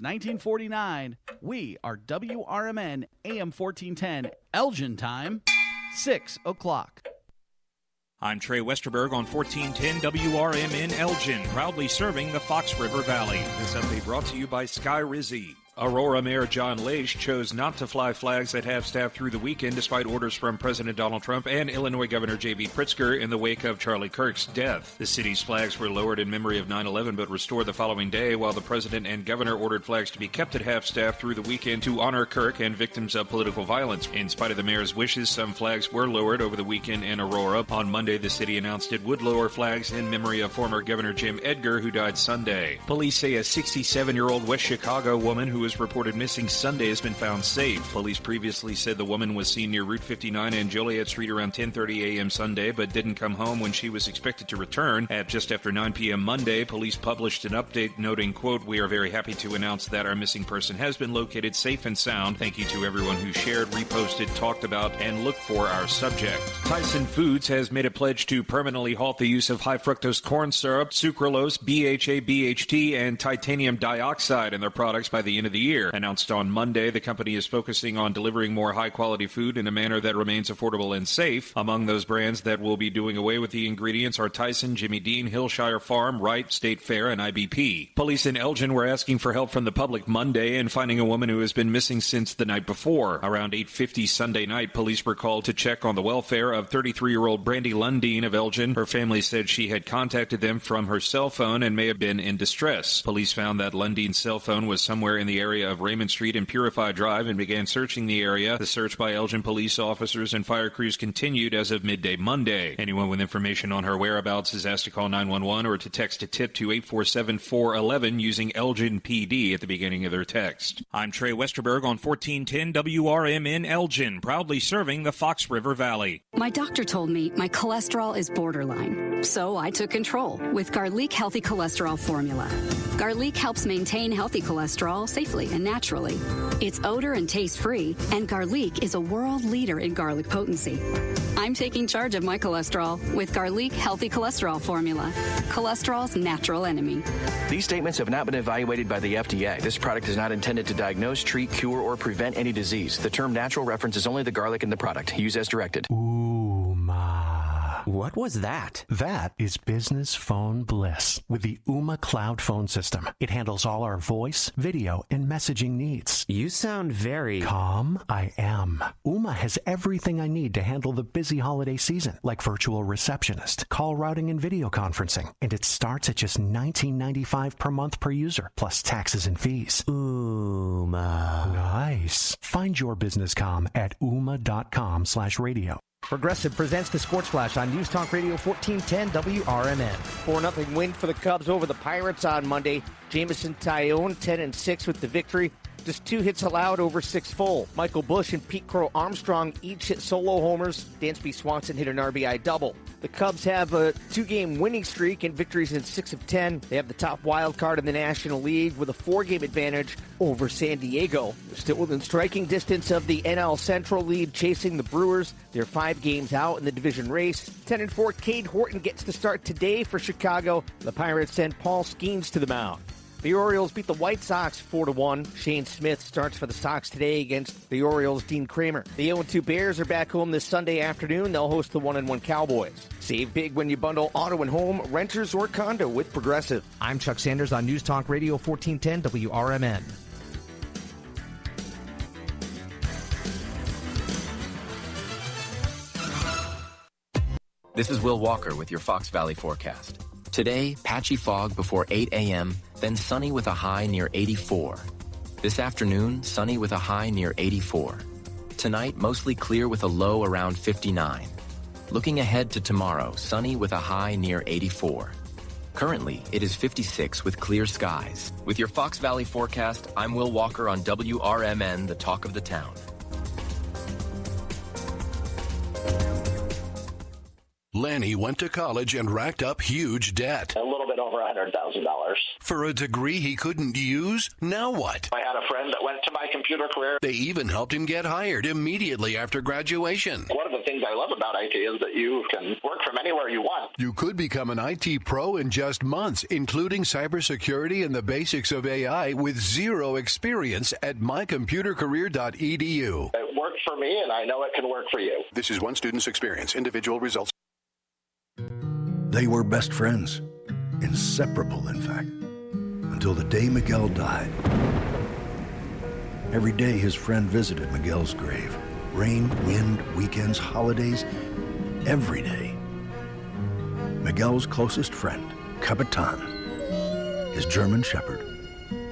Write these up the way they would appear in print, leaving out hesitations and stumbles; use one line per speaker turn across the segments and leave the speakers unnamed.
1949, we are WRMN AM 1410, Elgin time, 6 o'clock.
I'm Trey Westerberg on 1410 WRMN Elgin, proudly serving the Fox River Valley. This update brought to you by Sky Rizzi. Aurora Mayor John Leish chose not to fly flags at half-staff through the weekend despite orders from President Donald Trump and Illinois Governor J.B. Pritzker in the wake of Charlie Kirk's death. The city's flags were lowered in memory of 9/11 but restored the following day, while the president and governor ordered flags to be kept at half-staff through the weekend to honor Kirk and victims of political violence. In spite of the mayor's wishes, some flags were lowered over the weekend in Aurora. On Monday, the city announced it would lower flags in memory of former Governor Jim Edgar, who died Sunday. Police say a 67-year-old West Chicago woman who was reported missing Sunday has been found safe. Police previously said the woman was seen near Route 59 and Joliet Street around 10:30 a.m. Sunday, but didn't come home when she was expected to return. At just after 9 p.m. Monday, police published an update noting, quote, "We are very happy to announce that our missing person has been located safe and sound. Thank you to everyone who shared, reposted, talked about, and looked for our subject." Tyson Foods has made a pledge to permanently halt the use of high fructose corn syrup, sucralose, BHA, BHT, and titanium dioxide in their products by the end of the year. Announced on Monday, the company is focusing on delivering more high-quality food in a manner that remains affordable and safe. Among those brands that will be doing away with the ingredients are Tyson, Jimmy Dean, Hillshire Farm, Wright, State Fair, and IBP. Police in Elgin were asking for help from the public Monday in finding a woman who has been missing since the night before. Around 8:50 Sunday night, police were called to check on the welfare of 33-year-old Brandy Lundeen of Elgin. Her family said she had contacted them from her cell phone and may have been in distress. Police found that Lundeen's cell phone was somewhere in the area of Raymond Street and Purify Drive and began searching the area. The search by Elgin police officers and fire crews continued as of midday Monday. Anyone with information on her whereabouts is asked to call 911 or to text a tip to 847-411 using Elgin PD at the beginning of their text. I'm Trey Westerberg on 1410 WRMN Elgin, proudly serving the Fox River Valley.
My doctor told me my cholesterol is borderline, so I took control with Garlic Healthy Cholesterol Formula. Garlic helps maintain healthy cholesterol safely and naturally. It's odor and taste-free, and Garlic is a world leader in garlic potency. I'm taking charge of my cholesterol with Garlic Healthy Cholesterol Formula, cholesterol's natural enemy.
These statements have not been evaluated by the FDA. This product is not intended to diagnose, treat, cure, or prevent any disease. The term natural references only the garlic in the product. Use as directed.
What was that?
That is business phone bliss with the Ooma Cloud Phone System. It handles all our voice, video, and messaging needs.
You sound very...
Calm? I am. Ooma has everything I need to handle the busy holiday season, like virtual receptionist, call routing, and video conferencing. And it starts at just $19.95 per month per user, plus taxes and fees.
Ooma.
Nice. Find your business comm at ooma.com/radio.
Progressive presents the Sports Flash on News Talk Radio 1410 WRMN. 4-0 win for the Cubs over the Pirates on Monday. Jamison Tyone 10-6 with the victory. Just 2 hits allowed over 6 full. Michael Busch and Pete Crow Armstrong each hit solo homers. Dansby Swanson hit an RBI double. The Cubs have a 2-game winning streak and victories in 6 of 10. They have the top wild card in the National League with a 4-game advantage over San Diego. They're still within striking distance of the NL Central lead, chasing the Brewers. They're 5 games out in the division race. 10-4, Cade Horton gets the start today for Chicago. The Pirates send Paul Skeens to the mound. The Orioles beat the White Sox 4-1. Shane Smith starts for the Sox today against the Orioles' Dean Kramer. The 0-2 Bears are back home this Sunday afternoon. They'll host the 1-1 Cowboys. Save big when you bundle auto and home, renters, or condo with Progressive.
I'm Chuck Sanders on News Talk Radio 1410 WRMN.
This is Will Walker with your Fox Valley forecast. Today, patchy fog before 8 a.m., then sunny with a high near 84. This afternoon, sunny with a high near 84. Tonight, mostly clear with a low around 59. Looking ahead to tomorrow, sunny with a high near 84. Currently, it is 56 with clear skies. With your Fox Valley forecast, I'm Will Walker on WRMN, the talk of the town.
Lanny went to college and racked up huge debt.
A little bit over $100,000.
For a degree he couldn't use? Now what?
I had a friend that went to my computer career.
They even helped him get hired immediately after graduation.
One of the things I love about IT is that you can work from anywhere you want.
You could become an IT pro in just months, including cybersecurity and the basics of AI with zero experience at mycomputercareer.edu.
It worked for me, and I know it can work for you.
This is one student's experience. Individual results.
They were best friends, inseparable, in fact, until the day Miguel died. Every day his friend visited Miguel's grave. Rain, wind, weekends, holidays, every day. Miguel's closest friend, Capitan, his German Shepherd,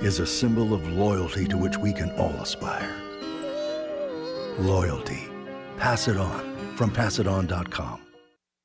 is a symbol of loyalty to which we can all aspire. Loyalty. Pass it on from passiton.com.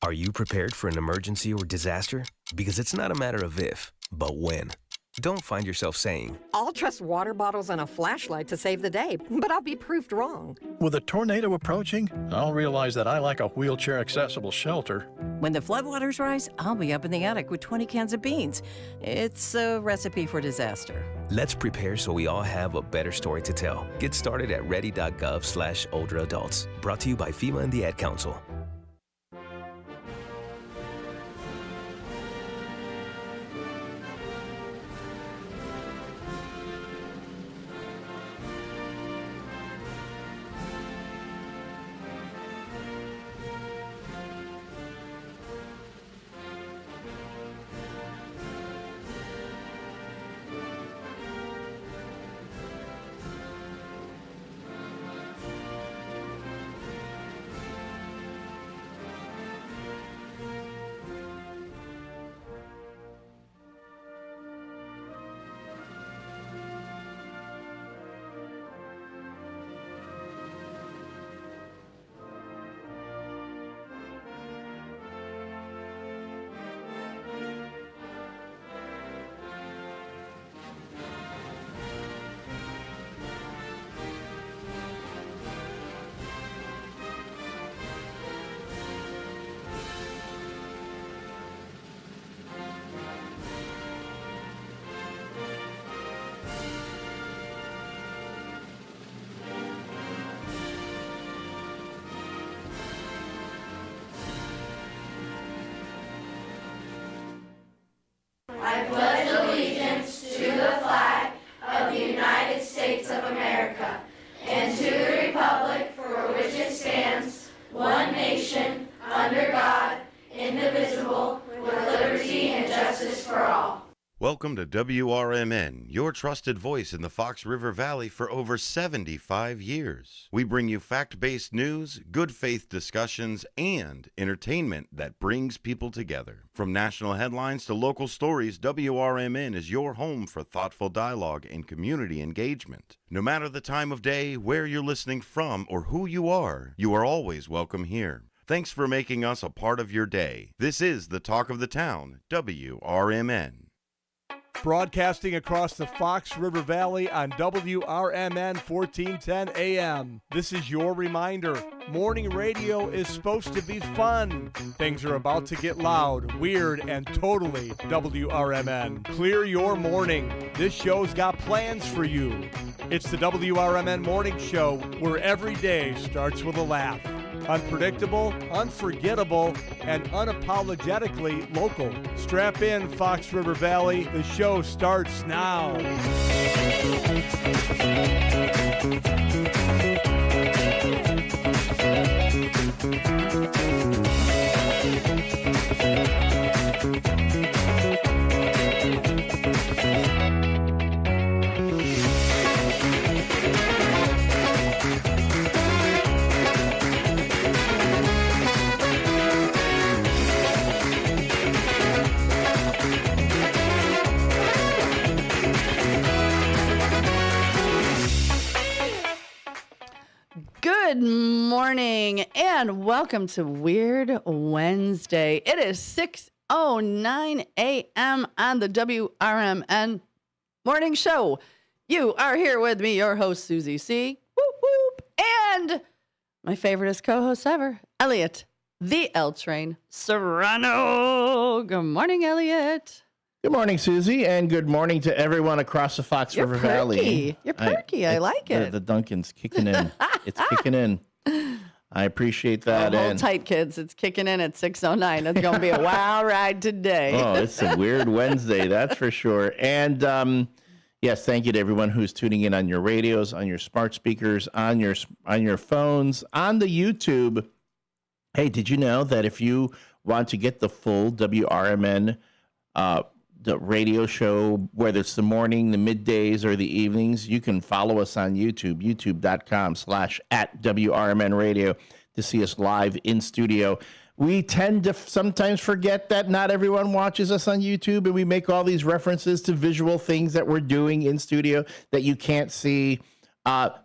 Are you prepared for an emergency or disaster? Because it's not a matter of if, but when. Don't find yourself saying,
I'll trust water bottles and a flashlight to save the day, but I'll be proved wrong.
With a tornado approaching, I'll realize that I lack a wheelchair-accessible shelter.
When the floodwaters rise, I'll be up in the attic with 20 cans of beans. It's a recipe for disaster.
Let's prepare so we all have a better story to tell. Get started at ready.gov/older adults. Brought to you by FEMA and the Ad Council.
I pledge allegiance to the flag of the United States of America and to the republic for which it stands, one nation, under God, indivisible, with liberty and justice for all.
Welcome to WRMN, your trusted voice in the Fox River Valley for over 75 years. We bring you fact-based news, good faith discussions, and entertainment that brings people together. From national headlines to local stories, WRMN is your home for thoughtful dialogue and community engagement. No matter the time of day, where you're listening from, or who you are always welcome here. Thanks for making us a part of your day. This is the Talk of the Town, WRMN.
Broadcasting across the Fox River Valley on WRMN 1410 AM. This is your reminder. Morning radio is supposed to be fun. Things are about to get loud, weird, and totally WRMN. Clear your morning. This show's got plans for you. It's the WRMN Morning Show, where every day starts with a laugh. Unpredictable, unforgettable, and unapologetically local. Strap in, Fox River Valley. The show starts now.
Good morning and welcome to Weird Wednesday. It is 6:09 a.m. on the WRMN Morning Show. You are here with me, your host, Susie C. Whoop, whoop, and my favoriteest co-host ever, Elliot the L Train Serrano. Good morning, Elliot.
Good morning, Susie, and good morning to everyone across the Fox River Valley.
You're perky. I like it.
The Duncan's kicking in. It's kicking in. I appreciate that.
Hold tight, kids. It's kicking in at 6:09. It's going to be a wild ride today.
Oh, it's a weird Wednesday, that's for sure. And yes, thank you to everyone who's tuning in on your radios, on your smart speakers, on your phones, on the YouTube. Hey, did you know that if you want to get the full WRMN the radio show, whether it's the morning, the middays, or the evenings, you can follow us on YouTube, youtube.com/@WRMN Radio to see us live in studio. We tend to sometimes forget that not everyone watches us on YouTube, and we make all these references to visual things that we're doing in studio that you can't see.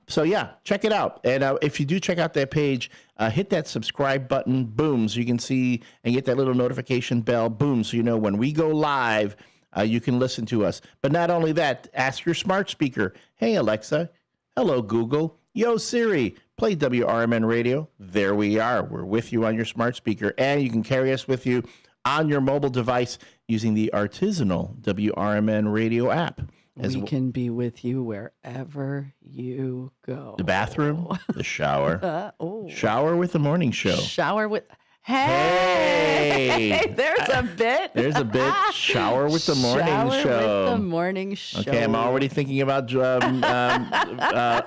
So yeah, check it out. And if you do check out that page, hit that subscribe button, boom, so you can see and get that little notification bell, boom, so you know when we go live, you can listen to us. But not only that, ask your smart speaker, hey Alexa, hello Google, yo Siri, play WRMN Radio. There we are. We're with you on your smart speaker, and you can carry us with you on your mobile device using the artisanal WRMN Radio app.
We can be with you wherever you go.
The bathroom, the shower. Shower with the morning show.
Shower with... Hey! There's a bit.
There's a bit. Shower with the morning show.
Shower with the morning show.
Okay, I'm already thinking about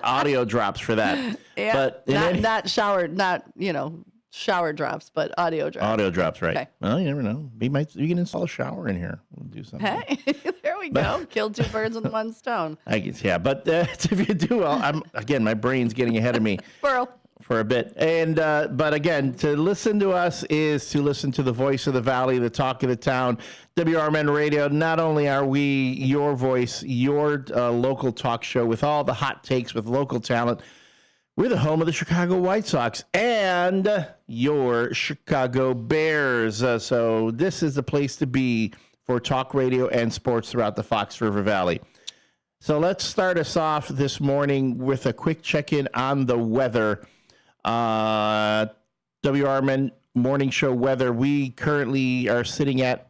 audio drops for that.
Yeah,
but
not shower, shower drops, but audio drops.
Audio drops, right. Okay. Well, you never know. We can install a shower in here. We'll do something.
Hey, there we go. Kill two birds with one stone.
I guess, yeah. But if you do, my brain's getting ahead of me. For a bit. And but again, to listen to us is to listen to the voice of the valley, the talk of the town, WRMN Radio. Not only are we your voice, your local talk show with all the hot takes with local talent, we're the home of the Chicago White Sox and your Chicago Bears. So this is the place to be for talk radio and sports throughout the Fox River Valley. So let's start us off this morning with a quick check-in on the weather. WRMN morning show weather. We currently are sitting at,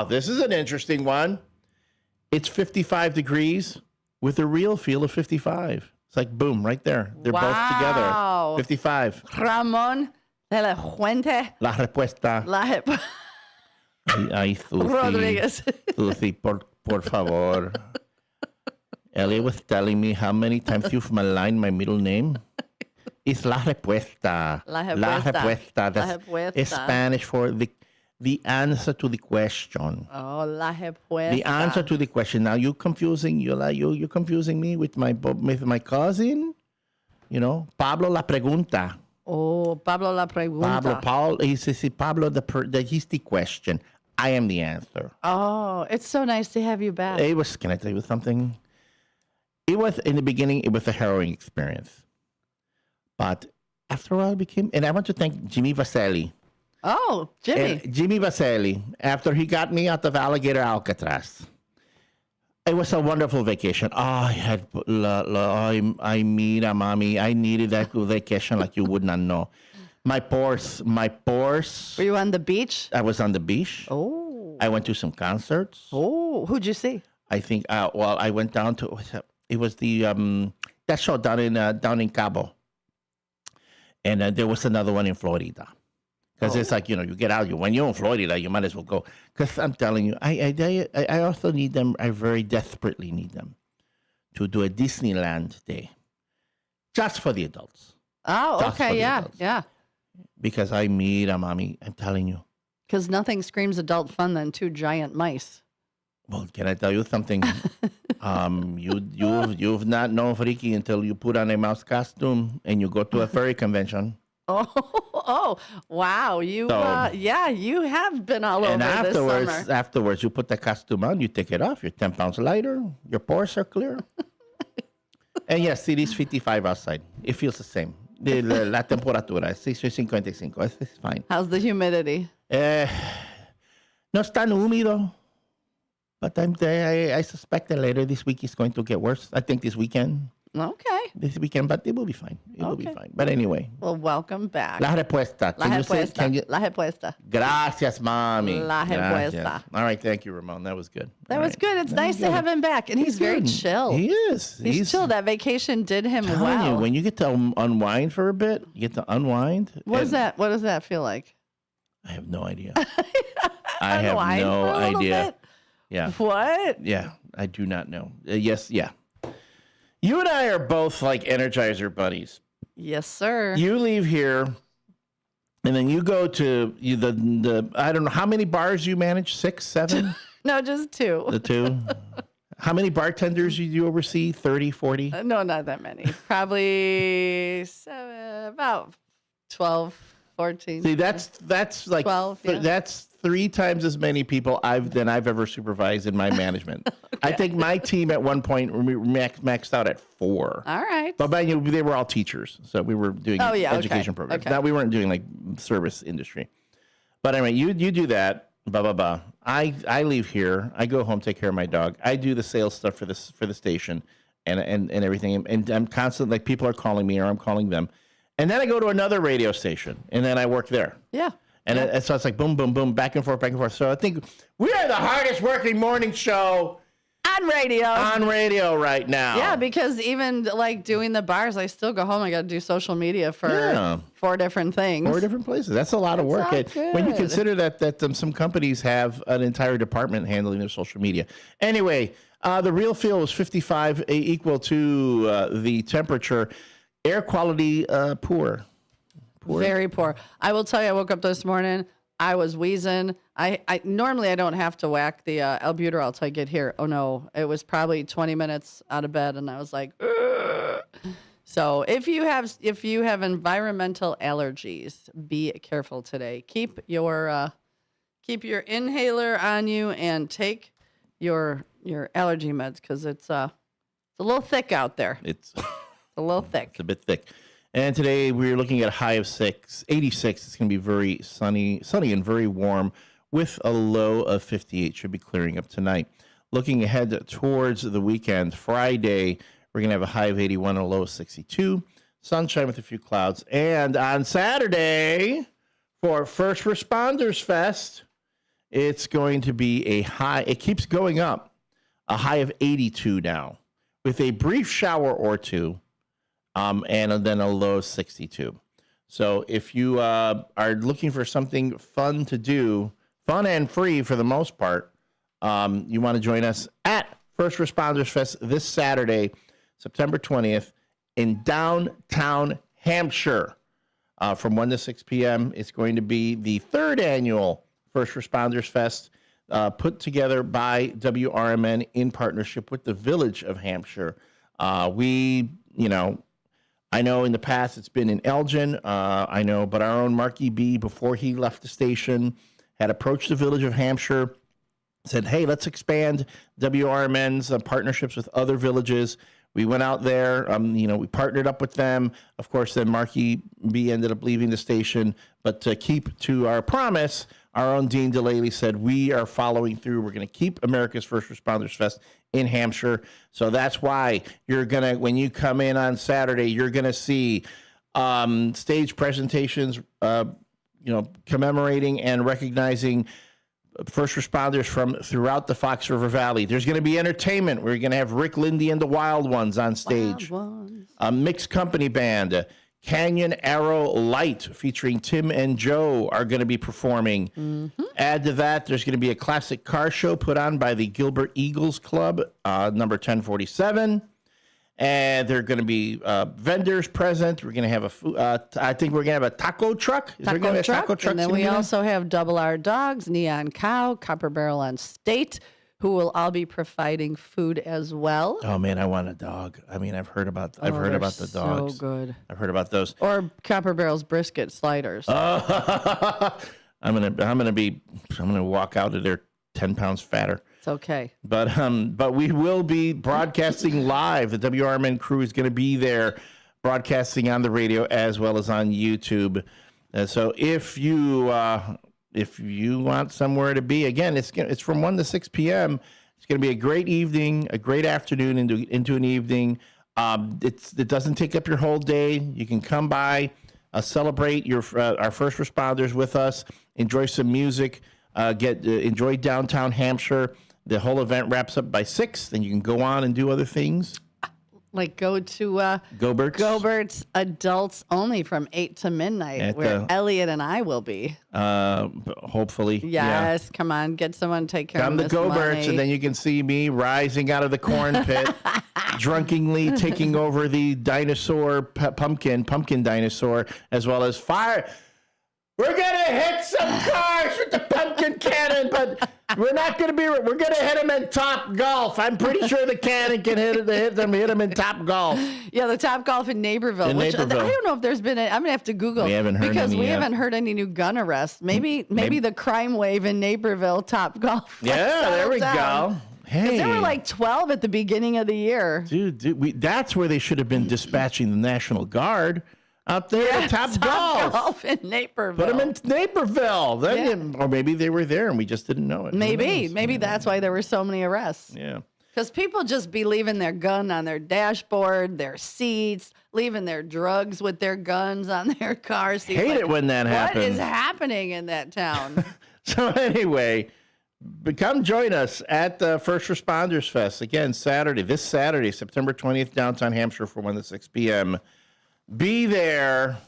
this is an interesting one. It's 55 degrees with a real feel of 55. It's like, boom, right there. They're both together. 55.
Ramon de la Fuente.
La respuesta. Ay, Susi.
Rodriguez.
Susi, por favor. Elliot was telling me how many times you've maligned my middle name. It's la respuesta.
La respuesta.
That's Spanish for the answer to the question.
Oh, la respuesta.
The answer to the question. Now you're confusing me with my cousin. Pablo la pregunta.
Oh, Pablo la pregunta.
He's the question. I am the answer.
Oh, it's so nice to have you back.
Can I tell you something? It was in the beginning. It was a harrowing experience. But after a while, and I want to thank Jimmy Vaselli.
Oh, Jimmy.
Jimmy Vaselli, after he got me out of Alligator Alcatraz. It was a wonderful vacation. I needed that vacation like you would not know. My pores.
Were you on the beach?
I was on the beach.
Oh.
I went to some concerts.
Oh, who'd you see?
I think, I went down to, it was the, that show down in Cabo. And there was another one in Florida. Because it's like, you get out. When you're in Florida, you might as well go. Because I'm telling you, I also need them. I very desperately need them to do a Disneyland day. Just for the adults.
Oh, okay. Yeah.
Because mommy, I'm telling you.
Because nothing screams adult fun than two giant mice.
Well, can I tell you something? You've not known Freaky until you put on a mouse costume and you go to a furry convention.
Oh, wow! You have been all over this summer.
Afterwards, you put the costume on, you take it off. You're 10 pounds lighter. Your pores are clear. And yes, it is 55 outside. It feels the same. La temperatura es 55. It's fine.
How's the humidity?
No es tan húmedo. But I suspect that later this week is going to get worse. I think this weekend.
Okay.
this weekend, but it will be fine. It will be fine. But anyway.
Well, welcome back.
La respuesta.
La respuesta. La respuesta.
Gracias, mommy.
La respuesta.
Gracias. All right. Thank you, Ramon. That was good.
That was good. It's nice to have him back. And he's very chill.
He is.
He's chill. That vacation did him well.
You, when you get to unwind for a bit, you get to unwind.
What does that feel like?
I have no idea. I have no idea. Yeah.
What?
Yeah. I do not know. Yes. Yeah. You and I are both like Energizer buddies.
Yes, sir.
You leave here, and then you go to the I don't know how many bars you manage. 6, 7?
No, just 2.
The 2. How many bartenders do you oversee? 30, 40?
No, not that many. Probably about 12, 14.
See, that's like
12. Yeah.
That's 3 times as many people than I've ever supervised in my management. Okay. I think my team at one point maxed out at 4.
All right.
But they were all teachers, so we were doing education programs.
Okay.
Now we weren't doing like service industry. But anyway, you do that. Blah blah blah. I leave here. I go home, take care of my dog. I do the sales stuff for the station and everything. And I'm constantly like people are calling me or I'm calling them. And then I go to another radio station and then I work there.
Yeah.
And so it's like boom, boom, boom, back and forth, back and forth. So I think we are the hardest working morning show
on radio
right now.
Yeah, because even like doing the bars, I still go home. I got to do social media for 4 different things.
4 different places. That's a lot of work. When you consider that some companies have an entire department handling their social media. Anyway, the real feel was 55, equal to the temperature. Air quality poor.
Very poor. I will tell you, I woke up this morning. I was wheezing. I normally I don't have to whack the albuterol till I get here. Oh no, it was probably 20 minutes out of bed, and I was like, ugh. So if you have environmental allergies, be careful today. Keep your inhaler on you and take your allergy meds because it's a little thick out there.
It's
a little thick.
It's a bit thick. And today we're looking at a high of 86. It's going to be very sunny and very warm with a low of 58. Should be clearing up tonight. Looking ahead towards the weekend, Friday, we're going to have a high of 81 and a low of 62. Sunshine with a few clouds. And on Saturday, for First Responders Fest, it's going to be a high. It keeps going up. A high of 82 now with a brief shower or two. And then a low of 62. So if you are looking for something fun to do, fun and free for the most part, you want to join us at First Responders Fest this Saturday, September 20th, in downtown Hampshire from 1 to 6 p.m. It's going to be the 3rd annual First Responders Fest put together by WRMN in partnership with the Village of Hampshire. I know in the past it's been in Elgin, but our own Marky B, before he left the station, had approached the Village of Hampshire, said, hey, let's expand WRMN's partnerships with other villages. We went out there, we partnered up with them. Of course, then Marky B ended up leaving the station. But to keep to our promise, our own Dean DeLaley said, we are following through. We're going to keep America's First Responders Fest in Hampshire. So that's why when you come in on Saturday, you're going to see stage presentations, commemorating and recognizing first responders from throughout the Fox River Valley. There's going to be entertainment. We're going to have Rick Lindy and the Wild Ones on stage. A mixed company band. Canyon Arrow Light featuring Tim and Joe are going to be performing. Mm-hmm. Add to that, there's going to be a classic car show put on by the Gilbert Eagles Club, number 1047. And there are going to be vendors present. We're going to have I think we're going to have a taco truck. Is there going to be a taco truck?
And then we also have Double R Dogs, Neon Cow, Copper Barrel on State, who will all be providing food as well.
Oh man, I want a dog. I mean, I've heard about the dogs.
So good.
I've heard about those.
Or Copper Barrel's brisket sliders.
I'm gonna walk out of there 10 pounds fatter.
It's okay.
But we will be broadcasting live. The WRMN crew is going to be there, broadcasting on the radio as well as on YouTube. So if you want somewhere to be, again, it's from 1 to 6 p.m. It's going to be a great evening, a great afternoon into an evening. It doesn't take up your whole day. You can come by, celebrate our first responders with us, enjoy some music, enjoy downtown Hampshire. The whole event wraps up by 6. Then you can go on and do other things.
Like go to
Gobert's
Adults Only from 8 to midnight, where Elliot and I will be.
Hopefully.
Yes, come on, get someone to take care
of
Miss
Come to Gobert's,
Money.
and then you can see me rising out of the corn pit, drunkenly taking over the dinosaur, pumpkin dinosaur, as well as fire. We're going to hit some cars with the pumpkin cannon, but we're not going to be. We're going to hit them in Top Golf. I'm pretty sure the cannon can hit them in Top Golf.
Yeah, the Top Golf in Naperville. I don't know if there's been. I'm going to have to Google.
We haven't heard
because
any
we
yet.
haven't heard any new gun arrests. Maybe the crime wave in Naperville, Top Golf.
Yeah, there we go. Hey,
there were like 12 at the beginning of the year.
Dude, that's where they should have been dispatching the National Guard. Out there at Top Golf
in Naperville.
Put them in Naperville. Or maybe they were there and we just didn't know it.
Maybe that's why there were so many arrests.
Yeah.
Because people just be leaving their gun on their dashboard, their seats, leaving their drugs with their guns on their car seats.
Hate it when that happens.
What is happening in that town?
So anyway, come join us at the First Responders Fest. Again, this Saturday, September 20th, downtown Hampshire from 1 to 6 p.m. Be there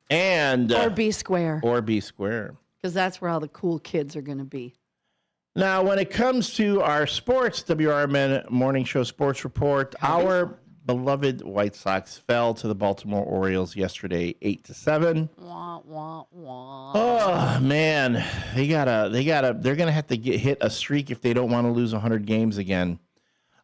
and...
or be square.
Because
that's where all the cool kids are going to be.
Now, when it comes to our sports, WRMN Morning Show Sports Report, our beloved White Sox fell to the Baltimore Orioles yesterday, 8-7.
Wah, wah, wah.
Oh, man. They're going to have to hit a streak if they don't want to lose 100 games again.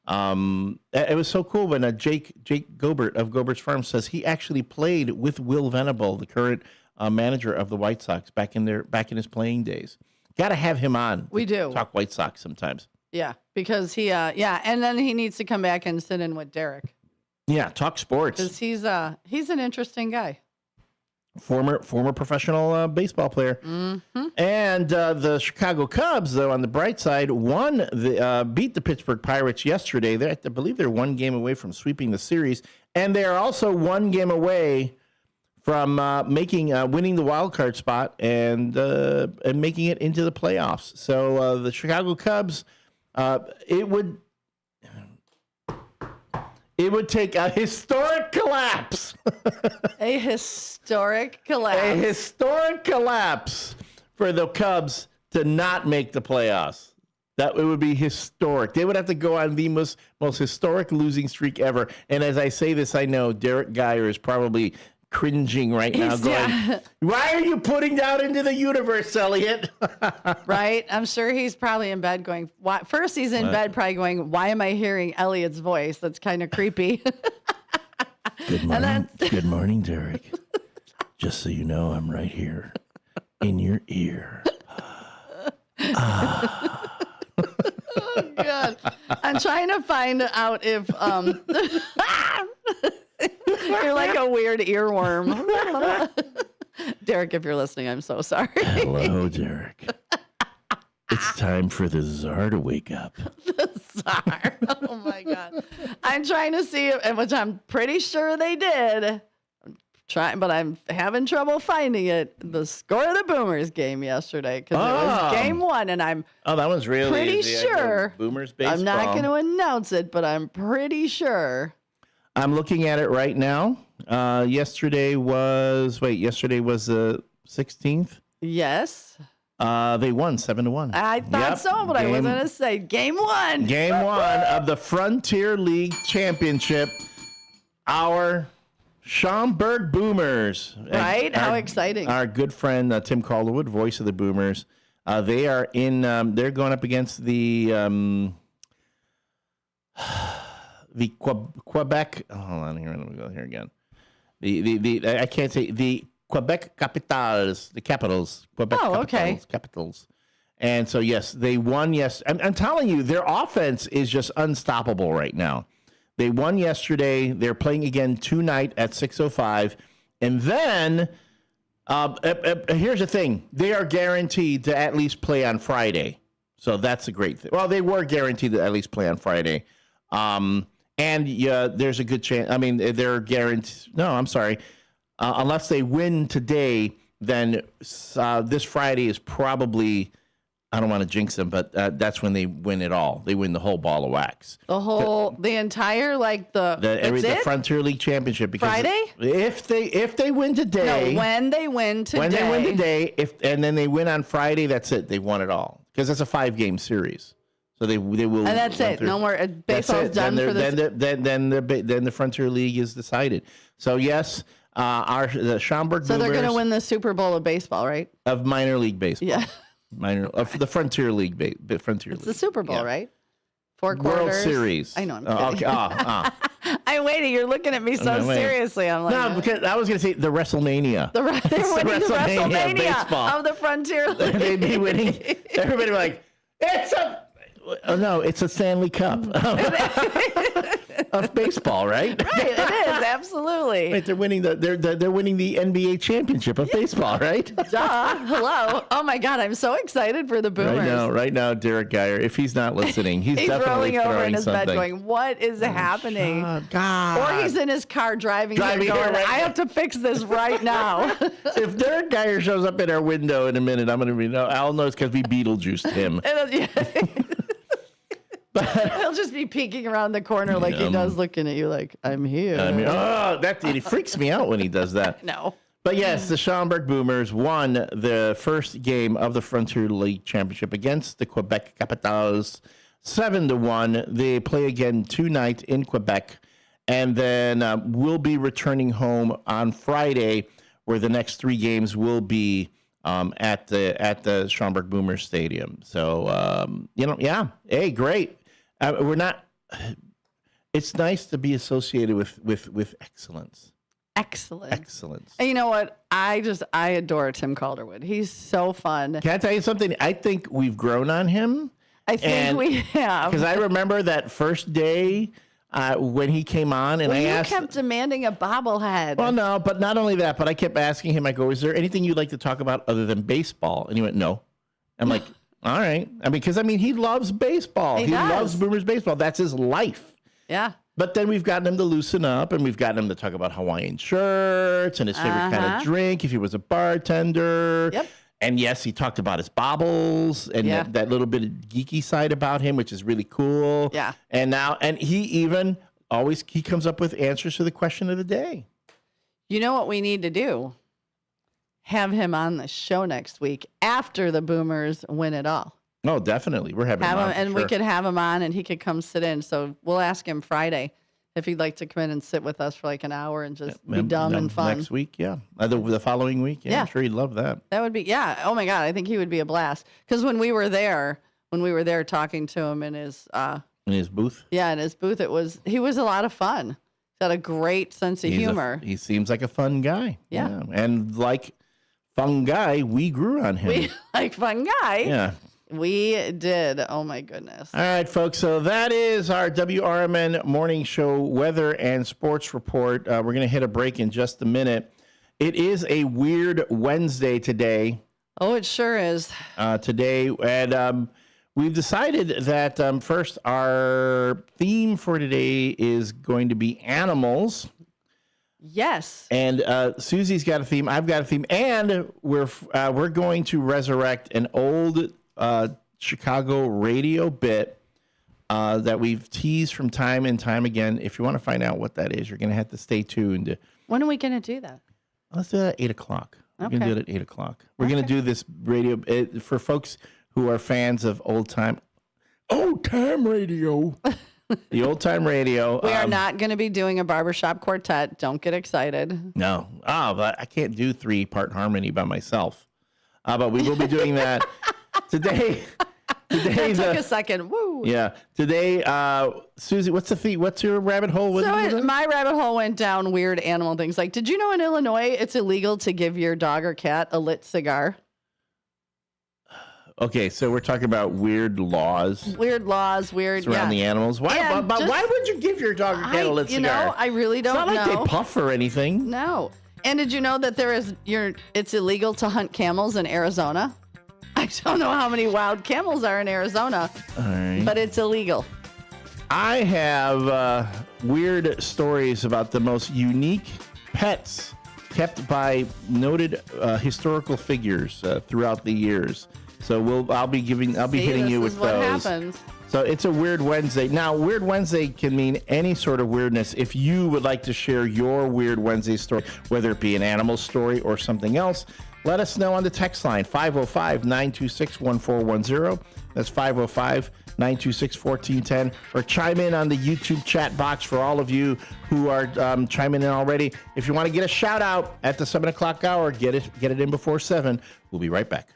It was so cool when Jake Gobert of Gobert's Farm says he actually played with Will Venable, the current manager of the White Sox, back in his playing days. Got to have him on.
We do
talk White Sox sometimes.
Yeah, because he and then he needs to come back and sit in with Derek.
Yeah, talk sports.
Because he's an interesting guy.
Former professional baseball player.
Mm-hmm.
And the Chicago Cubs, though, on the bright side, beat the Pittsburgh Pirates yesterday. I believe they're 1 game away from sweeping the series, and they are also 1 game away from winning the wild card spot and making it into the playoffs. So the Chicago Cubs, it would take a historic collapse.
A historic collapse.
A historic collapse for the Cubs to not make the playoffs. It would be historic. They would have to go on the most historic losing streak ever. And as I say this, I know Derek Geyer is probably cringing right now, going, "Why are you putting that into the universe, Elliot?"
Right? I'm sure he's probably in bed going, "Why?" First, he's in bed probably going, "Why am I hearing Elliot's voice? That's kind of creepy."
Good morning, good morning, Derek. Just so you know, I'm right here in your ear.
Oh God! I'm trying to find out if you're like a weird earworm. Derek, if you're listening, I'm so sorry.
Hello, Derek. It's time for the czar to wake up.
The czar. Oh my God! I'm trying to see, which I'm pretty sure they did. But I'm having trouble finding it. The score of the Boomers game yesterday because it was game 1, and I'm
that one's really
pretty
easy.
sure.
Boomers baseball.
I'm not going to announce it, but I'm pretty sure.
I'm looking at it right now. Yesterday was the 16th.
Yes.
They won 7-1.
I thought so, but I was going to say game 1.
Game 1 of the Frontier League Championship. Our Schaumburg Boomers.
Right? How exciting.
Our good friend, Tim Calderwood, voice of the Boomers. They are they're going up against the Quebec. Oh, hold on here. Let me go here again. I can't say the Quebec Capitals, the Capitals. Quebec Capitals. And so, yes, they won. Yes. I'm telling you, their offense is just unstoppable right now. They won yesterday. They're playing again tonight at 6:05. And then, here's the thing. They are guaranteed to at least play on Friday. So that's a great thing. Well, they were guaranteed to at least play on Friday. And there's a good chance. I mean, they're guaranteed. No, I'm sorry. Unless they win today, then this Friday is probably, I don't want to jinx them, but that's when they win it all. They win the whole ball of wax.
The entire, like
the Frontier League Championship. Because
Friday?
If they win today.
No, when they win today.
When they win today, and then they win on Friday, that's it. They won it all. Because it's a 5-game series. So they will.
And that's it. No more. Baseball's done for this.
Then the Frontier League is decided. So yes, the Schaumburg Boomers.
So they're going to win the Super Bowl of baseball, right?
Of minor league baseball.
Yeah.
For the Frontier League. Frontier
It's
League.
the Super Bowl, right? 4
World
quarters.
Series.
I know. I'm kidding. I'm waiting. You're looking at me so seriously. I'm like,
no, because I was going to say the WrestleMania.
They're winning the WrestleMania
of
the Frontier League.
They'd be winning. Everybody would be like, it's a Stanley Cup of baseball, right?
Right, it is absolutely.
Right, they're winning the NBA championship of baseball, right?
Duh. Hello. Oh my God, I'm so excited for the Boomers.
Right now, Derek Geyer, if he's not listening, he's definitely
rolling over in his
something.
bed, going, "What is happening?"
God.
Or he's in his car driving here, going, "I have to fix this right now."
If Derek Geyer shows up in our window in a minute, I'm going to be Al knows because we Beetlejuiced him.
He'll just be peeking around the corner like he does, looking at you like, I'm here.
It freaks me out when he does that.
No.
But yes, the Schaumburg Boomers won the first game of the Frontier League Championship against the Quebec Capitals, 7-1. They play again tonight in Quebec, and then we'll be returning home on Friday, where the next 3 games will be at the Schaumburg Boomers Stadium. So hey, great. We're not. It's nice to be associated with excellence. Excellence.
And you know what? I adore Tim Calderwood. He's so fun.
Can I tell you something? I think we've grown on him.
I think we have.
Because I remember that first day when he came on, and I asked.
You kept demanding a bobblehead.
Well, no, but not only that, but I kept asking him. I go, "Is there anything you'd like to talk about other than baseball?" And he went, "No." I'm like, "All right." Because he loves baseball. He loves Boomers baseball. That's his life.
Yeah.
But then we've gotten him to loosen up, and we've gotten him to talk about Hawaiian shirts and his favorite kind of drink if he was a bartender.
Yep.
And yes, he talked about his bobbles and that little bit of geeky side about him, which is really cool.
Yeah.
And he even he comes up with answers to the question of the day.
You know what we need to do? Have him on the show next week after the Boomers win it all.
Oh, definitely. We're having him on.
And we could have him on, and he could come sit in. So we'll ask him Friday if he'd like to come in and sit with us for like an hour and just be dumb and fun.
Next week, yeah. The following week, yeah. I'm sure he'd love that.
That would be, oh my God, I think he would be a blast. Because when we were there talking to him in his
booth.
Yeah, in his booth, he was a lot of fun. He's got a great sense of humor.
He seems like a fun guy.
Yeah.
And like fun guy, we grew on him.
We like fun guy.
Yeah.
We did. Oh, my goodness.
All right, folks. So that is our WRMN morning show weather and sports report. We're going to hit a break in just a minute. It is a weird Wednesday today.
Oh, it sure is.
Today. And we've decided that first, our theme for today is going to be animals.
Yes.
And Susie's got a theme. I've got a theme. And we're going to resurrect an old Chicago radio bit that we've teased from time and time again. If you want to find out what that is, you're going to have to stay tuned.
When are we going to do that?
Let's do that at 8 o'clock. We're
Okay.
going to do it at 8 o'clock. We're going to do this radio for folks who are fans of old time radio. The old time radio.
We are not going to be doing a barbershop quartet. Don't get excited.
No. But I can't do 3-part harmony by myself. But we will be doing that. Today
that took a second. Woo.
Yeah. Today, Susie, what's the fee? What's your rabbit hole?
My rabbit hole went down weird animal things. Like, did you know in Illinois it's illegal to give your dog or cat a lit cigar?
Okay, so we're talking about weird laws.
Weird
around the animals. Why? Why would you give your dog or cat a lit cigar?
I really don't know.
It's not like they puff or anything.
No. And did you know that it's illegal to hunt camels in Arizona? I don't know how many wild camels are in Arizona,
All right.
but it's illegal.
I have weird stories about the most unique pets kept by noted historical figures throughout the years. So I'll be hitting you with
what
those.
Happens.
So it's a Weird Wednesday. Now, Weird Wednesday can mean any sort of weirdness. If you would like to share your Weird Wednesday story, whether it be an animal story or something else, let us know on the text line, 505-926-1410. That's 505-926-1410. Or chime in on the YouTube chat box for all of you who are chiming in already. If you want to get a shout out at the 7 o'clock hour, get it in before 7. We'll be right back.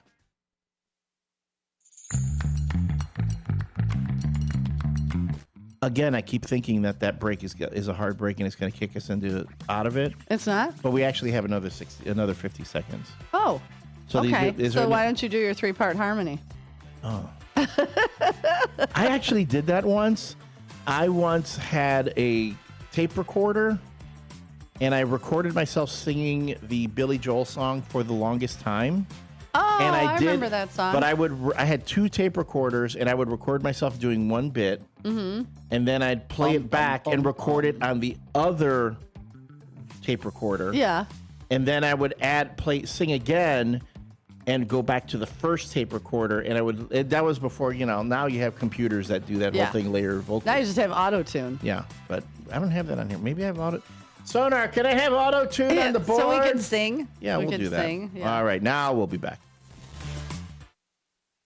Again, I keep thinking that break is a hard break and it's going to kick us out of it.
It's not?
But we actually have another 50 seconds.
Oh,
so
okay. So why don't you do your 3-part harmony?
Oh. I actually did that once. I once had a tape recorder and I recorded myself singing the Billy Joel song For the Longest Time.
Oh, and I remember that song.
But I had 2 tape recorders, and I would record myself doing one bit, and then I'd play it back and record it on the other tape recorder.
Yeah.
And then I would sing again, and go back to the first tape recorder, and that was before, now you have computers that do that whole thing later vocals.
Now you just have auto-tune.
Yeah, but I don't have that on here. Maybe I have auto. Sonar, can I have auto-tune on the board?
So we can sing.
Yeah, we'll do that.
Yeah.
All right, now we'll be back.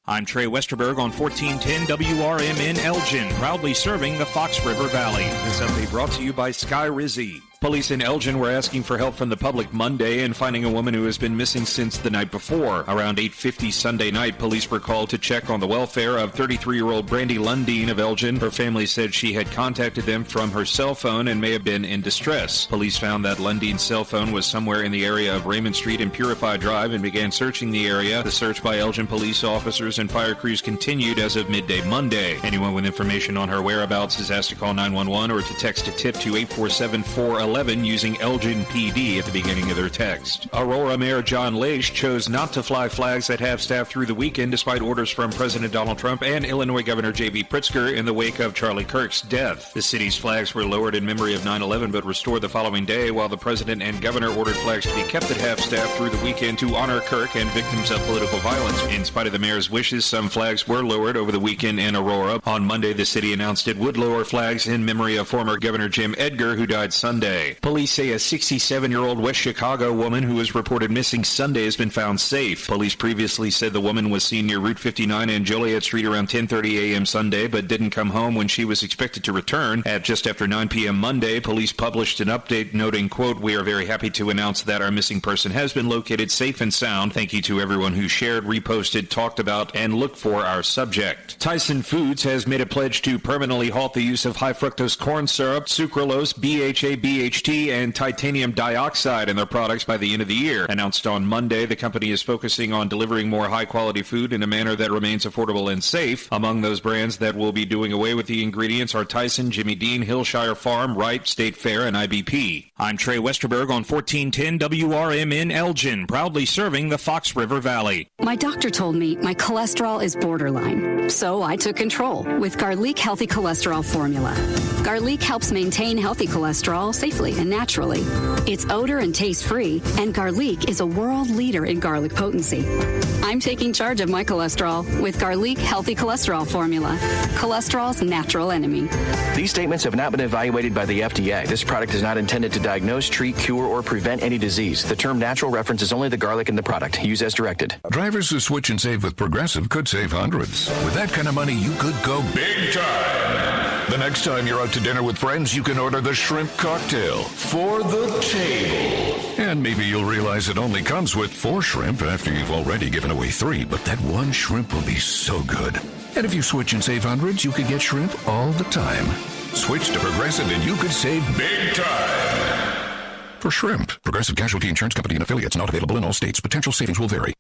I'm Trey Westerberg on 1410 WRMN Elgin, proudly serving the Fox River Valley. This update brought to you by Sky Rizzi. Police in Elgin were asking for help from the public Monday and finding a woman who has been missing since the night before. Around 8:50 Sunday night, police were called to check on the welfare of 33-year-old Brandy Lundeen of Elgin. Her family said she had contacted them from her cell phone and may have been in distress. Police found that Lundeen's cell phone was somewhere in the area of Raymond Street and Purify Drive and began searching the area. The search by Elgin police officers and fire crews continued as of midday Monday. Anyone with information on her whereabouts is asked to call 911 or to text a tip to 847-411 using Elgin PD at the beginning of their text. Aurora Mayor John Leish chose not to fly flags at half-staff through the weekend despite orders from President Donald Trump and Illinois Governor J.B. Pritzker in the wake of Charlie Kirk's death. The city's flags were lowered in memory of 9/11 but restored the following day, while the president and governor ordered flags to be kept at half-staff through the weekend to honor Kirk and victims of political violence. In spite of the mayor's wishes, some flags were lowered over the weekend in Aurora. On Monday, the city announced it would lower flags in memory of former Governor Jim Edgar, who died Sunday. Police say a 67-year-old West Chicago woman who was reported missing Sunday has been found safe. Police previously said the woman was seen near Route 59 and Joliet Street around 10:30 a.m. Sunday, but didn't come home when she was expected to return. At just after 9 p.m. Monday, police published an update noting, quote, "We are very happy to announce that our missing person has been located safe and sound. Thank you to everyone who shared, reposted, talked about, and looked for our subject." Tyson Foods has made a pledge to permanently halt the use of high fructose corn syrup, sucralose, BHA, BHT, and titanium dioxide in their products by the end of the year. Announced on Monday, the company is focusing on delivering more high-quality food in a manner that remains affordable and safe. Among those brands that will be doing away with the ingredients are Tyson, Jimmy Dean, Hillshire Farm, Wright, State Fair, and IBP. I'm Trey Westerberg on 1410 WRMN Elgin, proudly serving the Fox River Valley.
My doctor told me my cholesterol is borderline, so I took control with Garlic Healthy Cholesterol Formula. Garlic helps maintain healthy cholesterol safely and naturally. It's odor and taste free, and Garlic is a world leader in garlic potency. I'm taking charge of my cholesterol with Garlic Healthy Cholesterol Formula, cholesterol's natural enemy.
These statements have not been evaluated by the FDA. This product is not intended to diagnose, treat, cure, or prevent any disease. The term natural references only the garlic in the product. Use as directed.
Drivers who switch and save with Progressive could save hundreds. With that kind of money, you could go big time. The next time you're out to dinner with friends, you can order the shrimp cocktail for the table. And maybe you'll realize it only comes with 4 shrimp after you've already given away 3, but that one shrimp will be so good. And if you switch and save hundreds, you could get shrimp all the time. Switch to Progressive and you could save big time. For shrimp, Progressive Casualty Insurance Company and affiliates, not available in all states. Potential savings will vary.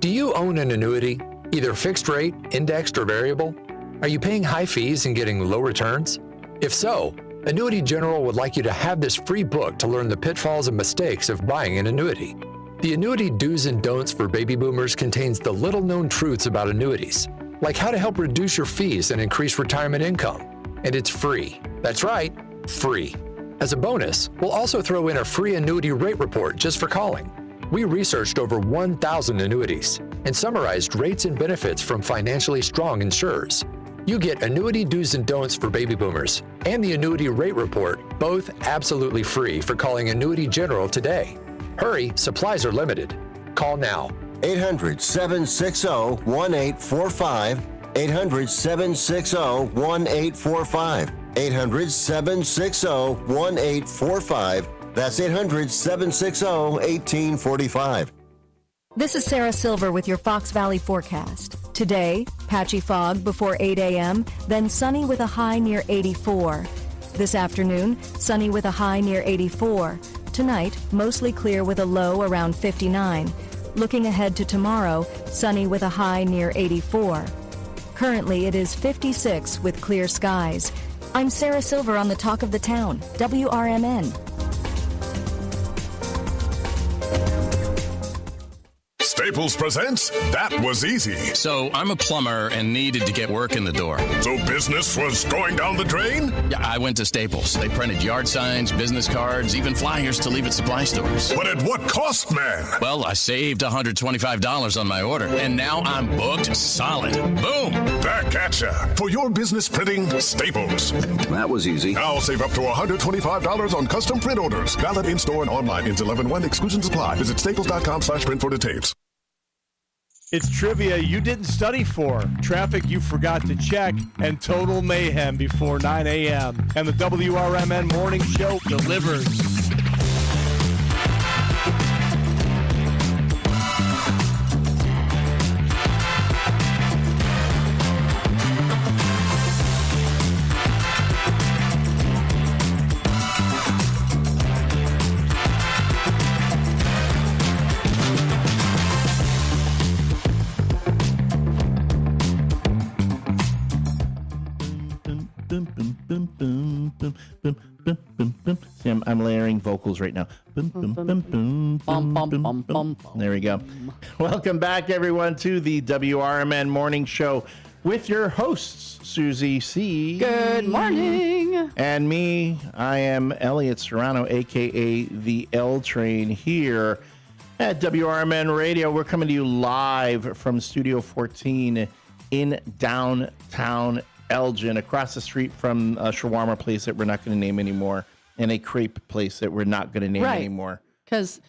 Do you own an annuity, either fixed rate, indexed, or variable? Are you paying high fees and getting low returns? If so, Annuity General would like you to have this free book to learn the pitfalls and mistakes of buying an annuity. The Annuity Do's and Don'ts for Baby Boomers contains the little-known truths about annuities, like how to help reduce your fees and increase retirement income, and it's free. That's right, free. As a bonus, we'll also throw in a free annuity rate report just for calling. We researched over 1,000 annuities and summarized rates and benefits from financially strong insurers. You get annuity do's and don'ts for baby boomers and the annuity rate report, both absolutely free for calling Annuity General today. Hurry, supplies are limited. Call now.
800-760-1845. 800-760-1845. 800-760-1845. That's 800-760-1845.
This is Sarah Silver with your Fox Valley forecast. Today, patchy fog before 8 a.m., then sunny with a high near 84. This afternoon, sunny with a high near 84. Tonight, mostly clear with a low around 59. Looking ahead to tomorrow, sunny with a high near 84. Currently, it is 56 with clear skies. I'm Sarah Silver on the Talk of the Town, WRMN.
Staples presents That Was Easy.
So I'm a plumber and needed to get work in the door.
So business was going down the drain?
Yeah, I went to Staples. They printed yard signs, business cards, even flyers to leave at supply stores.
But at what cost, man?
Well, I saved $125 on my order, and now I'm booked solid. Boom!
Back at ya. For your business printing, Staples.
That was easy.
Now save up to $125 on custom print orders. Valid in-store and online. Ends 11/1. Exclusions apply. Visit staples.com/print for details.
It's trivia you didn't study for, traffic you forgot to check, and total mayhem before 9 a.m. And the WRMN Morning Show delivers.
See, I'm layering vocals right now. There we go. Welcome back, everyone, to the WRMN Morning Show with your hosts, Susie C.
Good morning.
And me, I am Elliot Serrano, a.k.a. the L Train, here at WRMN Radio. We're coming to you live from Studio 14 in downtown Elgin, across the street from a shawarma place that we're not going to name anymore, and a crepe place that we're not going to name anymore.
Because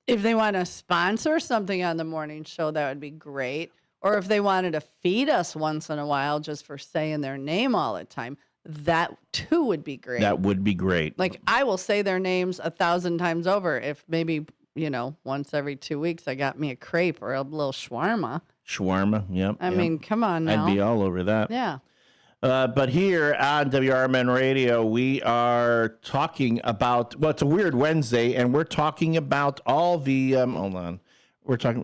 if they want to sponsor something on the morning show, that would be great. Or if they wanted to feed us once in a while just for saying their name all the time, that too would be great.
That would be great.
Like, I will say their names 1,000 times over if maybe, once every 2 weeks I got me a crepe or a little shawarma.
Shawarma, yep.
I mean, come on now.
I'd be all over that.
Yeah.
But here on WRMN Radio, we are talking about, well, it's a weird Wednesday, and we're talking about all the, hold on.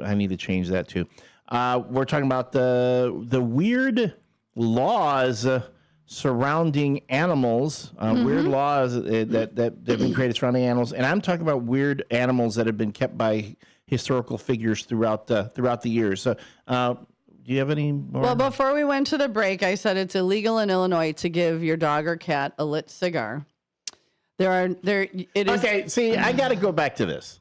I need to change that too. We're talking about the weird laws surrounding animals, weird laws that have been created surrounding animals. And I'm talking about weird animals that have been kept by historical figures throughout the years. So, do you have any more?
Well, before we went to the break, I said it's illegal in Illinois to give your dog or cat a lit cigar.
Okay, see, I got to go back to this.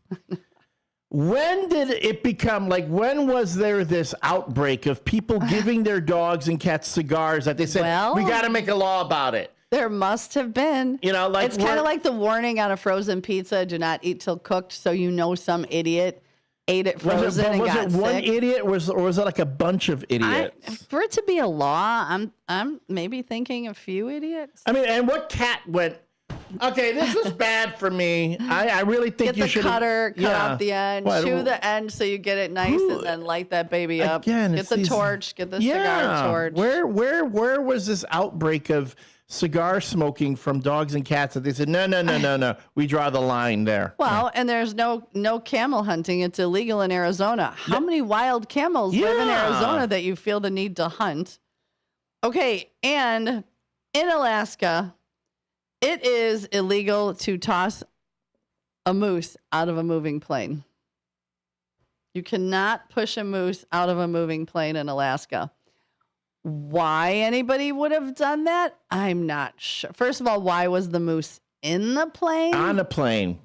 When did it become, when was there this outbreak of people giving their dogs and cats cigars that they said, we got to make a law about it?
There must have been. It's kind of like the warning on a frozen pizza, do not eat till cooked, so some idiot ate it frozen and got sick.
Was it one idiot, or was it like a bunch of idiots?
For it to be a law, I'm maybe thinking a few idiots.
I mean, and what cat went, okay, this is bad for me. I really think you should
cut off the end, chew the end so you get it nice, and then light that baby up.
Again,
get the torch, get the cigar torch.
Where was this outbreak of cigar smoking from dogs and cats that they said, no, we draw the line there?
Well, and there's no camel hunting. It's illegal in Arizona. How many wild camels live in Arizona that you feel the need to hunt? Okay, and in Alaska, it is illegal to toss a moose out of a moving plane. You cannot push a moose out of a moving plane in Alaska. Why anybody would have done that, I'm not sure. First of all, why was the moose in the plane?
On a plane.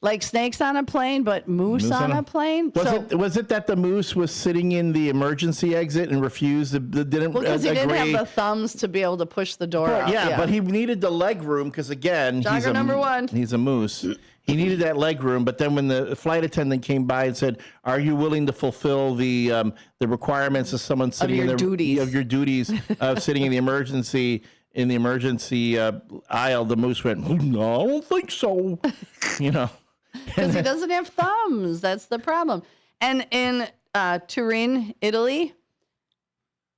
Like snakes on a plane, but moose on a plane?
Was it that the moose was sitting in the emergency exit and refused, didn't
Because he didn't
agree?
have the thumbs to be able to push the door out.
Yeah, but he needed the leg room because, again,
Jogger number one.
He's a moose. He needed that leg room, but then when the flight attendant came by and said, "Are you willing to fulfill the requirements of someone sitting
your duties
of sitting in the emergency aisle?" The moose went, "No, I don't think so."
Because he doesn't have thumbs. That's the problem. And in Turin, Italy,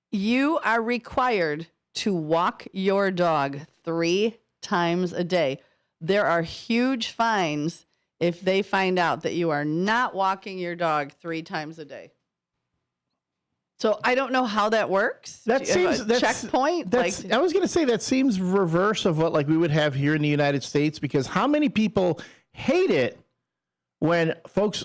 you are required to walk your dog 3 times a day. There are huge fines if they find out that you are not walking your dog 3 times a day. So I don't know how that works.
That seems
checkpoint.
I was going to say that seems reverse of what we would have here in the United States, because how many people hate it when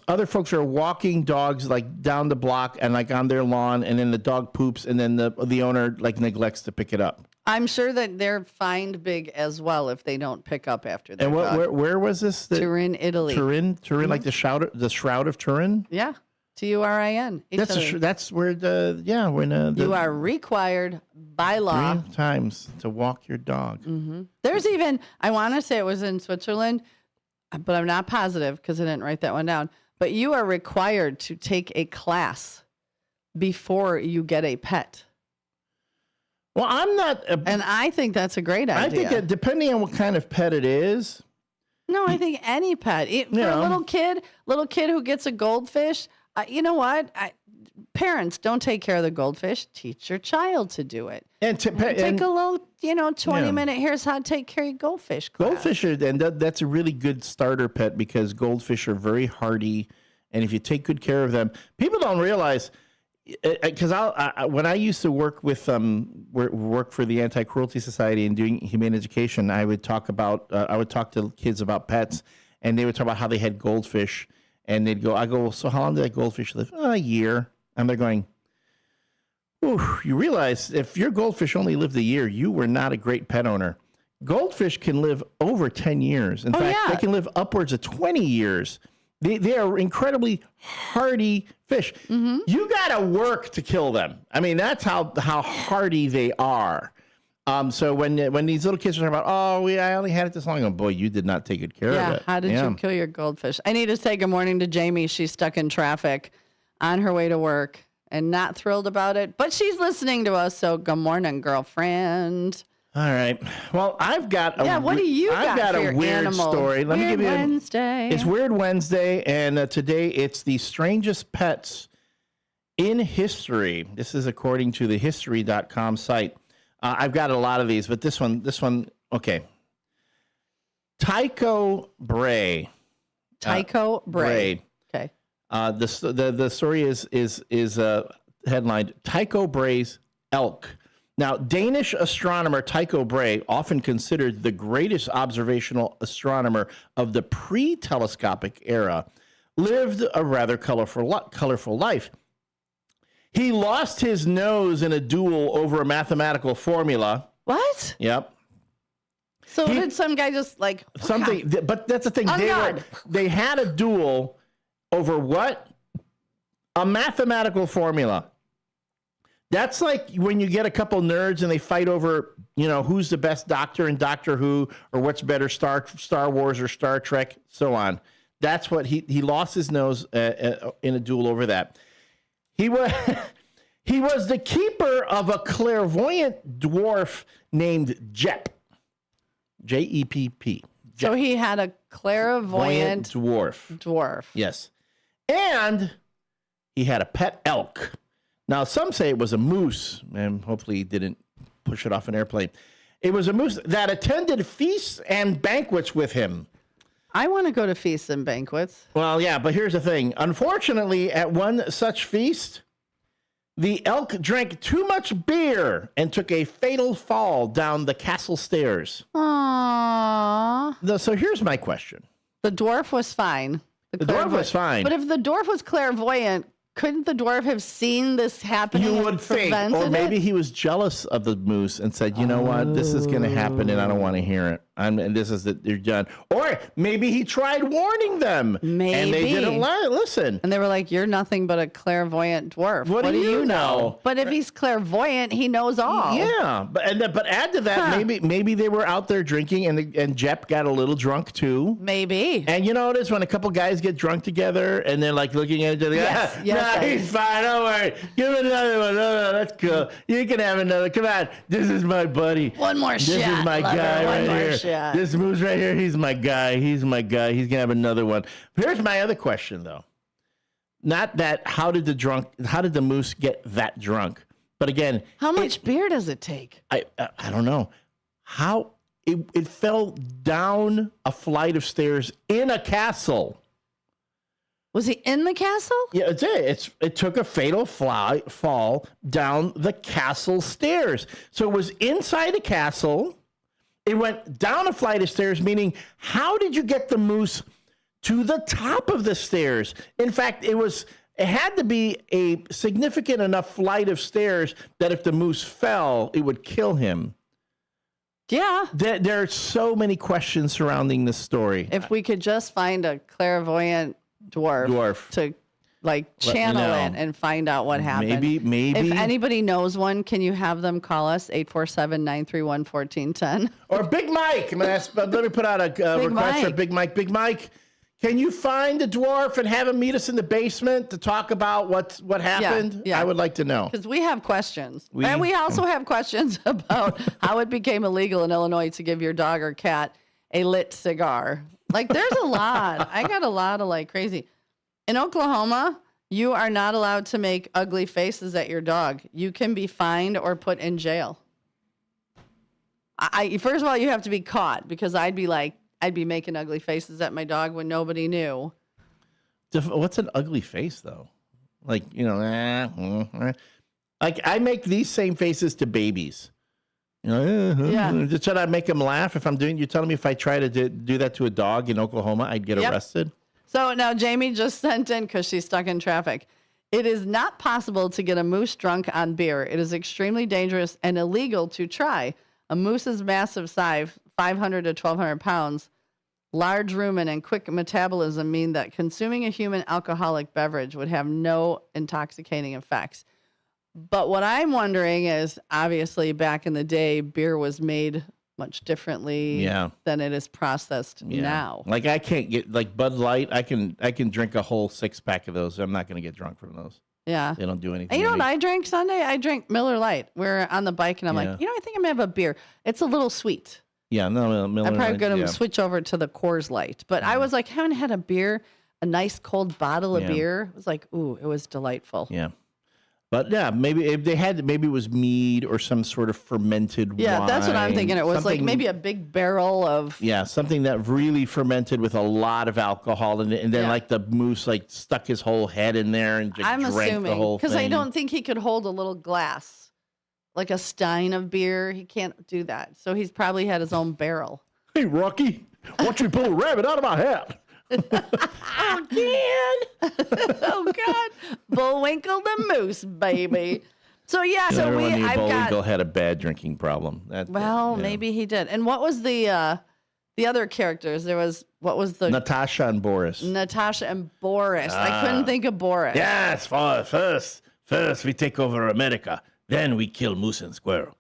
other folks are walking dogs down the block and on their lawn, and then the dog poops, and then the owner neglects to pick it up.
I'm sure that they're fined big as well if they don't pick up after their dog.
Where was this?
Turin, Italy.
Turin, like the Shroud of Turin.
Yeah, Turin.
That's where
you are required by law
3 times to walk your dog.
Mm-hmm. There's even, I want to say it was in Switzerland, but I'm not positive because I didn't write that one down. But you are required to take a class before you get a pet.
Well, I'm not.
And I think that's a great idea.
I think that depending on what kind of pet it is.
No, I think any pet. For a little kid who gets a goldfish, you know what? Parents, don't take care of the goldfish. Teach your child to do it.
And
take a little, 20-minute, here's how to take care of goldfish class.
Goldfish, that's a really good starter pet, because goldfish are very hardy. And if you take good care of them, people don't realize, because when I used to work with work for the Anti-Cruelty Society and doing humane education, I would talk to kids about pets, and they would talk about how they had goldfish, and I go, so how long did that goldfish live? A year. And they're going, ooh, you realize if your goldfish only lived a year, you were not a great pet owner. Goldfish can live over 10 years. In fact, they can live upwards of 20 years. They are incredibly hardy fish. Mm-hmm. You got to work to kill them. I mean, that's how hardy they are. So when these little kids are talking about, I only had it this long, boy, you did not take good care of it.
How did you kill your goldfish? I need to say good morning to Jamie. She's stuck in traffic on her way to work and not thrilled about it, but she's listening to us. So good morning, girlfriend.
All right. Well, I've got a weird story. Let me give you
Wednesday.
It's Weird Wednesday, and today it's the strangest pets in history. This is according to the history.com site. I've got a lot of these, but this one, okay. Tycho Brahe.
Tycho Brahe. Okay.
The story is headlined Tycho Brahe's Elk. Now, Danish astronomer Tycho Brahe, often considered the greatest observational astronomer of the pre-telescopic era, lived a rather colorful life. He lost his nose in a duel over a mathematical formula.
What?
Yep.
So did some guy just
something? But that's the thing. They had a duel over what? A mathematical formula. That's like when you get a couple nerds and they fight over, who's the best doctor in Doctor Who, or what's better, Star Wars or Star Trek, so on. That's what he lost his nose in a duel over that. He was the keeper of a clairvoyant dwarf named Jep. Jepp.
So he had a clairvoyant dwarf.
Yes. And he had a pet elk. Now, some say it was a moose, and hopefully he didn't push it off an airplane. It was a moose that attended feasts and banquets with him.
I want to go to feasts and banquets.
Well, yeah, but here's the thing. Unfortunately, at one such feast, the elk drank too much beer and took a fatal fall down the castle stairs.
Aww.
So here's my question.
The dwarf was fine.
The dwarf was fine.
But if the dwarf was clairvoyant, couldn't the dwarf have seen this happening?
You would think, or maybe he was jealous of the moose and said, "You know what? This is going to happen, and I don't want to hear it. And this is that you're done." Or maybe he tried warning them,
maybe,
and they didn't listen.
And they were like, "You're nothing but a clairvoyant dwarf. What do you know?" But if he's clairvoyant, he knows all.
Yeah, but add to that, maybe they were out there drinking, and Jep got a little drunk too.
Maybe.
And you know what it is when a couple guys get drunk together and they're like looking at each other. Nah, he's fine. Don't worry. Give him another one. No, that's cool. You can have another. Come on. This is my buddy.
One more shot.
This is my guy right here.
Shot.
This moose right here. He's my guy. He's my guy. He's gonna have another one. Here's my other question though. Not that how did the moose get that drunk? But again,
how much beer does it take?
I don't know. How it fell down a flight of stairs in a castle.
Was he in the castle?
Yeah, it did. It took a fatal fall down the castle stairs. So it was inside the castle. It went down a flight of stairs, meaning how did you get the moose to the top of the stairs? In fact, it had to be a significant enough flight of stairs that if the moose fell, it would kill him.
Yeah.
There are so many questions surrounding this story.
If we could just find a clairvoyant dwarf to channel it and find out what happened.
Maybe.
If anybody knows one, can you have them call us 847-931-1410?
Or Big Mike. Let me put out a request for Big Mike. Big Mike, can you find the dwarf and have him meet us in the basement to talk about what happened?
Yeah.
I would like to know.
Because we have questions. And we also have questions about how it became illegal in Illinois to give your dog or cat a lit cigar. There's a lot. I got a lot of crazy. In Oklahoma, you are not allowed to make ugly faces at your dog. You can be fined or put in jail. First of all, you have to be caught because I'd be making ugly faces at my dog when nobody knew.
What's an ugly face though? I make these same faces to babies. Should I make them laugh if I'm doing? You're telling me if I try to do that to a dog in Oklahoma, I'd get arrested?
So now Jamie just sent in because she's stuck in traffic. It is not possible to get a moose drunk on beer. It is extremely dangerous and illegal to try. A moose's massive size, 500 to 1,200 pounds, large rumen, and quick metabolism mean that consuming a human alcoholic beverage would have no intoxicating effects. But what I'm wondering is, obviously, back in the day, beer was made much differently than it is processed now.
I can't get Bud Light. I can drink a whole 6-pack of those. I'm not going to get drunk from those.
Yeah,
they don't do anything.
And you know what I drank Sunday? I drank Miller Lite. We're on the bike, and I'm like, I think I'm gonna have a beer. It's a little sweet.
Yeah, no, Miller.
I'm probably gonna switch over to the Coors Light. But I was haven't had a beer, a nice cold bottle of beer. It was ooh, it was delightful.
Yeah. But maybe if they had, maybe it was mead or some sort of fermented wine.
Yeah, that's what I'm thinking. It was maybe a big barrel of.
Yeah, something that really fermented with a lot of alcohol in it. And then the moose stuck his whole head in there and just drank the whole thing.
Because I don't think he could hold a little glass, like a stein of beer. He can't do that. So he's probably had his own barrel.
Hey, Rocky, watch me pull a rabbit out of my hat.
Again. Oh God, Bullwinkle the moose, baby. So I've
Bullwinkle had a bad drinking problem.
Maybe he did. And what was the other characters? What was the
Natasha and Boris?
Natasha and Boris. I couldn't think of Boris.
Yes, first we take over America, then we kill moose and squirrel.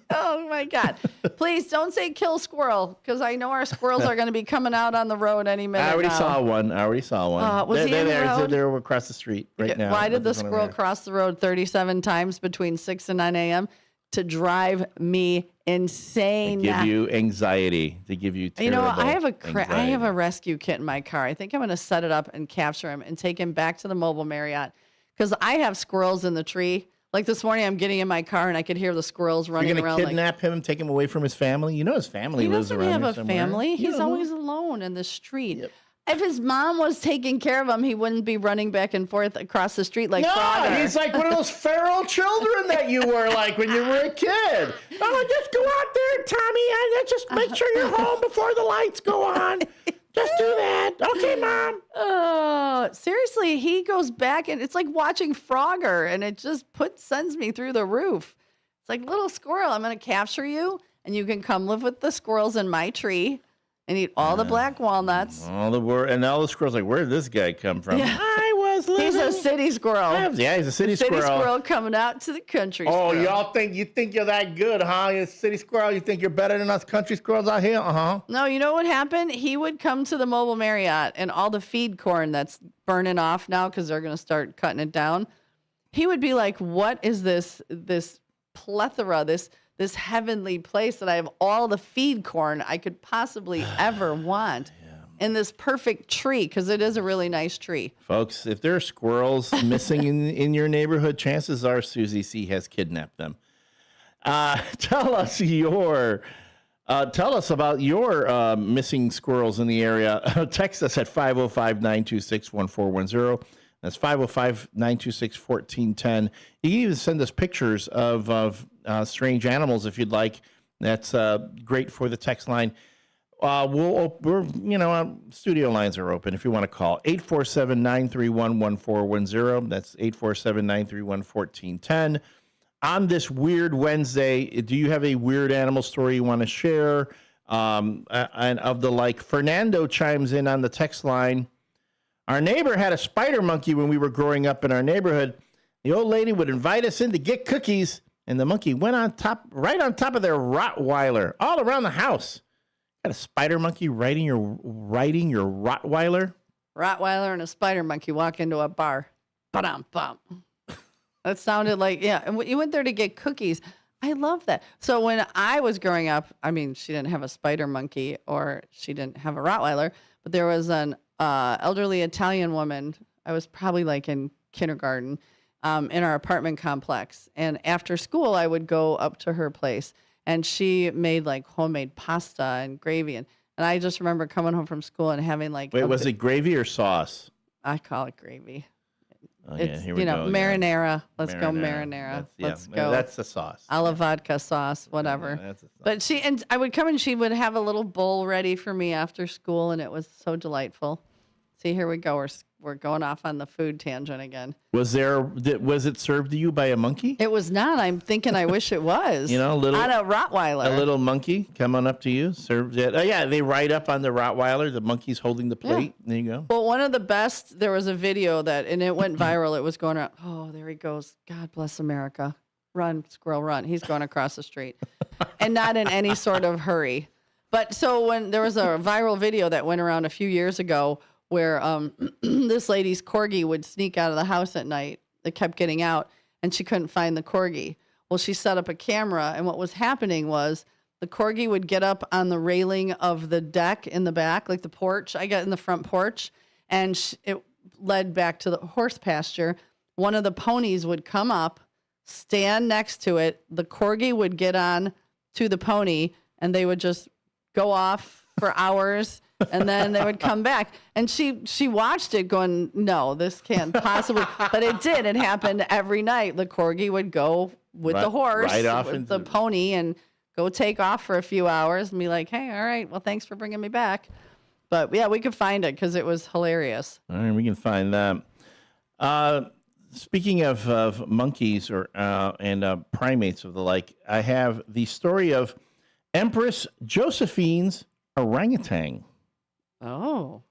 Oh my God. Please don't say kill squirrel, because I know our squirrels are going to be coming out on the road any minute.
I already saw one.
Was he in the road?
They're across the street right now.
Why did the squirrel cross the road 37 times between 6 and 9 a.m.? To drive me insane.
To give you anxiety. To give you terrible
I have a rescue kit in my car. I think I'm going to set it up and capture him and take him back to the mobile Marriott, because I have squirrels in the tree. This morning, I'm getting in my car and I could hear the squirrels running around.
You're going to kidnap him and take him away from his family? You know his family lives around here somewhere.
He doesn't have a family. He's always alone in the street. Yep. If his mom was taking care of him, he wouldn't be running back and forth across the street like Frogger.
He's like one of those feral children that you were when you were a kid. Oh, just go out there, Tommy, and just make sure you're home before the lights go on. Just do that. Okay, Mom.
Oh, seriously. seriously, he goes back and it's like watching Frogger, and it just sends me through the roof. It's like, little squirrel, I'm going to capture you, and you can come live with the squirrels in my tree and eat all the black walnuts.
And all the squirrels like, where did this guy come from?
Yeah.
I was living.
He's a city squirrel.
Yeah, he's a city squirrel.
City squirrel coming out to the country squirrel.
Y'all think you're that good, huh? You're a city squirrel. You think you're better than us country squirrels out here? Uh-huh.
No, you know what happened? He would come to the Mobile Marriott, and all the feed corn that's burning off now because they're going to start cutting it down. He would be like, what is this plethora, this heavenly place that I have all the feed corn I could possibly ever want in this perfect tree, because it is a really nice tree.
Folks, if there are squirrels missing in your neighborhood, chances are Susie C. has kidnapped them. Tell us about your missing squirrels in the area. Text us at 505-926-1410. That's 505-926-1410. You can even send us pictures of strange animals if you'd like. That's great for the text line. Studio lines are open if you want to call. 847-931-1410. That's 847-931-1410. On this weird Wednesday, do you have a weird animal story you want to share? And of the like, Fernando chimes in on the text line. Our neighbor had a spider monkey when we were growing up in our neighborhood. The old lady would invite us in to get cookies, and the monkey went right on top of their Rottweiler, all around the house. Got a spider monkey riding your Rottweiler?
Rottweiler and a spider monkey walk into a bar. Ba-dum-bum. That sounded like, yeah. And you went there to get cookies. I love that. So when I was growing up, I mean, she didn't have a spider monkey or she didn't have a Rottweiler, but there was an elderly Italian woman. I was probably like in kindergarten in our apartment complex. And after school, I would go up to her place. And she made like homemade pasta and gravy. And I just remember coming home from school and having like...
Wait, was it gravy or sauce?
I call it gravy.
It's, here we go.
Marinara. Let's go marinara. Let's go.
That's the sauce.
A la vodka sauce, whatever.
That's the sauce.
But I would come and she would have a little bowl ready for me after school. And it was so delightful. See, here we go. We're going off on the food tangent again.
Was it served to you by a monkey?
It was not. I'm thinking I wish it was. On a Rottweiler.
A little monkey coming up to you, served it. Oh, yeah, they ride up on the Rottweiler. The monkey's holding the plate. Yeah. There you go.
Well, one of the best, there was a video and it went viral. It was going around. Oh, there he goes. God bless America. Run, squirrel, run. He's going across the street. And not in any sort of hurry. But so when there was a viral video that went around a few years ago where this lady's corgi would sneak out of the house at night. It kept getting out, and she couldn't find the corgi. Well, she set up a camera, and what was happening was the corgi would get up on the railing of the deck in the back, like the porch. I got in the front porch, and it led back to the horse pasture. One of the ponies would come up, stand next to it. The corgi would get on to the pony, and they would just go off for hours. And then they would come back. And she watched it going, no, this can't possibly. But it did. It happened every night. The corgi would go with the horse, with the pony, and go take off for a few hours and be like, hey, all right, well, thanks for bringing me back. But, yeah, we could find it because it was hilarious.
All right, we can find that. Speaking of monkeys and primates of the like, I have the story of Empress Josephine's orangutan.
Oh.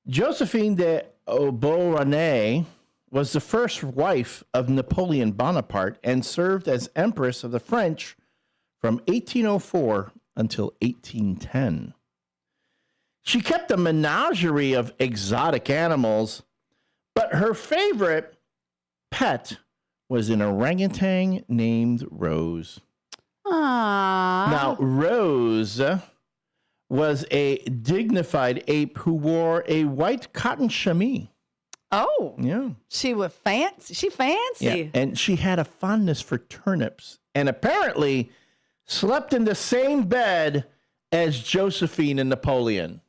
Josephine de Beauharnais was the first wife of Napoleon Bonaparte and served as Empress of the French from 1804 until 1810. She kept a menagerie of exotic animals, but her favorite pet was an orangutan named Rose.
Aww.
Now, Rose was a dignified ape who wore a white cotton chemise.
Oh.
Yeah.
She was fancy. She fancy.
Yeah. And she had a fondness for turnips and apparently slept in the same bed as Josephine and Napoleon.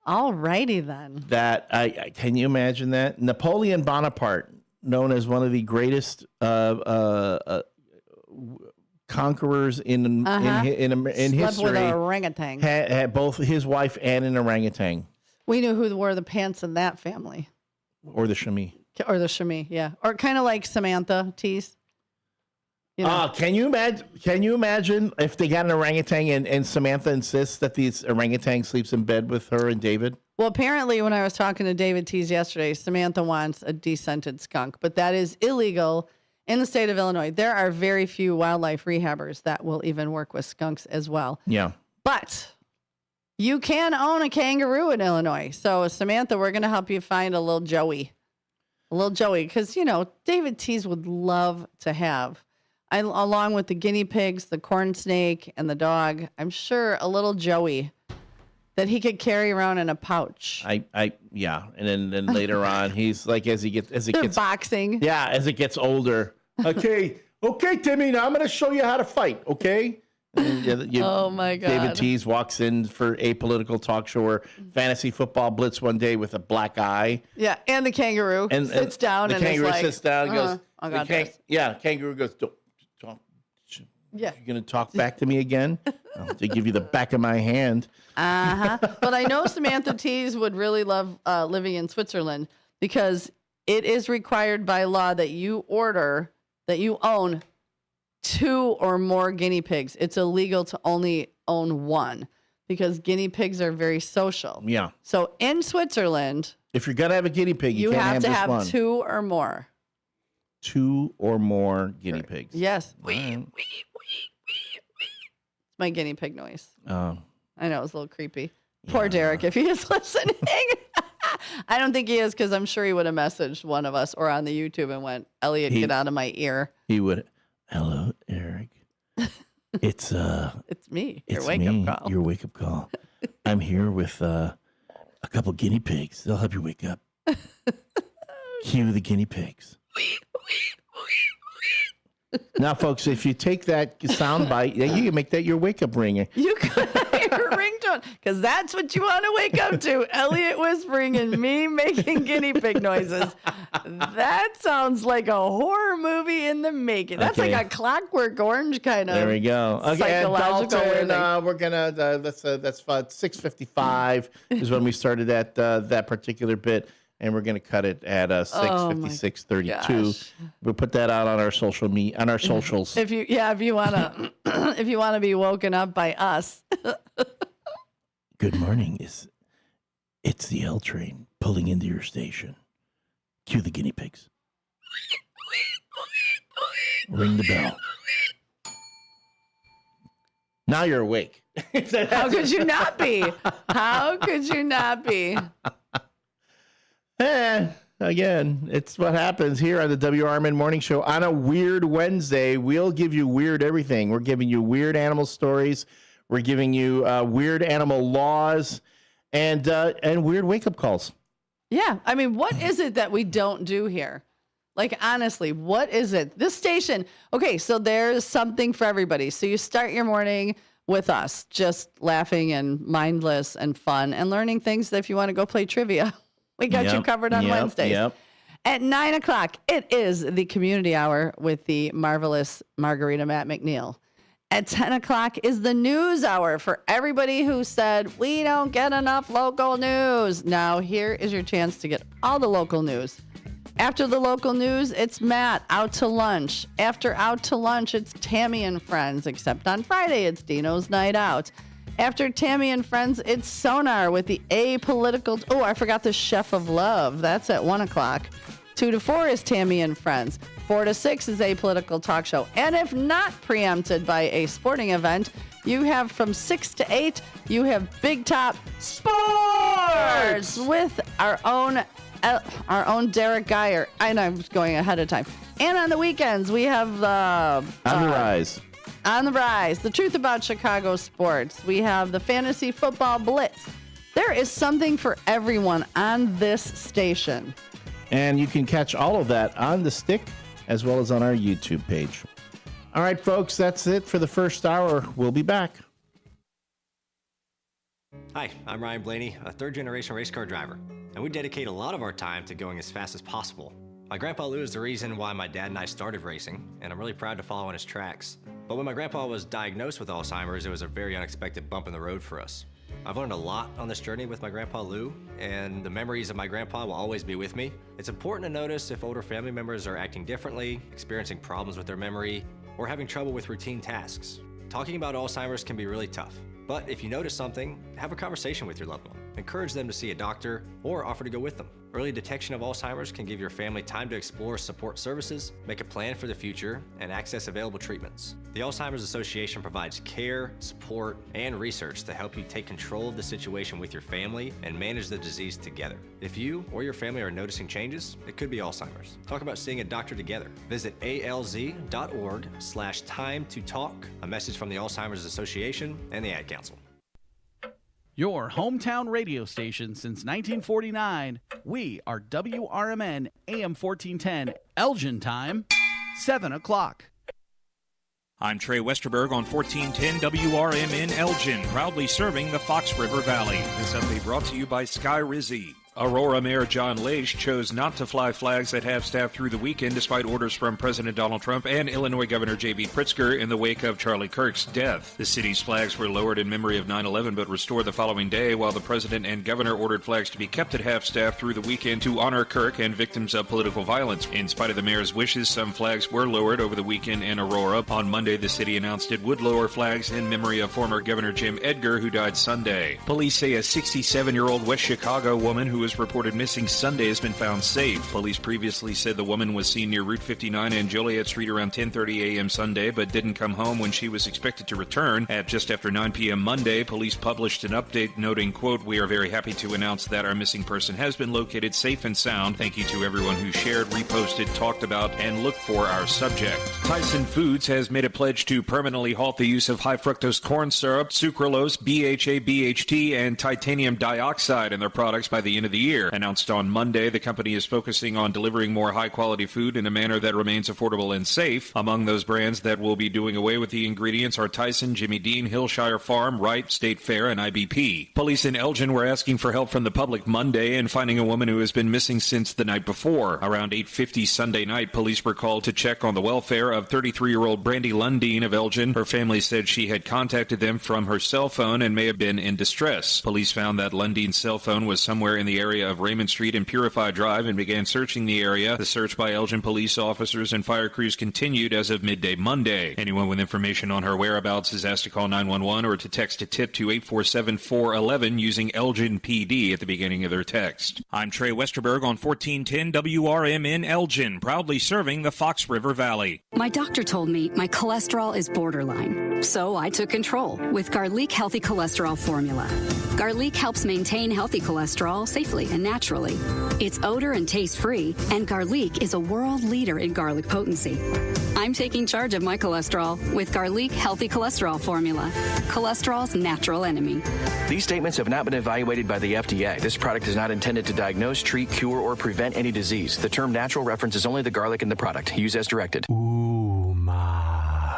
All righty then.
Can you imagine that? Napoleon Bonaparte, known as one of the greatest conquerors in history.
Slept with an orangutan.
Had both his wife and an orangutan.
We knew who wore the pants in that family.
Or the chamois.
Or the chamois, yeah. Or kind of like Samantha tease. You know?
Can you imagine if they got an orangutan and Samantha insists that the orangutan sleeps in bed with her and David?
Well, apparently when I was talking to David Tease yesterday, Samantha wants a descented skunk, but that is illegal in the state of Illinois. There are very few wildlife rehabbers that will even work with skunks as well.
Yeah.
But you can own a kangaroo in Illinois. So, Samantha, we're going to help you find a little Joey. Because, David Tease would love to have, along with the guinea pigs, the corn snake, and the dog, I'm sure a little Joey that he could carry around in a pouch.
Yeah. And then later on, he's like, as it gets
boxing.
Yeah, as it gets older. Okay, Timmy, now I'm going to show you how to fight, okay?
Oh, my God.
David Tease walks in for a political talk show or fantasy football blitz one day with a black eye.
Yeah, and the kangaroo sits down and
kangaroo
is like,
sits down and goes,
I got this.
Yeah, kangaroo goes, don't talk.
Yeah.
You're going to talk back to me again? I'll give you the back of my hand.
But I know Samantha Tease would really love living in Switzerland because it is required by law that you own 2 or more guinea pigs. It's illegal to only own 1 because guinea pigs are very social.
Yeah.
So in Switzerland,
if you're going to have a guiney pig, you can't
have to
just
have
one.
2 or more.
2 or more guinea pigs.
Yes. It's my guinea pig noise.
Oh.
I know, it's a little creepy. Poor Derek, if he is listening. I don't think he is because I'm sure he would have messaged one of us or on the YouTube and went, Elliot, get out of my ear.
He would. Hello, Eric. It's
me.
It's
your wake-up call.
Your wake-up call. I'm here with a couple guinea pigs. They'll help you wake up. Cue the guinea pigs. Now, folks, if you take that sound bite, you can make that your wake-up ringer.
You could have your ringtone, because that's what you want to wake up to. Elliot whispering and me making guinea pig noises. That sounds like a horror movie in the making. That's like a Clockwork Orange kind of.
There we go. Okay,
psychological
and Dalton, we're gonna that's 6:55 is when we started that particular bit. And we're going to cut it at 6:56:32. We'll put that out on our socials.
If you want to be woken up by us.
Good morning. It's the L train pulling into your station. Cue the guinea pigs. Ring the bell. Now you're awake.
How could you not be? How could you not be?
Again, it's what happens here on the WRMN Morning Show on a weird Wednesday. We'll give you weird everything. We're giving you weird animal stories. We're giving you weird animal laws and weird wake-up calls.
Yeah. I mean, what is it that we don't do here? Like, honestly, what is it? This station, okay, so there's something for everybody. So you start your morning with us, just laughing and mindless and fun and learning things that if you want to go play trivia. We got you covered on Wednesdays.
Yep.
At 9 o'clock, it is the community hour with the marvelous Margarita Matt McNeil. At 10 o'clock is the news hour for everybody who said, we don't get enough local news. Now, here is your chance to get all the local news. After the local news, it's Matt out to lunch. After out to lunch, it's Tammy and friends, except on Friday, it's Dino's night out. After Tammy and friends, it's Sonar with the apolitical. Oh, I forgot the Chef of Love. That's at 1 o'clock. 2 to 4 is Tammy and friends. 4 to 6 is Apolitical Talk Show. And if not preempted by a sporting event, you have from 6 to 8, you have Big Top Sports with our own Derek Geyer. I know I was going ahead of time. And on the weekends, we have the
On the Rise.
On the Rise, the truth about Chicago sports. We have the Fantasy Football Blitz. There is something for everyone on this station.
And you can catch all of that on the stick as well as on our YouTube page. All right, folks, that's it for the first hour. We'll be back.
Hi, I'm Ryan Blaney, a third-generation race car driver, and we dedicate a lot of our time to going as fast as possible. My grandpa Lou is the reason why my dad and I started racing, and I'm really proud to follow in his tracks. But when my grandpa was diagnosed with Alzheimer's, it was a very unexpected bump in the road for us. I've learned a lot on this journey with my Grandpa Lou, and the memories of my grandpa will always be with me. It's important to notice if older family members are acting differently, experiencing problems with their memory, or having trouble with routine tasks. Talking about Alzheimer's can be really tough, but if you notice something, have a conversation with your loved one. Encourage them to see a doctor or offer to go with them. Early detection of Alzheimer's can give your family time to explore support services, make a plan for the future, and access available treatments. The Alzheimer's Association provides care, support, and research to help you take control of the situation with your family and manage the disease together. If you or your family are noticing changes, it could be Alzheimer's. Talk about seeing a doctor together. Visit alz.org/time-to-talk. A message from the Alzheimer's Association and the Ad Council.
Your hometown radio station since 1949. We are WRMN AM 1410, Elgin time, 7 o'clock.
I'm Trey Westerberg on 1410 WRMN Elgin, proudly serving the Fox River Valley. This update brought to you by Sky Rizzi. Aurora Mayor John Leish chose not to fly flags at half-staff through the weekend despite orders from President Donald Trump and Illinois Governor J.B. Pritzker in the wake of Charlie Kirk's death. The city's flags were lowered in memory of 9/11 but restored the following day, while the president and governor ordered flags to be kept at half-staff through the weekend to honor Kirk and victims of political violence. In spite of the mayor's wishes, some flags were lowered over the weekend in Aurora. On Monday, the city announced it would lower flags in memory of former Governor Jim Edgar, who died Sunday. Police say a 67-year-old West Chicago woman who was reported missing Sunday has been found safe. Police previously said the woman was seen near Route 59 and Joliet Street around 10:30 a.m. Sunday, but didn't come home when she was expected to return. At just after 9 p.m. Monday, police published an update noting, quote, "We are very happy to announce that our missing person has been located safe and sound. Thank you to everyone who shared, reposted, talked about, and looked for our subject." Tyson Foods has made a pledge to permanently halt the use of high fructose corn syrup, sucralose, BHA, BHT, and titanium dioxide in their products by the end of the year. Announced on Monday, the company is focusing on delivering more high-quality food in a manner that remains affordable and safe. Among those brands that will be doing away with the ingredients are Tyson, Jimmy Dean, Hillshire Farm, Wright, State Fair, and IBP. Police in Elgin were asking for help from the public Monday in finding a woman who has been missing since the night before. Around 8:50 Sunday night, police were called to check on the welfare of 33-year-old Brandy Lundeen of Elgin. Her family said she had contacted them from her cell phone and may have been in distress. Police found that Lundeen's cell phone was somewhere in the area of Raymond Street and Purify Drive and began searching the area. The search by Elgin police officers and fire crews continued as of midday Monday. Anyone with information on her whereabouts is asked to call 911 or to text a tip to 847-411 using Elgin PD at the beginning of their text. I'm Trey Westerberg on 1410 WRMN Elgin, proudly serving the Fox River Valley.
My doctor told me my cholesterol is borderline, so I took control with Garlic Healthy Cholesterol Formula. Garlic helps maintain healthy cholesterol safely and naturally. It's odor and taste-free, and Garlic is a world leader in garlic potency. I'm taking charge of my cholesterol with Garlic Healthy Cholesterol Formula, cholesterol's natural enemy.
These statements have not been evaluated by the FDA. This product is not intended to diagnose, treat, cure, or prevent any disease. The term natural references only the garlic in the product. Use as directed.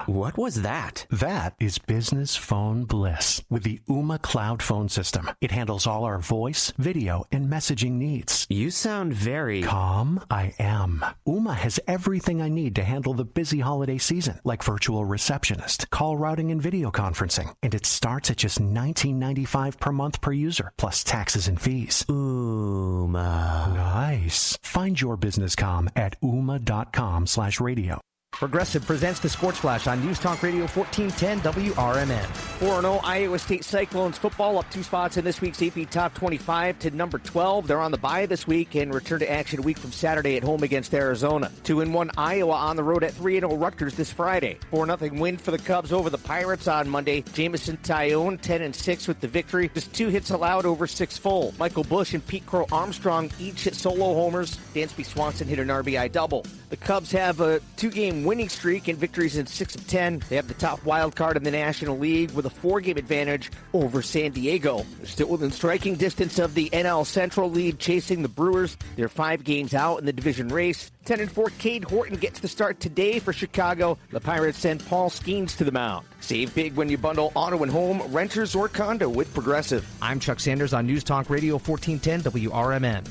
What was that? That is business phone bliss with the Ooma Cloud Phone System. It handles all our voice, video, and messaging needs.
You sound very
calm. I am. Ooma has everything I need to handle the busy holiday season, like virtual receptionist, call routing, and video conferencing. And it starts at just $19.95 per month per user, plus taxes and fees.
Ooma.
Nice. Find your business comm at ooma.com/radio.
Progressive presents the Sports Flash on News Talk Radio 1410 WRMN. 4-0 Iowa State Cyclones football up 2 spots in this week's AP Top 25 to number 12. They're on the bye this week and return to action a week from Saturday at home against Arizona. 2-1 Iowa on the road at 3-0 Rutgers this Friday. 4-0 win for the Cubs over the Pirates on Monday. Jamison Tyone 10-6 with the victory. Just 2 hits allowed over 6 full. Michael Busch and Pete Crow Armstrong each hit solo homers. Dansby Swanson hit an RBI double. The Cubs have a 2-game winning streak and victories in 6 of 10. They have the top wild card in the National League with a 4-game advantage over San Diego. They're still within striking distance of the NL Central lead, chasing the Brewers. They're 5 games out in the division race. 10-4 Cade Horton gets the start today for Chicago. The Pirates send Paul Skeens to the mound. Save big when you bundle auto and home, renters, or condo with Progressive. I'm Chuck Sanders on News Talk Radio 1410 WRMN.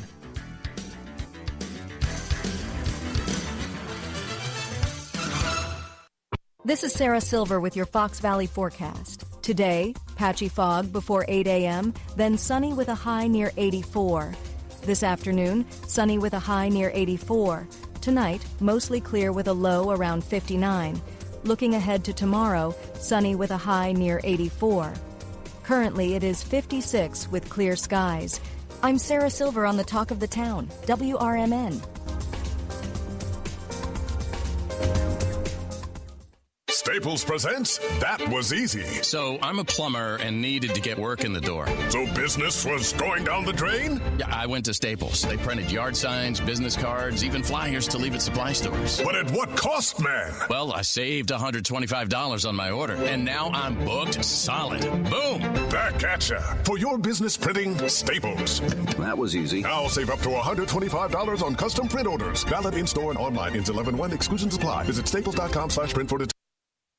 This is Sarah Silver with your Fox Valley forecast. Today, patchy fog before 8 a.m., then sunny with a high near 84. This afternoon, sunny with a high near 84. Tonight, mostly clear with a low around 59. Looking ahead to tomorrow, sunny with a high near 84. Currently, it is 56 with clear skies. I'm Sarah Silver on the Talk of the Town, WRMN.
Staples presents That Was Easy.
So I'm a plumber and needed to get work in the door.
So business was going down the drain?
Yeah, I went to Staples. They printed yard signs, business cards, even flyers to leave at supply stores.
But at what cost, man?
Well, I saved $125 on my order, and now I'm booked solid. Boom!
Back at ya. For your business printing, Staples.
That was easy.
Now save up to $125 on custom print orders. Valid in-store and online. Ends 11/1. Exclusions apply. Visit staples.com/print for details.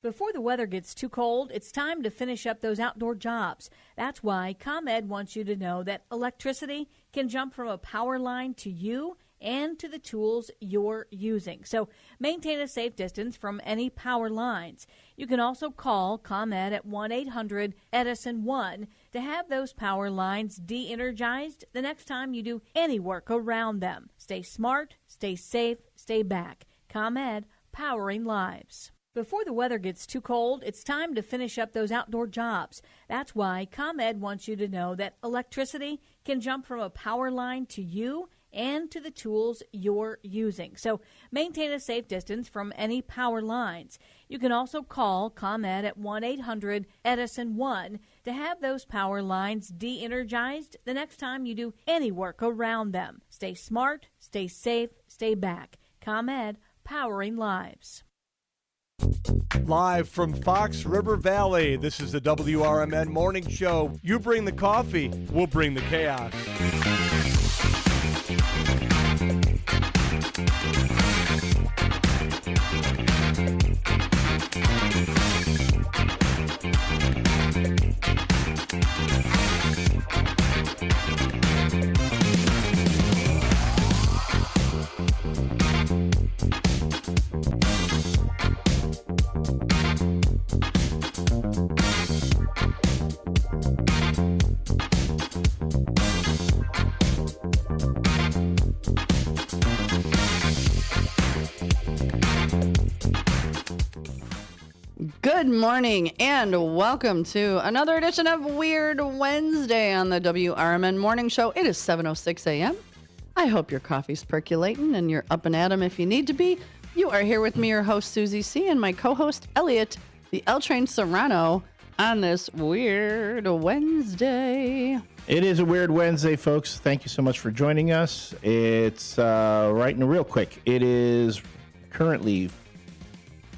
Before the weather gets too cold, it's time to finish up those outdoor jobs. That's why ComEd wants you to know that electricity can jump from a power line to you and to the tools you're using. So maintain a safe distance from any power lines. You can also call ComEd at 1-800-EDISON-1 to have those power lines de-energized the next time you do any work around them. Stay smart, stay safe, stay back. ComEd, powering lives. Before the weather gets too cold, it's time to finish up those outdoor jobs. That's why ComEd wants you to know that electricity can jump from a power line to you and to the tools you're using. So maintain a safe distance from any power lines. You can also call ComEd at 1-800-EDISON-1 to have those power lines de-energized the next time you do any work around them. Stay smart, stay safe, stay back. ComEd, powering lives.
Live from Fox River Valley, this is the WRMN Morning Show. You bring the coffee, we'll bring the chaos.
Good morning and welcome to another edition of Weird Wednesday on the WRMN Morning Show. It is 7:06 a.m. I hope your coffee's percolating and you're up and at 'em if you need to be. You are here with me, your host, Susie C., and my co-host, Elliot, the L-Train Serrano, on this Weird Wednesday.
It is a Weird Wednesday, folks. Thank you so much for joining us. It's right now, real quick. It is currently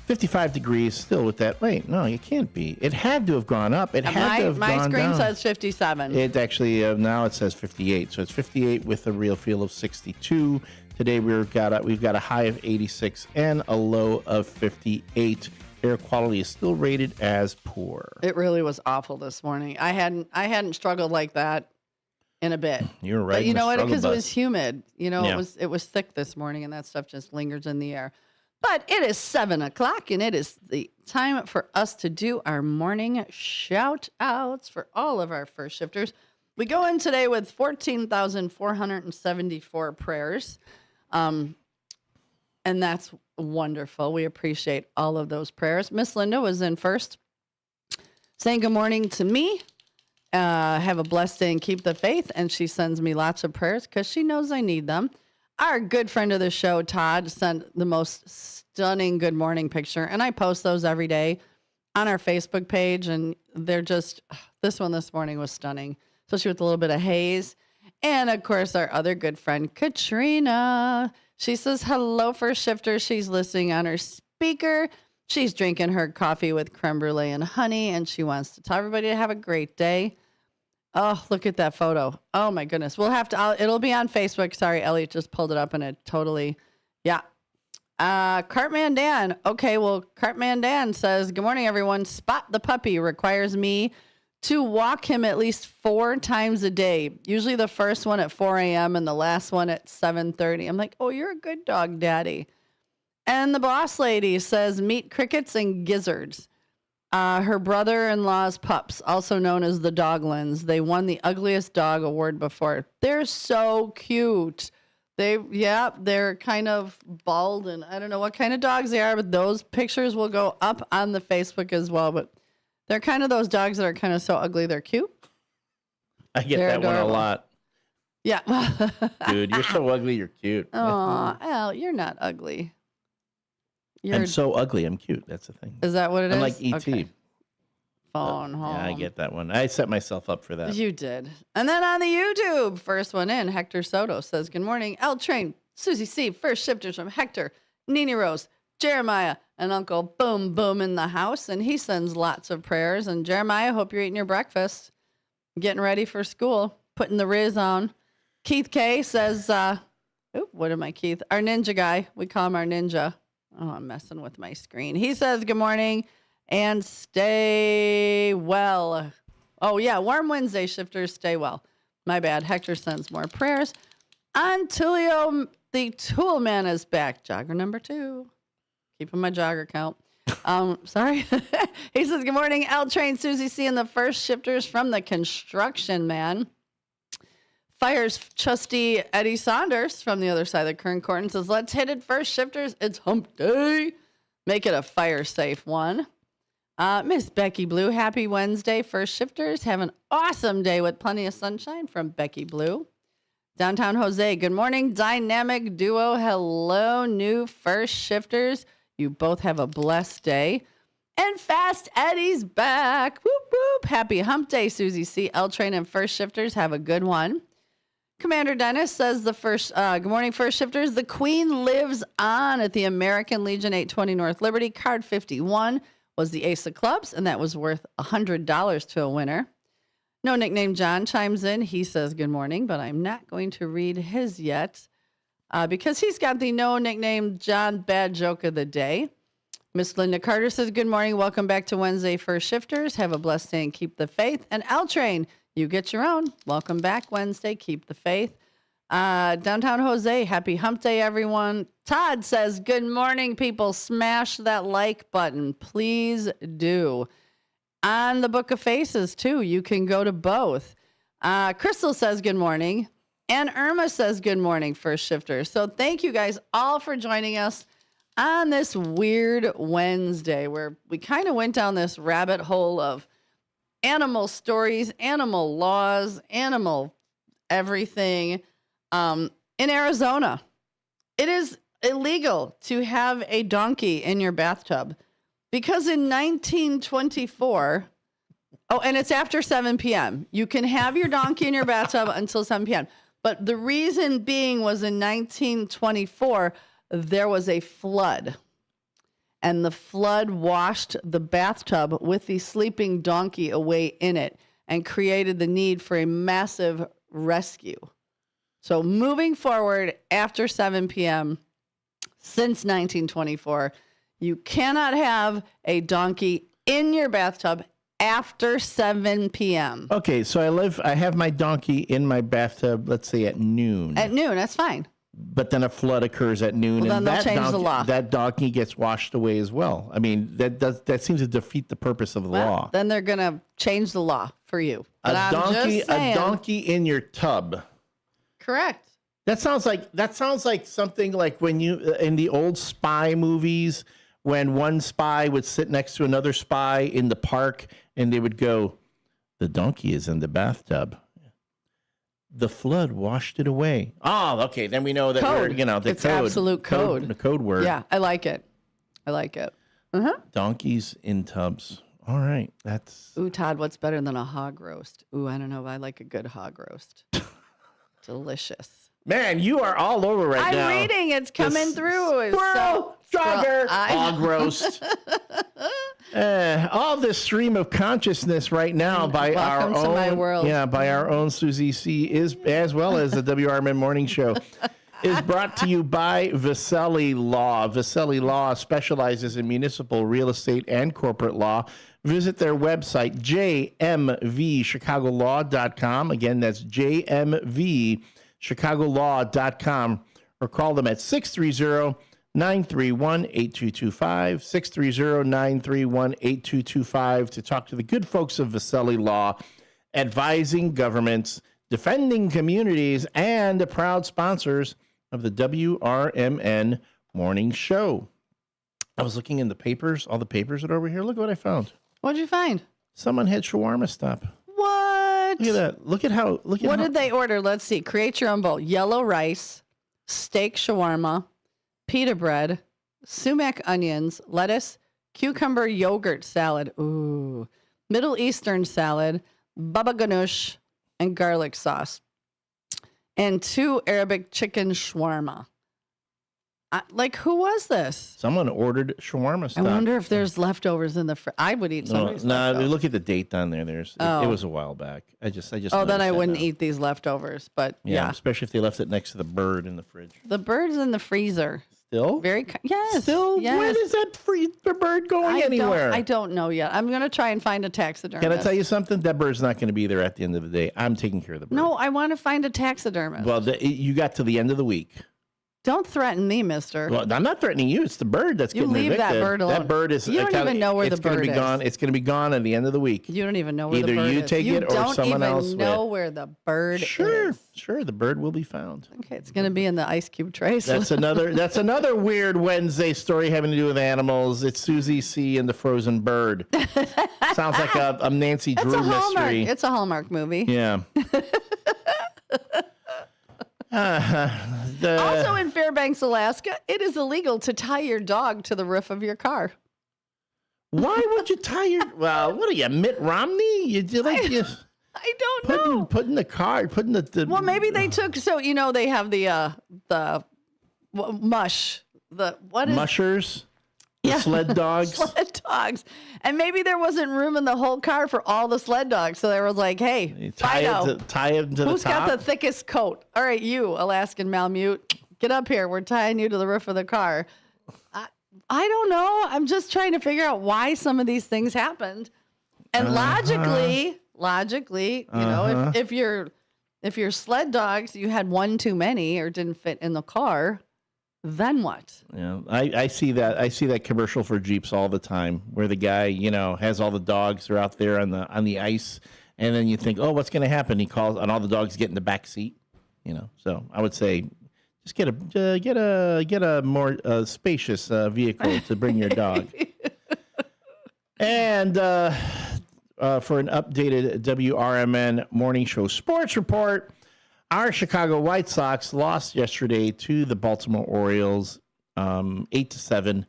55 degrees, still with that. Wait, no, it can't be. It had to have gone up. It had to have gone down.
My screen says 57.
It actually, now it says 58. So it's 58 with a real feel of 62. Today we've got a high of 86 and a low of 58. Air quality is still rated as poor.
It really was awful this morning. I hadn't struggled like that in a bit.
You're right.
But you know what? Because it was humid. You know,
Yeah.
it was thick this morning, and that stuff just lingers in the air. But it is 7 o'clock, and it is the time for us to do our morning shout-outs for all of our first shifters. We go in today with 14,474 prayers, and that's wonderful. We appreciate all of those prayers. Miss Linda was in first, saying good morning to me. Have a blessed day and keep the faith, and she sends me lots of prayers because she knows I need them. Our good friend of the show, Todd, sent the most stunning good morning picture, and I post those every day on our Facebook page, and they're just, this one this morning was stunning, especially with a little bit of haze. And, of course, our other good friend, Katrina, she says, hello, first shifter. She's listening on her speaker. She's drinking her coffee with creme brulee and honey, and she wants to tell everybody to have a great day. Oh, look at that photo. Oh, my goodness. We'll have to, it'll be on Facebook. Sorry, Elliot just pulled it up and it totally, yeah. Cartman Dan. Okay, well, Cartman Dan says, good morning, everyone. Spot the puppy requires me to walk him at least 4 times a day. Usually the first one at 4 a.m. and the last one at 7:30. I'm like, oh, you're a good dog, Daddy. And the boss lady says, meet crickets and gizzards. Her brother-in-law's pups, also known as the Doglins, they won the Ugliest Dog Award before. They're so cute. They're kind of bald, and I don't know what kind of dogs they are, but those pictures will go up on the Facebook as well. But they're kind of those dogs that are kind of so ugly, they're cute.
I get that adorable. One a lot.
Yeah.
Dude, you're so ugly, you're cute.
Oh, Al, you're not ugly.
I'm so ugly, I'm cute. That's the thing.
Is that what it is?
I'm like E.T.
Okay. Phone home.
Yeah, I get that one. I set myself up for that.
You did. And then on the YouTube, first one in, Hector Soto says, good morning, L Train, Susie C, first shifters from Hector, Nini Rose, Jeremiah, and Uncle Boom Boom in the house. And he sends lots of prayers. And Jeremiah, hope you're eating your breakfast, getting ready for school, putting the Riz on. Keith K says, what am I, Keith? Our ninja guy. We call him our ninja. Oh, I'm messing with my screen. He says, good morning and stay well. Oh, yeah. Warm Wednesday, shifters. Stay well. My bad. Hector sends more prayers. Antulio, the tool man, is back. Jogger number 2. Keeping my jogger count. Sorry. He says, good morning, L Train, Susie C, and the first shifters from the construction man. Fires trustee Eddie Saunders from the other side of the current court and says, let's hit it first, shifters. It's hump day. Make it a fire-safe one. Miss Becky Blue, happy Wednesday, first shifters. Have an awesome day with plenty of sunshine from Becky Blue. Downtown Jose, good morning, dynamic duo. Hello, new first shifters. You both have a blessed day. And Fast Eddie's back. Whoop, whoop. Happy hump day, Susie C. L Train and first shifters. Have a good one. Commander Dennis says good morning, first shifters. The Queen lives on at the American Legion 820 North Liberty. Card 51 was the ace of clubs, and that was worth $100 to a winner. No nickname John chimes in. He says good morning, but I'm not going to read his yet because he's got the no nickname John bad joke of the day. Miss Linda Carter says good morning. Welcome back to Wednesday first shifters. Have a blessed day and keep the faith. And L Train, you get your own. Welcome back Wednesday. Keep the faith. Downtown Jose, happy hump day, everyone. Todd says, good morning, people. Smash that like button. Please do. On the Book of Faces, too. You can go to both. Crystal says, good morning. And Irma says, good morning, first shifters. So thank you guys all for joining us on this weird Wednesday where we kind of went down this rabbit hole of animal stories, animal laws, animal everything. In Arizona, it is illegal to have a donkey in your bathtub because in 1924, and it's after 7 p.m. You can have your donkey in your bathtub until 7 p.m. But the reason being was in 1924, there was a flood. And the flood washed the bathtub with the sleeping donkey away in it and created the need for a massive rescue. So moving forward after 7 p.m., since 1924, you cannot have a donkey in your bathtub after 7 p.m.
Okay, so I have my donkey in my bathtub, let's say at noon.
At noon, that's fine.
But then a flood occurs at noon,
well,
and
then they'll change the law.
That donkey gets washed away as well. I mean, that seems to defeat the purpose of the law.
Then they're going to change the law for you. But
a donkey in your tub.
Correct.
That sounds like something like when you in the old spy movies when one spy would sit next to another spy in the park and they would go, "The donkey is in the bathtub. The flood washed it away." Oh, okay. Then we know that
code.
It's
code. Absolute code.
The code word.
Yeah, I like it.
Donkeys in tubs. All right.
Ooh, Todd, what's better than a hog roast? Ooh, I don't know. I like a good hog roast. Delicious.
Man, you are all over right now.
I'm reading. It's coming through.
Jogger. Hog roast. All this stream of consciousness right now by
Welcome
our
to
own,
my world.
by our own Susie C, is as well as the WRMN Morning Show, is brought to you by Viselli Law. Viselli Law specializes in municipal real estate and corporate law. Visit their website, jmvchicagolaw.com. Again, that's jmvchicagolaw.com, or call them at 630 630-931-8225, 630-931-8225 to talk to the good folks of Vaselli Law, advising governments, defending communities, and the proud sponsors of the WRMN Morning Show. I was looking in the papers, all the papers that are over here. Look what I found.
What'd you find?
Someone had shawarma stop.
What?
Look at that. What
did they order? Let's see. Create your own bowl. Yellow rice, steak shawarma, pita bread, sumac onions, lettuce, cucumber yogurt salad. Ooh. Middle Eastern salad, baba ganoush, and garlic sauce. And 2 Arabic chicken shawarma. Who was this?
Someone ordered shawarma stock.
I wonder if there's leftovers in the I would eat some of these leftovers.
Look at the date on there. It was a while back. I just
then I wouldn't eat these leftovers, but yeah.
Especially if they left it next to the bird in the fridge.
The bird's in the freezer.
Still?
Yes.
Still?
Yes.
When is that the bird going anywhere?
I don't know yet. I'm going to try and find a taxidermist.
Can I tell you something? That bird's not going to be there at the end of the day. I'm taking care of the bird.
No, I want to find a taxidermist.
Well, you got to the end of the week.
Don't threaten me, mister.
Well, I'm not threatening you. It's the bird that's getting evicted.
You leave that bird alone.
That bird is...
You don't even know where the bird is.
It's going to be gone at the end of the week.
You don't even know where the bird is.
Either you take it or someone else will.
You don't even know where the bird is.
Sure, the bird will be found.
Okay, it's going to be in the ice cube tray.
That's another weird Wednesday story having to do with animals. It's Susie C. and the Frozen Bird. Sounds like a Nancy Drew mystery.
It's a Hallmark movie.
Yeah.
Also in Fairbanks, Alaska, it is illegal to tie your dog to the roof of your car.
Why would you tie your... Well, what are you, Mitt Romney?
I don't know.
Putting the...
Well, maybe they took... So, they have the mush. What is...
Mushers? The sled dogs?
Sled dogs. And maybe there wasn't room in the whole car for all the sled dogs. So they were like, hey,
tie it to the top.
Who's got the thickest coat? All right, you, Alaskan Malamute, get up here. We're tying you to the roof of the car. I don't know. I'm just trying to figure out why some of these things happened. And logically, if your sled dogs, you had one too many or didn't fit in the car, then what?
Yeah, I see that. I see that commercial for Jeeps all the time, where the guy, has all the dogs are out there on the ice, and then you think, oh, what's going to happen? He calls, and all the dogs get in the back seat. So I would say, just get a more spacious vehicle to bring your dog. And for an updated WRMN Morning Show Sports Report. Our Chicago White Sox lost yesterday to the Baltimore Orioles 8-7.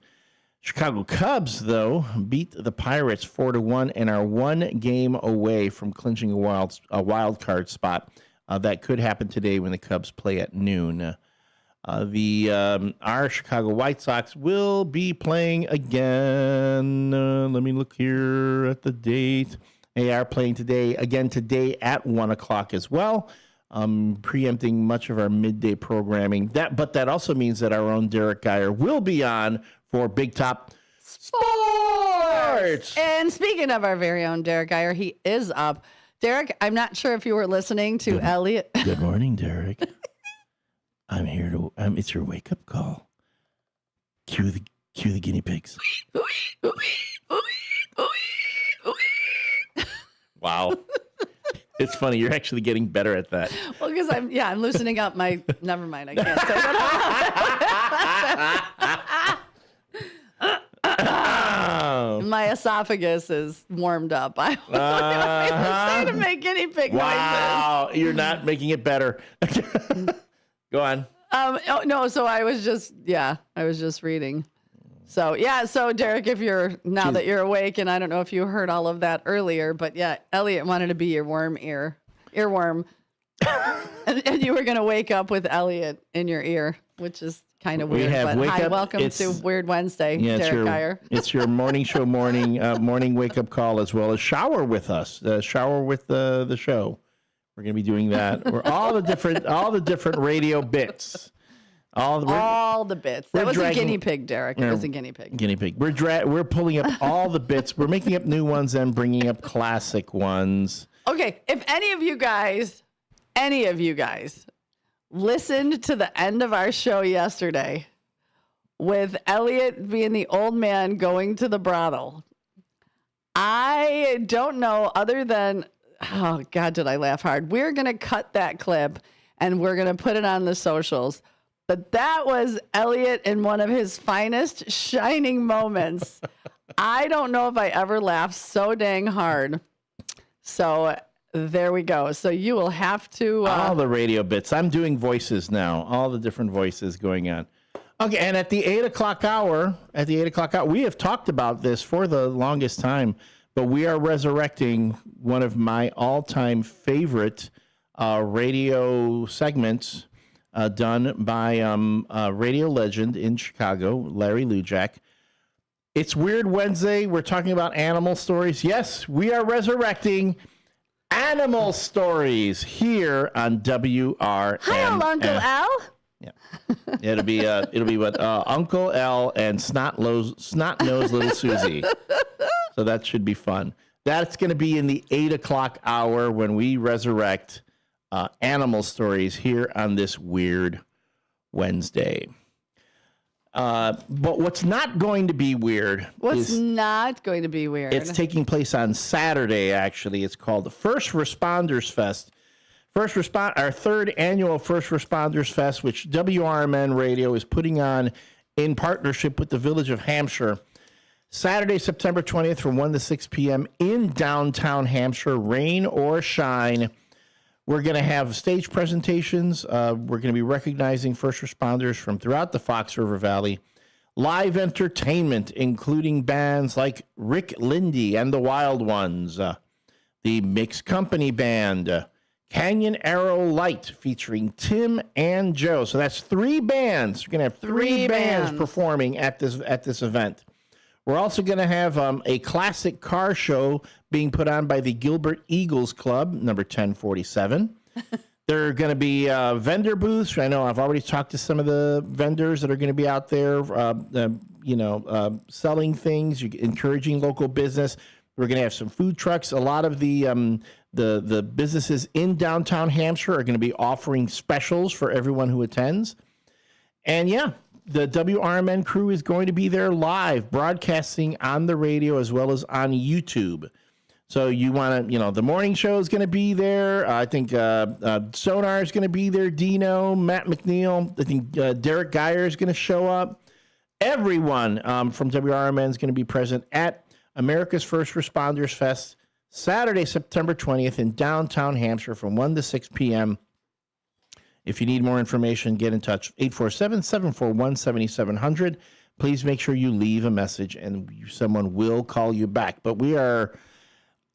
Chicago Cubs, though, beat the Pirates 4-1 and are 1 game away from clinching a wild card spot. That could happen today when the Cubs play at noon. Our Chicago White Sox will be playing again. Let me look here at the date. They are playing today at 1 o'clock as well. Preempting much of our midday programming. But that also means that our own Derek Geyer will be on for Big Top Sports.
And speaking of our very own Derek Geyer, he is up. Derek, I'm not sure if you were listening to Elliot.
Good morning, Derek. I'm here to. It's your wake up call. Cue the guinea pigs. Wow. It's funny. You're actually getting better at that.
Well, because I'm loosening up my. Never mind. I can't say that. My esophagus is warmed up. I was trying to make guinea pig noises.
Wow, you're not making it better. Go on.
No. So I was just reading. So Derek, that you're awake, and I don't know if you heard all of that earlier, but yeah, Elliot wanted to be your earworm, and you were going to wake up with Elliot in your ear, which is kind of weird. Welcome to Weird Wednesday, Derek Geyer.
It's your morning show, morning wake up call, as well as shower with us, shower with the show. We're going to be doing that. We're all the different radio bits. All
the bits. That was a guinea pig, Derek. It was a guinea pig.
Guinea pig. We're pulling up all the bits. We're making up new ones and bringing up classic ones.
Okay, if any of you guys listened to the end of our show yesterday, with Elliot being the old man going to the brothel. I don't know other than, oh, God, did I laugh hard. We're going to cut that clip and we're going to put it on the socials. But that was Elliot in one of his finest shining moments. I don't know if I ever laughed so dang hard. So there we go. So you will have to...
all the radio bits. I'm doing voices now. All the different voices going on. Okay, and at the 8 o'clock hour, we have talked about this for the longest time, but we are resurrecting one of my all-time favorite radio segments done by a radio legend in Chicago, Larry Lujak. It's Weird Wednesday. We're talking about animal stories. Yes, we are resurrecting animal stories here on WRMN.
Hi, Uncle Al.
Yeah, it'll be what Uncle L and snot-nosed little Susie. So that should be fun. That's going to be in the 8 o'clock hour when we resurrect animal stories here on this Weird Wednesday. But what's not going to be weird?
What's not going to be weird?
It's taking place on Saturday, actually. It's called the First Responders Fest. Our third annual First Responders Fest, which WRMN Radio is putting on in partnership with the Village of Hampshire. Saturday, September 20th from 1 to 6 p.m. in downtown Hampshire, rain or shine. We're going to have stage presentations. We're going to be recognizing first responders from throughout the Fox River Valley. Live entertainment, including bands like Rick Lindy and the Wild Ones, the Mixed Company Band, Canyon Arrow Light featuring Tim and Joe. So that's three bands. We're going to have three bands performing at this event. We're also going to have a classic car show being put on by the Gilbert Eagles Club, number 1047. There are going to be vendor booths. I know I've already talked to some of the vendors that are going to be out there, selling things, encouraging local business. We're going to have some food trucks. A lot of the businesses in downtown Hampshire are going to be offering specials for everyone who attends. And yeah, the WRMN crew is going to be there live, broadcasting on the radio as well as on YouTube. So you want to, the morning show is going to be there. I think Sonar is going to be there. Dino, Matt McNeil. I think Derek Geyer is going to show up. Everyone from WRMN is going to be present at America's First Responders Fest, Saturday, September 20th in downtown Hampshire from 1 to 6 p.m. If you need more information, get in touch, 847-741-7700. Please make sure you leave a message and someone will call you back. But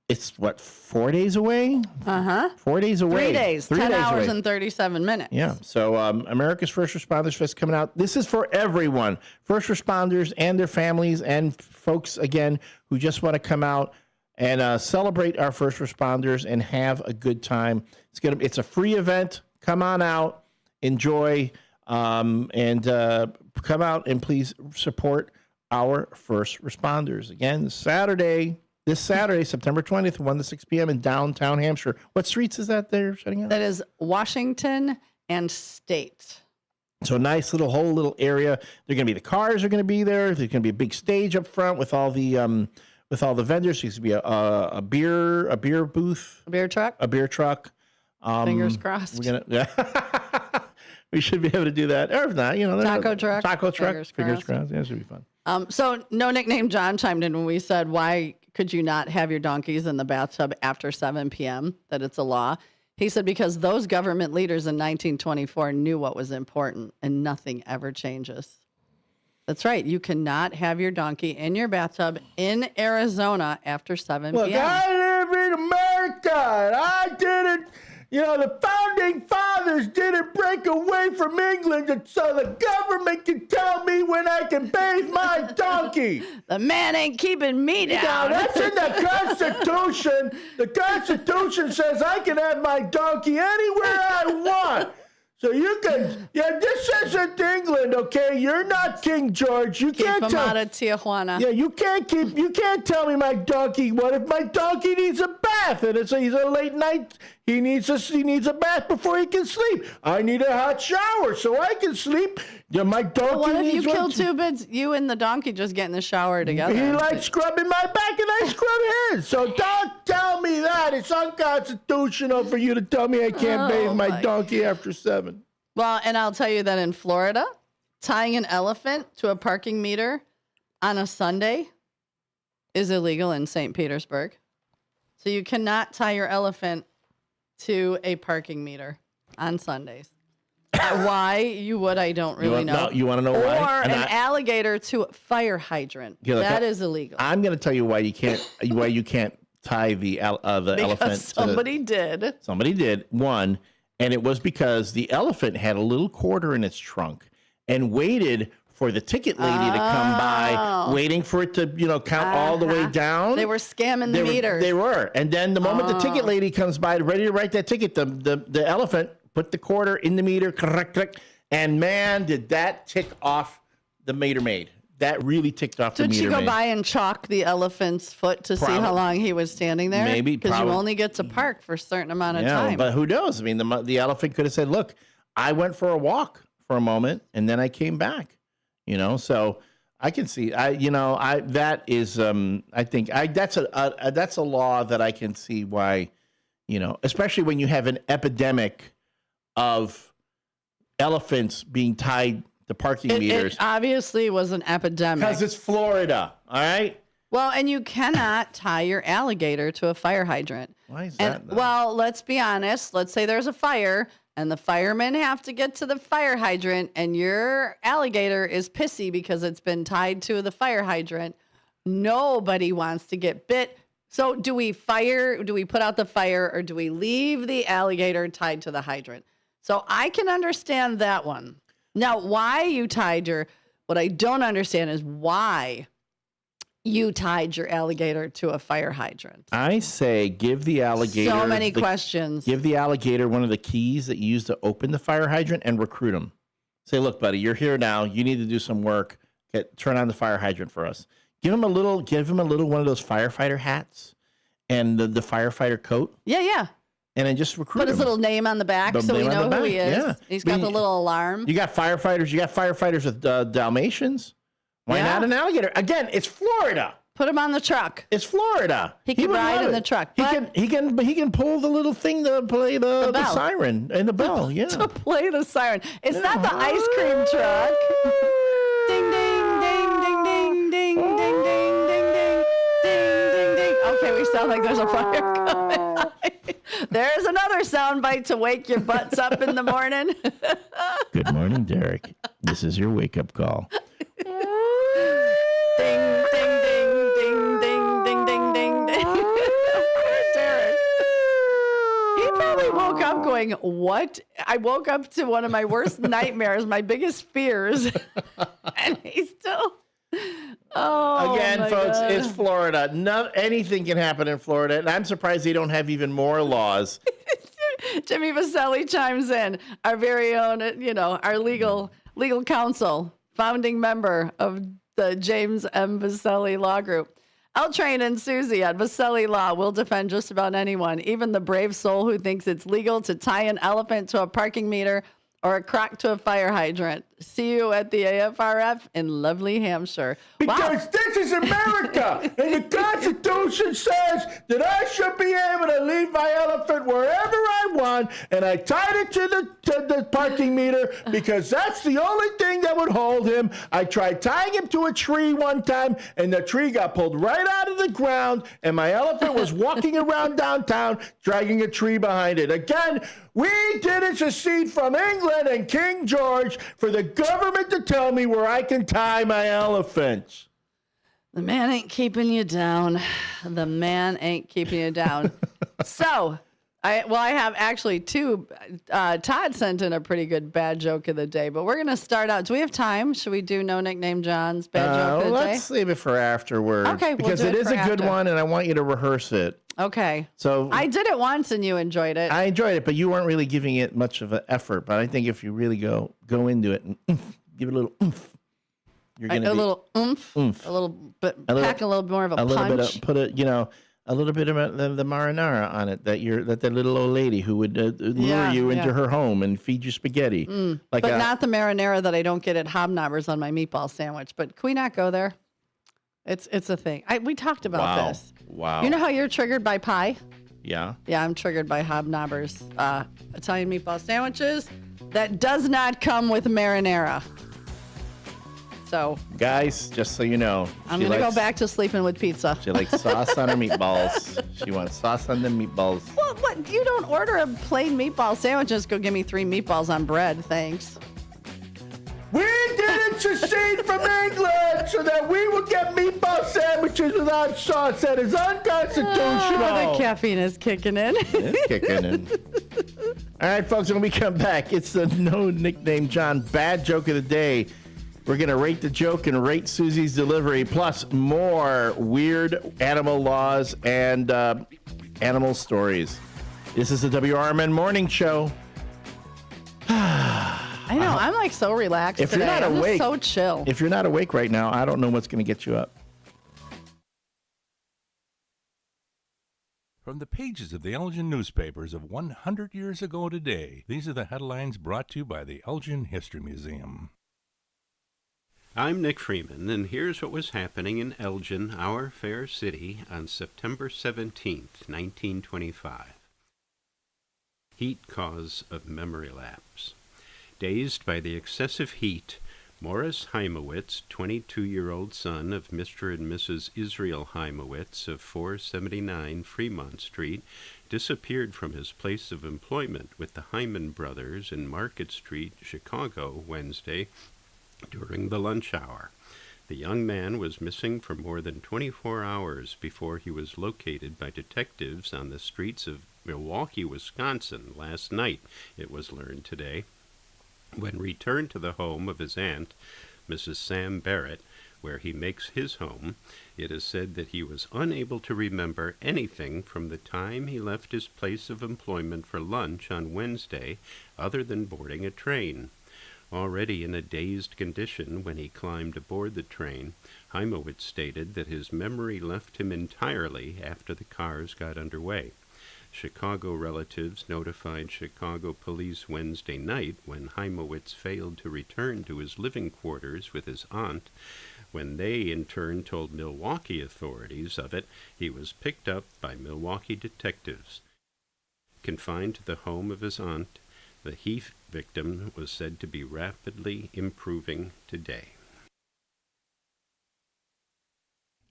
it's 4 days away? 4 days away.
3 days, 10 hours and 37 minutes.
Yeah, so America's First Responders Fest coming out. This is for everyone, first responders and their families and folks, again, who just want to come out and celebrate our first responders and have a good time. It's a free event. Come on out, enjoy, and come out and please support our first responders. Again, this Saturday, September 20th, 1 to 6 p.m. in downtown Hampshire. What streets is that they're shutting out?
That is Washington and State.
So a nice whole little area. They're going to be, the cars are going to be there. There's going to be a big stage up front with all the vendors. There's going to be a beer booth.
A beer truck. Fingers crossed.
We should be able to do that. Or if not,
Taco truck.
Fingers crossed. Yeah, it should be fun.
So No Nickname John chimed in when we said, why could you not have your donkeys in the bathtub after 7 p.m., that it's a law? He said, because those government leaders in 1924 knew what was important and nothing ever changes. That's right. You cannot have your donkey in your bathtub in Arizona after 7 p.m.
Look, I live in America, and I didn't... the founding fathers didn't break away from England so the government can tell me when I can bathe my donkey.
The man ain't keeping me down.
That's in the Constitution. The Constitution says I can have my donkey anywhere I want. So you can, this isn't England, okay? You're not King George. You
Keep
can't
him out of Tijuana.
Yeah, you can't tell me my donkey. What if my donkey needs a bath and he's a late night? He needs a bath before he can sleep. I need a hot shower so I can sleep. Yeah, my donkey.
What if you
needs
kill two birds? You and the donkey just get in the shower together.
He likes scrubbing my back and I scrub his. So don't tell me that. It's unconstitutional for you to tell me I can't bathe my donkey after 7.
Well, and I'll tell you that in Florida, tying an elephant to a parking meter on a Sunday is illegal in St. Petersburg. So you cannot tie your elephant to a parking meter on Sundays. Why you would, I don't really know.
No, you want to know why?
Or an alligator to a fire hydrant.
Yeah, look,
that is illegal.
I'm going to tell you why you can't tie the elephant.
Because somebody did.
Somebody did. One, and it was because the elephant had a little quarter in its trunk and waited for the ticket lady to come by, waiting for it to, count all the way down.
They were scamming the meters.
They were. And then the moment the ticket lady comes by, ready to write that ticket, the elephant put the quarter in the meter, and man, did that tick off the meter maid. That really ticked off the meter maid.
Did she go by and chalk the elephant's foot to see how long he was standing there?
Maybe.
Because you only get to park for a certain amount of time.
But who knows? I mean, the elephant could have said, look, I went for a walk for a moment, and then I came back. So I can see, that's a law that I can see why, especially when you have an epidemic of elephants being tied to parking meters.
It obviously was an epidemic.
Because it's Florida, all right?
Well, and you cannot tie your alligator to a fire hydrant.
Why is that?
Well, let's be honest. Let's say there's a fire and the firemen have to get to the fire hydrant and your alligator is pissy because it's been tied to the fire hydrant. Nobody wants to get bit. So do we put out the fire, or do we leave the alligator tied to the hydrant? So I can understand that one. Now, why you tied what I don't understand is why you tied your alligator to a fire hydrant.
I say give the alligator...
So many questions.
Give the alligator one of the keys that you use to open the fire hydrant and recruit him. Say, look, buddy, you're here now. You need to do some work. Turn on the fire hydrant for us. Give him a little one of those firefighter hats and the firefighter coat.
Yeah.
And then just recruit him.
Put his little name on the back so we know who he is. Yeah. He's got the little alarm.
You got firefighters with Dalmatians. Why not an alligator? Again, it's Florida.
Put him on the truck.
It's Florida.
He can ride in the truck.
He can pull the little thing to play the siren and the bell. Yeah.
To play the siren. It's not the ice cream truck. Ding ding ding ding ding ding ding ding ding ding ding ding. Okay, we sound like there's a fire coming. There's another soundbite to wake your butts up in the morning.
Good morning, Derek. This is your wake-up call.
Ding, ding, ding, ding, ding, ding, ding, ding. Derek. He probably woke up going, what? I woke up to one of my worst nightmares, my biggest fears. And he's still... Oh,
again, folks, God. It's Florida. Anything can happen in Florida, and I'm surprised they don't have even more laws.
Jimmy Vaselli chimes in, our very own, our legal counsel, founding member of the James M. Vaselli Law Group. L. Train and Susie at Vaselli Law will defend just about anyone, even the brave soul who thinks it's legal to tie an elephant to a parking meter or a crock to a fire hydrant. See you at the AFRF in lovely Hampshire.
Because this is America, and the Constitution says that I should be able to leave my elephant wherever I want, and I tied it to the parking meter because that's the only thing that would hold him. I tried tying him to a tree one time, and the tree got pulled right out of the ground, and my elephant was walking around downtown dragging a tree behind it. Again, we didn't secede from England and King George for the government to tell me where I can tie my elephants.
The man ain't keeping you down. The man ain't keeping you down. So, I have actually two. Todd sent in a pretty good bad joke of the day, but we're going to start out. Do we have time? Should we do No Nickname John's bad joke of the day?
Let's save it for afterwards.
Okay,
because it is a good one, and I want you to rehearse it.
Okay.
So
I did it once and you enjoyed it.
I enjoyed it, but you weren't really giving it much of an effort. But I think if you really go into it and give it a little oomph, you're going to
a little oomph,
oomph,
a little bit, pack a little more of a punch.
Little bit of, put a little bit of the marinara on it. That little old lady who would lure you into her home and feed you spaghetti.
But not the marinara that I don't get at Hobnobbers on my meatball sandwich. But can we not go there? It's a thing. We talked about this.
Wow.
You know how you're triggered by pie?
Yeah.
Yeah, I'm triggered by Hobnobbers Italian meatball sandwiches that does not come with marinara. So,
guys, just so you know,
I'm going to go back to sleeping with pizza.
She likes sauce on her meatballs. She wants sauce on the meatballs.
Well, what? You don't order a plain meatball sandwich. Just go give me 3 meatballs on bread. Thanks.
We didn't secede from England so that we would get meatball sandwiches without sauce. That is unconstitutional.
The caffeine is kicking in.
It's kicking in. All right, folks, when we come back, it's the No Nickname John Bad Joke of the Day. We're going to rate the joke and rate Susie's delivery, plus more weird animal laws and animal stories. This is the WRMN Morning Show.
I know. I'm like so relaxed
if
today.
You're not awake,
so chill.
If you're not awake right now, I don't know what's going to get you up.
From the pages of the Elgin newspapers of 100 years ago today, these are the headlines brought to you by the Elgin History Museum.
I'm Nick Freeman, and here's what was happening in Elgin, our fair city, on September 17th, 1925. Heat cause of memory lapse. Dazed by the excessive heat, Morris Heimowitz, 22-year-old son of Mr. and Mrs. Israel Heimowitz of 479 Fremont Street, disappeared from his place of employment with the Hyman brothers in Market Street, Chicago, Wednesday, during the lunch hour. The young man was missing for more than 24 hours before he was located by detectives on the streets of Milwaukee, Wisconsin last night, it was learned today. When returned to the home of his aunt, Mrs. Sam Barrett, where he makes his home, it is said that he was unable to remember anything from the time he left his place of employment for lunch on Wednesday other than boarding a train. Already in a dazed condition when he climbed aboard the train, Heimowitz stated that his memory left him entirely after the cars got underway. Chicago relatives notified Chicago police Wednesday night when Heimowitz failed to return to his living quarters with his aunt. When they in turn told Milwaukee authorities of it, he was picked up by Milwaukee detectives. Confined to the home of his aunt, the heat victim was said to be rapidly improving today.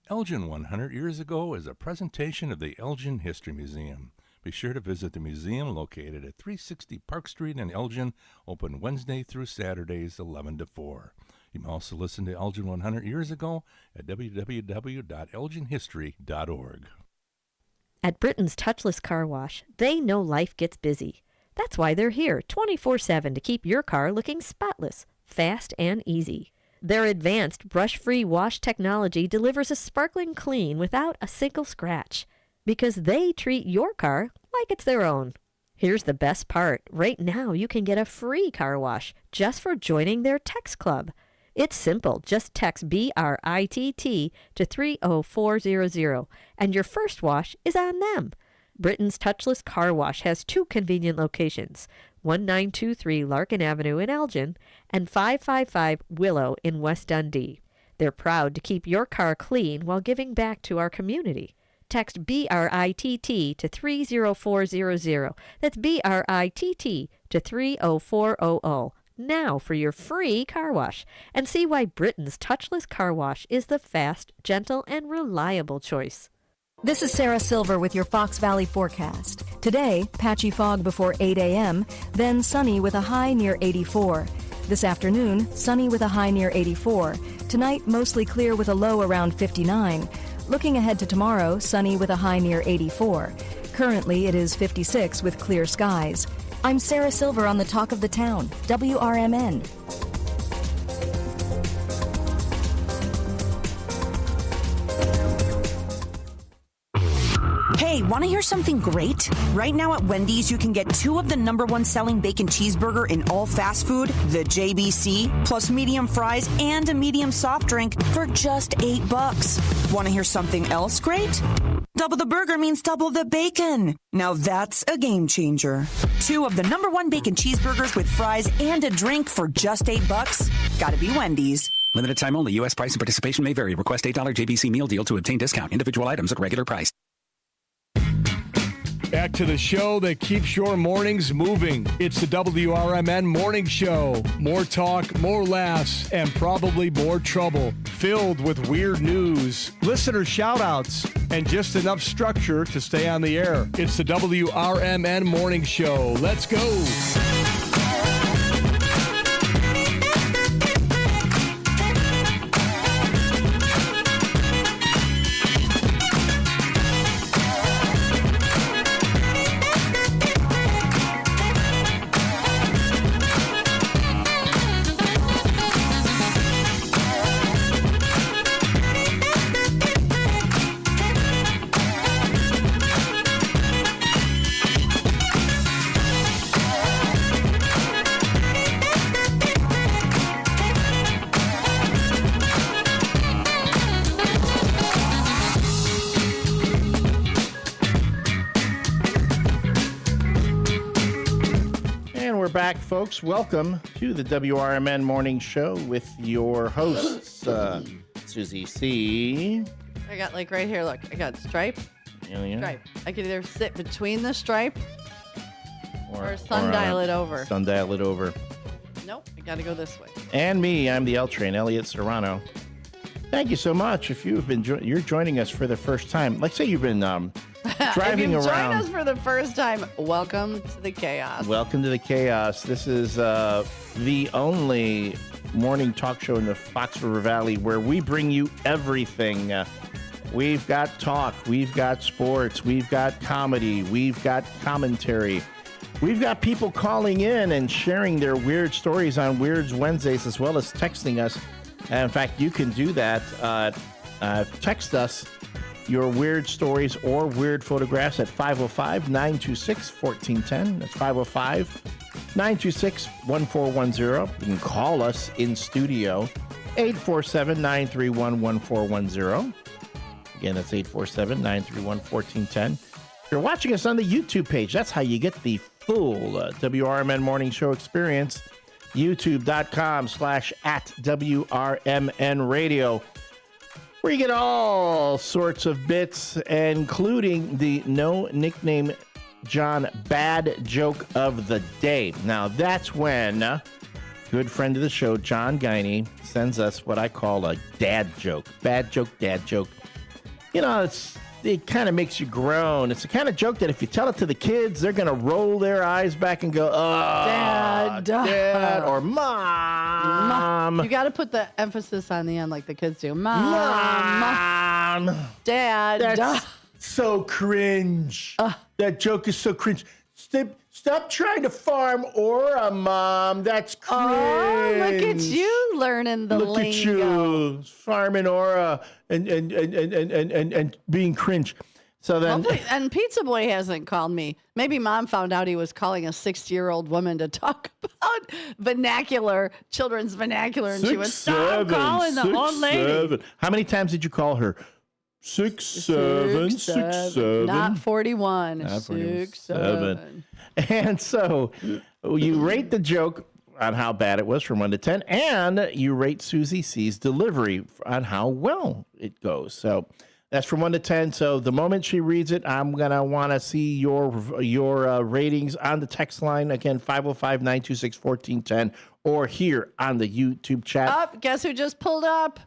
Elgin 100 Years Ago is a presentation of the Elgin History Museum. Be sure to visit the museum located at 360 Park Street in Elgin, open Wednesday through Saturdays 11 to 4. You can also listen to Elgin 100 Years Ago at www.elginhistory.org.
At Britain's Touchless Car Wash, they know life gets busy. That's why they're here 24/7 to keep your car looking spotless, fast, and easy. Their advanced brush-free wash technology delivers a sparkling clean without a single scratch, because they treat your car like it's their own. Here's the best part. Right now, you can get a free car wash just for joining their text club. It's simple. Just text BRITT to 30400, and your first wash is on them. Britain's Touchless Car Wash has 2 convenient locations, 1923 Larkin Avenue in Elgin and 555 Willow in West Dundee. They're proud to keep your car clean while giving back to our community. Text BRITT to 30400. That's BRITT to 30400. Now for your free car wash, and see why Britain's Touchless Car Wash is the fast, gentle, and reliable choice.
This is Sarah Silver with your Fox Valley forecast. Today, patchy fog before 8 a.m., then sunny with a high near 84. This afternoon, sunny with a high near 84. Tonight, mostly clear with a low around 59. Looking ahead to tomorrow, sunny with a high near 84. Currently, it is 56 with clear skies. I'm Sarah Silver on the Talk of the Town, WRMN.
Hey, want to hear something great? Right now at Wendy's, you can get 2 of the #1 selling bacon cheeseburger in all fast food, the JBC, plus medium fries and a medium soft drink for just $8. Want to hear something else great? Double the burger means double the bacon. Now that's a game changer. 2 of the #1 bacon cheeseburgers with fries and a drink for just $8. Gotta be Wendy's.
Limited time only. U.S. price and participation may vary. Request $8 JBC meal deal to obtain discount. Individual items at regular price.
Back to the show that keeps your mornings moving. It's the WRMN Morning Show. More talk, more laughs, and probably more trouble. Filled with weird news, listener shout-outs, and just enough structure to stay on the air. It's the WRMN Morning Show. Let's go.
Back, folks. Welcome to the WRMN Morning Show with your hosts, Susie C.
I got right here, look. I got stripe.
Yeah.
Stripe. I could either sit between the stripe or sundial it over.
Sundial it over.
Nope, I got to go this way.
And me, I'm the L Train, Elliot Serrano. Thank you so much. If you have been you're joining us for the first time, like say you've been driving
if you've
around.
joined us for the first time, welcome to the chaos.
Welcome to the chaos. This is the only morning talk show in the Fox River Valley where we bring you everything. We've got talk, we've got sports, we've got comedy, we've got commentary. We've got people calling in and sharing their weird stories on Weirds Wednesdays, as well as texting us. And in fact, you can do that. Text us your weird stories or weird photographs at 505-926-1410. That's 505-926-1410. You can call us in studio, 847-931-1410. Again, that's 847-931-1410. If you're watching us on the YouTube page, that's how you get the full WRMN Morning Show experience. YouTube.com/@WRMN Radio, where you get all sorts of bits, including the No Nickname John Bad Joke of the Day. Now, that's when good friend of the show, John Guiney, sends us what I call a dad joke. Bad joke, dad joke. You know, it kind of makes you groan. It's the kind of joke that if you tell it to the kids, they're going to roll their eyes back and go, oh, Dad, or Mom.
You got to put the emphasis on the end like the kids do. Mom. Dad.
That's so cringe. That joke is so cringe. Stop trying to farm Aura, Mom. That's cringe.
Oh, look at you learning the lingo.
Look at you farming Aura and being cringe. So then,
and Pizza Boy hasn't called me. Maybe Mom found out he was calling a 60-year-old woman to talk about children's vernacular, and she was stop calling the old lady.
How many times did you call her? 6, 7.
Not 41.
Not
6, 7.
And so you rate the joke on how bad it was from 1 to 10, and you rate Susie C's delivery on how well it goes. So that's from 1 to 10. So the moment she reads it, I'm going to want to see your ratings on the text line. Again, 505-926-1410, or here on the YouTube chat.
Guess who just pulled up?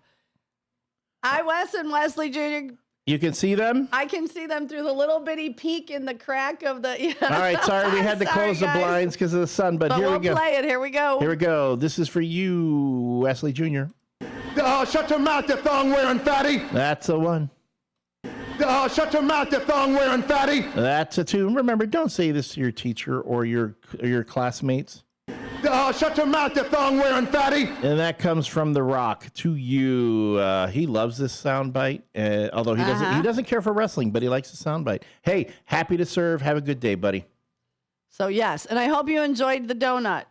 Hi, Wes and Wesley Jr.
You can see them?
I can see them through the little bitty peek in the crack of the...
All right, sorry, we had to close the blinds because of the sun, but here we go.
We'll play it. Here we go.
Here we go. This is for you, Wesley Jr.
Shut your mouth, you thong-wearing fatty.
That's a 1.
Shut your mouth, you thong-wearing fatty.
That's a 2. Remember, don't say this to your teacher or your classmates.
Shut your mouth, you thong-wearing fatty.
And that comes from The Rock to you. He loves this soundbite, although he doesn't care for wrestling, but he likes the soundbite. Hey, happy to serve. Have a good day, buddy.
So, yes, and I hope you enjoyed the donut.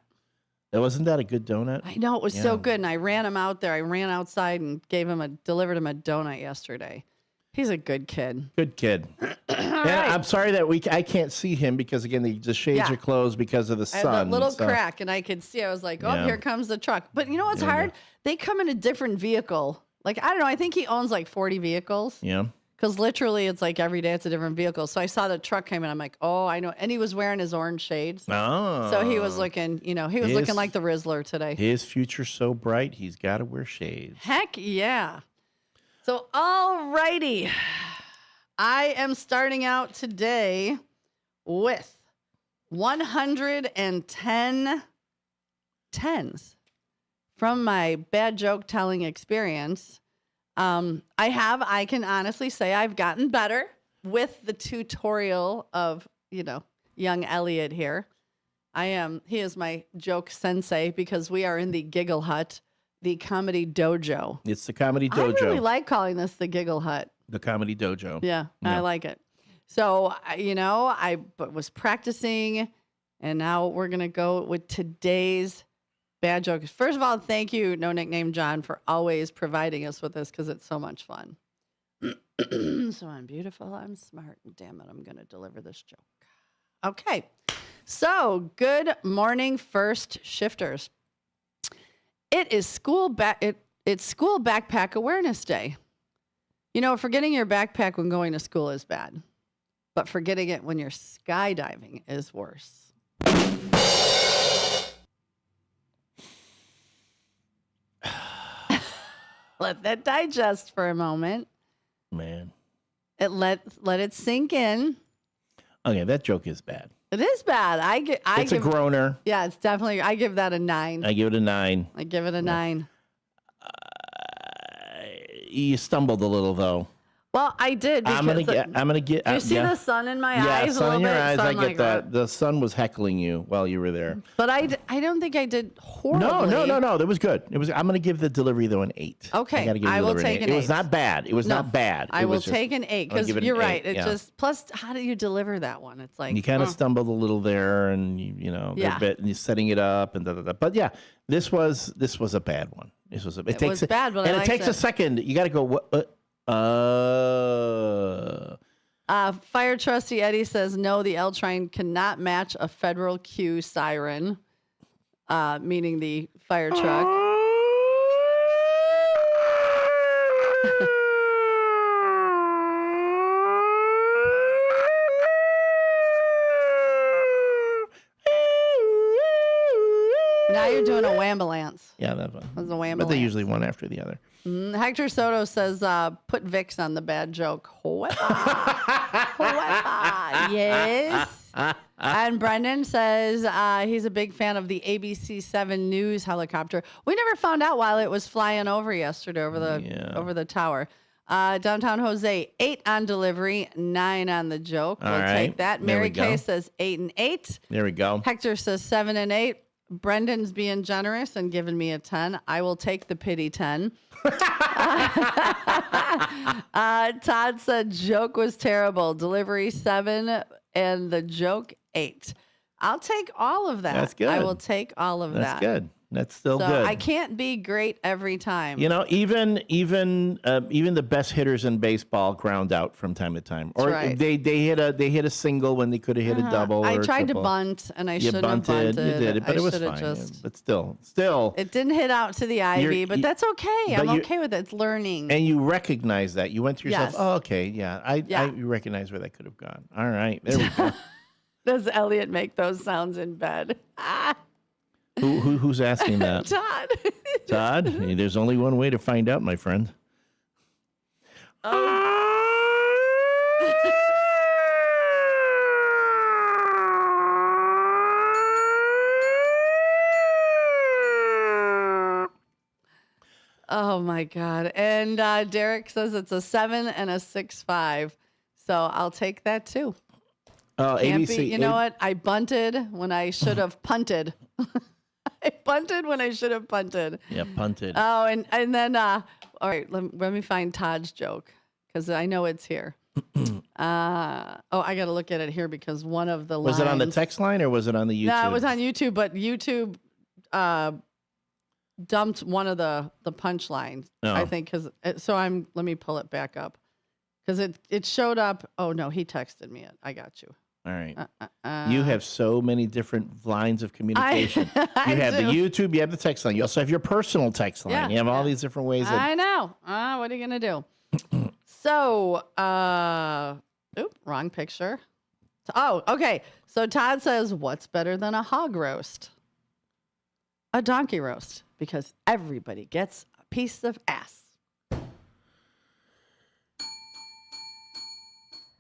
Wasn't that a good donut?
I know, it was so good, and I ran him out there. I ran outside and delivered him a donut yesterday. He's a good kid.
Good kid. And I'm sorry that I can't see him because, again, the shades are closed because of the sun.
I had a little crack, and I could see. I was like, here comes the truck. But you know what's hard? They come in a different vehicle. Like, I don't know. I think he owns like 40 vehicles.
Yeah.
Because literally, it's like every day it's a different vehicle. So I saw the truck came in. I'm like, oh, I know. And he was wearing his orange shades.
Oh.
So he was looking, looking like the Rizzler today.
His future's so bright, he's got to wear shades.
Heck yeah. So, all righty. I am starting out today with 110 tens from my bad joke telling experience. I can honestly say I've gotten better with the tutorial of, young Elliot here. He is my joke sensei because we are in the Giggle Hut, the comedy dojo.
It's the comedy dojo.
I really like calling this the Giggle Hut.
The comedy dojo.
Yeah, I like it. So, I was practicing, and now we're going to go with today's bad joke. First of all, thank you, No Nickname John, for always providing us with this because it's so much fun. So I'm beautiful, I'm smart, and damn it, I'm going to deliver this joke. Okay, so good morning, first shifters. It's School Backpack Awareness Day. Forgetting your backpack when going to school is bad, but forgetting it when you're skydiving is worse. Let that digest for a moment.
Man.
Let it sink in.
Okay, that joke is bad.
It is bad.
It's a groaner.
Yeah, it's definitely. I give that a 9.
I give it a 9.
I give it a 9.
You stumbled a little though.
Well, I did.
I'm gonna get.
Do you see the sun in my eyes?
Yeah, sun in your eyes.
So
I get that. The sun was heckling you while you were there.
But I don't think I did horribly.
No. That was good. It was. I'm gonna give the delivery though an 8.
Okay,
I
will take an 8.
It was not bad. It was not bad.
I will take an 8 because you're right. It just plus. How do you deliver that one? It's like
you kind of stumbled a little there, and a bit, and you're setting it up, and da da da. But yeah, this was a bad one. This was. It
was bad, but
it takes a second. You got to go.
Fire trustee Eddie says no, the L train cannot match a federal Q siren, meaning the fire truck. Now you're doing a wambulance.
Yeah, that's one.
That's a wambulance.
But they usually one after the other.
Hector Soto says, put Vicks on the bad joke. Yes. And Brendan says he's a big fan of the ABC 7 News helicopter. We never found out while it was flying over yesterday over the tower. Downtown Jose, 8 on delivery, 9 on the joke. We'll take that. Mary Kay says 8 and 8.
There we go.
Hector says 7 and 8. Brendan's being generous and giving me a 10. I will take the pity 10. Todd said joke was terrible. Delivery 7 and the joke 8. I'll take all of that.
That's good.
I will take all of that.
That's good. That's still good.
I can't be great every time.
Even the best hitters in baseball ground out from time to time, or they hit a single when they could have hit a double.
I
or
tried
to
bunt, and I should have bunted.
You did it, but it was fine. But still,
it didn't hit out to the ivy, but that's okay. I'm okay with it. It's learning,
and you recognize that. You went to yourself. Yes. Oh, okay, yeah. I recognize where that could have gone. All right, there we go.
Does Elliot make those sounds in bed?
Who's asking that?
Todd.
Todd? Hey, there's only one way to find out, my friend.
Oh my God. And Derek says it's a 7 and a 6.5. So I'll take that too.
ABC.
You know what? I bunted when I should have punted. I punted when I should have punted.
Yeah, punted.
Oh, and then, all right, let me find Todd's joke because I know it's here. I got to look at it here because one of the lines.
Was it on the text line or was it on the YouTube?
No, it was on YouTube, but YouTube dumped one of the punchlines, I think. Let me pull it back up because it showed up. Oh, no, he texted me it. I got you.
All right. You have so many different lines of communication. You have the YouTube, you have the text line. You also have your personal text line.
Yeah,
you have all these different ways.
I know. What are you going to do? So, wrong picture. Oh, okay. So Todd says, what's better than a hog roast? A donkey roast, because everybody gets a piece of ass.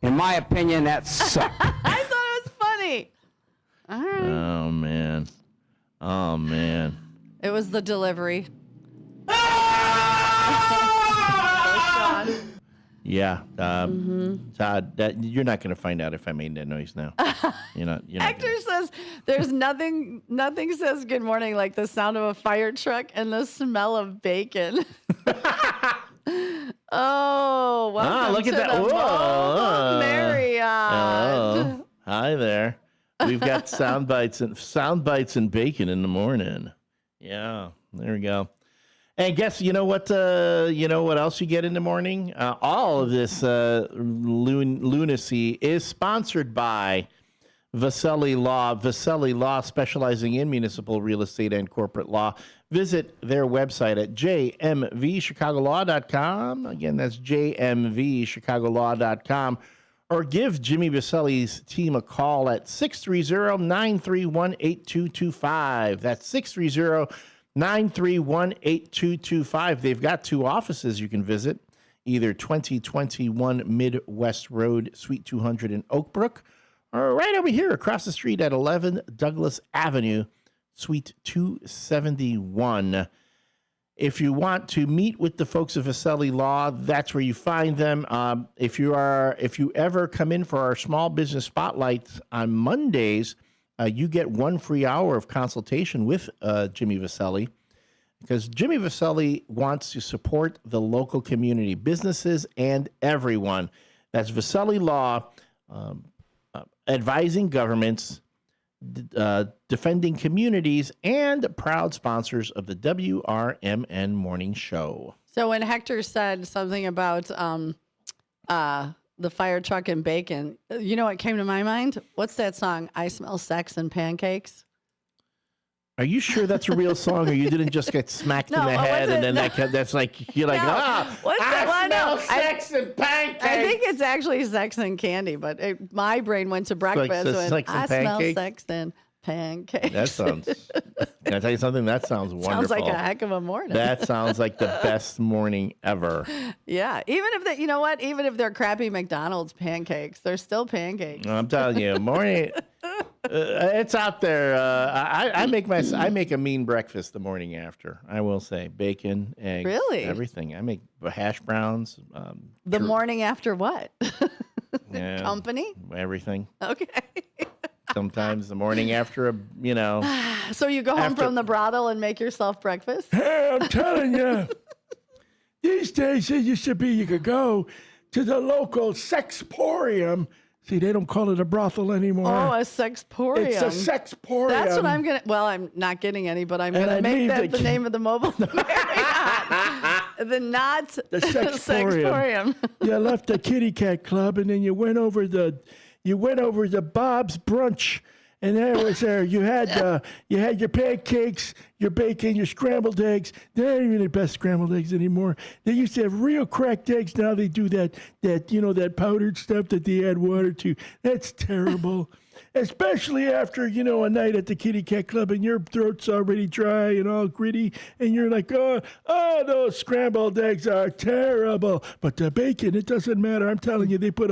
In my opinion, that sucked.
I thought it was funny. All right.
Oh, man.
It was the delivery.
Yeah. Todd, you're not going to find out if I made that noise now. You're not
Hector says there's nothing says good morning like the sound of a fire truck and the smell of bacon. Oh, welcome
look
to
at that.
the
Whoa.
Marriott.
Hello. Hi there. We've got sound bites and bacon in the morning. Yeah, there we go. And guess you know what else you get in the morning? All of this lunacy is sponsored by Vasselli Law. Vasselli Law, specializing in municipal real estate and corporate law. Visit their website at jmvchicagolaw.com. Again, that's jmvchicagolaw.com. Or give Jimmy Vasselli's team a call at 630-931-8225. That's 630-931-8225. They've got two offices you can visit, either 2021 Midwest Road, Suite 200 in Oak Brook, or right over here across the street at 11 Douglas Avenue, Suite 271. If you want to meet with the folks of Vasselli Law, that's where you find them. If you ever come in for our small business spotlight on Mondays, you get 1 free hour of consultation with Jimmy Vasselli, because Jimmy Vasselli wants to support the local community, businesses, and everyone. That's Vasselli Law, advising governments, defending communities, and proud sponsors of the WRMN Morning Show.
So when Hector said something about the fire truck and bacon, you know what came to my mind? What's that song? I Smell Sex and Pancakes.
Are you sure that's a real song, or you didn't just get smacked in the head and then that's like, you're like,
what's that one?
Smell sex and pancakes.
I think it's actually Sex and Candy, but my brain went to breakfast when I smell sex and pancakes.
That sounds, can I tell you something? That sounds wonderful.
Sounds like a heck of a morning.
That sounds like the best morning ever.
Yeah. Even if you know what? Even if they're crappy McDonald's pancakes, they're still pancakes.
I'm telling you, morning, it's out there. I make a mean breakfast the morning after. I will say bacon, eggs, everything. I make hash browns.
The morning after what?
Yeah,
company?
Everything.
Okay.
Sometimes the morning after
So you go home from the brothel and make yourself breakfast?
Hey, I'm telling you, these days it used to be you could go to the local sexporium. See, they don't call it a brothel anymore.
Oh, a sexporium.
It's a sexporium.
That's what I'm going to... Well, I'm not getting any, but I'm going to make that the name of the mobile Marriott. The sexporium.
You left the kitty cat club, and then you went over to Bob's Brunch, and there you had your pancakes, your bacon, your scrambled eggs. They aren't even the best scrambled eggs anymore. They used to have real cracked eggs. Now they do that powdered stuff that they add water to. That's terrible. Especially after, a night at the kitty cat club and your throat's already dry and all gritty, and you're like, oh, those scrambled eggs are terrible. But the bacon, it doesn't matter. I'm telling you, they put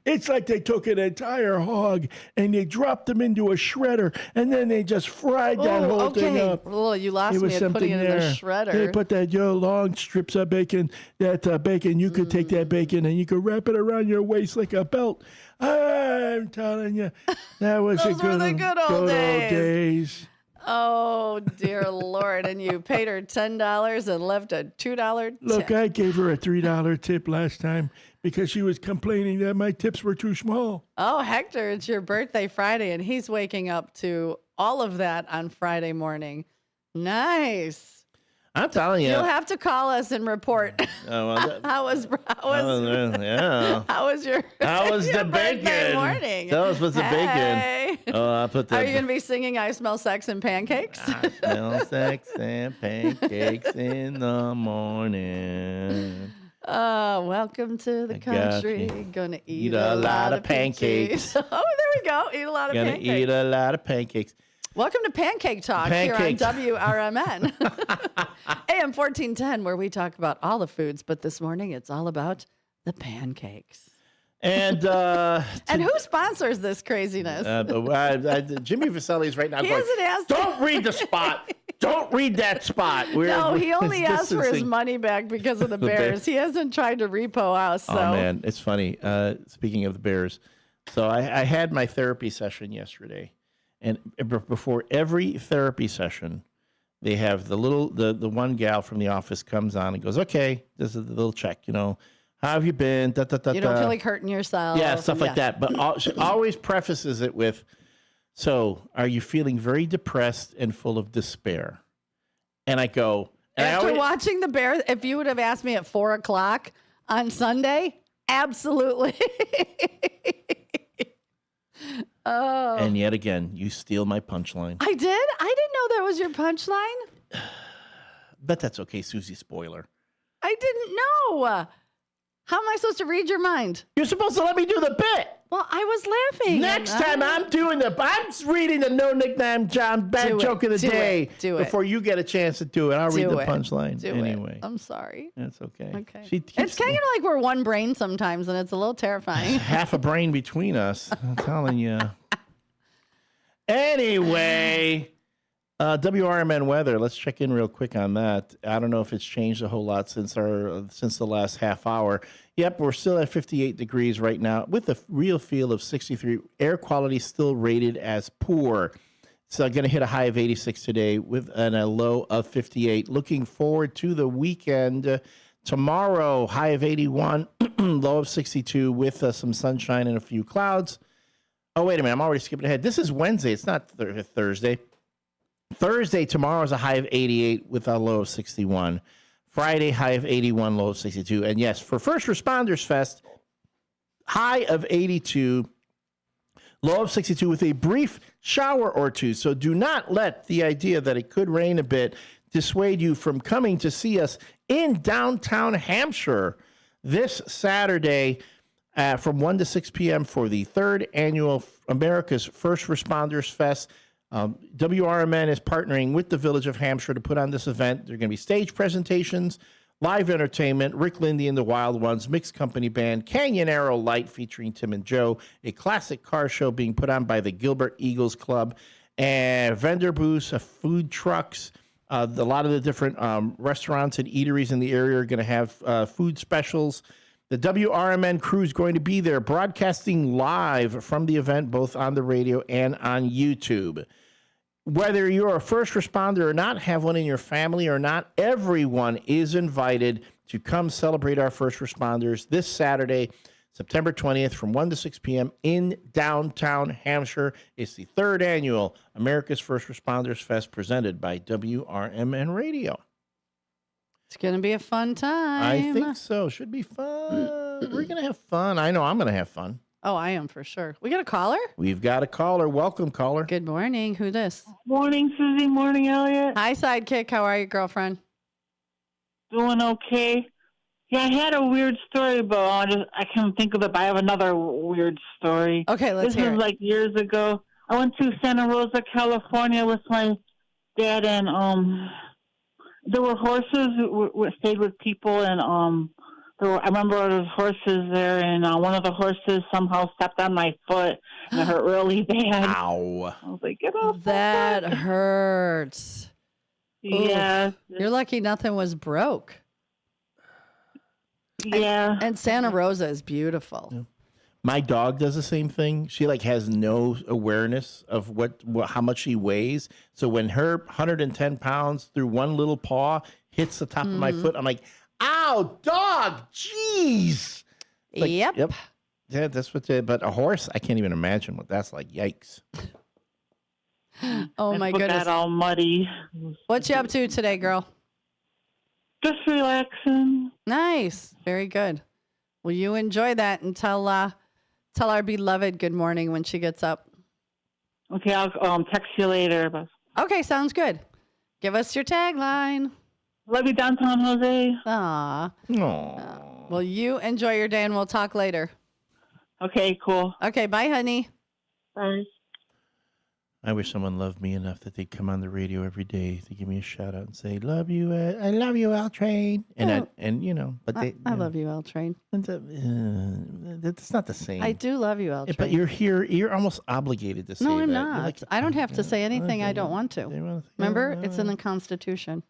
it's like they took an entire hog and they dropped them into a shredder, and then they just fried that whole thing up.
Well, you lost me at putting it in the shredder.
They put that long strips of bacon, you could take that bacon and you could wrap it around your waist like a belt. I'm telling you, that was
Those were the good old days. Oh, dear Lord. And you paid her $10 and left a $2 tip.
Look, I gave her a $3 tip last time because she was complaining that my tips were too small.
Oh, Hector, it's your birthday Friday, and he's waking up to all of that on Friday morning. Nice.
I'm telling you.
You'll have to call us and report. How was your
the bacon
morning?
Tell us what's the bacon. Oh, I put that.
Are you going to be singing I Smell Sex and Pancakes?
I smell sex and pancakes in the morning.
Welcome to the country. Gonna eat a lot of pancakes. Oh, there we go. Eat a lot of pancakes.
Gonna eat a lot of pancakes.
Welcome to Pancake Talk here on WRMN. AM 1410, where we talk about all the foods, but this morning it's all about the pancakes.
And
and who sponsors this craziness?
Jimmy Vaselli's right now
He
going,
hasn't asked.
don't read the spot. Don't read that spot.
No, he only asked for his money back because of the Bears. He hasn't tried to repo us. So.
Oh, man, it's funny. Speaking of the Bears, so I had my therapy session yesterday. And before every therapy session, they have the one gal from the office comes on and goes, okay, this is the little check, how have you been?
You don't feel like hurting yourself.
Yeah, stuff like that. But she always prefaces it with, so are you feeling very depressed and full of despair? And I go.
After watching the Bears, if you would have asked me at 4:00 on Sunday, absolutely. Oh.
And yet again, you steal my punchline.
I did? I didn't know that was your punchline.
But that's okay, Susie. Spoiler.
I didn't know. How am I supposed to read your mind?
You're supposed to let me do the bit.
Well, I was laughing.
Next time I'm reading the no nickname John bad joke of the day before you get a chance to do it. I'll read the punchline anyway.
I'm sorry.
That's okay.
Okay. It's kind of like we're one brain sometimes, and it's a little terrifying.
Half a brain between us. I'm telling you. Anyway, WRMN weather. Let's check in real quick on that. I don't know if it's changed a whole lot since the last half hour. Yep, we're still at 58 degrees right now with a real feel of 63. Air quality still rated as poor. So going to hit a high of 86 today with a low of 58. Looking forward to the weekend. Tomorrow, high of 81, low of 62 with some sunshine and a few clouds. Oh, wait a minute. I'm already skipping ahead. This is Wednesday. It's not Thursday. Thursday, tomorrow is a high of 88 with a low of 61. Friday, high of 81, low of 62. And yes, for First Responders Fest, high of 82, low of 62 with a brief shower or two. So do not let the idea that it could rain a bit dissuade you from coming to see us in downtown Hampshire this Saturday from 1 to 6 p.m. for the 3rd annual America's First Responders Fest. WRMN is partnering with the Village of Hampshire to put on this event. There are going to be stage presentations, live entertainment, Rick Lindy and the Wild Ones, mixed company band, Canyon Arrow Light featuring Tim and Joe, a classic car show being put on by the Gilbert Eagles Club, and vendor booths, food trucks. A lot of the different restaurants and eateries in the area are going to have food specials. The WRMN crew is going to be there broadcasting live from the event, both on the radio and on YouTube. Whether you're a first responder or not, have one in your family or not, everyone is invited to come celebrate our first responders this Saturday, September 20th from 1 to 6 p.m. in downtown Hampshire. It's the 3rd annual America's First Responders Fest presented by WRMN Radio.
It's going to be a fun time.
I think so. Should be fun. We're going to have fun. I know I'm going to have fun.
Oh, I am for sure. We got a caller?
We've got a caller. Welcome, caller.
Good morning. Who this?
Morning, Susie. Morning, Elliot.
Hi, Sidekick. How are you, girlfriend?
Doing okay. Yeah, I had a weird story, but I can't think of it, but I have another weird story.
Okay, let's hear it.
This was like years ago. I went to Santa Rosa, California with my dad, and there were horses who stayed with people, and I remember there was horses there, and one of the horses somehow stepped on my foot, and it hurt really bad.
Ow.
I was like, get off
that hurts.
Yeah.
Oof. You're lucky nothing was broke.
Yeah.
And Santa Rosa is beautiful. Yeah.
My dog does the same thing. She like has no awareness of how much she weighs. So when her 110 pounds through one little paw hits the top of my foot, I'm like, ow, dog, jeez. Like,
Yep.
Yeah, that's what but a horse, I can't even imagine what that's like. Yikes.
Oh, my goodness.
That all muddy.
What you up to today, girl?
Just relaxing.
Nice. Very good. Well, you enjoy that and tell our beloved good morning when she gets up.
Okay, I'll text you later.
Okay, sounds good. Give us your tagline.
Love you, downtown Jose.
Aw.
Aww.
Well, you enjoy your day and we'll talk later.
Okay, cool.
Okay, bye, honey.
Bye.
I wish someone loved me enough that they'd come on the radio every day to give me a shout out and say, "Love you, I love you, L Train." And but
I love you, L Train.
That's not the same.
I do love you, L Train.
But you're here. You're almost obligated to say that.
No, I'm
You're
not.
like,
I don't have to say anything I don't want to. Remember, it's in the Constitution.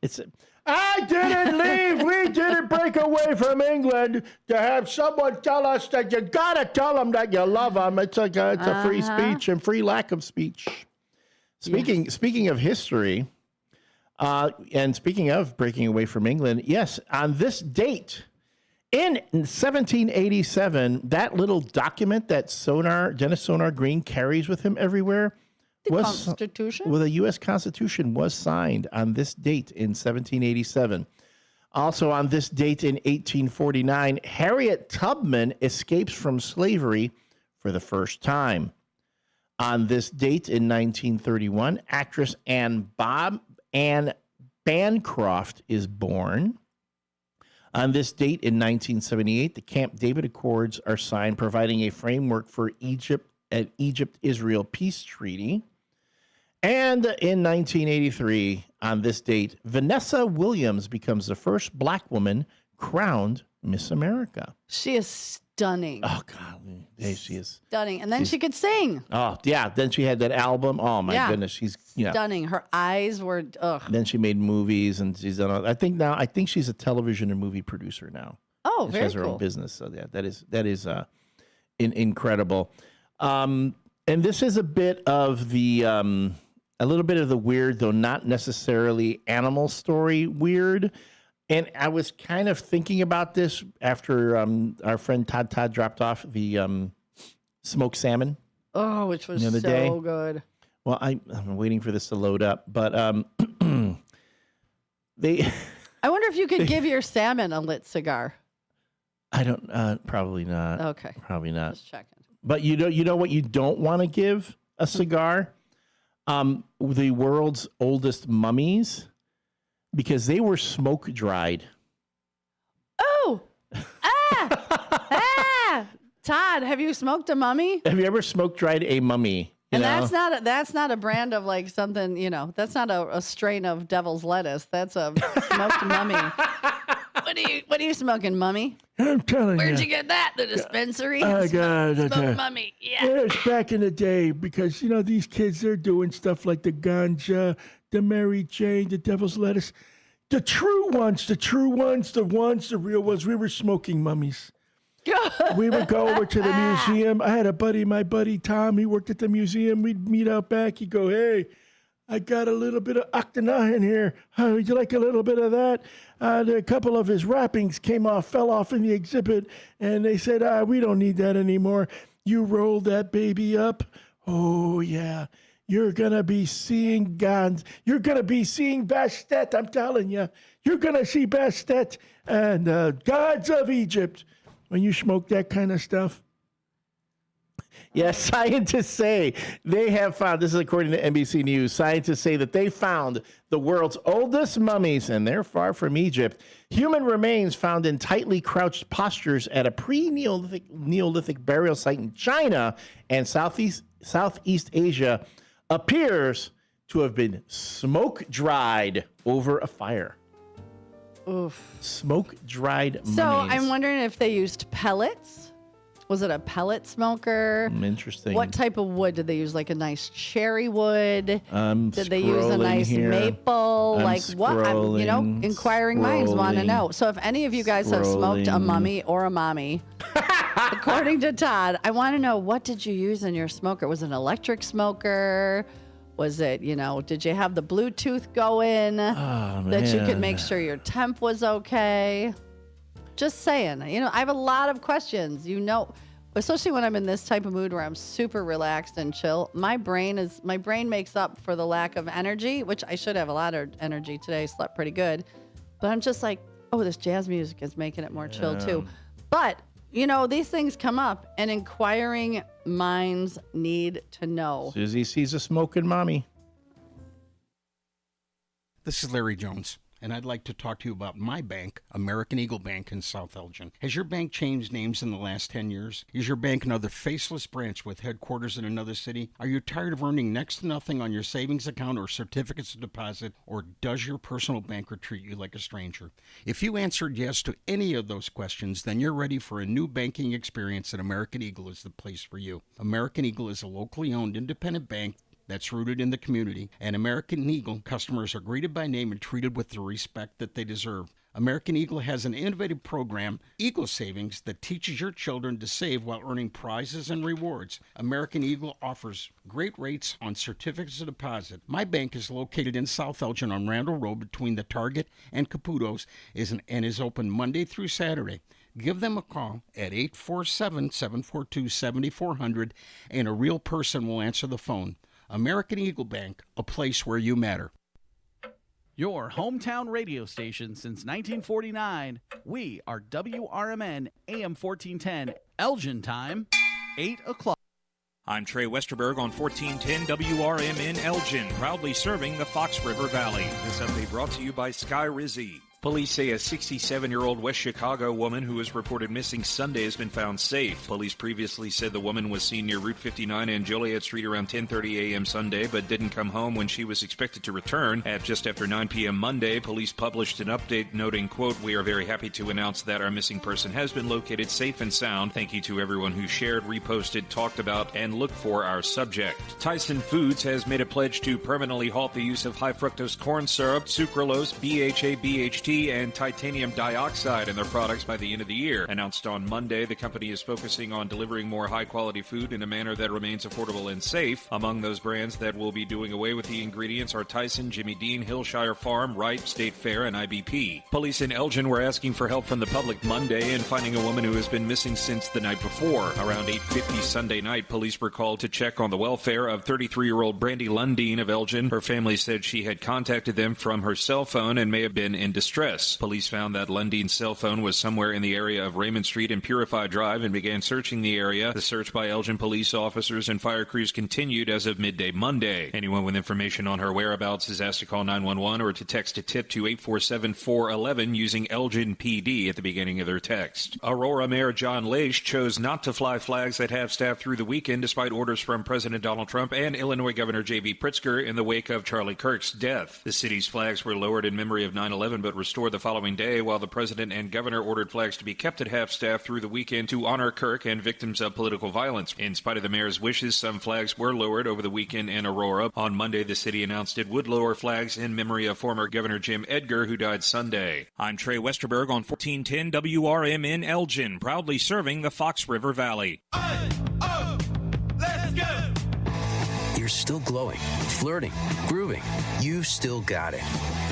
I didn't leave. We didn't break away from England to have someone tell us that you gotta tell them that you love them. It's a free speech and free lack of speech.
Speaking of history, and speaking of breaking away from England, yes, on this date in 1787, that little document that Dennis Sonar Green carries with him everywhere,
Constitution?
Well, the U.S. Constitution was signed on this date in 1787. Also on this date in 1849, Harriet Tubman escapes from slavery for the first time. On this date in 1931, actress Anne Bancroft is born. On this date in 1978, the Camp David Accords are signed, providing a framework for an Egypt-Israel peace treaty. And in 1983, on this date, Vanessa Williams becomes the first black woman crowned Miss America.
She is stunning.
Oh, God. Hey, she is.
Stunning. And then she could sing.
Oh, yeah. Then she had that album. Oh, my goodness. She's
stunning. Her eyes were, ugh.
Then she made movies, and she's done all, I think she's a television and movie producer now.
Oh,
and
very
she has her
cool.
own business. So, yeah, that is incredible. And this is a bit of the, a little bit of the weird, though not necessarily animal story weird. And I was kind of thinking about this after our friend Todd dropped off the smoked salmon.
Oh, which was
the other
so
day.
good.
Well, I'm waiting for this to load up, but they.
I wonder if you could give your salmon a lit cigar.
I don't. Probably not.
Okay.
Probably not.
Just checking.
But you know what you don't want to give a cigar? The world's oldest mummies. Because they were smoke dried.
Oh! Todd, have you smoked a mummy?
Have you ever smoke dried a mummy?
And that's not a brand of like something, that's not a strain of devil's lettuce. That's a smoked mummy. What are you smoking, mummy?
I'm telling you.
Where'd you get that? The dispensary?
I got it.
Smoked mummy. Yeah.
It's back in the day because, these kids, they're doing stuff like the ganja, the Mary Jane, the devil's lettuce. The true ones, the real ones, we were smoking mummies. We would go over to the museum. I had my buddy Tom, he worked at the museum. We'd meet out back. He'd go, "Hey, I got a little bit of octanah in here. Would you like a little bit of that?" A couple of his wrappings fell off in the exhibit, and they said, "We don't need that anymore. You rolled that baby up. Oh, yeah. You're going to be seeing God. You're going to be seeing Bastet, I'm telling you. You're going to see Bastet and gods of Egypt when you smoke that kind of stuff."
Yes, scientists say they have found, this is according to NBC News, scientists say that they found the world's oldest mummies, and they're far from Egypt. Human remains found in tightly crouched postures at a pre-Neolithic burial site in China and Southeast Asia appears to have been smoke-dried over a fire.
Oof.
Smoke-dried mummies.
So I'm wondering if they used pellets. Was it a pellet smoker?
Interesting.
What type of wood did they use? Like a nice cherry wood? Did they use a
scrolling
nice
here.
maple?
I'm
Like what? Inquiring minds want to
scrolling,
know. So if any of you guys have smoked a mummy or a mommy, According to Todd, I want to know, what did you use in your smoker? Was it an electric smoker? Was it, did you have the Bluetooth going that you could make sure your temp was okay? Just saying. I have a lot of questions, especially when I'm in this type of mood where I'm super relaxed and chill. My brain makes up for the lack of energy, which I should have a lot of energy today. Slept pretty good. But I'm just like, oh, this jazz music is making it more chill too. But, these things come up, and inquiring minds need to know.
Susie sees a smoking mommy.
This is Larry Jones, and I'd like to talk to you about my bank, American Eagle Bank in South Elgin. Has your bank changed names in the last 10 years? Is your bank another faceless branch with headquarters in another city? Are you tired of earning next to nothing on your savings account or certificates of deposit, or does your personal banker treat you like a stranger? If you answered yes to any of those questions, then you're ready for a new banking experience, and American Eagle is the place for you. American Eagle is a locally owned independent bank that's rooted in the community, and American Eagle customers are greeted by name and treated with the respect that they deserve. American Eagle has an innovative program, Eagle Savings, that teaches your children to save while earning prizes and rewards. American Eagle offers great rates on certificates of deposit. My bank is located in South Elgin on Randall Road between the Target and Caputo's and is open Monday through Saturday. Give them a call at 847-742-7400, and a real person will answer the phone. American Eagle Bank, a place where you matter.
Your hometown radio station since 1949. We are WRMN AM 1410, Elgin time, 8 o'clock.
I'm Trey Westerberg on 1410 WRMN Elgin, proudly serving the Fox River Valley. This update brought to you by Sky Rizzi. Police say a 67-year-old West Chicago woman who was reported missing Sunday has been found safe. Police previously said the woman was seen near Route 59 and Joliet Street around 10:30 a.m. Sunday, but didn't come home when she was expected to return. At just after 9 p.m. Monday, police published an update noting, quote, "We are very happy to announce that our missing person has been located safe and sound. Thank you to everyone who shared, reposted, talked about, and looked for our subject." Tyson Foods has made a pledge to permanently halt the use of high fructose corn syrup, sucralose, BHA, BHT, and titanium dioxide in their products by the end of the year. Announced on Monday, the company is focusing on delivering more high-quality food in a manner that remains affordable and safe. Among those brands that will be doing away with the ingredients are Tyson, Jimmy Dean, Hillshire Farm, Wright, State Fair, and IBP. Police in Elgin were asking for help from the public Monday in finding a woman who has been missing since the night before. Around 8:50 Sunday night, police were called to check on the welfare of 33-year-old Brandy Lundeen of Elgin. Her family said she had contacted them from her cell phone and may have been in distress. Police found that Lundeen's cell phone was somewhere in the area of Raymond Street and Purify Drive and began searching the area. The search by Elgin police officers and fire crews continued as of midday Monday. Anyone with information on her whereabouts is asked to call 911 or to text a tip to 847-411 using Elgin PD at the beginning of their text. Aurora Mayor John Laish chose not to fly flags at half-staff through the weekend despite orders from President Donald Trump and Illinois Governor J.B. Pritzker in the wake of Charlie Kirk's death. The city's flags were lowered in memory of 9/11 but restored the following day, while the president and governor ordered flags to be kept at half-staff through the weekend to honor Kirk and victims of political violence. In spite of the mayor's wishes, some flags were lowered over the weekend in Aurora. On Monday, the city announced it would lower flags in memory of former Governor Jim Edgar, who died Sunday. I'm Trey Westerberg on 1410 WRMN Elgin, proudly serving the Fox River Valley.
Let's go! You're still glowing, flirting, grooving. You've still got it.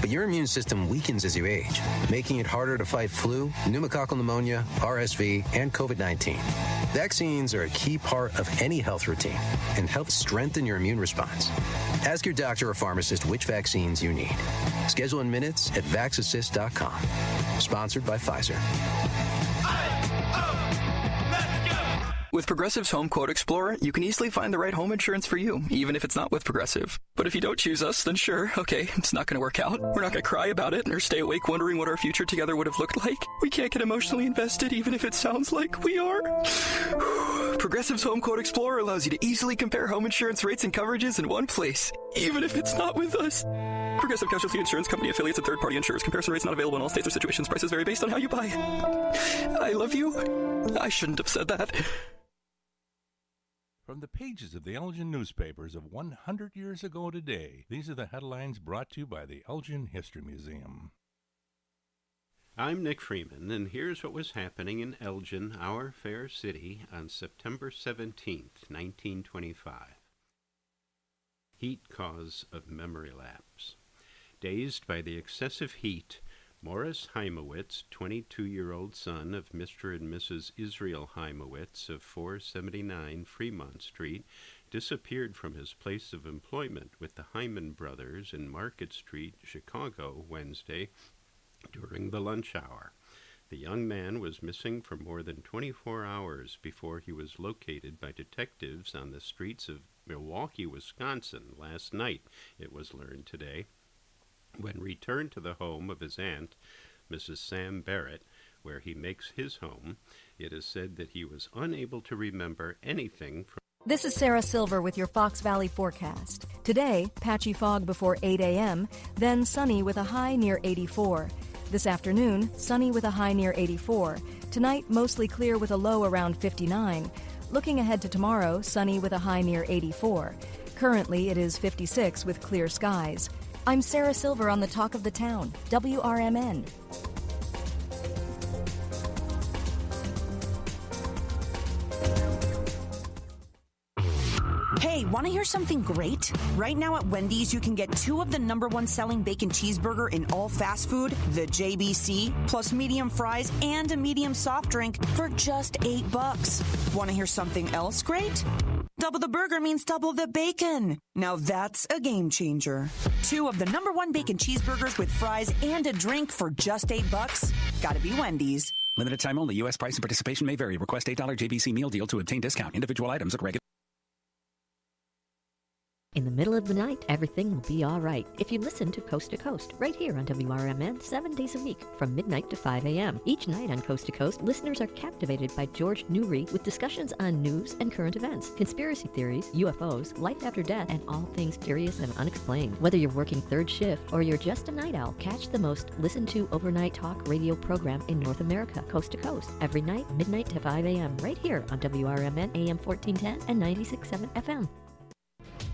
But your immune system weakens as you age, making it harder to fight flu, pneumococcal pneumonia, RSV, and COVID-19. Vaccines are a key part of any health routine and help strengthen your immune response. Ask your doctor or pharmacist which vaccines you need. Schedule in minutes at vaxassist.com. Sponsored by Pfizer.
With Progressive's Home Quote Explorer, you can easily find the right home insurance for you, even if it's not with Progressive. But if you don't choose us, then sure, okay, it's not going to work out. We're not going to cry about it or stay awake wondering what our future together would have looked like. We can't get emotionally invested, even if it sounds like we are. Progressive's Home Quote Explorer allows you to easily compare home insurance rates and coverages in one place, even if it's not with us. Progressive Casualty Insurance Company affiliates and third-party insurers. Comparison rates not available in all states or situations. Prices vary based on how you buy. I love you. I shouldn't have said that.
From the pages of the Elgin newspapers of 100 years ago today, these are the headlines brought to you by the Elgin History Museum.
I'm Nick Freeman, and here's what was happening in Elgin, our fair city, on September 17th, 1925. Heat cause of memory lapse. Dazed by the excessive heat, Morris Heimowitz, 22-year-old son of Mr. and Mrs. Israel Heimowitz of 479 Fremont Street, disappeared from his place of employment with the Hyman brothers in Market Street, Chicago, Wednesday, during the lunch hour. The young man was missing for more than 24 hours before he was located by detectives on the streets of Milwaukee, Wisconsin last night, it was learned today. When returned to the home of his aunt, Mrs. Sam Barrett, where he makes his home, it is said that he was unable to remember anything from.
This is Sarah Silver with your Fox Valley forecast. Today, patchy fog before 8 a.m., then sunny with a high near 84. This afternoon, sunny with a high near 84. Tonight, mostly clear with a low around 59. Looking ahead to tomorrow, sunny with a high near 84. Currently, it is 56 with clear skies. I'm Sarah Silver on the Talk of the Town, WRMN.
Hey, want to hear something great? Right now at Wendy's, you can get 2 of the #1 selling bacon cheeseburger in all fast food, the JBC, plus medium fries and a medium soft drink for just $8. Want to hear something else great? Double the burger means double the bacon. Now that's a game changer. 2 of the #1 bacon cheeseburgers with fries and a drink for just $8. Gotta be Wendy's.
Limited time only. U.S. price and participation may vary. Request $8 JBC meal deal to obtain discount. Individual items at regular.
In the middle of the night, everything will be all right if you listen to Coast, right here on WRMN 7 days a week from midnight to 5 a.m. Each night on Coast to Coast, listeners are captivated by George Newry with discussions on news and current events, conspiracy theories, UFOs, life after death, and all things curious and unexplained. Whether you're working third shift or you're just a night owl, catch the most listened to overnight talk radio program in North America, Coast to Coast, every night, midnight to 5 a.m. right here on WRMN AM 1410 and 96.7 FM.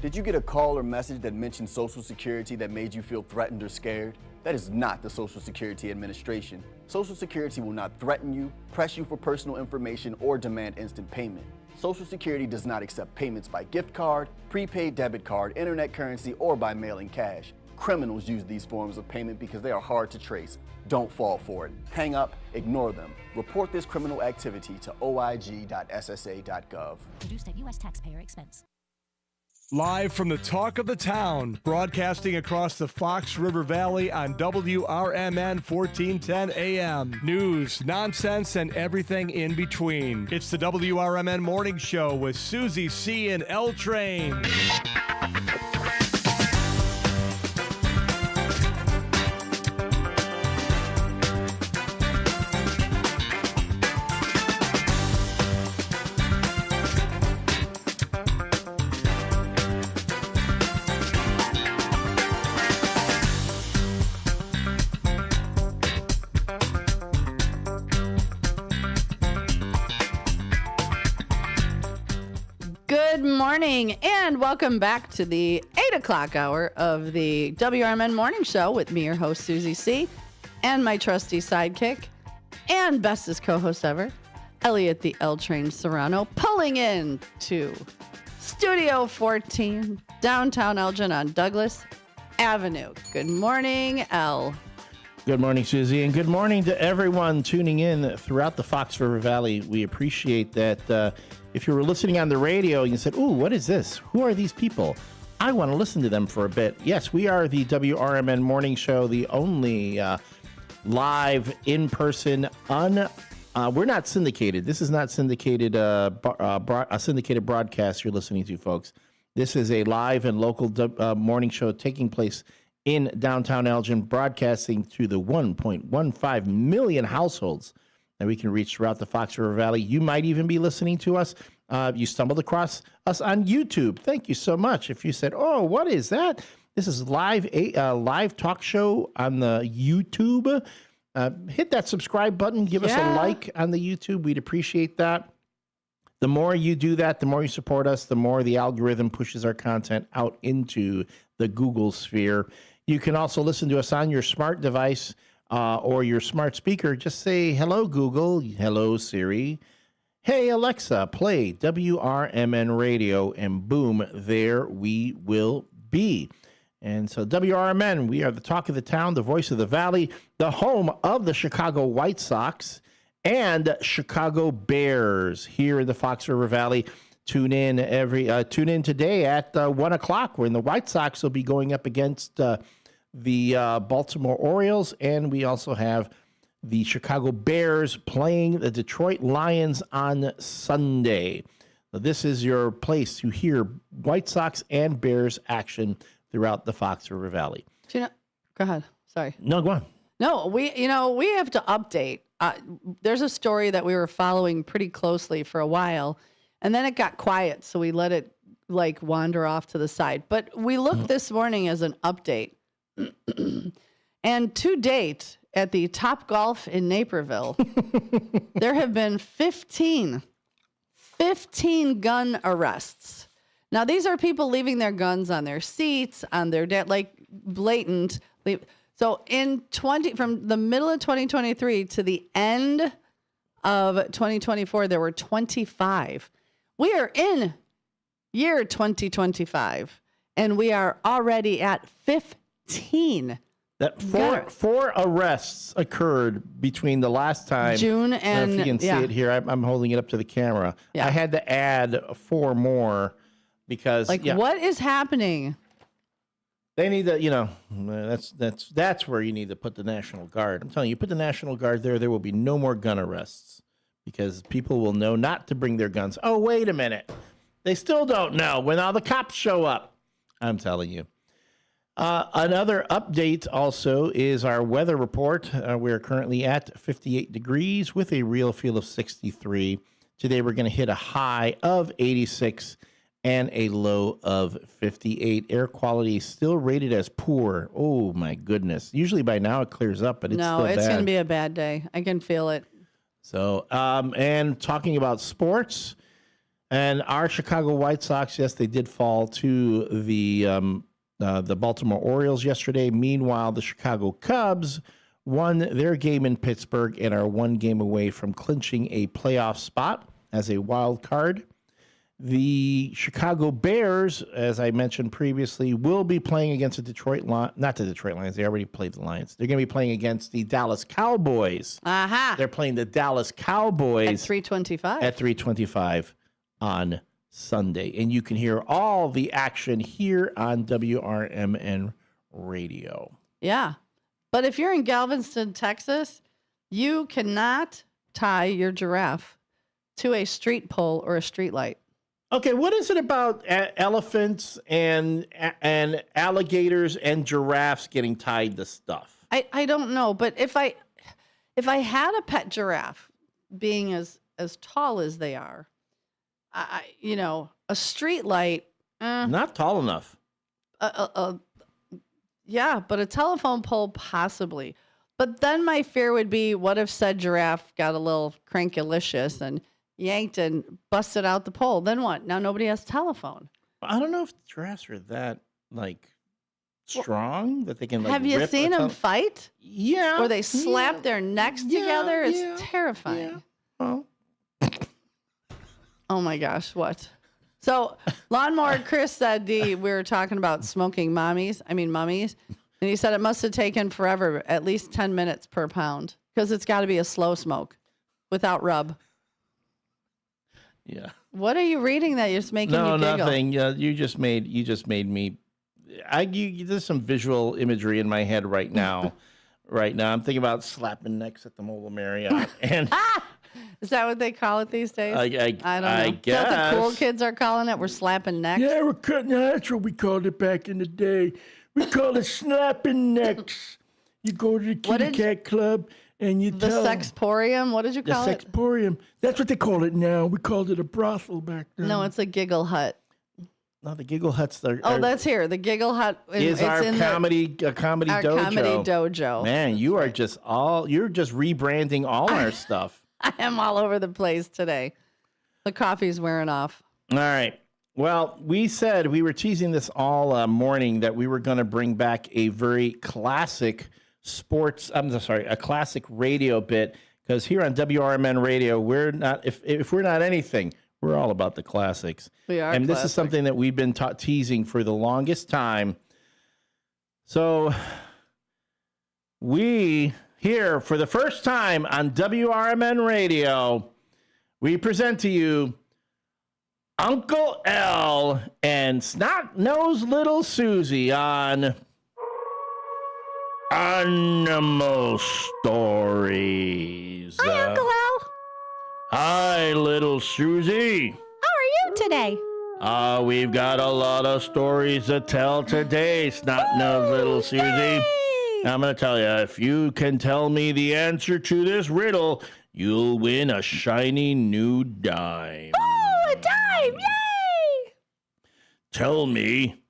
Did you get a call or message that mentioned Social Security that made you feel threatened or scared? That is not the Social Security Administration. Social Security will not threaten you, press you for personal information, or demand instant payment. Social Security does not accept payments by gift card, prepaid debit card, internet currency, or by mailing cash. Criminals use these forms of payment because they are hard to trace. Don't fall for it. Hang up, ignore them. Report this criminal activity to oig.ssa.gov.
Produced at U.S. taxpayer expense.
Live from the Talk of the Town, broadcasting across the Fox River Valley on WRMN 1410 AM. News, nonsense, and everything in between. It's the WRMN Morning Show with Susie C. and L Train.
Good morning and welcome back to the 8 o'clock hour of the WRMN Morning Show with me, your host, Susie C., and my trusty sidekick and bestest co-host ever, Elliot the L Train Serrano, pulling in to Studio 14, downtown Elgin on Douglas Avenue. Good morning, El.
Good morning, Susie, and good morning to everyone tuning in throughout the Fox River Valley. We appreciate that. If you were listening on the radio and you said, ooh, what is this? Who are these people? I want to listen to them for a bit. Yes, we are the WRMN Morning Show, the only live, in-person, we're not syndicated. This is not syndicated, a syndicated broadcast you're listening to, folks. This is a live and local morning show taking place in downtown Elgin, broadcasting to the 1.15 million households that we can reach throughout the Fox River Valley. You might even be listening to us. You stumbled across us on YouTube. Thank you so much. If you said, oh, what is that? This is live talk show on the YouTube. Hit that subscribe button. Give us a like on the YouTube. We'd appreciate that. The more you do that, the more you support us, the more the algorithm pushes our content out into the Google sphere. You can also listen to us on your smart device or your smart speaker, just say, hello, Google, hello, Siri. Hey, Alexa, play WRMN radio, and boom, there we will be. And so WRMN, we are the talk of the town, the voice of the valley, the home of the Chicago White Sox and Chicago Bears here in the Fox River Valley. Tune in today at 1 o'clock when the White Sox will be going up against the Baltimore Orioles, and we also have the Chicago Bears playing the Detroit Lions on Sunday. So this is your place to hear White Sox and Bears action throughout the Fox River Valley.
Go ahead. Sorry.
No, go on.
No, we have to update. There's a story that we were following pretty closely for a while, and then it got quiet, so we let it wander off to the side. But we looked this morning as an update, and to date, at the Top Golf in Naperville, there have been 15 gun arrests. Now, these are people leaving their guns on their seats, on their blatant. So from the middle of 2023 to the end of 2024, there were 25. We are in year 2025, and we are already at 15.
That four arrests occurred between the last time
June and
if you can see it here, I'm holding it up to the camera. Yeah. I had to add 4 more because
what is happening?
They need to, that's where you need to put the National Guard. I'm telling you, put the National Guard there will be no more gun arrests because people will know not to bring their guns. Oh, wait a minute. They still don't know when all the cops show up. I'm telling you. Another update also is our weather report. We're currently at 58 degrees with a real feel of 63. Today we're going to hit a high of 86 and a low of 58. Air quality is still rated as poor. Oh, my goodness. Usually by now it clears up, but it's still bad. No,
it's going to be a bad day. I can feel it.
So, and talking about sports, and our Chicago White Sox, yes, they did fall to the Baltimore Orioles yesterday. Meanwhile, the Chicago Cubs won their game in Pittsburgh and are 1 game away from clinching a playoff spot as a wild card. The Chicago Bears, as I mentioned previously, will be playing against not the Detroit Lions. They already played the Lions. They're going to be playing against the Dallas Cowboys.
Aha.
They're playing the Dallas Cowboys
at 3:25.
At 3:25 on Sunday. And you can hear all the action here on WRMN Radio.
Yeah. But if you're in Galveston, Texas, you cannot tie your giraffe to a street pole or a street light.
Okay, what is it about elephants and alligators and giraffes getting tied to stuff?
I don't know, but if I had a pet giraffe, being as tall as they are, a street light,
not tall enough.
Yeah, but a telephone pole possibly. But then my fear would be, what if said giraffe got a little crankulicious and yanked and busted out the pole? Then what? Now nobody has telephone.
I don't know if giraffes are that strong that they can
Have you seen them fight?
Yeah.
Or they slap their necks together? It's terrifying.
Yeah. Oh.
Oh my gosh, what? So Lawnmower Chris said we were talking about smoking mummies. And he said it must have taken forever, at least 10 minutes per pound, because it's got to be a slow smoke without rub.
Yeah.
What are you reading that you're just making you giggle?
No, nothing. You just made me. There's some visual imagery in my head right now. I'm thinking about slapping necks at the Mobile Marriott. And
is that what they call it these days?
I
don't know.
I guess.
Is that what the cool kids are calling it? We're slapping necks?
Yeah, we're cutting. That's what we called it back in the day. We called it slapping necks. You go to the kitty cat club and you
the sexporium. What did you call it?
The sexporium. That's what they call it now. We called it a brothel back then.
No, it's a giggle hut.
No, the giggle huts.
That's here. The giggle hut
is our comedy dojo.
Comedy dojo.
Man, you're just rebranding all our stuff.
I am all over the place today. The coffee's wearing off.
All right. Well, we were teasing this all morning that we were going to bring back a very classic a classic radio bit, because here on WRMN Radio, we're not, if we're not anything, we're all about the classics.
We are.
And this is something that we've been teasing for the longest time. So we here for the first time on WRMN Radio, we present to you Uncle L and Snot-Nosed Little Susie on Animal Stories.
Hi, Uncle Al.
Hi, Little Susie.
How are you today?
We've got a lot of stories to tell today, Snot-Nosed Little Susie.
Yay!
I'm going to tell you, if you can tell me the answer to this riddle, you'll win a shiny new dime.
Oh, a dime! Yay!
Tell me,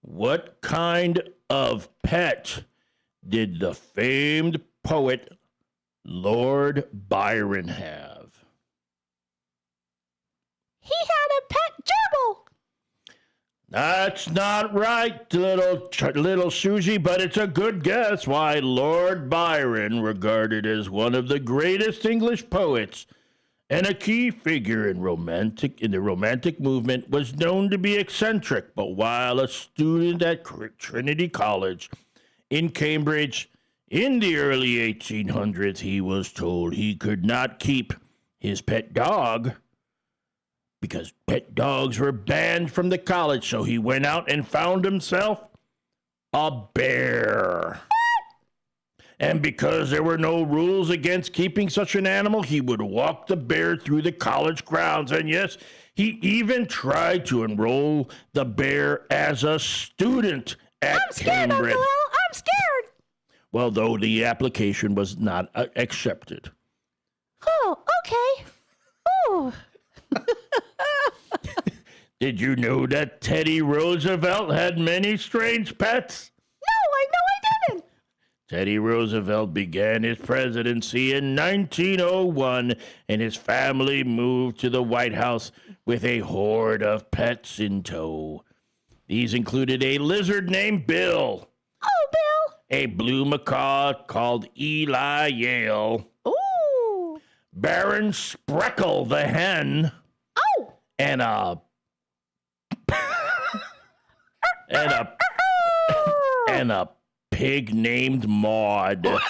what kind of pet did the famed poet Lord Byron have?
He had a pet gerbil.
That's not right, little Susie, but it's a good guess. Why, Lord Byron, regarded as one of the greatest English poets and a key figure in the romantic movement, was known to be eccentric. But while a student at Trinity College in Cambridge in the early 1800s, he was told he could not keep his pet dog because pet dogs were banned from the college. So he went out and found himself a bear. And because there were no rules against keeping such an animal, he would walk the bear through the college grounds. And yes, he even tried to enroll the bear as a student at
I'm scared,
Cambridge.
Uncle Al. I'm scared.
Well, though the application was not accepted.
Oh, okay. Oh.
Did you know that Teddy Roosevelt had many strange pets?
No, I didn't.
Teddy Roosevelt began his presidency in 1901, and his family moved to the White House with a horde of pets in tow. These included a lizard named Bill.
Oh, Bill.
A blue macaw called Eli Yale.
Ooh.
Baron Spreckle the hen.
Oh.
And a pig named Maud.
Maud?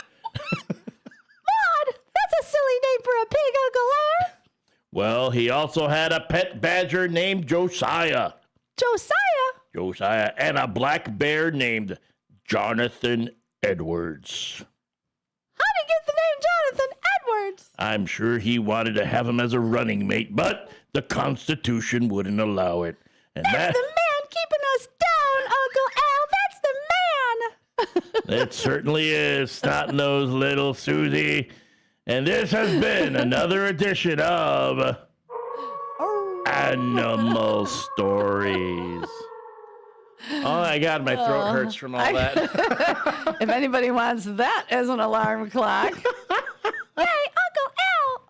That's a silly name for a pig, Uncle Al.
Well, he also had a pet badger named Josiah.
Josiah?
And a black bear named Jonathan Edwards.
How'd he get the name Jonathan Edwards?
I'm sure he wanted to have him as a running mate, but the Constitution wouldn't allow it. And
That's the man keeping us down, Uncle Al. That's the man.
It certainly is, Snot-Nosed Little Susie. And this has been another edition of Animal Stories. Oh, my God, my throat hurts from all that.
If anybody wants that as an alarm clock.
Hey, Uncle Al.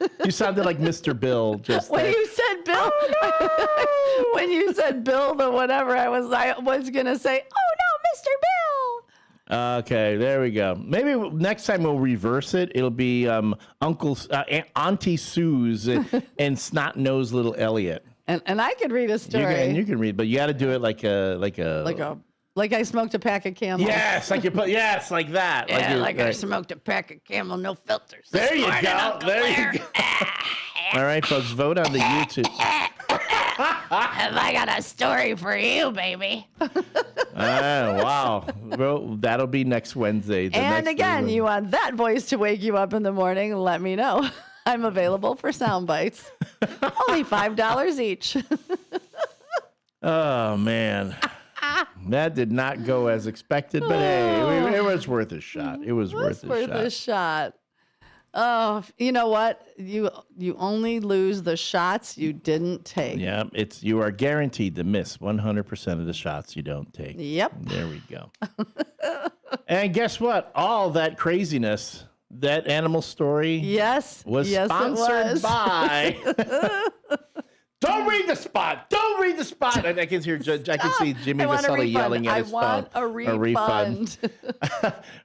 Ooh.
You sounded like Mr. Bill. Just
when
there.
you said Bill, when you said Bill, the whatever, I was going to say, oh, no, Mr. Bill.
Okay, there we go. Maybe next time we'll reverse it. It'll be Auntie Sue's and Snot-Nosed Little Elliot.
And I could read a story.
You can read, but you got to do it like
I smoked a pack of Camel.
Yes, like that.
Yeah, I smoked a pack of Camel, no filters.
There you go. There you go. All right, folks, vote on the YouTube.
Have I got a story for you, baby?
Wow. Well, that'll be next Wednesday.
And again, you want that voice to wake you up in the morning, let me know. I'm available for sound bites. Only $5 each.
Oh, man. That did not go as expected, but hey, it was worth a shot. It was worth a shot.
Oh, you know what? You only lose the shots you didn't take.
Yeah, you are guaranteed to miss 100% of the shots you don't take.
Yep.
There we go. And guess what? All that craziness, that animal story,
was
sponsored by Don't read the spot. Don't read the spot. And I can hear. I can see Jimmy Vasselli yelling at his phone.
I want a refund.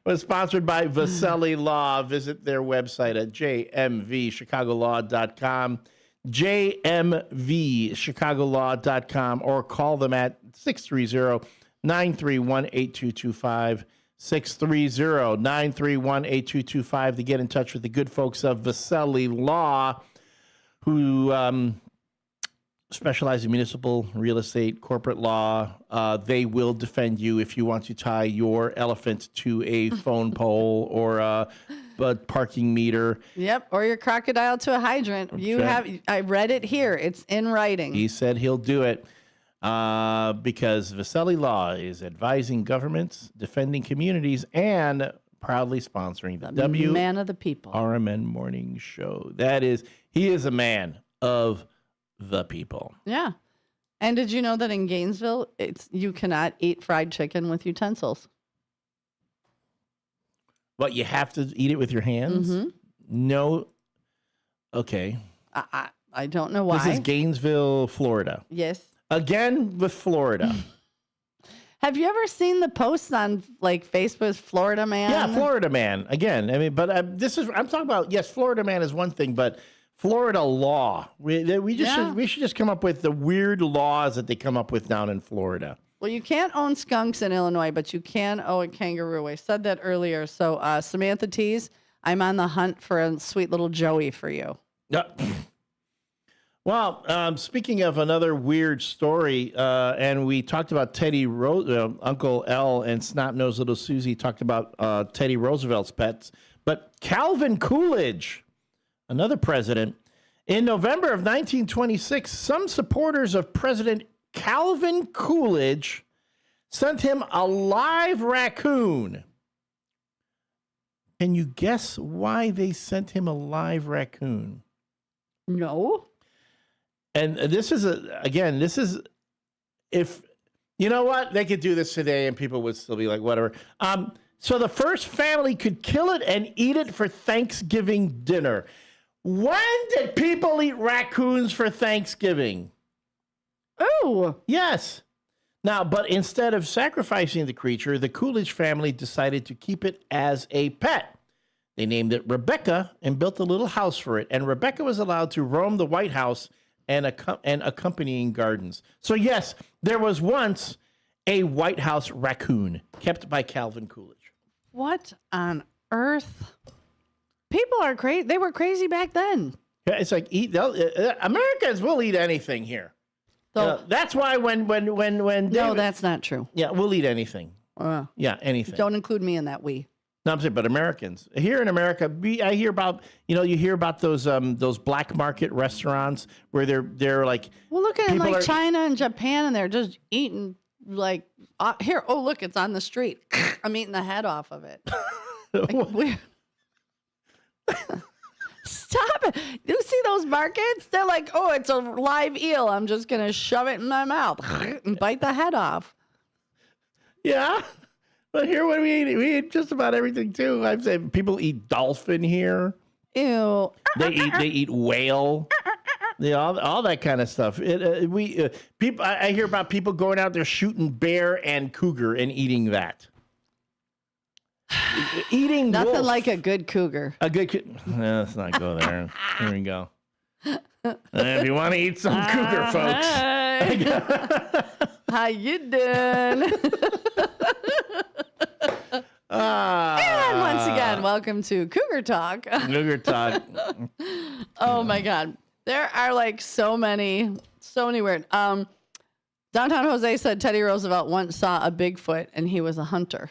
Was sponsored by Vasselli Law. Visit their website at jmvchicagolaw.com, jmvchicagolaw.com, or call them at 630-931-8225. 630-931-8225 to get in touch with the good folks of Vasselli Law, who specialize in municipal real estate, corporate law. They will defend you if you want to tie your elephant to a phone pole or a parking meter.
Yep, or your crocodile to a hydrant. I read it here. It's in writing.
He said he'll do it. Because Vasselli Law is advising governments, defending communities, and proudly sponsoring the
Man of the People
WRMN Morning Show. He is a man of the people.
Yeah. And did you know that in Gainesville, you cannot eat fried chicken with utensils?
What, you have to eat it with your hands?
Mm-hmm.
No. Okay.
I don't know why.
This is Gainesville, Florida.
Yes.
Again with Florida.
Have you ever seen the posts on like Facebook's Florida Man?
Yeah, Florida Man. Again, I mean, but I'm talking about, yes, Florida Man is one thing, but Florida law. We should just come up with the weird laws that they come up with down in Florida.
Well, you can't own skunks in Illinois, but you can own a kangaroo. I said that earlier. So Samantha Tees, I'm on the hunt for a sweet little Joey for you.
Well, speaking of another weird story, and we talked about Uncle L and Snot-Nosed Little Susie talked about Teddy Roosevelt's pets, but Calvin Coolidge, another president, in November of 1926, some supporters of President Calvin Coolidge sent him a live raccoon. Can you guess why they sent him a live raccoon?
No.
And this is if you know what, they could do this today and people would still be like, whatever. So the first family could kill it and eat it for Thanksgiving dinner. When did people eat raccoons for Thanksgiving?
Oh,
yes. Now, but instead of sacrificing the creature, the Coolidge family decided to keep it as a pet. They named it Rebecca and built a little house for it. And Rebecca was allowed to roam the White House and accompanying gardens. So yes, there was once a White House raccoon kept by Calvin Coolidge.
What on earth? People are crazy. They were crazy back then.
Yeah, it's like Americans will eat anything here. So that's why when David,
no, that's not true.
Yeah, we'll eat anything. Yeah, anything.
Don't include me in that.
No, I'm saying, but Americans here in America, I hear about, you hear about those black market restaurants where they're like.
Well, look at like China and Japan, and they're just eating like here. Oh, look, it's on the street. I'm eating the head off of it. Like, stop it! You see those markets? They're like, oh, it's a live eel. I'm just gonna shove it in my mouth and bite the head off.
Yeah. But here, what we eat just about everything too. I've said people eat dolphin here.
Ew.
They eat whale. All that kind of stuff. People. I hear about people going out there shooting bear and cougar and eating that. Eating
nothing
wolf.
Like a good cougar.
Let's not go there. Here we go. If you want to eat some cougar, folks.
How you doing? And once again, welcome to Cougar Talk.
Cougar Talk.
Oh my God. There are like so many weird. Downtown Jose said Teddy Roosevelt once saw a Bigfoot and he was a hunter.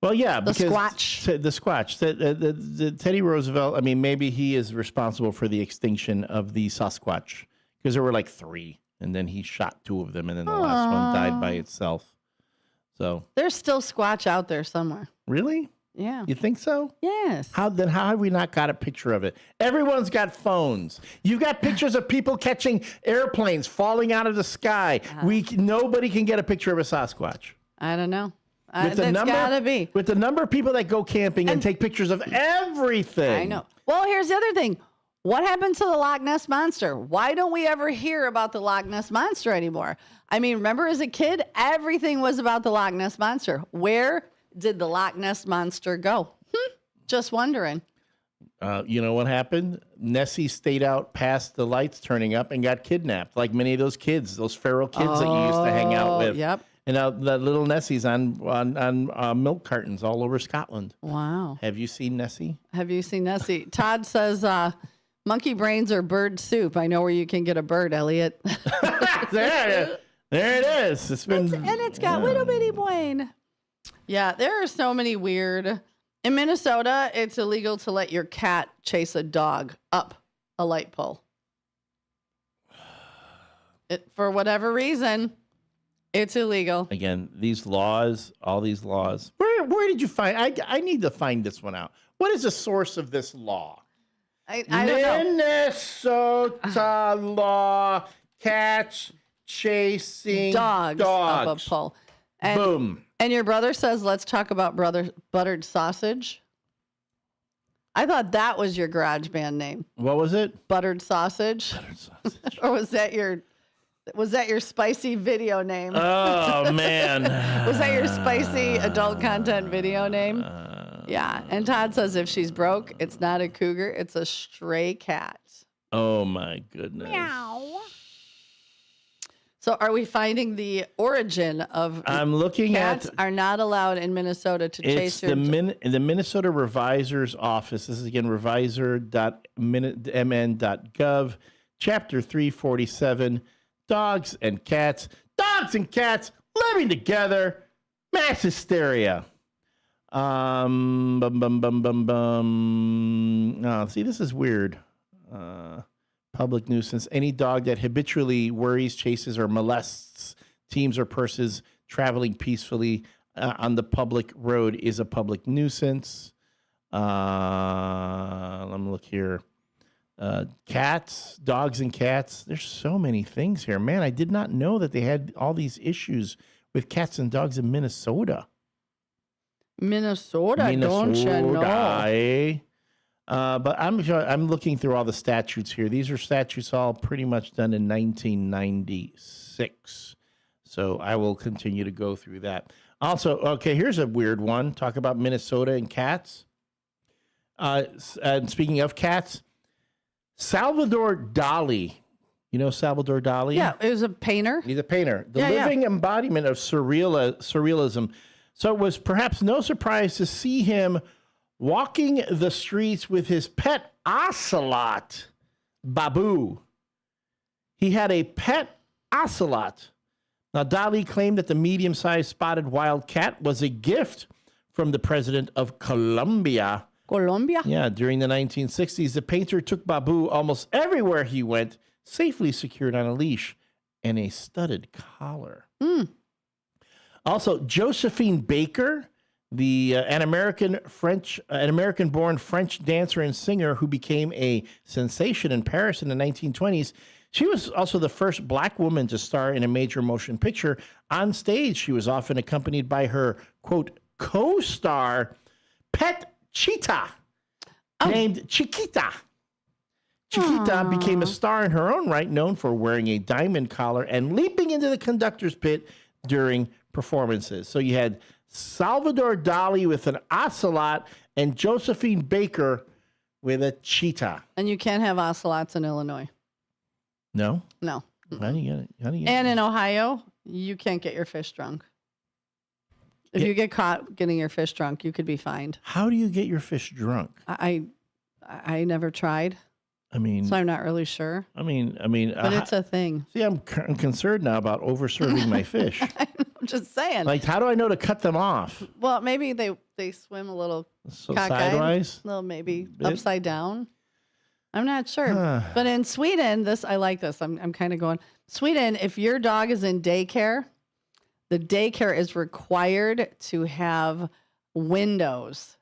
Well, yeah,
the
because
Squatch.
The Squatch. The Teddy Roosevelt, I mean, maybe he is responsible for the extinction of the Sasquatch because there were like 3 and then he shot 2 of them and then the last one died by itself. So
there's still Squatch out there somewhere.
Really?
Yeah.
You think so?
Yes.
How have we not got a picture of it? Everyone's got phones. You've got pictures of people catching airplanes falling out of the sky. Nobody can get a picture of a Sasquatch.
I don't know. That's gotta be.
With the number of people that go camping and take pictures of everything.
I know. Well, here's the other thing. What happened to the Loch Ness Monster? Why don't we ever hear about the Loch Ness Monster anymore? I mean, remember as a kid, everything was about the Loch Ness Monster. Where did the Loch Ness Monster go? Just wondering.
You know what happened? Nessie stayed out past the lights turning up and got kidnapped, like many of those kids, those feral kids that you used to hang out with.
Yep.
And now the little Nessie's on milk cartons all over Scotland.
Wow.
Have you seen Nessie?
Have you seen Nessie? Todd says, monkey brains are bird soup. I know where you can get a bird, Elliot.
There it is.
It's got little bitty brain. Yeah, there are so many weird. In Minnesota, it's illegal to let your cat chase a dog up a light pole. For whatever reason, it's illegal.
Again, all these laws. Where did you find? I need to find this one out. What is the source of this law?
I don't know.
Minnesota law, cats chasing
dogs up a pole. And,
boom.
And your brother says, let's talk about buttered sausage. I thought that was your garage band name.
What was it?
Buttered sausage. Or was that your spicy video name?
Oh, man.
Was that your spicy adult content video name? Yeah. And Todd says if she's broke, it's not a cougar, it's a stray cat.
Oh, my goodness.
Meow. So are we finding the origin of
I'm looking
cats
at
are not allowed in Minnesota to chase your
the Minnesota Revisor's Office. This is again revisor.mn.gov, chapter 347, dogs and cats. Dogs and cats living together. Mass hysteria. Oh, see, this is weird. Public nuisance. Any dog that habitually worries, chases, or molests teams or persons traveling peacefully on the public road is a public nuisance. Let me look here. Cats, dogs and cats. There's so many things here. Man, I did not know that they had all these issues with cats and dogs in Minnesota.
Minnesota, don't you know?
But I'm looking through all the statutes here. These are statutes all pretty much done in 1996. So I will continue to go through that. Also, okay, here's a weird one. Talk about Minnesota and cats. And speaking of cats, Salvador Dali. You know Salvador Dali?
Yeah, he was a painter.
He's a painter. The living embodiment of surrealism. So it was perhaps no surprise to see him walking the streets with his pet ocelot, Babu. He had a pet ocelot. Now, Dali claimed that the medium-sized spotted wild cat was a gift from the president of Colombia.
Colombia?
Yeah, during the 1960s, the painter took Babu almost everywhere he went, safely secured on a leash and a studded collar. Also, Josephine Baker, an American-born French dancer and singer who became a sensation in Paris in the 1920s. She was also the first black woman to star in a major motion picture. On stage, she was often accompanied by her, quote, co-star, pet cheetah, named Chiquita. Chiquita became a star in her own right, known for wearing a diamond collar and leaping into the conductor's pit during performances. So you had Salvador Dali with an ocelot and Josephine Baker with a cheetah.
And you can't have ocelots in Illinois.
No?
No.
How do you get it?
And in Ohio, you can't get your fish drunk. If you get caught getting your fish drunk, you could be fined.
How do you get your fish drunk?
I never tried.
I mean,
so I'm not really sure.
I mean,
but it's a thing.
See, I'm concerned now about over-serving my fish.
I'm just saying.
Like, how do I know to cut them off?
Well, maybe they swim a little
sideways,
a little maybe upside down. I'm not sure. But in Sweden, I like this. I'm kind of going Sweden. If your dog is in daycare, the daycare is required to have windows.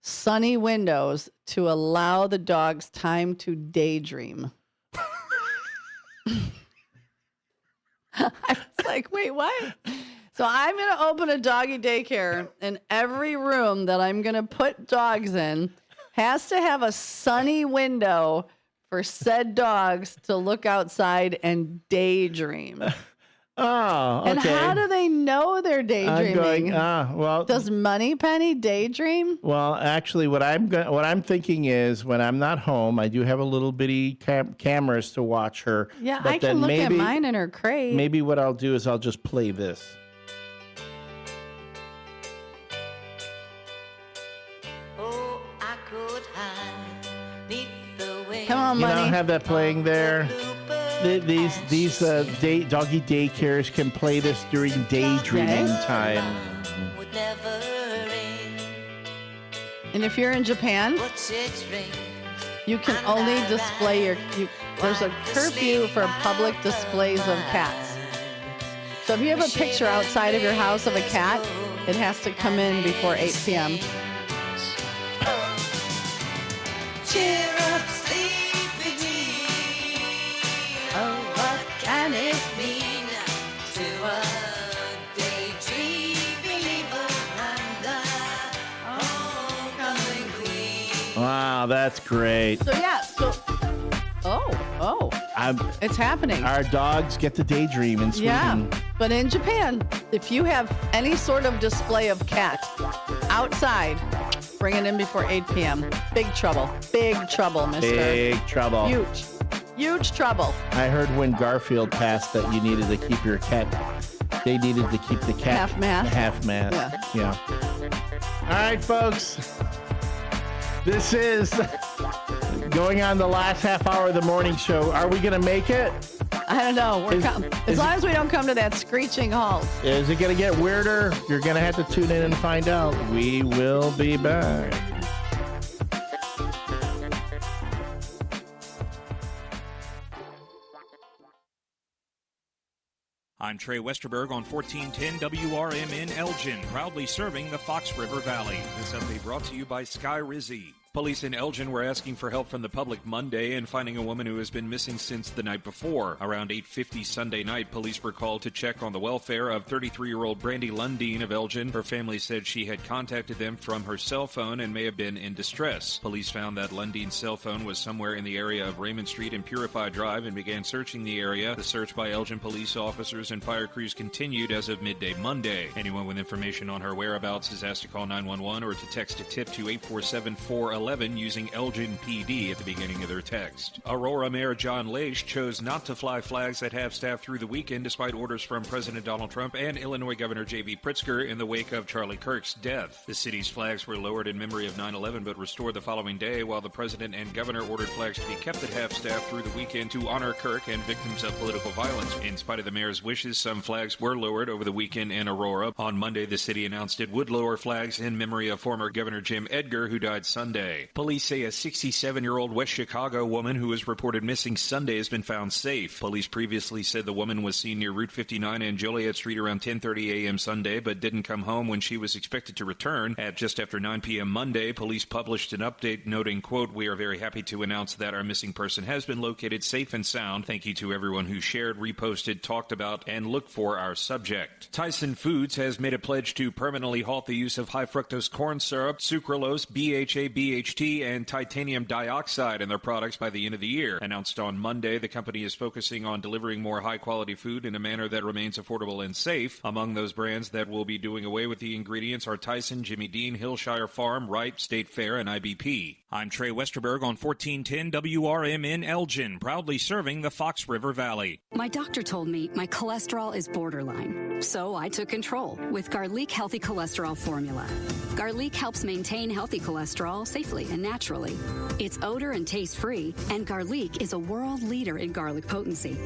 Sunny windows to allow the dogs time to daydream. I was like, wait, what? So I'm going to open a doggy daycare, and every room that I'm going to put dogs in has to have a sunny window for said dogs to look outside and daydream.
Oh, okay.
And how do they know they're daydreaming?
Well,
does Moneypenny daydream?
Well, actually, what I'm thinking is when I'm not home, I do have a little bitty cameras to watch her.
Yeah,
but
I can look at mine in her crate.
Maybe what I'll do is I'll just play this.
Oh, I could hide beneath the waves.
Come on,
You
Money.
don't have that playing there. These doggy daycares can play this during daydreaming time.
And if you're in Japan, you can only display there's a curfew for public displays of cats. So if you have a picture outside of your house of a cat, it has to come in before 8 p.m.
Cheer up, sleepy. Oh, what can it mean to a daydream believer and a homecoming queen?
Wow, that's great.
So yeah, it's happening.
Our dogs get to daydream in Sweden.
Yeah, but in Japan, if you have any sort of display of cat outside, bring it in before 8 p.m. Big trouble, mister.
Big trouble.
Huge trouble.
I heard when Garfield passed that you needed to keep your cat. They needed to keep the cat half mast. Yeah. All right, folks. This is going on the last half hour of the morning show. Are we going to make it?
I don't know. As long as we don't come to that screeching halt.
Is it going to get weirder? You're going to have to tune in and find out. We will be back.
I'm Trey Westerberg on 1410 WRMN Elgin, proudly serving the Fox River Valley. This update brought to you by Sky Rizzi. Police in Elgin were asking for help from the public Monday in finding a woman who has been missing since the night before. Around 8:50 Sunday night, police were called to check on the welfare of 33-year-old Brandy Lundeen of Elgin. Her family said she had contacted them from her cell phone and may have been in distress. Police found that Lundeen's cell phone was somewhere in the area of Raymond Street and Purify Drive and began searching the area. The search by Elgin police officers and fire crews continued as of midday Monday. Anyone with information on her whereabouts is asked to call 911 or to text a tip to 847-411 using Elgin PD at the beginning of their text. Aurora Mayor John Laish chose not to fly flags at half-staff through the weekend despite orders from President Donald Trump and Illinois Governor J.B. Pritzker in the wake of Charlie Kirk's death. The city's flags were lowered in memory of 9/11 but restored the following day, while the president and governor ordered flags to be kept at half-staff through the weekend to honor Kirk and victims of political violence. In spite of the mayor's wishes, some flags were lowered over the weekend in Aurora. On Monday, the city announced it would lower flags in memory of former Governor Jim Edgar, who died Sunday. Police say a 67-year-old West Chicago woman who was reported missing Sunday has been found safe. Police previously said the woman was seen near Route 59 and Joliet Street around 10:30 a.m. Sunday, but didn't come home when she was expected to return. At just after 9 p.m. Monday, police published an update noting, quote, "We are very happy to announce that our missing person has been located safe and sound. Thank you to everyone who shared, reposted, talked about, and looked for our subject." Tyson Foods has made a pledge to permanently halt the use of high fructose corn syrup, sucralose, BHA, BHT, and titanium dioxide in their products by the end of the year. Announced on Monday, the company is focusing on delivering more high-quality food in a manner that remains affordable and safe. Among those brands that will be doing away with the ingredients are Tyson, Jimmy Dean, Hillshire Farm, Wright, State Fair, and IBP. I'm Trey Westerberg on 1410 WRMN Elgin, proudly serving the Fox River Valley.
My doctor told me my cholesterol is borderline, so I took control with Garlic Healthy Cholesterol Formula. Garlic helps maintain healthy cholesterol safely and naturally. It's odor and taste-free, and Garlic is a world leader in garlic potency.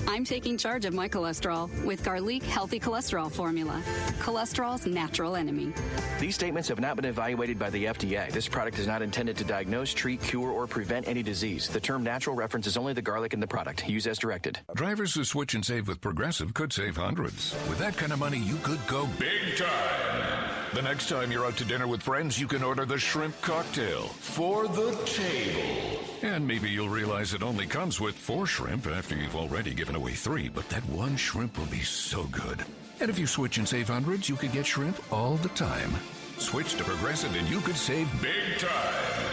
I'm taking charge of my cholesterol with Garlic Healthy Cholesterol Formula, cholesterol's natural enemy.
These statements have not been evaluated by the FDA. This product is not intended to diagnose, treat, cure, or prevent any disease. The term natural references only the garlic in the product. Use as directed.
Drivers who switch and save with Progressive could save hundreds. With that kind of money, you could go big time. The next time you're out to dinner with friends, you can order the shrimp cocktail for the table. And maybe you'll realize it only comes with 4 shrimp after you've already given away 3, but that one shrimp will be so good. And if you switch and save hundreds, you could get shrimp all the time. Switch to Progressive and you could save big time.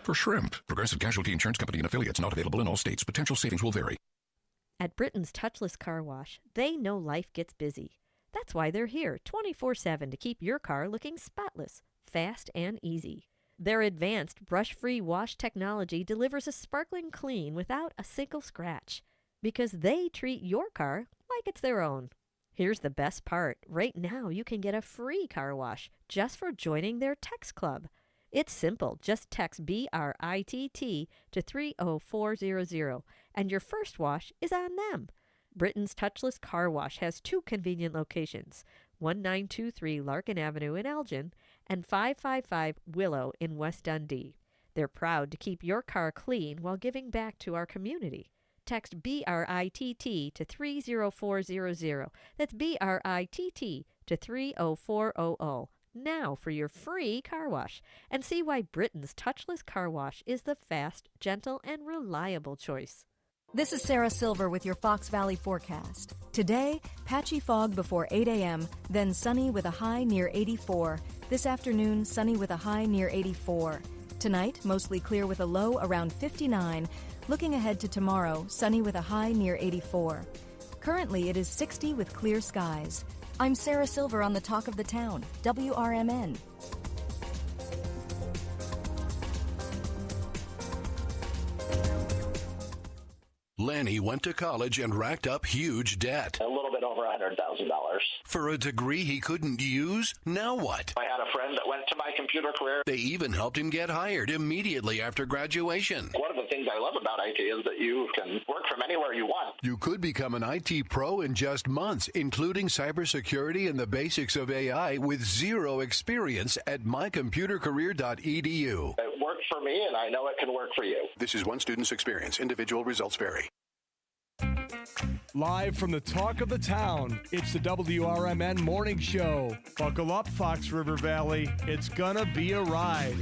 For shrimp, Progressive Casualty Insurance Company and affiliates, not available in all states. Potential savings will vary.
At Britain's Touchless Car Wash, they know life gets busy. That's why they're here 24/7 to keep your car looking spotless, fast, and easy. Their advanced brush-free wash technology delivers a sparkling clean without a single scratch, because they treat your car like it's their own. Here's the best part. Right now, you can get a free car wash just for joining their text club. It's simple. Just text BRITT to 30400, and your first wash is on them. Britain's Touchless Car Wash has 2 convenient locations, 1923 Larkin Avenue in Elgin and 555 Willow in West Dundee. They're proud to keep your car clean while giving back to our community. Text BRITT to 30400. That's BRITT to 30400. Now for your free car wash, and see why Britain's Touchless Car Wash is the fast, gentle, and reliable choice.
This is Sarah Silver with your Fox Valley forecast. Today, patchy fog before 8 a.m., then sunny with a high near 84. This afternoon, sunny with a high near 84. Tonight, mostly clear with a low around 59. Looking ahead to tomorrow, sunny with a high near 84. Currently, it is 60 with clear skies. I'm Sarah Silver on the Talk of the Town, WRMN.
Lanny went to college and racked up huge debt.
A little bit over $100,000.
For a degree he couldn't use? Now what?
I had a friend that went to my computer career.
They even helped him get hired immediately after graduation.
One of the things I love about IT is that you can work from anywhere you want.
You could become an IT pro in just months, including cybersecurity and the basics of AI with zero experience at mycomputercareer.edu.
It worked for me, and I know it can work for you.
This is one student's experience. Individual results vary.
Live from the Talk of the Town, it's the WRMN Morning Show. Buckle up, Fox River Valley. It's gonna be a ride.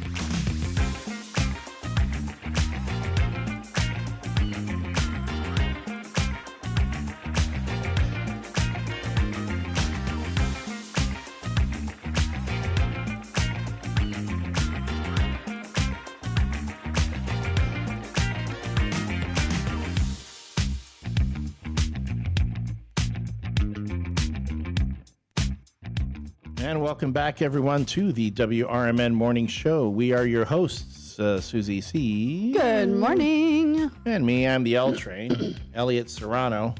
And welcome back, everyone, to the WRMN Morning Show. We are your hosts, Susie C.
Good morning.
And me, I'm the L Train, Elliot Serrano.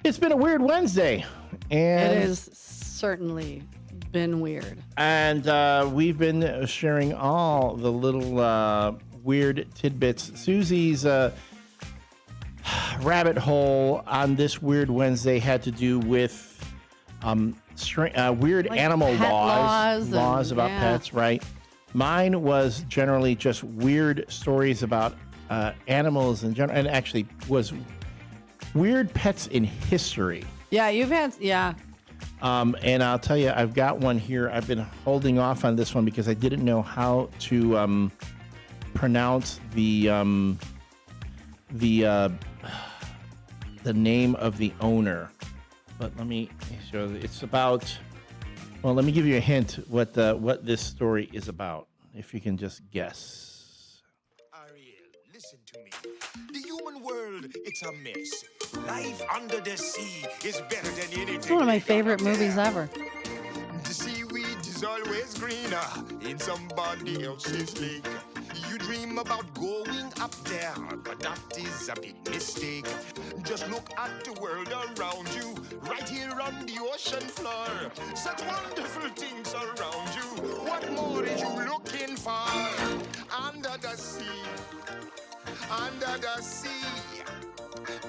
It's been a weird Wednesday. And
It has certainly been weird.
And we've been sharing all the little weird tidbits. Susie's rabbit hole on this weird Wednesday had to do with weird
Like
animal
pet
laws about
yeah.
pets, right? Mine was generally just weird stories about animals in general, and actually was weird pets in history.
Yeah, you've had, yeah.
And I'll tell you, I've got one here. I've been holding off on this one because I didn't know how to pronounce the name of the owner. But let me show you. It's about, well, let me give you a hint what this story is about, if you can just guess.
Ariel, listen to me. The human world, it's a mess. Life under the sea is better than anything.
It's one of my favorite movies ever.
The seaweed is always greener in somebody else's lake. You dream about going up there, but that is a big mistake. Just look at the world around you, right here on the ocean floor. Such wonderful things around you. What more are you looking for? Under the sea, under the sea.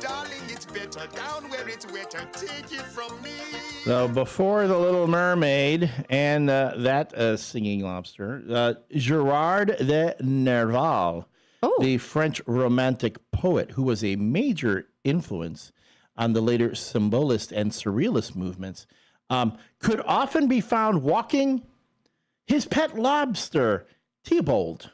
Darling, it's better down where it's wetter. Take it from me.
So before The Little Mermaid and that singing lobster, Gerard de Nerval, the French romantic poet who was a major influence on the later symbolist and surrealist movements, could often be found walking his pet lobster, Theobald.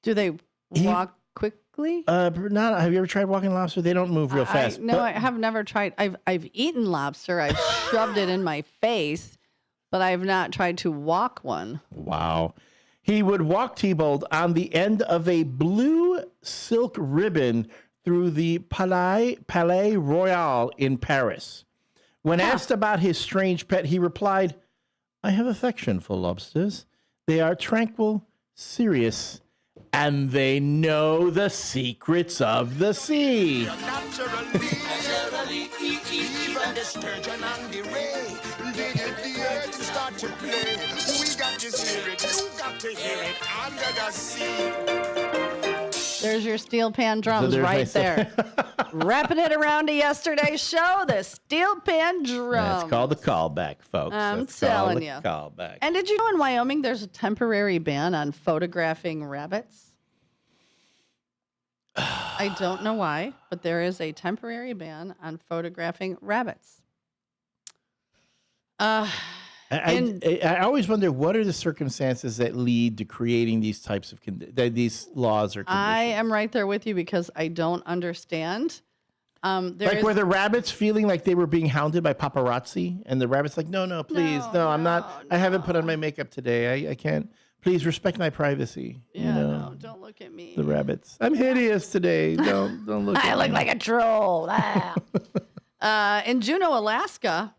Do they walk quickly?
Have you ever tried walking lobster? They don't move real fast.
I have never tried. I've eaten lobster. I've shoved it in my face, but I have not tried to walk one.
Wow. He would walk Tebow on the end of a blue silk ribbon through the Palais Royal in Paris. When asked about his strange pet, he replied, I have affection for lobsters. They are tranquil, serious, and they know the secrets of the sea.
Naturally, even the sturgeon and the ray, they get the earth to start to play. We got to hear it, you got to hear it under the sea.
There's your steel pan drums right there. Wrapping it around to yesterday's show, the steel pan drums.
That's called the callback, folks.
I'm
That's
telling you.
Callback.
And did you know in Wyoming there's a temporary ban on photographing rabbits? I don't know why, but there is a temporary ban on photographing rabbits.
I always wonder, what are the circumstances that lead to creating these types of these laws or conditions?
I am right there with you because I don't understand.
Were the rabbits feeling like they were being hounded by paparazzi? And the rabbit's like, no, please, no, I'm not. I haven't put on my makeup today. I can't. Please respect my privacy.
Yeah, no, don't look at me.
The rabbits. I'm hideous today. Don't look at me.
I look like a troll. In Juneau, Alaska,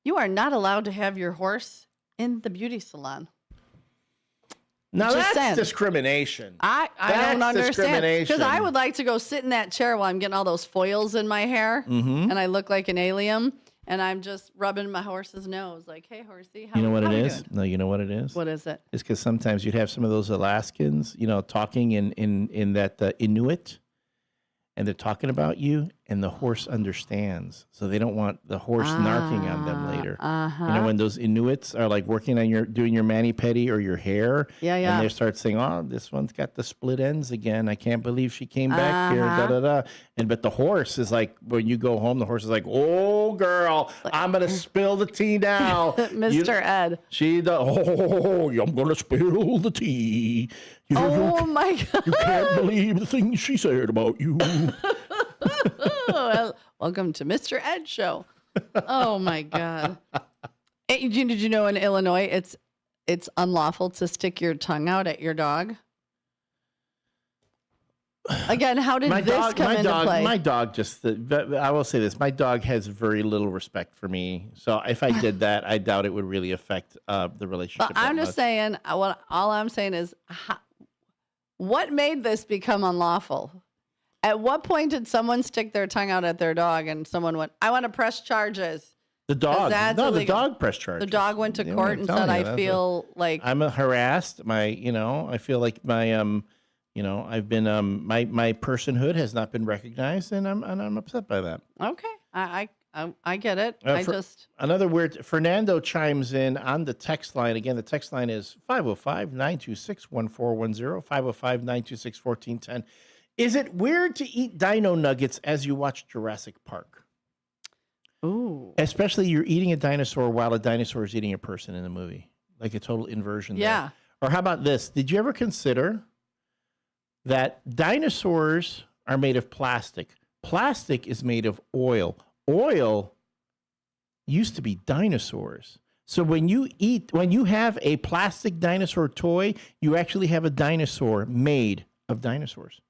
you are not allowed to have your horse in the beauty salon.
Now that's discrimination.
I don't understand. Because I would like to go sit in that chair while I'm getting all those foils in my hair and I look like an alien and I'm just rubbing my horse's nose like, hey, horsey, how
you know what
how
it
we
is?
doing?
No, you know what it is?
What is it?
It's because sometimes you'd have some of those Alaskans, talking in that Inuit, and they're talking about you, and the horse understands. So they don't want the horse narking on them later. When those Inuits are like working on doing your mani-pedi or your hair, and they start saying, oh, this one's got the split ends again. I can't believe she came back here, da-da-da. But the horse is like, when you go home, the horse is like, oh, girl, I'm going to spill the tea now.
Mr. Ed.
I'm going to spill the tea.
My God.
You can't believe the things she said about you.
Well, welcome to Mr. Ed Show. Oh, my God. Hey, did you know in Illinois it's unlawful to stick your tongue out at your dog? Again, how did this come into play?
My dog I will say this. My dog has very little respect for me. So if I did that, I doubt it would really affect the relationship.
But I'm just saying, all I'm saying is, what made this become unlawful? At what point did someone stick their tongue out at their dog and someone went, I want to press charges?
The dog. The dog pressed charges.
The dog went to court and said, I feel like
I'm harassed. I feel like my I've been my personhood has not been recognized, and I'm upset by that.
Okay, I get it.
Another weird. Fernando chimes in on the text line. Again, the text line is 505-926-1410, 505-926-1410. Is it weird to eat dino nuggets as you watch Jurassic Park?
Ooh.
Especially you're eating a dinosaur while a dinosaur is eating a person in the movie. Like a total inversion there. Or how about this? Did you ever consider that dinosaurs are made of plastic? Plastic is made of oil. Oil used to be dinosaurs. So when you have a plastic dinosaur toy, you actually have a dinosaur made of dinosaurs.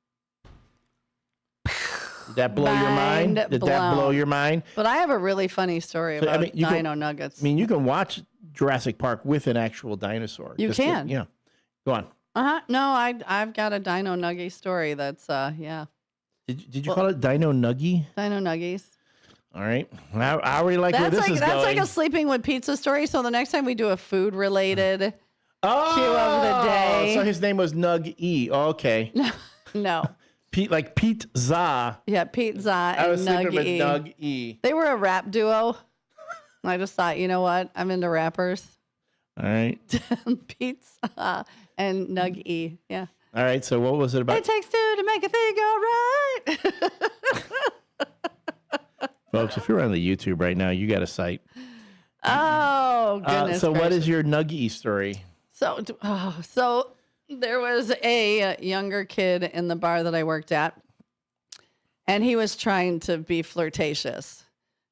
Did that blow your mind? Did that blow your mind?
But I have a really funny story about dino nuggets.
I mean, you can watch Jurassic Park with an actual dinosaur.
You can.
Yeah. Go on.
No, I've got a dino nuggie story that's, yeah.
Did you call it Dino Nuggie?
Dino Nuggies.
All right. I already like where this is going.
That's like a sleeping with pizza story. So the next time we do a food-related cue of the day.
So his name was Nug E. Oh, okay.
No.
Like Pete Za.
Yeah, Pete Za and
I was
Nug
sleeping with
E.
Nug E.
They were a rap duo. I just thought, you know what? I'm into rappers.
All right.
Pete Za and Nug E. Yeah.
All right. So what was it about?
It takes two to make a thing go right.
Folks, if you're on the YouTube right now, you got a sight.
Oh, goodness.
So
gracious.
what is your Nug E story?
So there was a younger kid in the bar that I worked at, and he was trying to be flirtatious.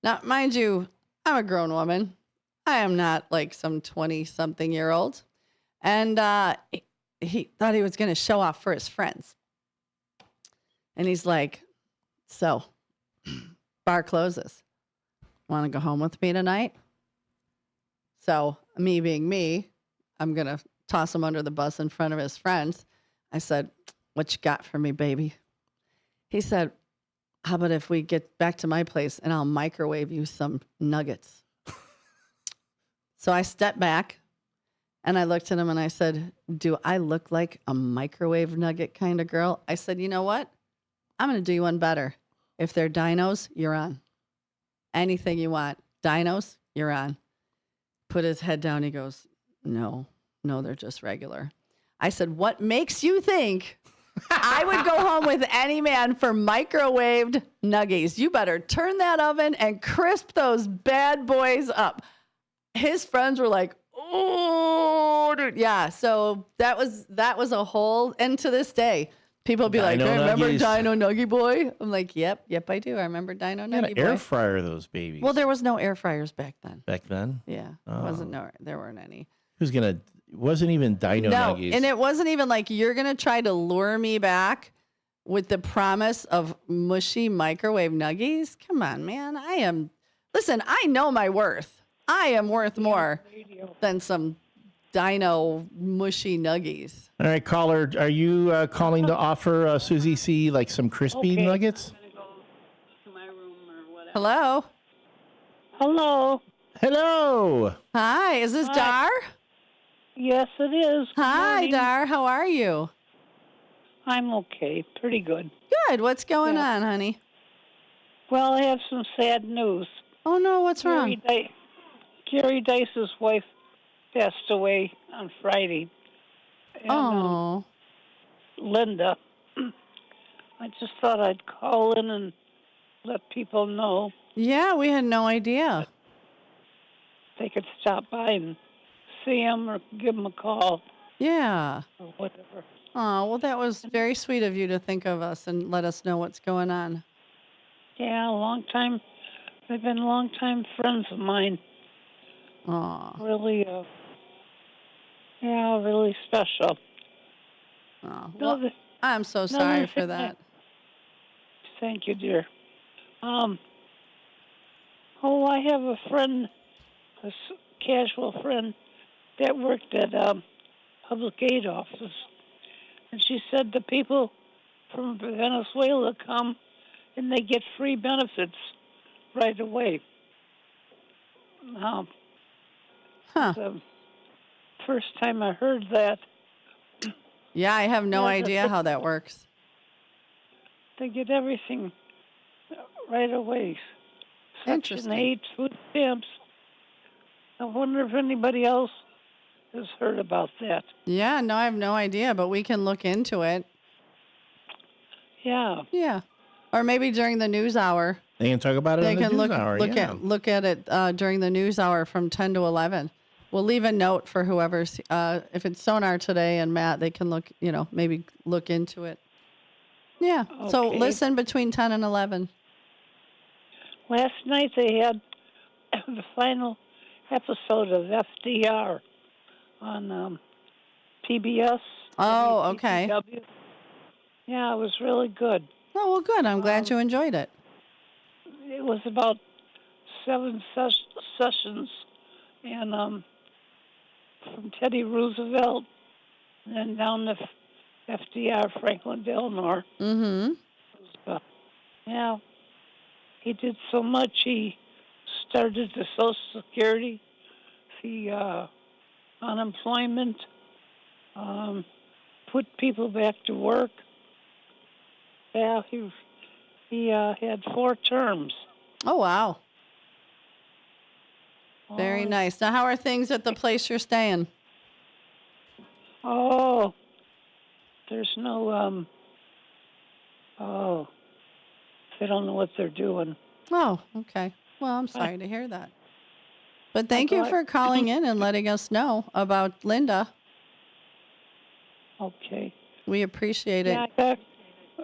Now, mind you, I'm a grown woman. I am not like some 20-something-year-old. And he thought he was going to show off for his friends. And he's like, so, bar closes. Want to go home with me tonight? So, me being me, I'm going to toss him under the bus in front of his friends. I said, what you got for me, baby? He said, how about if we get back to my place and I'll microwave you some nuggets? So I stepped back and I looked at him and I said, do I look like a microwave nugget kind of girl? I said, you know what? I'm going to do you one better. If they're dinos, you're on. Anything you want. Dinos, you're on. Put his head down. He goes, no, they're just regular. I said, what makes you think I would go home with any man for microwaved nuggies? You better turn that oven and crisp those bad boys up. His friends were like, oh, dude. Yeah. So that was a whole, and to this day, people be like, hey, remember Dino Nuggie Boy? I'm like, yep, I do. I remember Dino Nuggie Boy.
Air fryer those babies.
Well, there was no air fryers back then.
Back then?
Yeah. There weren't any.
Wasn't even Dino Nuggies.
And it wasn't even like you're going to try to lure me back with the promise of mushy microwave nuggies. Come on, man. Listen, I know my worth. I am worth more than some Dino mushy nuggies.
All right, caller, are you calling to offer Susie C like some crispy nuggets?
Hello?
Hello.
Hi, is this Dar?
Yes, it is.
Hi, Dar. How are you?
I'm okay. Pretty good.
Good. What's going on, honey?
Well, I have some sad news.
Oh, no. What's wrong?
Gary Dice's wife passed away on Friday. And, Linda. I just thought I'd call in and let people know.
Yeah, we had no idea.
They could stop by and see him or give him a call.
Yeah.
Or whatever.
Oh, well, that was very sweet of you to think of us and let us know what's going on.
Yeah, a long time. They've been long-time friends of mine.
Oh.
Really, really special.
Oh, well, I'm so sorry for that.
Thank you, dear. I have a friend, a casual friend, that worked at public aid office, and she said the people from Venezuela come and they get free benefits right away. The first time I heard that.
Yeah, I have no idea how that works.
They get everything right away. Section 8, food stamps. I wonder if anybody else has heard about that.
Yeah, no, I have no idea, but we can look into it.
Yeah.
Yeah. Or maybe during the news hour.
They can talk about it in the news hour.
Look at it during the news hour from 10 to 11. We'll leave a note for whoever's, if it's Sonar today and Matt, they can look, maybe look into it. Yeah. Okay. So listen between 10 and 11.
Last night they had the final episode of FDR on PBS.
Oh, okay.
WPW. Yeah, it was really good.
Oh, well, good. I'm glad you enjoyed it.
It was about 7 sessions, and from Teddy Roosevelt and then down to FDR, Franklin Delano.
Mm-hmm.
Yeah. He did so much. He started the Social Security, the unemployment, put people back to work. Yeah, he had 4 terms.
Oh, wow. Very nice. Now, how are things at the place you're staying?
Oh, there's no, they don't know what they're doing.
Oh, okay. Well, I'm sorry to hear that. But thank you for calling in and letting us know about Linda.
Okay.
We appreciate it.
Yeah,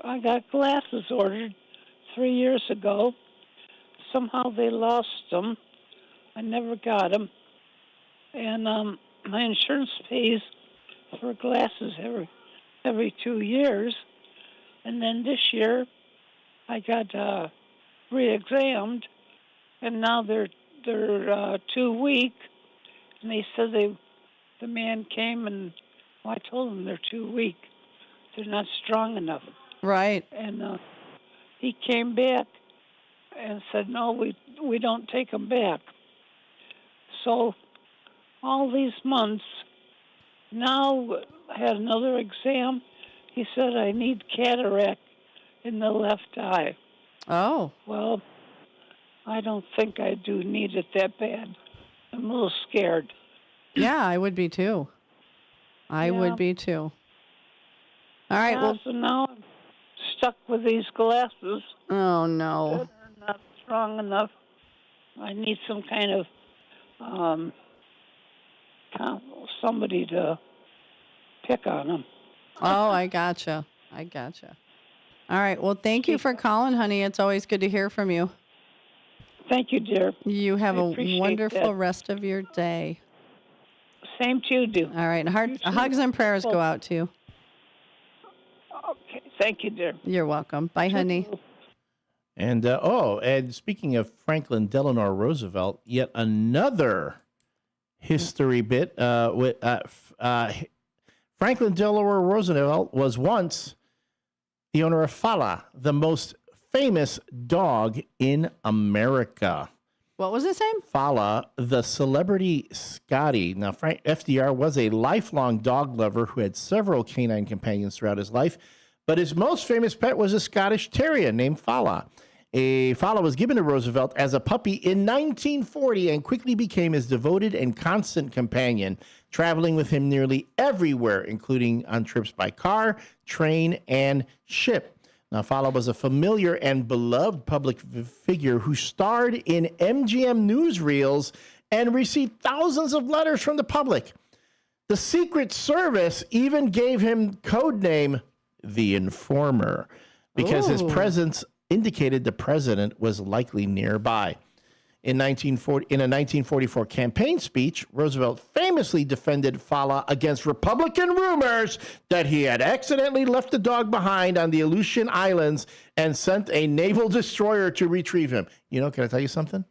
I got glasses ordered 3 years ago. Somehow they lost them. I never got them. And my insurance pays for glasses every 2 years, and then this year I got re-examined, and now they're 2 weak, and they said the man came and I told them they're too weak, they're not strong enough.
Right.
And he came back and said, no, we don't take them back. So all these months, now I had another exam. He said I need cataract in the left eye.
Oh.
Well, I don't think I do need it that bad. I'm a little scared.
Yeah, I would be too. I would be too. All right.
Yeah,
Well,
so now I'm stuck with these glasses.
Oh, no.
That are not strong enough. I need some kind of somebody to pick on them.
Oh, I gotcha. All right. Well, thank you for calling, honey. It's always good to hear from you.
Thank you, dear.
You have
I
a
appreciate
wonderful
that.
rest of your day.
Same to you, do.
All right. Hugs and prayers go out to you.
Okay. Thank you, dear.
You're welcome. Bye, honey.
And and speaking of Franklin Delano Roosevelt, yet another history bit. Franklin Delano Roosevelt was once the owner of Fala, the most famous dog in America.
What was his name?
Fala, the celebrity Scotty. Now, FDR was a lifelong dog lover who had several canine companions throughout his life, but his most famous pet was a Scottish Terrier named Fala. Fala was given to Roosevelt as a puppy in 1940 and quickly became his devoted and constant companion, traveling with him nearly everywhere, including on trips by car, train, and ship. Now, Fala was a familiar and beloved public figure who starred in MGM newsreels and received thousands of letters from the public. The Secret Service even gave him codename The Informer because his presence indicated the president was likely nearby. In a 1944 campaign speech, Roosevelt famously defended Fala against Republican rumors that he had accidentally left the dog behind on the Aleutian Islands and sent a naval destroyer to retrieve him. You know, can I tell you something?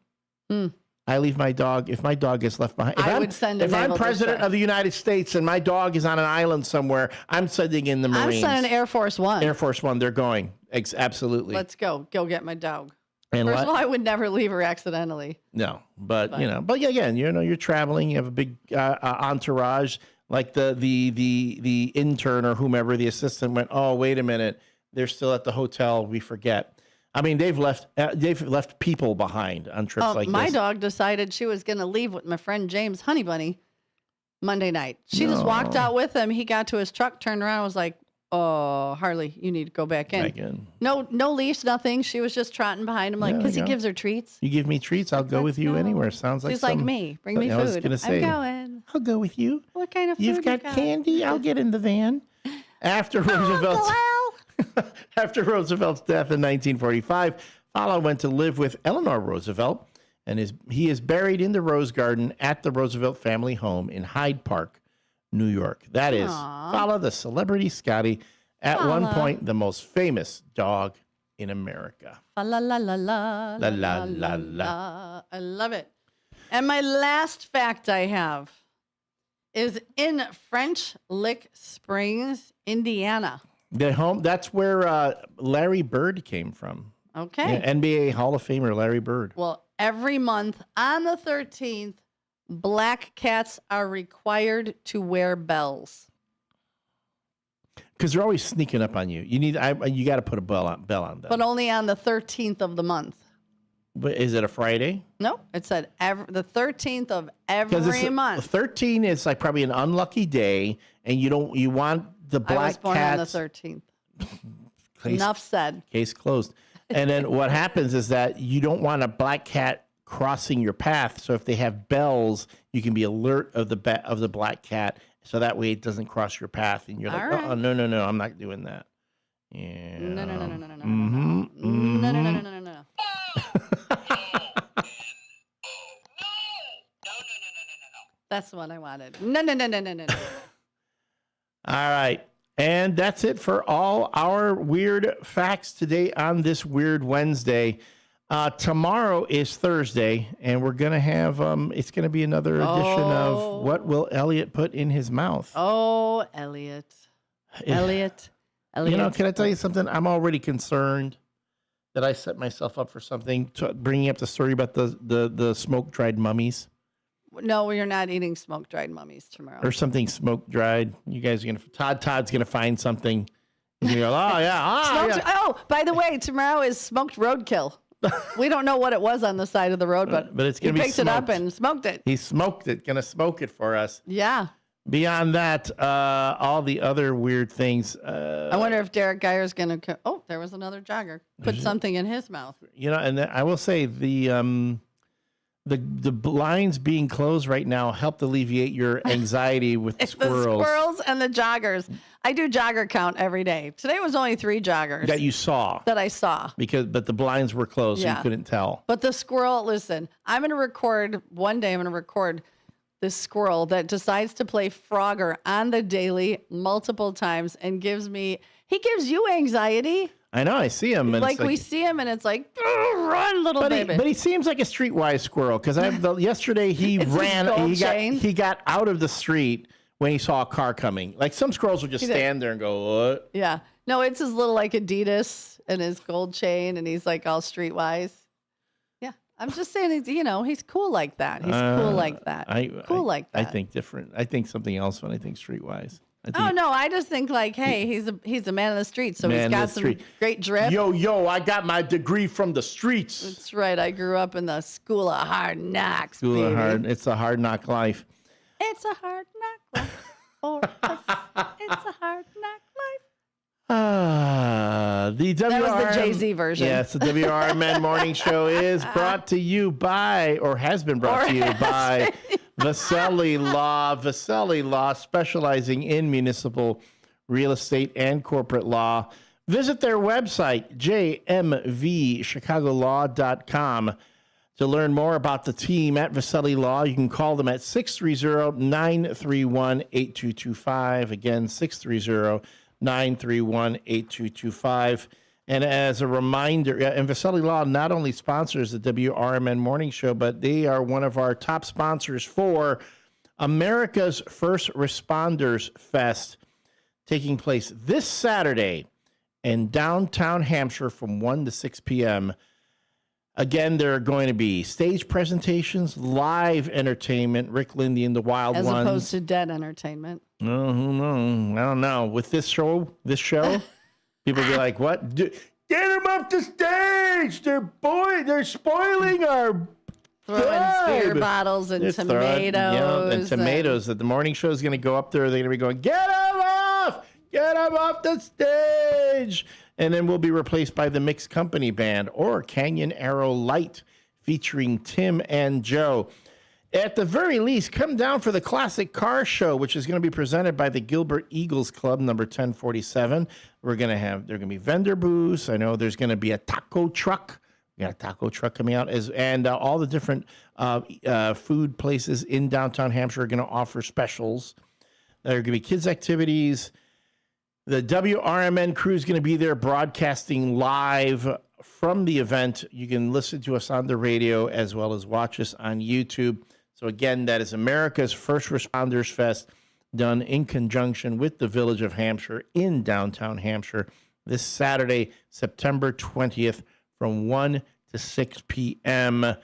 I leave my dog, if my dog gets left behind. If I'm president of the United States and my dog is on an island somewhere, I'm sending in the Marines.
I'm sending Air Force One.
Air Force One, they're going. Absolutely.
Let's go. Go get my dog.
And
First of all, I would never leave her accidentally.
No, but again, you're traveling. You have a big entourage. Like the intern or whomever, the assistant went, oh, wait a minute, they're still at the hotel. We forget. I mean, they've left people behind on trips like this.
My dog decided she was going to leave with my friend James Honey Bunny Monday night. She just walked out with him. He got to his truck, turned around, and was like, oh, Harley, you need to go back in. No leash, nothing. She was just trotting behind him, like, because he gives her treats.
You give me treats, I'll go with you anywhere. Sounds like
she's like me. Bring me food.
I was gonna say,
I'm going.
I'll go with you.
What kind of food
you've got candy? I'll get in the van. After Roosevelt's death in 1945, Fala went to live with Eleanor Roosevelt, and he is buried in the Rose Garden at the Roosevelt family home in Hyde Park, New York. That is Fala, the celebrity Scotty, at one point the most famous dog in America.
La la la la la
la la la la.
I love it. And my last fact I have is in French Lick Springs, Indiana.
The home, that's where Larry Bird came from.
Okay.
Yeah, NBA Hall of Famer Larry Bird.
Well, every month on the 13th, black cats are required to wear bells.
Because they're always sneaking up on you. You got to put a bell on them.
But only on the 13th of the month.
But is it a Friday?
No, it said the 13th of every month.
13 is like probably an unlucky day, and you want the black cats.
I was born on the 13th. Enough said.
Case closed. And then what happens is that you don't want a black cat crossing your path. So if they have bells, you can be alert of the black cat, so that way it doesn't cross your path, and you're like, right. Oh, no, I'm not doing that. Yeah. No.
That's what I wanted. No.
All right. And that's it for all our weird facts today on this Weird Wednesday. Tomorrow is Thursday, and we're going to have, it's going to be another edition of What Will Elliot Put in His Mouth?
Oh, Elliot. Elliot.
You know, can I tell you something? I'm already concerned that I set myself up for something, bringing up the story about the smoke-dried mummies.
No, you're not eating smoke-dried mummies tomorrow.
Or something smoke-dried. You guys are going to, Todd's going to find something. And you go, oh, yeah.
Oh, by the way, tomorrow is smoked roadkill. We don't know what it was on the side of the road, but
it's going to be
picked it up and smoked it.
He smoked it, going to smoke it for us.
Yeah.
Beyond that, all the other weird things.
I wonder if Derek Geyer's going to. Oh, there was another jogger. Put something in his mouth.
You know, and I will say the blinds being closed right now helped alleviate your anxiety with the squirrels.
The squirrels and the joggers. I do jogger count every day. Today was only 3 joggers.
That you saw.
That I saw.
But the blinds were closed, so you couldn't tell.
But the squirrel, listen, I'm going to record, one day I'm going to record this squirrel that decides to play Frogger on the daily multiple times and he gives you anxiety.
I know, I see him. And
like we see him and it's like, run, little baby.
But he seems like a streetwise squirrel because yesterday he ran, he got out of the street when he saw a car coming. Like some squirrels will just stand there and go, what?
Yeah. No, it's his little like Adidas and his gold chain and he's like all streetwise. Yeah. I'm just saying, he's cool like that. He's cool like that. Like that.
I think different. I think something else when I think streetwise.
Oh no! I just think like, hey, he's a man of the street, so he's got some great drip.
Yo! I got my degree from the streets.
That's right. I grew up in the school of hard knocks.
It's a hard knock life.
It's a hard knock life. It's a hard knock life.
The
that was the Jay-Z version.
Yes, the WRMN Morning Show is brought to you by, or has been brought to you by, Vasselli Law. Vasselli Law, specializing in municipal real estate and corporate law. Visit their website, jmvchicagolaw.com, to learn more about the team at Vasselli Law. You can call them at 630-931-8225. Again, 630-931-8225. And as a reminder, and Vasselli Law not only sponsors the WRMN Morning Show, but they are one of our top sponsors for America's First Responders Fest, taking place this Saturday in downtown Hampshire from 1 to 6 p.m. Again, there are going to be stage presentations, live entertainment, Rick Lindy and the Wild Ones.
As opposed to dead entertainment.
Oh, no, I don't know. With this show, people be like, what? Get them off the stage. They're spoiling our
throwing beer bottles and tomatoes.
And tomatoes. That the morning show is going to go up there. They're going to be going, get them off! Get them off the stage! And then we'll be replaced by the Mixed Company Band or Canyon Arrow Light featuring Tim and Joe. At the very least, come down for the Classic Car Show, which is going to be presented by the Gilbert Eagles Club, number 1047. There going to be vendor booths. I know there's going to be a taco truck. We got a taco truck coming out, and all the different food places in downtown Hampshire are going to offer specials. There are going to be kids' activities. The WRMN crew is going to be there broadcasting live from the event. You can listen to us on the radio as well as watch us on YouTube. So again, that is America's First Responders Fest, done in conjunction with the Village of Hampshire in downtown Hampshire this Saturday, September 20th from 1 to 6 p.m.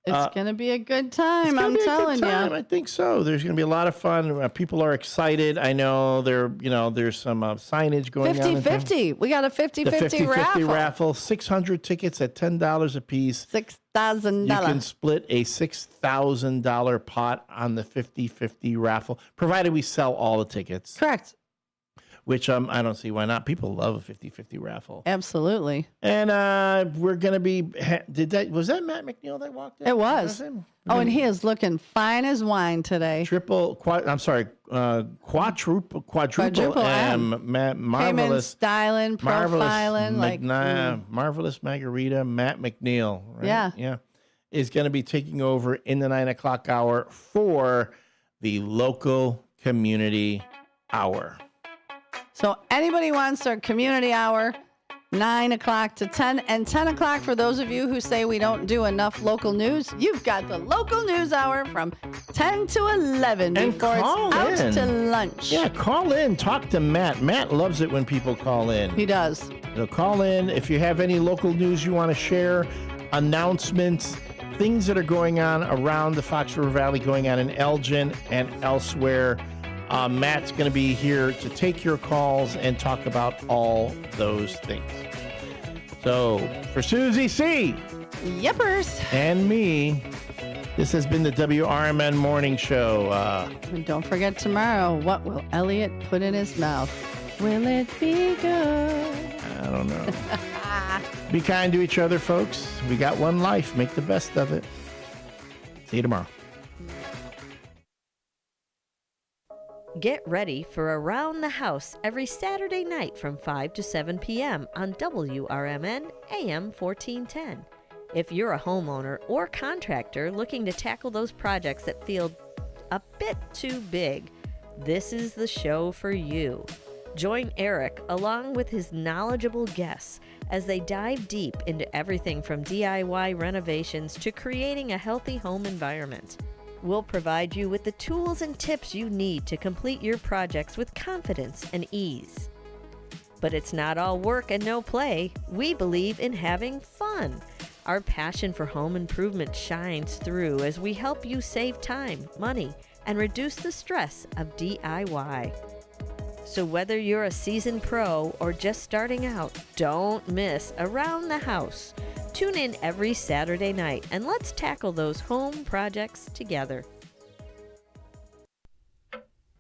It's going to be a good time, I'm telling you.
I think so. There's going to be a lot of fun. People are excited. I know there's some signage going on.
50-50. We got a 50-50 raffle.
50-50 raffle. 600 tickets at $10 a piece.
$6,000.
You can split a $6,000 pot on the 50-50 raffle, provided we sell all the tickets.
Correct.
Which I don't see why not. People love a 50-50 raffle.
Absolutely.
And we're going to be, was that Matt McNeil that walked in?
It was. Oh, and he is looking fine as wine today.
Quadruple M. Marvelous.
Styling, profiling.
Marvelous Margarita, Matt McNeil. Right?
Yeah.
Yeah. Is going to be taking over in the 9 o'clock hour for the local community hour.
So anybody wants our community hour, 9 o'clock to 10, and 10 o'clock for those of you who say we don't do enough local news, you've got the local news hour from 10 to 11
And
before it's
call
out
in.
to lunch.
Yeah, call in. Talk to Matt. Matt loves it when people call in.
He does.
So call in if you have any local news you want to share, announcements, things that are going on around the Fox River Valley, going on in Elgin and elsewhere. Matt's going to be here to take your calls and talk about all those things. So for Susie C.
Yippers.
And me, this has been the WRMN Morning Show.
And don't forget tomorrow, what will Elliot put in his mouth? Will it be good?
I don't know. Be kind to each other, folks. We got one life. Make the best of it. See you tomorrow.
Get ready for Around the House every Saturday night from 5 to 7 p.m. on WRMN AM 1410. If you're a homeowner or contractor looking to tackle those projects that feel a bit too big, this is the show for you. Join Eric along with his knowledgeable guests as they dive deep into everything from DIY renovations to creating a healthy home environment. We'll provide you with the tools and tips you need to complete your projects with confidence and ease. But it's not all work and no play. We believe in having fun. Our passion for home improvement shines through as we help you save time, money, and reduce the stress of DIY. So whether you're a seasoned pro or just starting out, don't miss Around the House. Tune in every Saturday night and let's tackle those home projects together.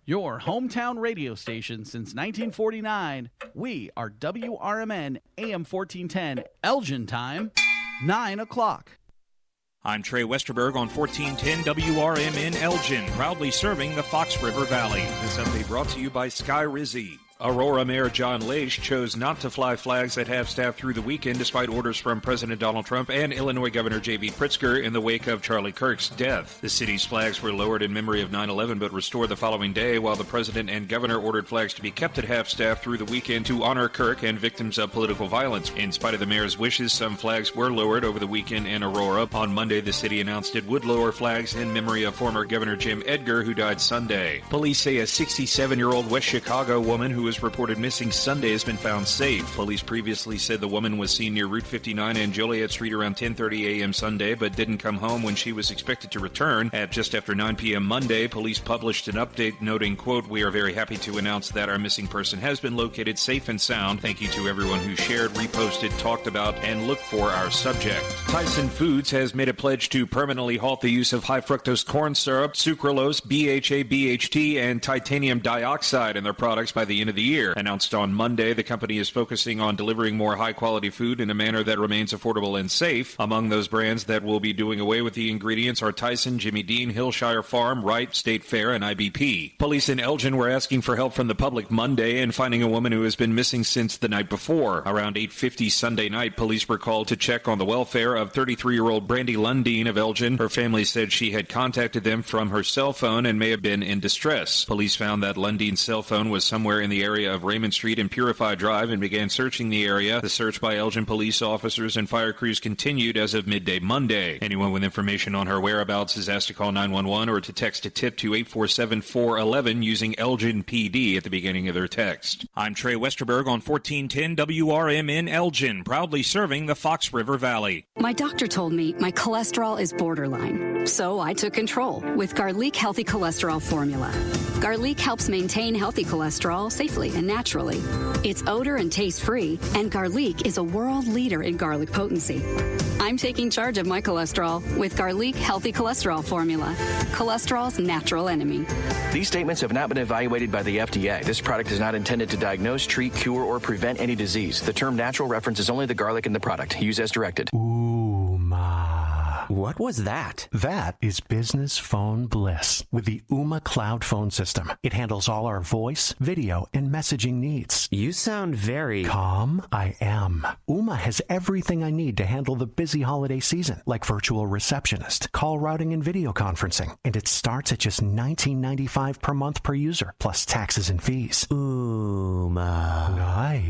Your hometown radio station since 1949. We are WRMN AM 1410, Elgin time, 9 o'clock.
I'm Trey Westerberg on 1410 WRMN Elgin, proudly serving the Fox River Valley. This update brought to you by Sky Rizzi. Aurora Mayor John Leish chose not to fly flags at half-staff through the weekend despite orders from President Donald Trump and Illinois Governor J.B. Pritzker in the wake of Charlie Kirk's death. The city's flags were lowered in memory of 9/11 but restored the following day, while the president and governor ordered flags to be kept at half-staff through the weekend to honor Kirk and victims of political violence. In spite of the mayor's wishes, some flags were lowered over the weekend in Aurora. On Monday, the city announced it would lower flags in memory of former Governor Jim Edgar, who died Sunday. Police say a 67-year-old West Chicago woman who was reported missing Sunday has been found safe. Police previously said the woman was seen near Route 59 and Joliet Street around 10:30 a.m. Sunday, but didn't come home when she was expected to return. At just after 9 p.m. Monday, police published an update noting, quote, "We are very happy to announce that our missing person has been located safe and sound. Thank you to everyone who shared, reposted, talked about, and looked for our subject." Tyson Foods has made a pledge to permanently halt the use of high fructose corn syrup, sucralose, BHA, BHT, and titanium dioxide in their products by the end of the year. Announced on Monday, the company is focusing on delivering more high-quality food in a manner that remains affordable and safe. Among those brands that will be doing away with the ingredients are Tyson, Jimmy Dean, Hillshire Farm, Wright, State Fair, and IBP. Police in Elgin were asking for help from the public Monday in finding a woman who has been missing since the night before. Around 8:50 Sunday night, police were called to check on the welfare of 33-year-old Brandy Lundeen of Elgin. Her family said she had contacted them from her cell phone and may have been in distress. Police found that Lundeen's cell phone was somewhere in the area of Raymond Street and Purify Drive and began searching the area. The search by Elgin police officers and fire crews continued as of midday Monday. Anyone with information on her whereabouts is asked to call 911 or to text a tip to 847-411 using Elgin PD at the beginning of their text. I'm Trey Westerberg on 1410 WRMN Elgin, proudly serving the Fox River Valley.
My doctor told me my cholesterol is borderline, so I took control with Garlic Healthy Cholesterol Formula. Garlic helps maintain healthy cholesterol safely and naturally. It's odor and taste free, and Garlic is a world leader in garlic potency. I'm taking charge of my cholesterol with Garlic Healthy Cholesterol Formula, cholesterol's natural enemy.
These statements have not been evaluated by the FDA. This product is not intended to diagnose, treat, cure, or prevent any disease. The term natural references only the garlic in the product. Use as directed.
What was that? That is business phone bliss with the Ooma Cloud Phone System. It handles all our voice, video, and messaging needs.
You sound very...
Calm? I am. Ooma has everything I need to handle the busy holiday season, like virtual receptionist, call routing, and video conferencing. And it starts at just $19.95 per month per user, plus taxes and fees.
Ooma.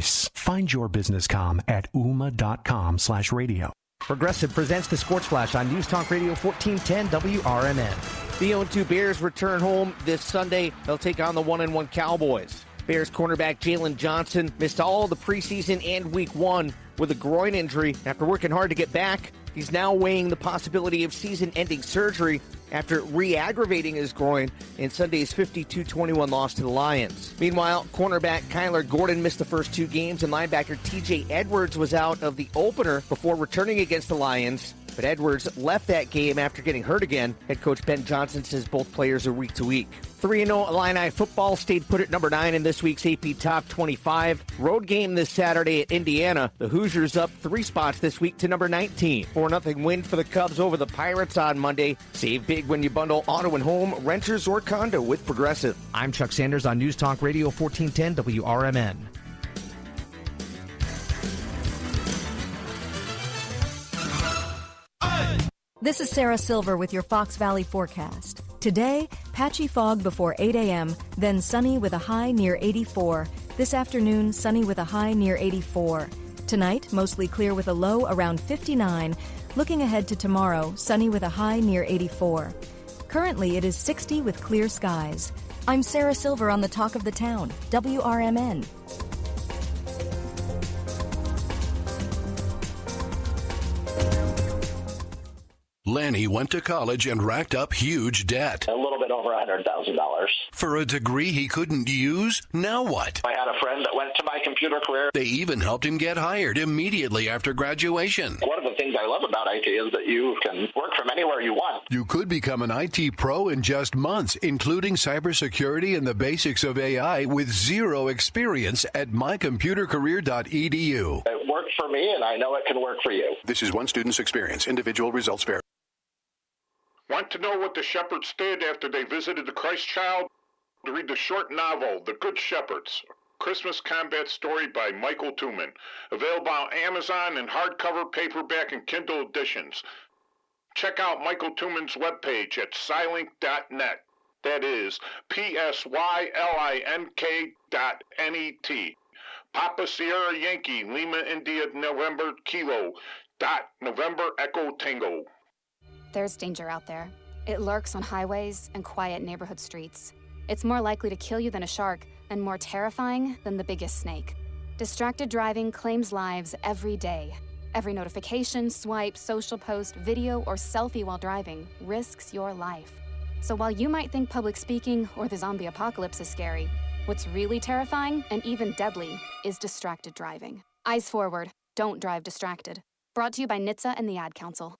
voice. Find your business comm at ooma.com/radio.
Progressive presents the Sports Flash on News Talk Radio 1410 WRMN. The 0-2 Bears return home this Sunday. They'll take on the 1-1 Cowboys. Bears cornerback Jalen Johnson missed all the preseason and week 1 with a groin injury. After working hard to get back, he's now weighing the possibility of season-ending surgery after re-aggravating his groin in Sunday's 52-21 loss to the Lions. Meanwhile, cornerback Kyler Gordon missed the first 2 games, and linebacker T.J. Edwards was out of the opener before returning against the Lions. But Edwards left that game after getting hurt again. Head coach Ben Johnson says both players are week to week. 3-0 Illini football stayed put at number 9 in this week's AP Top 25. Road game this Saturday at Indiana. The Hoosiers up 3 spots this week to number 19. 4-0 win for the Cubs over the Pirates on Monday. Save big when you bundle auto and home, renters, or condo with Progressive. I'm Chuck Sanders on News Talk Radio 1410 WRMN.
This is Sarah Silver with your Fox Valley forecast. Today, patchy fog before 8 a.m., then sunny with a high near 84. This afternoon, sunny with a high near 84. Tonight, mostly clear with a low around 59. Looking ahead to tomorrow, sunny with a high near 84. Currently, it is 60 with clear skies. I'm Sarah Silver on the Talk of the Town, WRMN.
Lanny went to college and racked up huge debt.
A little bit over $100,000.
For a degree he couldn't use? Now what?
I had a friend that went to my computer career.
They even helped him get hired immediately after graduation.
One of the things I love about IT is that you can work from anywhere you want.
You could become an IT pro in just months, including cybersecurity and the basics of AI with zero experience at mycomputercareer.edu.
It worked for me, and I know it can work for you.
This is one student's experience. Individual results vary.
Want to know what the shepherds did after they visited the Christ child? To read the short novel, The Good Shepherds, a Christmas combat story by Michael Tooman. Available on Amazon in hardcover, paperback, and Kindle editions. Check out Michael Tooman's webpage at Scilink.net. That is PSYLINK.net. Papa Sierra Yankee, Lima India November Kilo, November Echo Tango.
There's danger out there. It lurks on highways and quiet neighborhood streets. It's more likely to kill you than a shark, and more terrifying than the biggest snake. Distracted driving claims lives every day. Every notification, swipe, social post, video, or selfie while driving risks your life. So while you might think public speaking or the zombie apocalypse is scary, what's really terrifying and even deadly is distracted driving. Eyes forward. Don't drive distracted. Brought to you by NHTSA and the Ad Council.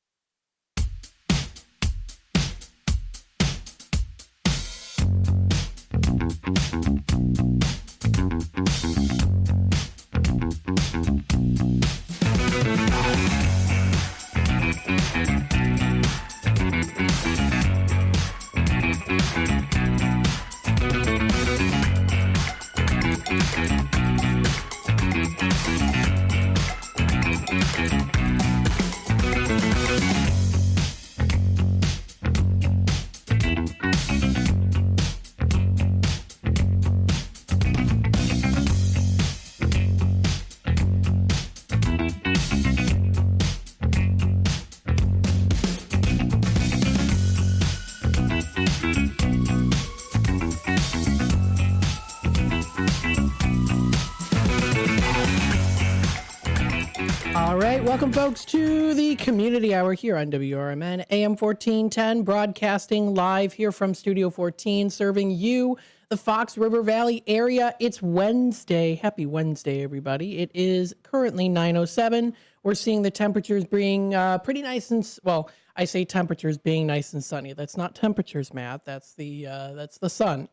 All right, welcome folks to the Community Hour here on WRMN AM 1410, broadcasting live here from Studio 14, serving you, the Fox River Valley area. It's Wednesday. Happy Wednesday, everybody. It is currently 9:07. We're seeing the temperatures being pretty nice and, well, I say temperatures being nice and sunny. That's not temperatures, Matt. That's the sun.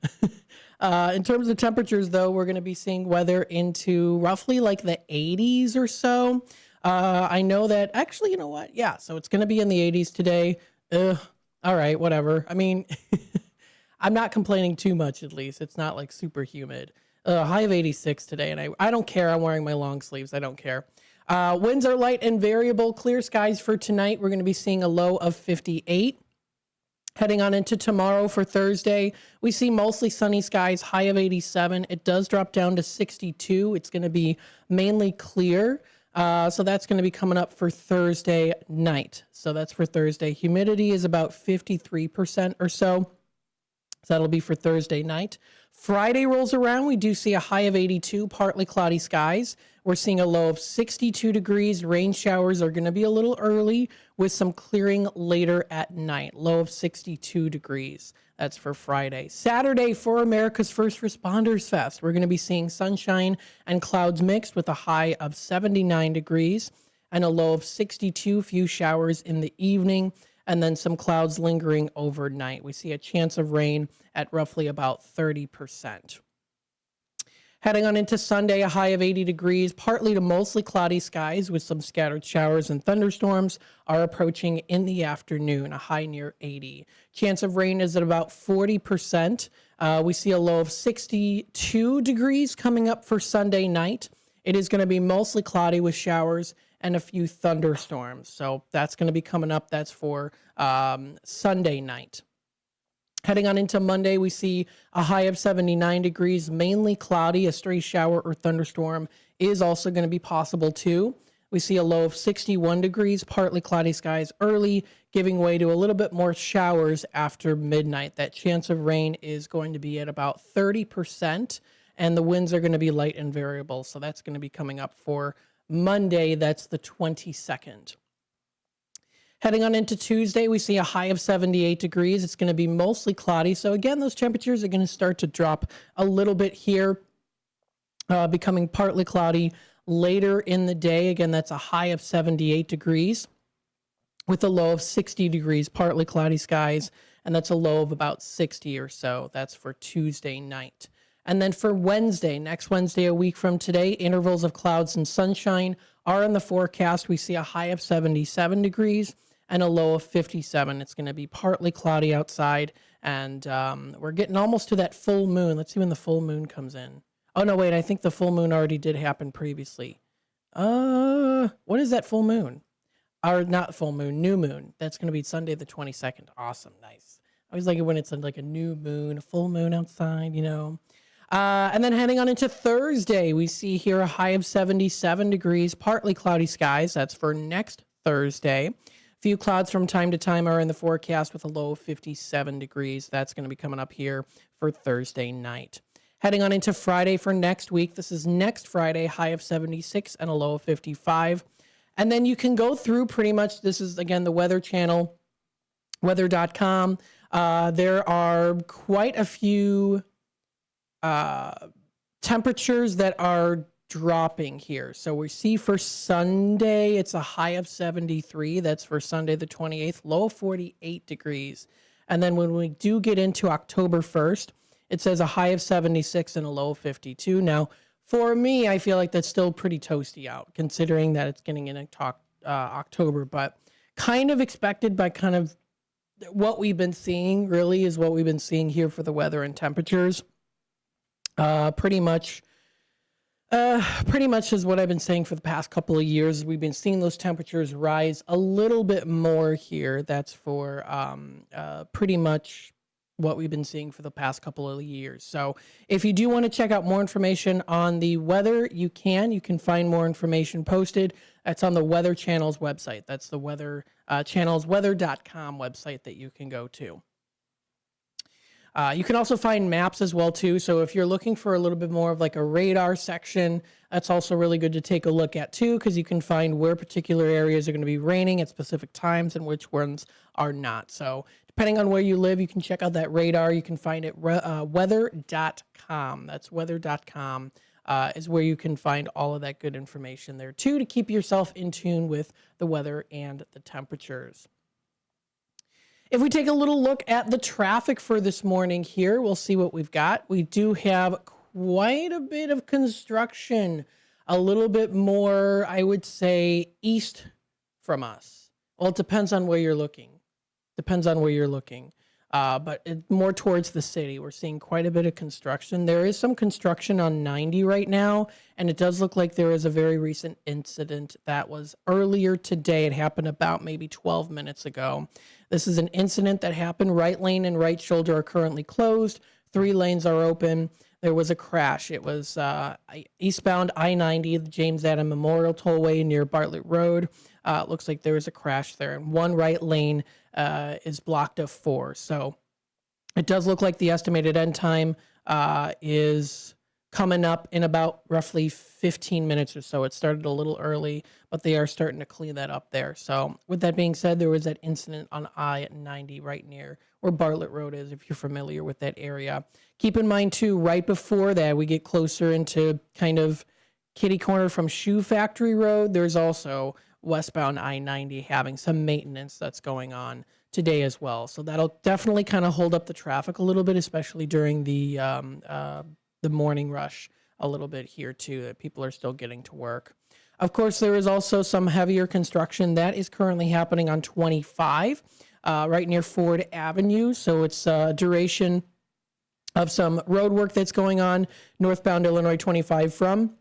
In terms of temperatures, though, we're going to be seeing weather into roughly like the 80s or so. I know that, actually, you know what? Yeah, so it's going to be in the 80s today. All right, whatever. I mean, I'm not complaining too much, at least. It's not like super humid. High of 86 today, and I don't care. I'm wearing my long sleeves. I don't care. Winds are light and variable. Clear skies for tonight. We're going to be seeing a low of 58. Heading on into tomorrow for Thursday, we see mostly sunny skies, high of 87. It does drop down to 62. It's going to be mainly clear. So that's going to be coming up for Thursday night. So that's for Thursday. Humidity is about 53% or so. So that'll be for Thursday night. Friday rolls around. We do see a high of 82, partly cloudy skies. We're seeing a low of 62 degrees. Rain showers are going to be a little early with some clearing later at night. Low of 62 degrees. That's for Friday. Saturday for America's First Responders Fest. We're going to be seeing sunshine and clouds mixed with a high of 79 degrees and a low of 62, few showers in the evening, and then some clouds lingering overnight. We see a chance of rain at roughly about 30%. Heading on into Sunday, a high of 80 degrees, partly to mostly cloudy skies with some scattered showers and thunderstorms are approaching in the afternoon, a high near 80. Chance of rain is at about 40%. We see a low of 62 degrees coming up for Sunday night. It is going to be mostly cloudy with showers and a few thunderstorms. So that's going to be coming up. That's for Sunday night. Heading on into Monday, we see a high of 79 degrees, mainly cloudy. A stray shower or thunderstorm is also going to be possible too. We see a low of 61 degrees, partly cloudy skies early, giving way to a little bit more showers after midnight. That chance of rain is going to be at about 30%, and the winds are going to be light and variable. So that's going to be coming up for Monday. That's the 22nd. Heading on into Tuesday, we see a high of 78 degrees. It's going to be mostly cloudy. So again, those temperatures are going to start to drop a little bit here, becoming partly cloudy later in the day. Again, that's a high of 78 degrees with a low of 60 degrees, partly cloudy skies, and that's a low of about 60 or so. That's for Tuesday night. And then for Wednesday, next Wednesday, a week from today, intervals of clouds and sunshine are in the forecast. We see a high of 77 degrees and a low of 57. It's going to be partly cloudy outside, and we're getting almost to that full moon. Let's see when the full moon comes in. Oh, no, wait, I think the full moon already did happen previously. What is that full moon? Or not full moon, new moon. That's going to be Sunday the 22nd. Awesome, nice. I always like it when it's like a new moon, a full moon outside, you know. And then heading on into Thursday, we see here a high of 77 degrees, partly cloudy skies. That's for next Thursday. Few clouds from time to time are in the forecast with a low of 57 degrees. That's going to be coming up here for Thursday night. Heading on into Friday for next week. This is next Friday, high of 76 and a low of 55. And then you can go through pretty much, this is again the Weather Channel, weather.com. There are quite a few temperatures that are dropping here. So we see for Sunday, it's a high of 73. That's for Sunday the 28th, low of 48 degrees. And then when we do get into October 1st, it says a high of 76 and a low of 52. Now, for me, I feel like that's still pretty toasty out, considering that it's getting into October, but kind of expected by kind of what we've been seeing, really, is what we've been seeing here for the weather and temperatures. Pretty much is what I've been saying for the past couple of years. We've been seeing those temperatures rise a little bit more here. That's for pretty much what we've been seeing for the past couple of years. So if you do want to check out more information on the weather, you can find more information posted. That's on the Weather Channel's website. That's the Weather Channel's weather.com website that you can go to. You can also find maps as well, too. So if you're looking for a little bit more of like a radar section, that's also really good to take a look at, too, because you can find where particular areas are going to be raining at specific times and which ones are not. So depending on where you live, you can check out that radar. You can find it weather.com. That's weather.com is where you can find all of that good information there, too, to keep yourself in tune with the weather and the temperatures. If we take a little look at the traffic for this morning here, we'll see what we've got. We do have quite a bit of construction, a little bit more, I would say, east from us. Well, it depends on where you're looking. But more towards the city. We're seeing quite a bit of construction. There is some construction on 90 right now, and it does look like there is a very recent incident that was earlier today. It happened about maybe 12 minutes ago. This is an incident that happened. Right lane and right shoulder are currently closed. 3 lanes are open. There was a crash. It was eastbound I-90, the James Adam Memorial Tollway near Bartlett Road. It looks like there was a crash there. And 1 right lane is blocked of 4. So it does look like the estimated end time is coming up in about roughly 15 minutes or so. It started a little early, but they are starting to clean that up there. So with that being said, there was that incident on I-90 right near where Bartlett Road is, if you're familiar with that area. Keep in mind, too, right before that, we get closer into kind of kitty corner from Shoe Factory Road. There's also westbound I-90 having some maintenance that's going on today as well. So that'll definitely kind of hold up the traffic a little bit, especially during the morning rush a little bit here too, that people are still getting to work. Of course, there is also some heavier construction that is currently happening on 25 right near Ford Avenue. So it's a duration of some road work that's going on northbound Illinois 25 from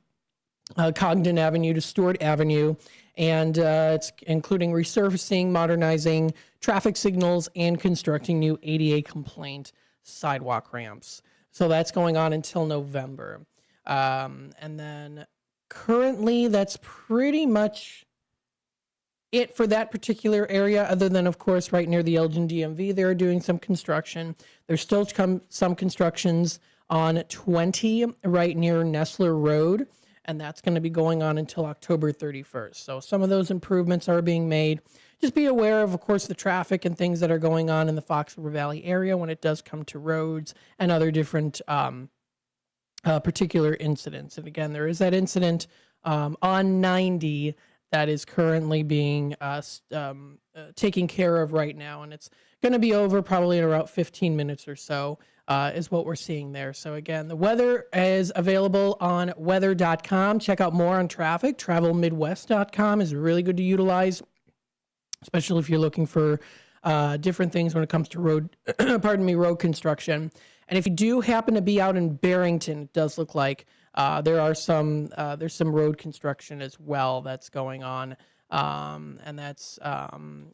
Congdon Avenue to Stewart Avenue. And it's including resurfacing, modernizing traffic signals, and constructing new ADA compliant sidewalk ramps. So that's going on until November. And then currently that's pretty much it for that particular area, other than, of course, right near the Elgin DMV, they're doing some construction. There's still some constructions on 20 right near Nestler Road, and that's going to be going on until October 31st. So some of those improvements are being made. Just be aware of course, the traffic and things that are going on in the Fox River Valley area when it does come to roads and other different particular incidents. And again, there is that incident on 90 that is currently being taken care of right now, and it's going to be over probably in about 15 minutes or so. Is what we're seeing there. So again, the weather is available on weather.com. Check out more on traffic. Travelmidwest.com is really good to utilize, especially if you're looking for different things when it comes to road construction. And if you do happen to be out in Barrington, it does look like there's some road construction as well that's going on. And that's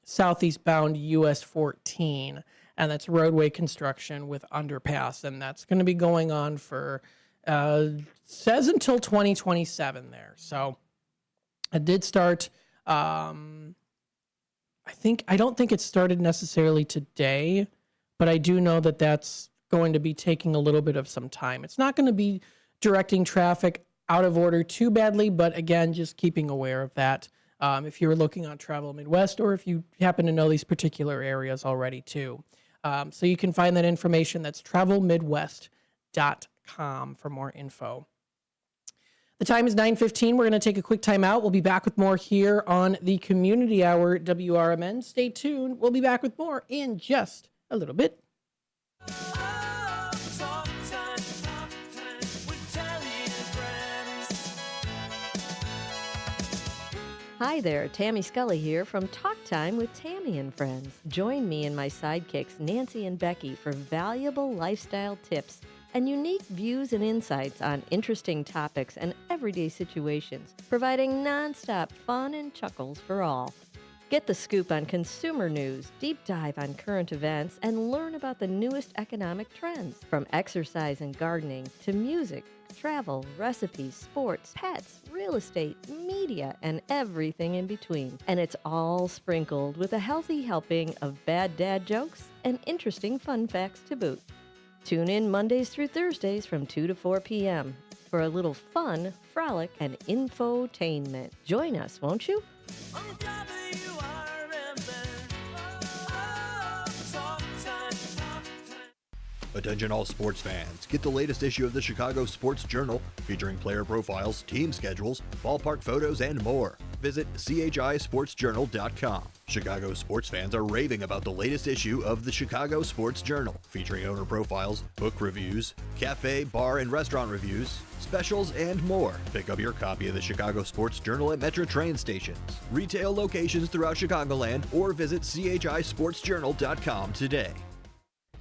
southeast bound US 14. And that's roadway construction with underpass. And that's going to be going on for, says until 2027 there. So it did start, I don't think it started necessarily today, but I do know that that's going to be taking a little bit of some time. It's not going to be directing traffic out of order too badly, but again, just keeping aware of that. If you're looking on Travel Midwest, or if you happen to know these particular areas already too. So you can find that information. That's travelmidwest.com for more info. The time is 9:15. We're going to take a quick time out. We'll be back with more here on the Community Hour WRMN. Stay tuned. We'll be back with more in just a little bit.
Hi there, Tammy Scully here from Talk Time with Tammy and Friends. Join me and my sidekicks, Nancy and Becky, for valuable lifestyle tips and unique views and insights on interesting topics and everyday situations, providing nonstop fun and chuckles for all. Get the scoop on consumer news, deep dive on current events, and learn about the newest economic trends, from exercise and gardening to music, travel, recipes, sports, pets, real estate, media, and everything in between. And it's all sprinkled with a healthy helping of bad dad jokes and interesting fun facts to boot. Tune in Mondays through Thursdays from 2 to 4 p.m. for a little fun, frolic, and infotainment. Join us, won't you?
Attention all sports fans. Get the latest issue of the Chicago Sports Journal featuring player profiles, team schedules, ballpark photos, and more. Visit chisportsjournal.com. Chicago sports fans are raving about the latest issue of the Chicago Sports Journal featuring owner profiles, book reviews, cafe, bar, and restaurant reviews, specials, and more. Pick up your copy of the Chicago Sports Journal at Metro train stations, retail locations throughout Chicagoland, or visit chisportsjournal.com today.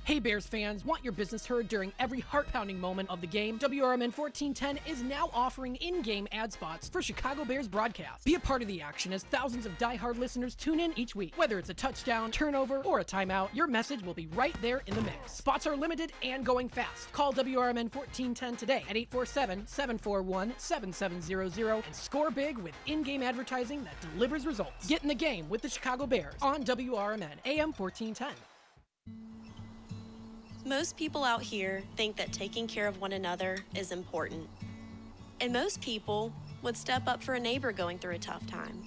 Hey Bears fans, want your business heard during every heart-pounding moment of the game? WRMN 1410 is now offering in-game ad spots for Chicago Bears broadcasts. Be a part of the action as thousands of die-hard listeners tune in each week. Whether it's a touchdown, turnover, or a timeout, your message will be right there in the mix. Spots are limited and going fast. Call WRMN 1410 today at 847-741-7700 and score big with in-game advertising that delivers results. Get in the game with the Chicago Bears on WRMN AM 1410.
Most people out here think that taking care of one another is important. And most people would step up for a neighbor going through a tough time.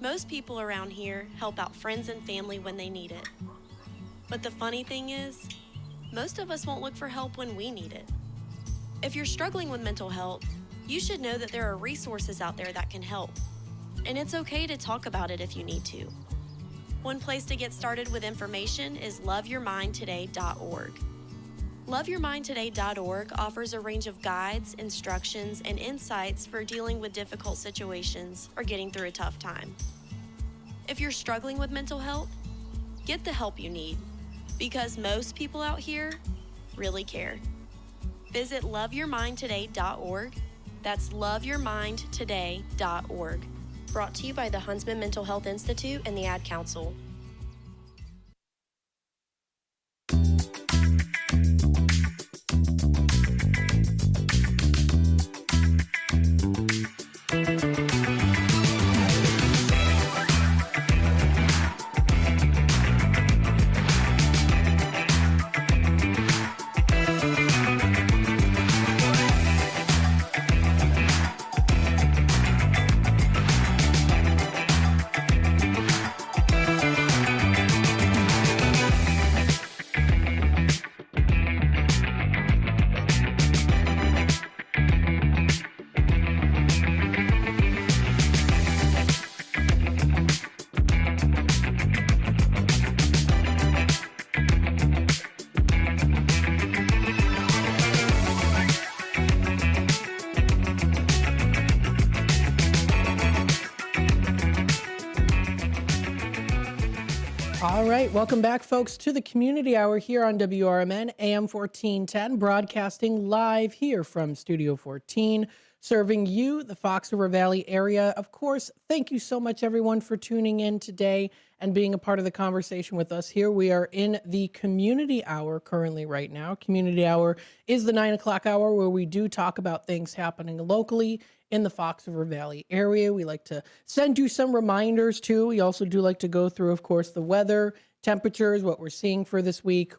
Most people around here help out friends and family when they need it. But the funny thing is, most of us won't look for help when we need it. If you're struggling with mental health, you should know that there are resources out there that can help. And it's okay to talk about it if you need to. One place to get started with information is loveyourmindtoday.org. Loveyourmindtoday.org offers a range of guides, instructions, and insights for dealing with difficult situations or getting through a tough time. If you're struggling with mental health, get the help you need, because most people out here really care. Visit loveyourmindtoday.org. That's loveyourmindtoday.org. Brought to you by the Huntsman Mental Health Institute and the Ad Council.
All right, welcome back, folks, to the Community Hour here on WRMN AM 1410, broadcasting live here from Studio 14, serving you, the Fox River Valley area. Of course, thank you so much, everyone, for tuning in today and being a part of the conversation with us here. We are in the Community Hour currently right now. Community Hour is the 9 o'clock hour where we do talk about things happening locally in the Fox River Valley area. We like to send you some reminders too. We also do like to go through, of course, the weather, temperatures, what we're seeing for this week,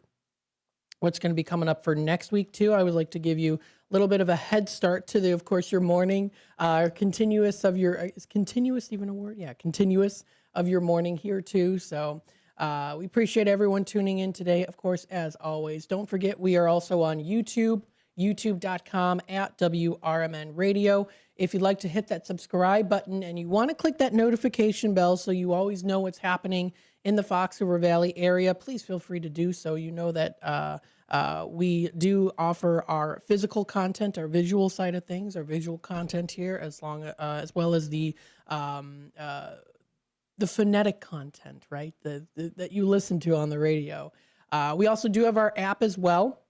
what's going to be coming up for next week too. I would like to give you a little bit of a head start to the, of course, your morning, continuous of your, is continuous even a word? Yeah, continuous of your morning here too. So we appreciate everyone tuning in today. Of course, as always, don't forget, we are also on YouTube, youtube.com/WRMN Radio. If you'd like to hit that subscribe button and you want to click that notification bell so you always know what's happening in the Fox River Valley area, please feel free to do so. You know that we do offer our physical content, our visual side of things, our visual content here, as well as the phonetic content, right? That you listen to on the radio. We also do have our app as well.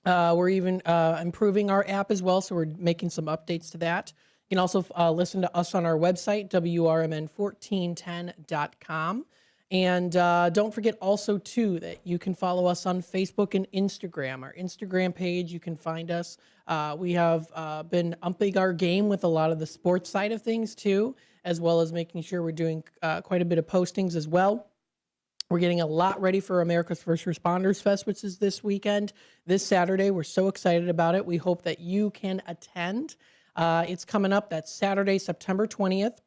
We're even improving our app as well, so we're making some updates to that. You can also listen to us on our website, WRMN1410.com. And don't forget also, too, that you can follow us on Facebook and Instagram. Our Instagram page, you can find us. We have been upping our game with a lot of the sports side of things, too, as well as making sure we're doing quite a bit of postings as well. We're getting a lot ready for America's First Responders Fest, which is this weekend, this Saturday. We're so excited about it. We hope that you can attend. It's coming up. That's Saturday, September 20th.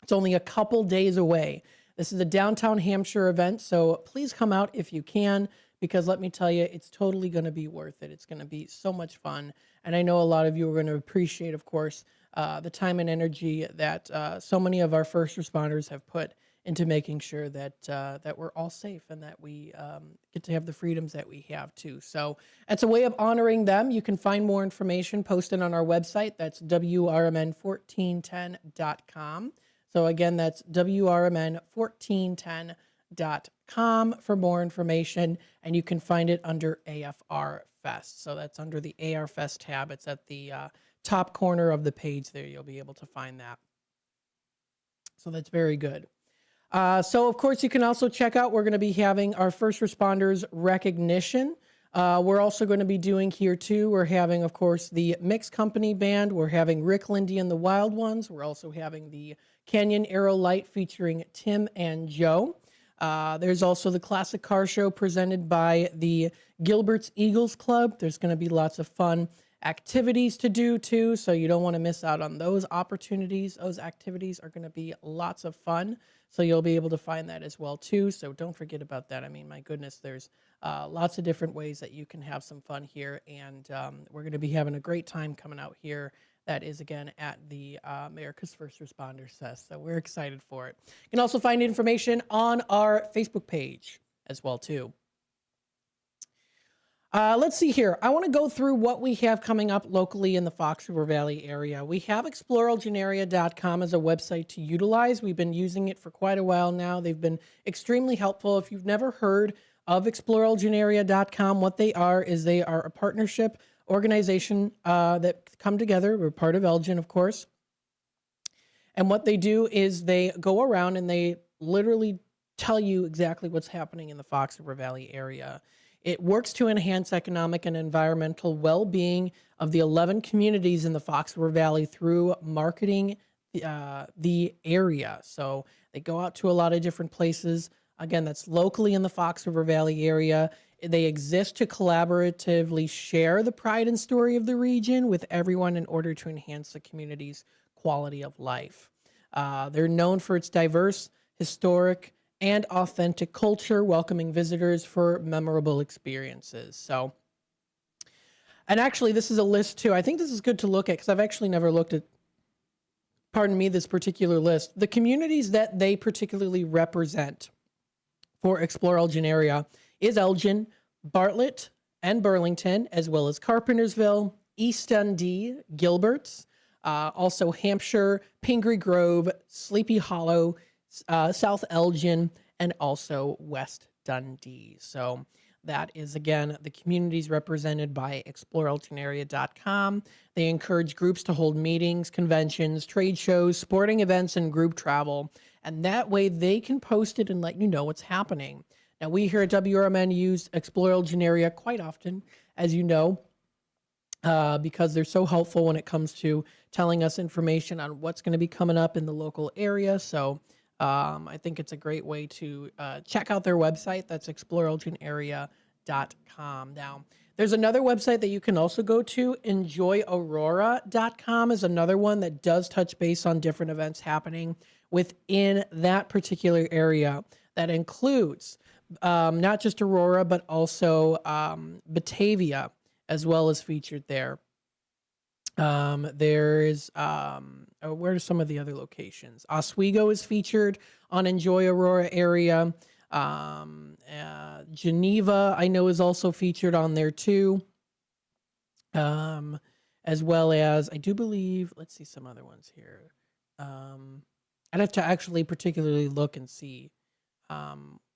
It's only a couple days away. This is a downtown Hampshire event, so please come out if you can, because let me tell you, it's totally going to be worth it. It's going to be so much fun, and I know a lot of you are going to appreciate, of course, the time and energy that so many of our first responders have put into making sure that that we're all safe and that we get to have the freedoms that we have too. So it's a way of honoring them. You can find more information posted on our website. That's WRMN1410.com. So again, that's WRMN1410.com. for more information, and you can find it under AFR Fest. So that's under the AR Fest tab. It's at the top corner of the page there. You'll be able to find that. So that's very good. So, of course, you can also check out, we're going to be having our first responders recognition. We're also going to be doing here, too, we're having, of course, the Mixed Company Band. We're having Rick Lindy and the Wild Ones. We're also having the Canyon Arrow Light featuring Tim and Joe. There's also the Classic Car Show presented by the Gilbert's Eagles Club. There's going to be lots of fun activities to do, too, so you don't want to miss out on those opportunities. Those activities are going to be lots of fun, so you'll be able to find that as well, too, so don't forget about that. I mean, my goodness, there's lots of different ways that you can have some fun here, and we're going to be having a great time coming out here. That is, again, at the America's First Responders Fest, so we're excited for it. You can also find information on our Facebook page as well, too. Let's see here. I want to go through what we have coming up locally in the Fox River Valley area. We have ExploreElginArea.com as a website to utilize. We've been using it for quite a while now. They've been extremely helpful. If you've never heard of ExploreElginArea.com, what they are is they are a partnership organization that come together. We're part of Elgin, of course. And what they do is they go around and they literally tell you exactly what's happening in the Fox River Valley area. It works to enhance economic and environmental well-being of the 11 communities in the Fox River Valley through marketing the area. So they go out to a lot of different places. Again, that's locally in the Fox River Valley area. They exist to collaboratively share the pride and story of the region with everyone in order to enhance the community's quality of life. They're known for its diverse, historic, and authentic culture, welcoming visitors for memorable experiences. So, and actually, this is a list too. I think this is good to look at because I've actually never looked at, this particular list. The communities that they particularly represent for Explore Elgin area is Elgin, Bartlett, and Burlington, as well as Carpentersville, East Dundee, Gilbert's, also Hampshire, Pingree Grove, Sleepy Hollow, South Elgin, and also West Dundee. So that is, again, the communities represented by ExploreElginArea.com. They encourage groups to hold meetings, conventions, trade shows, sporting events, and group travel. And that way they can post it and let you know what's happening. Now, we here at WRMN use Explore Elgin Area quite often, as you know, because they're so helpful when it comes to telling us information on what's going to be coming up in the local area. So I think it's a great way to check out their website. That's ExploreElginArea.com. Now, there's another website that you can also go to. EnjoyAurora.com is another one that does touch base on different events happening within that particular area. That includes not just Aurora, but also Batavia as well as featured there. There's where are some of the other locations? Oswego is featured on Enjoy Aurora area. Geneva, I know, is also featured on there too. As well as, I do believe, let's see some other ones here. I'd have to actually particularly look and see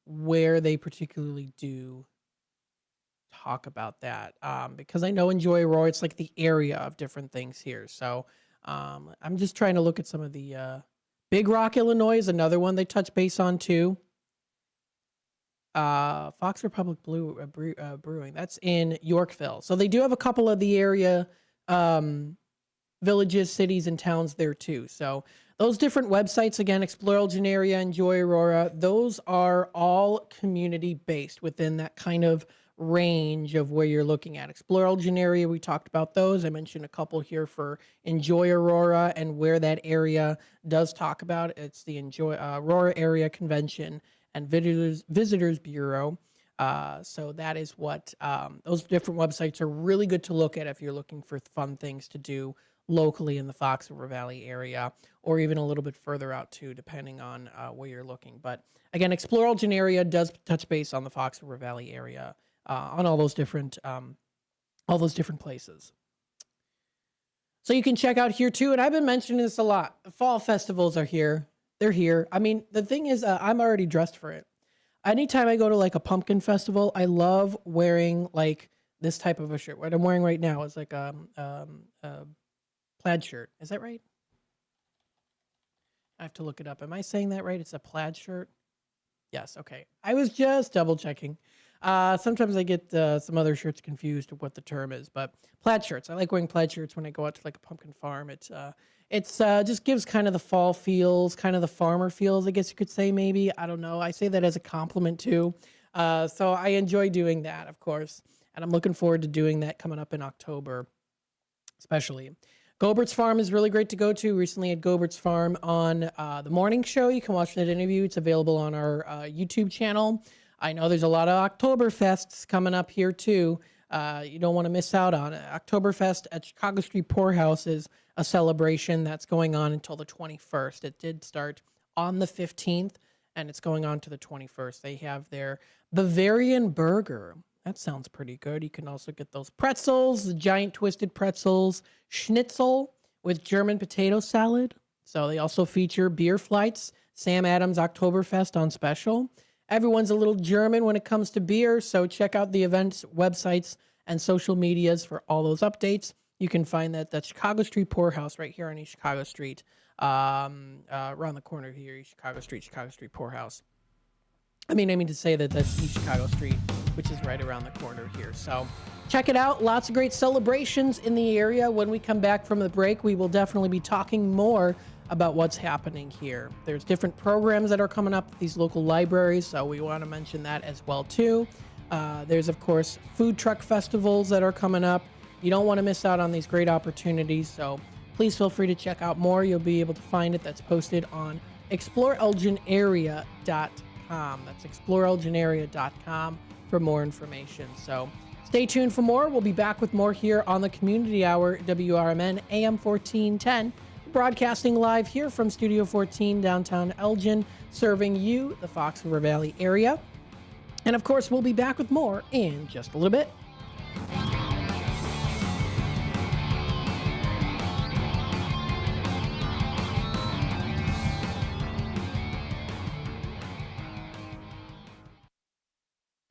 where they particularly do talk about that. Because I know Enjoy Aurora, it's like the area of different things here. So I'm just trying to look at some of the Big Rock, Illinois is another one they touch base on too. Fox Republic Brewing, that's in Yorkville. So they do have a couple of the area villages, cities, and towns there too. So those different websites, again, Explore Elgin Area, Enjoy Aurora, those are all community based within that kind of range of where you're looking at. Explore Elgin Area, we talked about those. I mentioned a couple here for Enjoy Aurora, and where that area does talk about it. It's the Enjoy Aurora Area Convention and Visitors Bureau. So that is what those different websites are really good to look at if you're looking for fun things to do locally in the Fox River Valley area, or even a little bit further out too, depending on where you're looking. But again, Explore Elgin Area does touch base on the Fox River Valley area, on all those different places. So you can check out here too. And I've been mentioning this a lot. The fall festivals are here. They're here. I mean, the thing is, I'm already dressed for it. anytime I go to like a pumpkin festival, I love wearing like this type of a shirt. What I'm wearing right now is like a plaid shirt. Is that right? I have to look it up. Am I saying that right? It's a plaid shirt? Yes. Okay. I was just double checking. Sometimes I get some other shirts confused with what the term is, but plaid shirts. I like wearing plaid shirts when I go out to like a pumpkin farm. It's just gives kind of the fall feels, kind of the farmer feels, I guess you could say, maybe. I don't know. I say that as a compliment too. So I enjoy doing that, of course. And I'm looking forward to doing that coming up in October, especially. Gobert's Farm is really great to go to. Recently at Gobert's Farm on the morning show. You can watch that interview. It's available on our YouTube channel. I know there's a lot of Oktoberfests coming up here too. You don't want to miss out on it. Oktoberfest at Chicago Street Poorhouse is a celebration that's going on until the 21st. It did start on the 15th, and it's going on to the 21st. They have their Bavarian burger. That sounds pretty good. You can also get those pretzels, the giant twisted pretzels, schnitzel with German potato salad. So they also feature beer flights, Sam Adams Oktoberfest on special. Everyone's a little German when it comes to beer, so check out the events, websites, and social medias for all those updates. You can find that at Chicago Street Poorhouse right here on East Chicago Street, around the corner here, East Chicago Street Poorhouse. I mean to say that that's East Chicago Street, which is right around the corner here. So check it out. Lots of great celebrations in the area. When we come back from the break, we will definitely be talking more about what's happening here. There's different programs that are coming up at these local libraries, so we want to mention that as well too. There's, of course, food truck festivals that are coming up. You don't want to miss out on these great opportunities, so please feel free to check out more. You'll be able to find it. That's posted on exploreelginarea.com. That's exploreelginarea.com for more information. So stay tuned for more. We'll be back with more here on the Community Hour, WRMN AM 1410, broadcasting live here from Studio 14 downtown Elgin, serving you, the Fox River Valley area. And of course, we'll be back with more in just a little bit.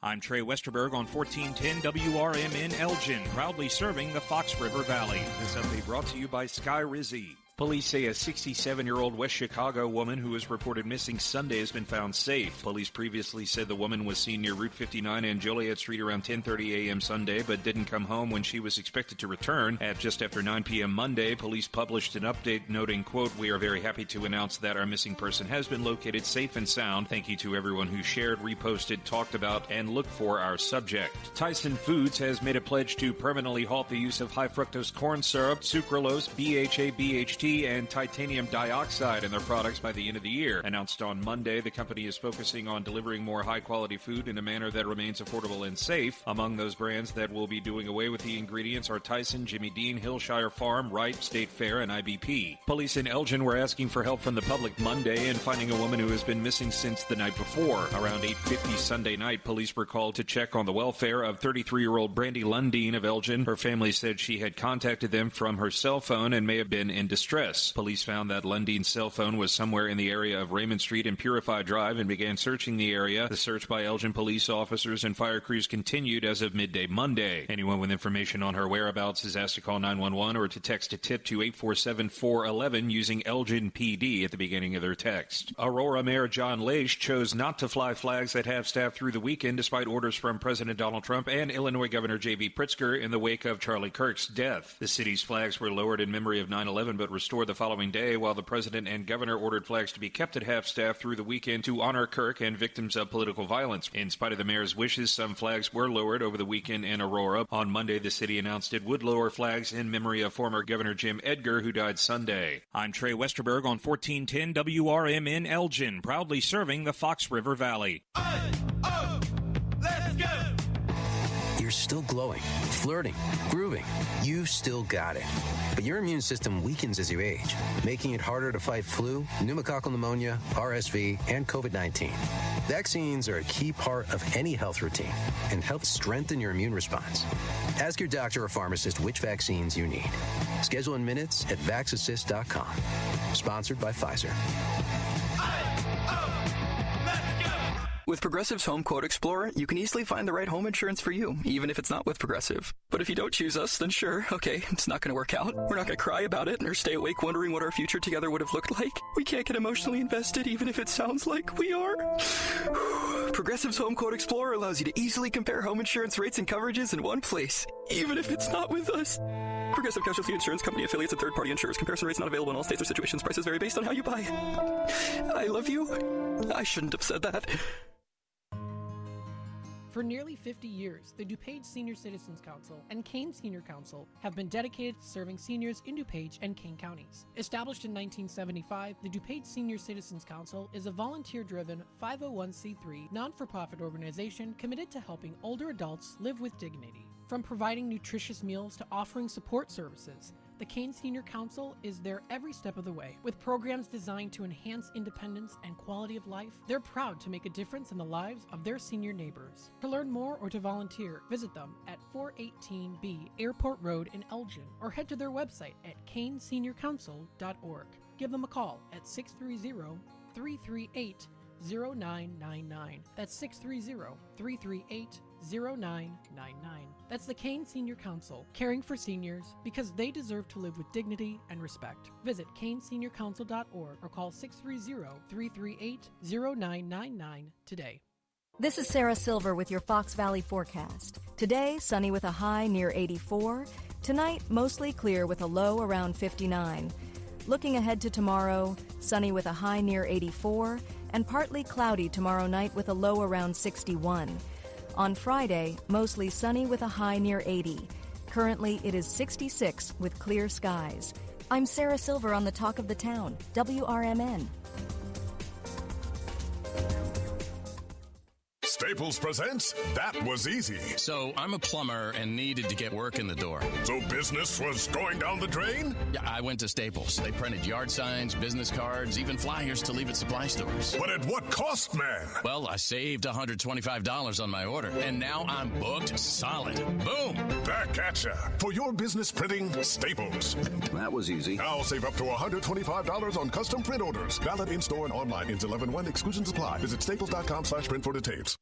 I'm Trey Westerberg on 1410 WRMN Elgin, proudly serving the Fox River Valley. This update brought to you by Sky Rizzi. Police say a 67-year-old West Chicago woman who was reported missing Sunday has been found safe. Police previously said the woman was seen near Route 59 and Joliet Street around 10:30 a.m. Sunday, but didn't come home when she was expected to return. At just after 9 p.m. Monday, police published an update noting, quote, "We are very happy to announce that our missing person has been located safe and sound. Thank you to everyone who shared, reposted, talked about, and looked for our subject." Tyson Foods has made a pledge to permanently halt the use of high-fructose corn syrup, sucralose, BHA, BHT, and titanium dioxide in their products by the end of the year. Announced on Monday, the company is focusing on delivering more high-quality food in a manner that remains affordable and safe. Among those brands that will be doing away with the ingredients are Tyson, Jimmy Dean, Hillshire Farm, Wright, State Fair, and IBP. Police in Elgin were asking for help from the public Monday in finding a woman who has been missing since the night before. Around 8:50 Sunday night, police were called to check on the welfare of 33-year-old Brandy Lundeen of Elgin. Her family said she had contacted them from her cell phone and may have been in distress. Police found that Lundeen's cell phone was somewhere in the area of Raymond Street and Purify Drive and began searching the area. The search by Elgin police officers and fire crews continued as of midday Monday. Anyone with information on her whereabouts is asked to call 911 or to text a tip to 847-411 using Elgin PD at the beginning of their text. Aurora Mayor John Leish chose not to fly flags at half-staff through the weekend despite orders from President Donald Trump and Illinois Governor J.B. Pritzker in the wake of Charlie Kirk's death. The city's flags were lowered in memory of 9/11 but restored the following day, while the president and governor ordered flags to be kept at half-staff through the weekend to honor Kirk and victims of political violence. In spite of the mayor's wishes, some flags were lowered over the weekend in Aurora. On Monday, the city announced it would lower flags in memory of former Governor Jim Edgar, who died Sunday. I'm Trey Westerberg on 1410 WRMN Elgin, proudly serving the Fox River Valley.
Let's go! You're still glowing, flirting, grooving. You still got it. But your immune system weakens as you age, making it harder to fight flu, pneumococcal pneumonia, RSV, and COVID-19. Vaccines are a key part of any health routine and help strengthen your immune response. Ask your doctor or pharmacist which vaccines you need. Schedule in minutes at vaxassist.com. Sponsored by Pfizer.
With Progressive's Home Quote Explorer, you can easily find the right home insurance for you, even if it's not with Progressive. But if you don't choose us, then sure, okay, it's not going to work out. We're not going to cry about it or stay awake wondering what our future together would have looked like. We can't get emotionally invested, even if it sounds like we are. Progressive's Home Quote Explorer allows you to easily compare home insurance rates and coverages in one place, even if it's not with us. Progressive Casualty Insurance Company affiliates and third-party insurers. Comparison rates not available in all states or situations. Prices vary based on how you buy. I love you. I shouldn't have said that.
For nearly 50 years, the DuPage Senior Citizens Council and Kane Senior Council have been dedicated to serving seniors in DuPage and Kane counties. Established in 1975, the DuPage Senior Citizens Council is a volunteer-driven 501c3 non-for-profit organization committed to helping older adults live with dignity. From providing nutritious meals to offering support services, the Kane Senior Council is there every step of the way. With programs designed to enhance independence and quality of life, they're proud to make a difference in the lives of their senior neighbors. To learn more or to volunteer, visit them at 418B Airport Road in Elgin or head to their website at caneseniorcouncil.org. Give them a call at 630-338-0999. That's 630-338-0999. That's the Kane Senior Council, caring for seniors because they deserve to live with dignity and respect. Visit caneseniorcouncil.org or call 630-338-0999 today.
This is Sarah Silver with your Fox Valley forecast. Today, sunny with a high near 84. Tonight, mostly clear with a low around 59. Looking ahead to tomorrow, sunny with a high near 84 and partly cloudy tomorrow night with a low around 61. On Friday, mostly sunny with a high near 80. Currently, it is 66 with clear skies. I'm Sarah Silver on the Talk of the Town, WRMN.
Staples presents That Was Easy.
So I'm a plumber and needed to get work in the door.
So business was going down the drain?
Yeah, I went to Staples. They printed yard signs, business cards, even flyers to leave at supply stores.
But at what cost, man?
Well, I saved $125 on my order, and now I'm booked solid. Boom!
Back at ya. For your business printing, Staples.
That was easy.
Now save up to $125 on custom print orders. Valid in-store and online. Ends 11/1. Exclusions apply. Visit staples.com/print for details.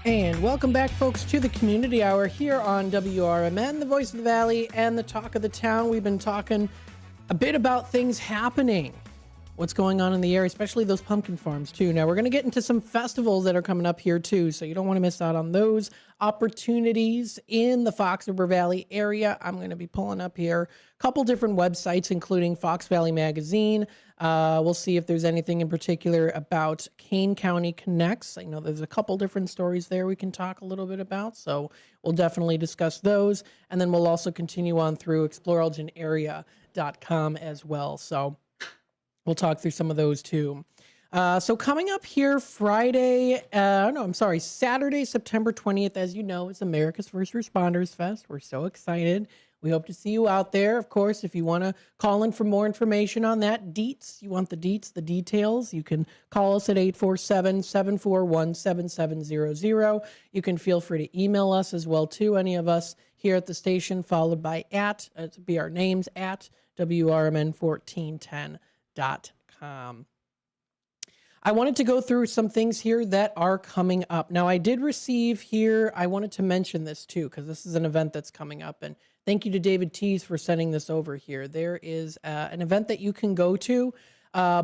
And welcome back, folks, to the Community Hour here on WRMN, the voice of the Valley and the talk of the town. We've been talking a bit about things happening, what's going on in the area, especially those pumpkin farms, too. Now, we're going to get into some festivals that are coming up here, too, so you don't want to miss out on those opportunities in the Fox River Valley area. I'm going to be pulling up here a couple different websites, including Fox Valley Magazine. We'll see if there's anything in particular about Kane County Connects. I know there's a couple different stories there we can talk a little bit about, so we'll definitely discuss those. And then we'll also continue on through exploreelginarea.com as well. So we'll talk through some of those too. So coming up here Saturday, September 20th, as you know, it's America's First Responders Fest. We're so excited. We hope to see you out there. Of course, if you want to call in for more information on that, you want the details, you can call us at 847-741-7700. You can feel free to email us as well, too, any of us here at the station, followed by to be our names, at WRMN1410.com. I wanted to go through some things here that are coming up. Now, I did receive here, I wanted to mention this too, because this is an event that's coming up. And thank you to David Tees for sending this over here. There is an event that you can go to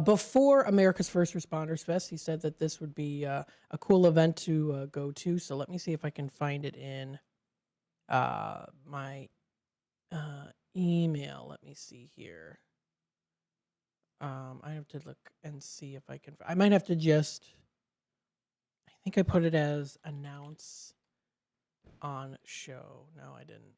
before America's First Responders Fest. He said that this would be a cool event to go to. So let me see if I can find it in my email. Let me see here. I have to look and see if I can. I might have to I think I put it as announce on show. No, I didn't.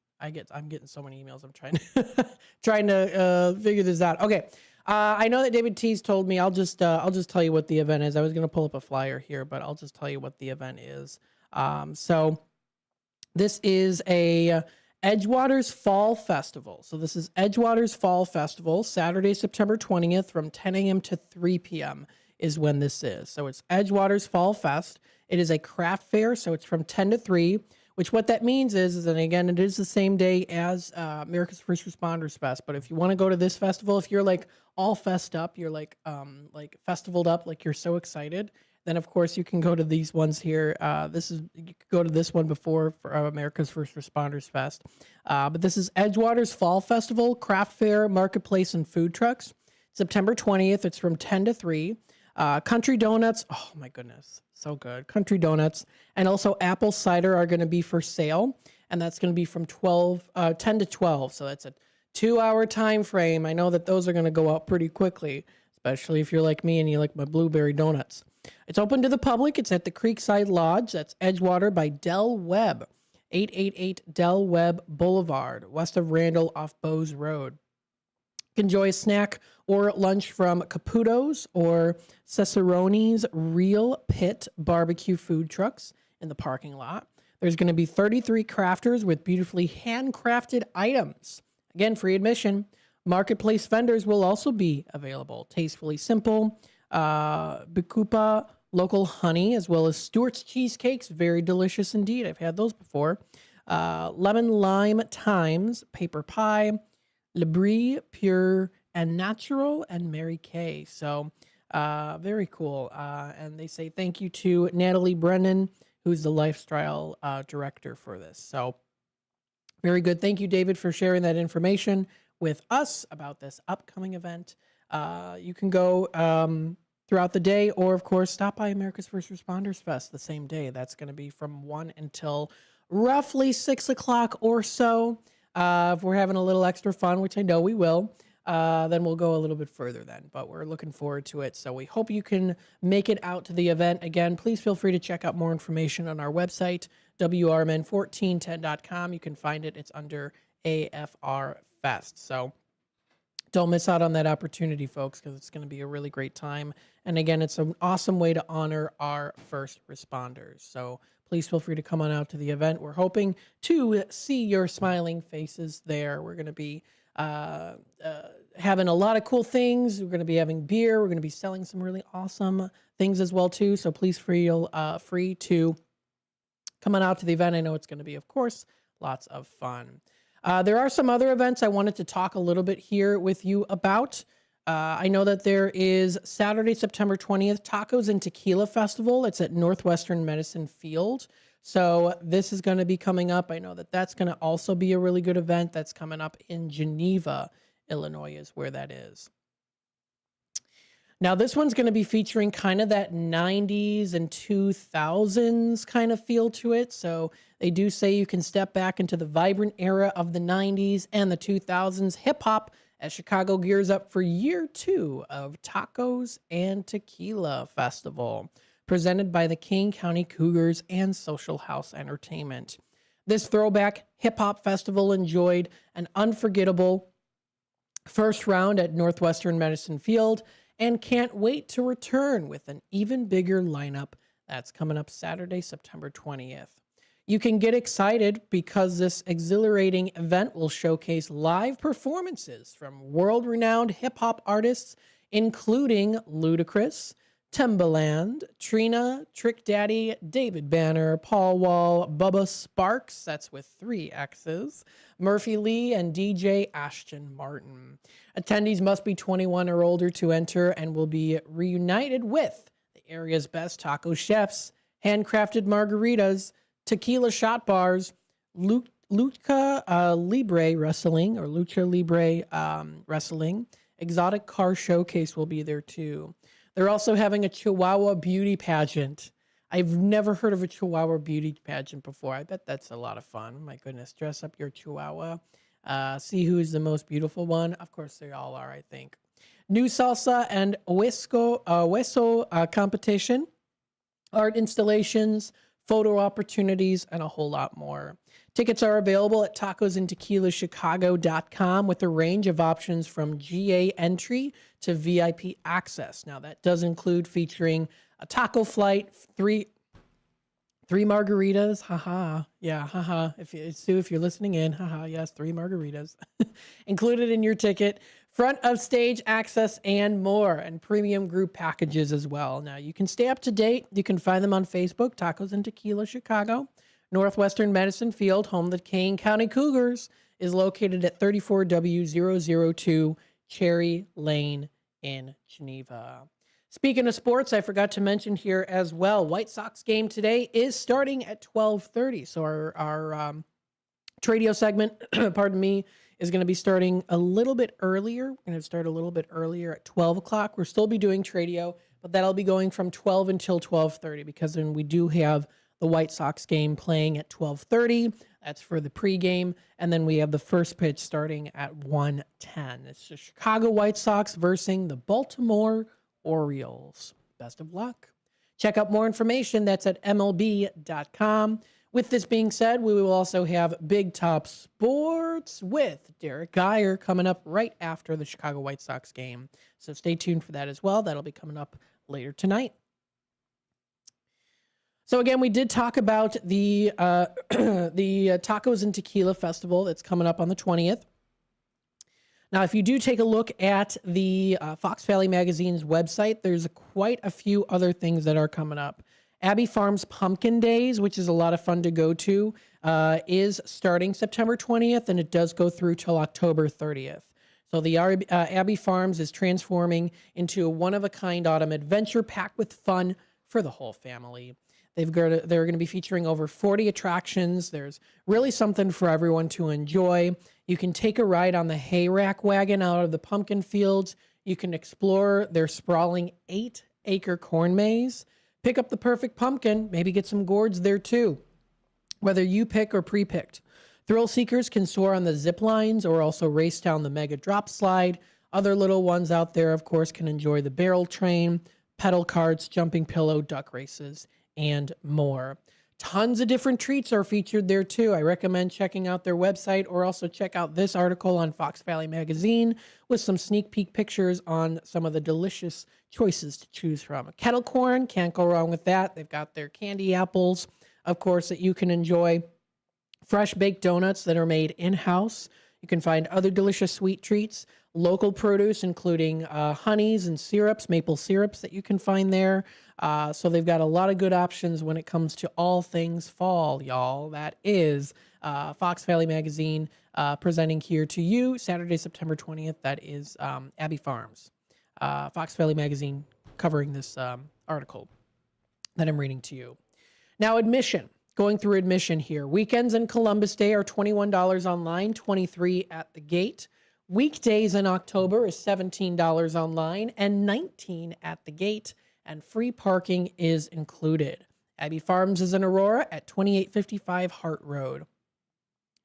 I'm getting so many emails. I'm trying to figure this out. Okay. I know that David T's told me. I'll just tell you what the event is. I was going to pull up a flyer here, but I'll just tell you what the event is. So this is a Edgewater's Fall Festival. So this is Edgewater's Fall Festival, Saturday, September 20th from 10 a.m. to 3 p.m. is when this is. So it's Edgewater's Fall Fest. It is a craft fair, so it's from 10 to 3, which what that means is, and again, it is the same day as America's First Responders Fest. But if you want to go to this festival, if you're like all fessed up, you're like festivaled up, like you're so excited, then of course you can go to these ones here. You could go to this one before for America's First Responders Fest. But this is Edgewater's Fall Festival, craft fair, marketplace, and food trucks. September 20th, it's from 10 to 3. Country donuts, oh my goodness, so good. Country donuts and also apple cider are going to be for sale, and that's going to be from 10 to 12. So that's a 2-hour time frame. I know that those are going to go out pretty quickly, especially if you're like me and you like my blueberry donuts. It's open to the public. It's at the Creekside Lodge. That's Edgewater by Del Webb, 888 Del Webb Boulevard, west of Randall off Bowes Road. You can enjoy a snack or lunch from Caputo's or Cicerone's Real Pit barbecue food trucks in the parking lot. There's going to be 33 crafters with beautifully handcrafted items. Again, free admission. Marketplace vendors will also be available. Tastefully Simple, Bikupa, local honey, as well as Stewart's cheesecakes. Very delicious indeed. I've had those before. Lemon Lime Times, Paper Pie, Labrie, Pure and Natural, and Mary Kay. So very cool. And they say thank you to Natalie Brennan, who's the lifestyle director for this. So very good. Thank you, David, for sharing that information with us about this upcoming event. You can go throughout the day, or of course, stop by America's First Responders Fest the same day. That's going to be from 1 until roughly 6 o'clock or so. If we're having a little extra fun, which I know we will, then we'll go a little bit further then. But we're looking forward to it. So we hope you can make it out to the event. Again, please feel free to check out more information on our website, WRMN1410.com. You can find it. It's under AFR Fest. So don't miss out on that opportunity, folks, because it's going to be a really great time. And again, it's an awesome way to honor our first responders. So please feel free to come on out to the event. We're hoping to see your smiling faces there. We're going to be having a lot of cool things. We're going to be having beer. We're going to be selling some really awesome things as well, too. So please feel free to come on out to the event. I know it's going to be, of course, lots of fun. There are some other events I wanted to talk a little bit here with you about. I know that there is Saturday, September 20th, Tacos and Tequila Festival. It's at Northwestern Medicine Field. So this is going to be coming up. I know that that's going to also be a really good event. That's coming up in Geneva, Illinois is where that is. Now, this one's going to be featuring kind of that 90s and 2000s kind of feel to it. So they do say you can step back into the vibrant era of the 90s and the 2000s hip-hop as Chicago gears up for year 2 of Tacos and Tequila Festival, presented by the Kane County Cougars and Social House Entertainment. This throwback hip-hop festival enjoyed an unforgettable first round at Northwestern Medicine Field and can't wait to return with an even bigger lineup. That's coming up Saturday, September 20th. You can get excited because this exhilarating event will showcase live performances from world-renowned hip-hop artists, including Ludacris, Timbaland, Trina, Trick Daddy, David Banner, Paul Wall, Bubba Sparks, that's with 3 X's, Murphy Lee, and DJ Ashton Martin. Attendees must be 21 or older to enter and will be reunited with the area's best taco chefs, handcrafted margaritas, tequila shot bars, Lucha Libre Wrestling, exotic car showcase will be there too. They're also having a Chihuahua beauty pageant. I've never heard of a Chihuahua beauty pageant before. I bet that's a lot of fun. My goodness, dress up your Chihuahua. See who's the most beautiful one. Of course, they all are, I think. New salsa and hueso competition, art installations, photo opportunities, and a whole lot more. Tickets are available at tacosandtequilachicago.com with a range of options from GA entry to VIP access. Now, that does include featuring a taco flight, three margaritas, haha, yeah, haha. Sue, if you're listening in, haha, yes, 3 margaritas included in your ticket, front of stage access, and more, and premium group packages as well. Now, you can stay up to date. You can find them on Facebook, Tacos and Tequila Chicago. Northwestern Medicine Field, home of the Kane County Cougars, is located at 34W002 Cherry Lane in Geneva. Speaking of sports, I forgot to mention here as well, White Sox game today is starting at 12:30. So our Tradio segment, pardon me, is going to be starting a little bit earlier. We're going to start a little bit earlier at 12 o'clock. We'll still be doing Tradio, but that'll be going from 12 until 12:30 because then we do have the White Sox game playing at 12:30. That's for the pregame. And then we have the first pitch starting at 1:10. It's the Chicago White Sox versus the Baltimore Orioles. Best of luck. Check out more information. That's at MLB.com. With this being said, we will also have Big Top Sports with Derek Geyer coming up right after the Chicago White Sox game. So stay tuned for that as well. That'll be coming up later tonight. So again, we did talk about the Tacos and Tequila Festival that's coming up on the 20th. Now, if you do take a look at the Fox Valley Magazine's website, there's quite a few other things that are coming up. Abbey Farms Pumpkin Days, which is a lot of fun to go to, is starting September 20th, and it does go through till October 30th. So the Abbey Farms is transforming into a one-of-a-kind autumn adventure packed with fun for the whole family. They're going to be featuring over 40 attractions. There's really something for everyone to enjoy. You can take a ride on the hay rack wagon out of the pumpkin fields. You can explore their sprawling 8-acre corn maze. Pick up the perfect pumpkin, maybe get some gourds there too, whether you pick or pre-picked. Thrill seekers can soar on the zip lines or also race down the mega drop slide. Other little ones out there, of course, can enjoy the barrel train, pedal carts, jumping pillow, duck races, and more. Tons of different treats are featured there too. I recommend checking out their website or also check out this article on Fox Valley Magazine with some sneak peek pictures on some of the delicious choices to choose from. Kettle corn, can't go wrong with that. They've got their candy apples, of course, that you can enjoy. Fresh baked donuts that are made in-house. You can find other delicious sweet treats, local produce, including honeys and syrups, maple syrups that you can find there. So they've got a lot of good options when it comes to all things fall, y'all. That is Fox Valley Magazine presenting here to you Saturday, September 20th. That is Abbey Farms. Fox Valley Magazine covering this article that I'm reading to you. Now, admission. Going through admission here. Weekends and Columbus Day are $21 online, $23 at the gate. Weekdays in October is $17 online and $19 at the gate, and free parking is included. Abbey Farms is in Aurora at 2855 Hart Road. You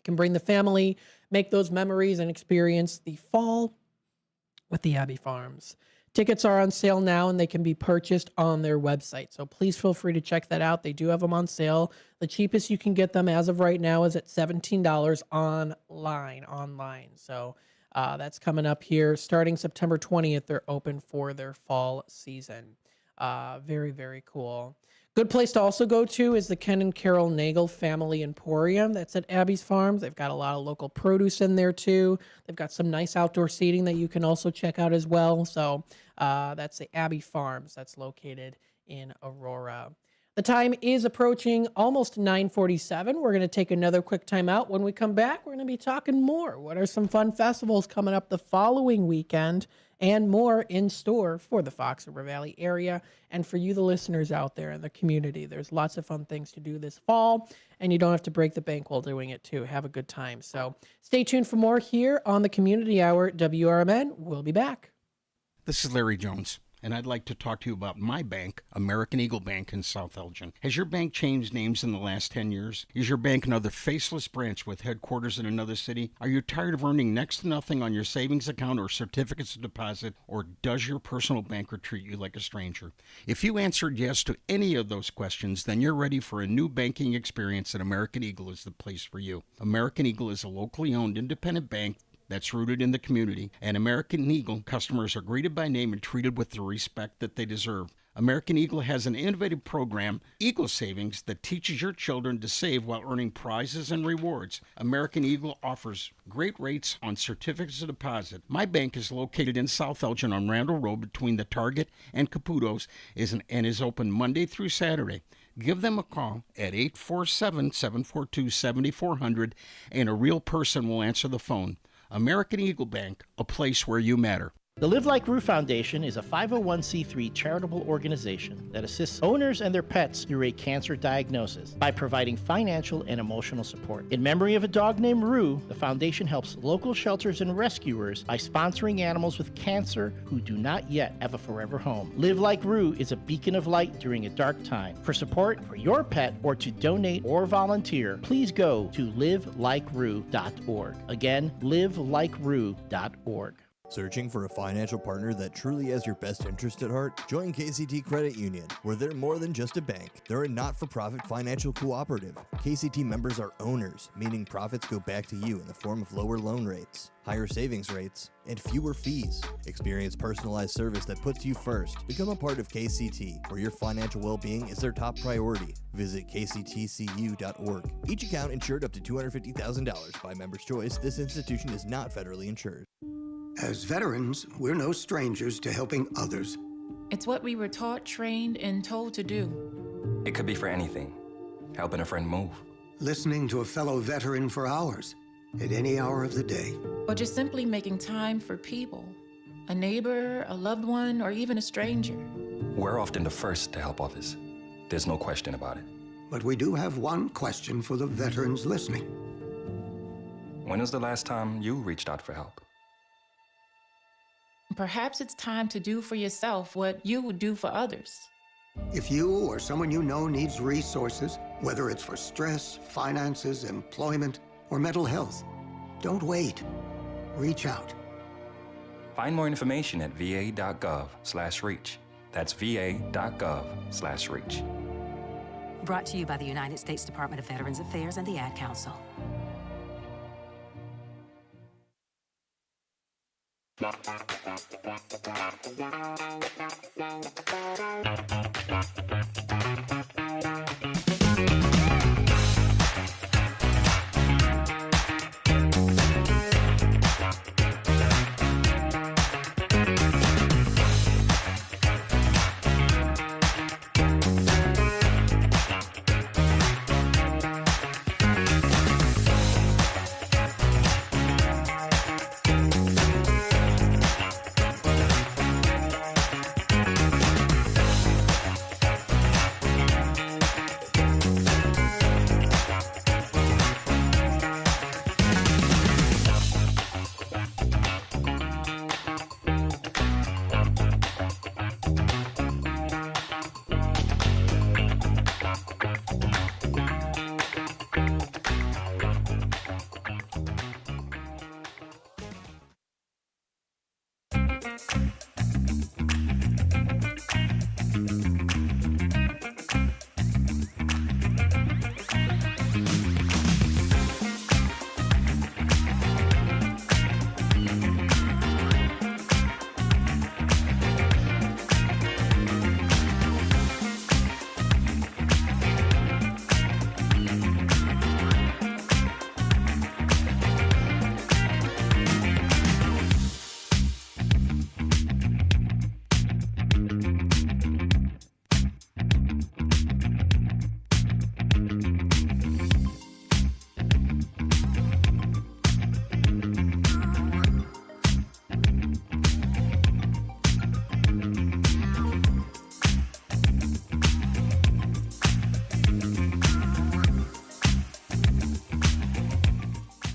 can bring the family, make those memories, and experience the fall with the Abbey Farms. Tickets are on sale now, and they can be purchased on their website. So please feel free to check that out. They do have them on sale. The cheapest you can get them as of right now is at $17 online. So that's coming up here. Starting September 20th, they're open for their fall season. Very, very cool. Good place to also go to is the Ken and Carol Nagel Family Emporium. That's at Abbey's Farms. They've got a lot of local produce in there too. They've got some nice outdoor seating that you can also check out as well. So that's the Abbey Farms. That's located in Aurora. The time is approaching almost 9:47. We're going to take another quick time out. When we come back, we're going to be talking more. What are some fun festivals coming up the following weekend and more in store for the Fox River Valley area and for you, the listeners out there in the community. There's lots of fun things to do this fall, and you don't have to break the bank while doing it too. Have a good time. So stay tuned for more here on the Community Hour. WRMN. We'll be back.
This is Larry Jones. and I'd like to talk to you about my bank, American Eagle Bank in South Elgin. Has your bank changed names in the last 10 years? Is your bank another faceless branch with headquarters in another city? Are you tired of earning next to nothing on your savings account or certificates of deposit, or does your personal banker treat you like a stranger? If you answered yes to any of those questions, then you're ready for a new banking experience, and American Eagle is the place for you. American Eagle is a locally owned independent bank that's rooted in the community, and American Eagle customers are greeted by name and treated with the respect that they deserve. American Eagle has an innovative program, Eagle Savings, that teaches your children to save while earning prizes and rewards. American Eagle offers great rates on certificates of deposit. My bank is located in South Elgin on Randall Road between the Target and Caputo's and is open Monday through Saturday. Give them a call at 847-742-7400, and a real person will answer the phone. American Eagle Bank, a place where you matter.
The Live Like Rue Foundation is a 501c3 charitable organization that assists owners and their pets through a cancer diagnosis by providing financial and emotional support. In memory of a dog named Rue, the foundation helps local shelters and rescuers by sponsoring animals with cancer who do not yet have a forever home. Live Like Rue is a beacon of light during a dark time. For support for your pet or to donate or volunteer, please go to livelikeRue.org. Again, livelikeRue.org.
Searching for a financial partner that truly has your best interest at heart? Join KCT Credit Union, where they're more than just a bank. They're a not-for-profit financial cooperative. KCT members are owners, meaning profits go back to you in the form of lower loan rates, higher savings rates, and fewer fees. Experience personalized service that puts you first. Become a part of KCT, where your financial well-being is their top priority. Visit kctcu.org. Each account insured up to $250,000 by member's choice. This institution is not federally insured.
As veterans, we're no strangers to helping others.
It's what we were taught, trained, and told to do.
It could be for anything. Helping a friend move.
Listening to a fellow veteran for hours, at any hour of the day.
Or just simply making time for people. A neighbor, a loved one, or even a stranger.
We're often the first to help others. There's no question about it.
But we do have one question for the veterans listening.
When was the last time you reached out for help?
Perhaps it's time to do for yourself what you would do for others.
If you or someone you know needs resources, whether it's for stress, finances, employment, or mental health, don't wait. Reach out.
Find more information at va.gov/reach. That's va.gov/reach.
Brought to you by the United States Department of Veterans Affairs and the Ad Council.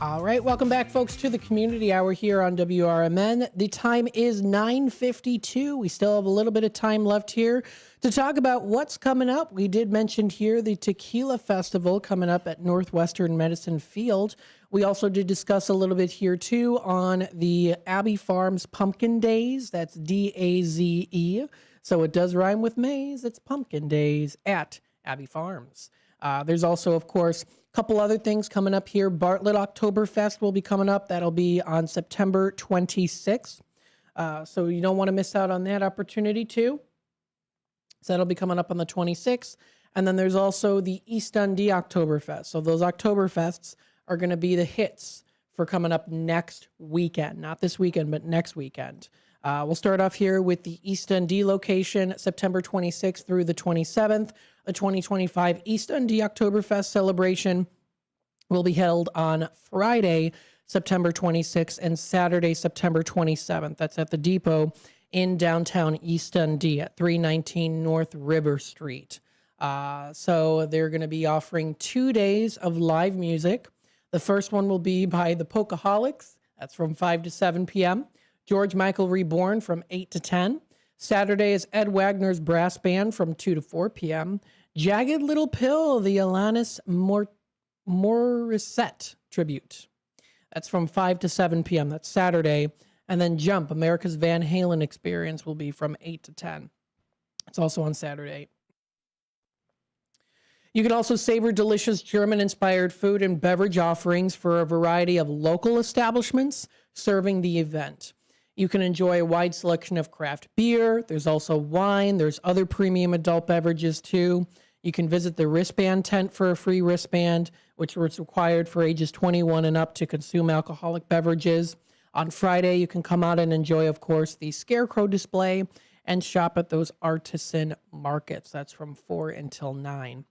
All right, welcome back, folks, to the Community Hour here on WRMN. The time is 9:52. We still have a little bit of time left here to talk about what's coming up. We did mention here the Tequila Festival coming up at Northwestern Medicine Field. We also did discuss a little bit here, too, on the Abbey Farms Pumpkin Days. That's D-A-Z-E. So it does rhyme with maize. It's Pumpkin Days at Abbey Farms. There's also, of course, a couple other things coming up here. Bartlett Oktoberfest will be coming up. That'll be on September 26th. So you don't want to miss out on that opportunity, too. So that'll be coming up on the 26th. And then there's also the East Dundee Oktoberfest. So those Oktoberfests are going to be the hits for coming up next weekend. Not this weekend, but next weekend. We'll start off here with the East Dundee location, September 26th through the 27th. The 2025 East Dundee Oktoberfest celebration will be held on Friday, September 26th, and Saturday, September 27th. That's at the Depot in downtown East Dundee at 319 North River Street. So they're going to be offering 2 days of live music. The first one will be by the Pokaholics. That's from 5 to 7 p.m. George Michael Reborn from 8 to 10. Saturday is Ed Wagner's Brass Band from 2 to 4 p.m. Jagged Little Pill, the Alanis Morissette tribute. That's from 5 to 7 p.m. That's Saturday. And then Jump, America's Van Halen Experience, will be from 8 to 10. It's also on Saturday. You can also savor delicious German-inspired food and beverage offerings for a variety of local establishments serving the event. You can enjoy a wide selection of craft beer. There's also wine. There's other premium adult beverages, too. You can visit the wristband tent for a free wristband, which was required for ages 21 and up to consume alcoholic beverages. On Friday, you can come out and enjoy, of course, the Scarecrow display and shop at those artisan markets. That's from 4 until 9.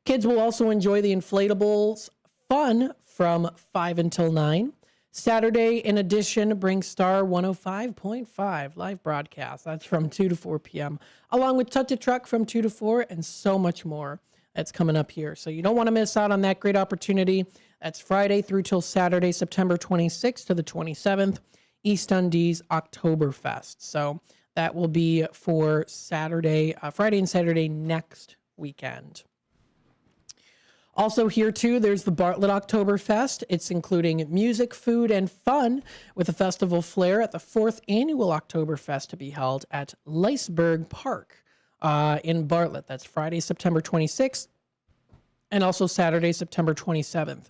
Kids will also enjoy the inflatables fun from 5 until 9. Saturday, in addition, brings Star 105.5 live broadcast. That's from 2 to 4 p.m., along with Touch a Truck from 2 to 4 and so much more that's coming up here. So you don't want to miss out on that great opportunity. That's Friday through till Saturday, September 26th to the 27th, East Dundee's Oktoberfest. So that will be for Saturday, Friday and Saturday next weekend. Also here, too, there's the Bartlett Oktoberfest. It's including music, food, and fun with a festival flair at the 4th Annual Oktoberfest to be held at Leisberg Park in Bartlett. That's Friday, September 26th, and also Saturday, September 27th.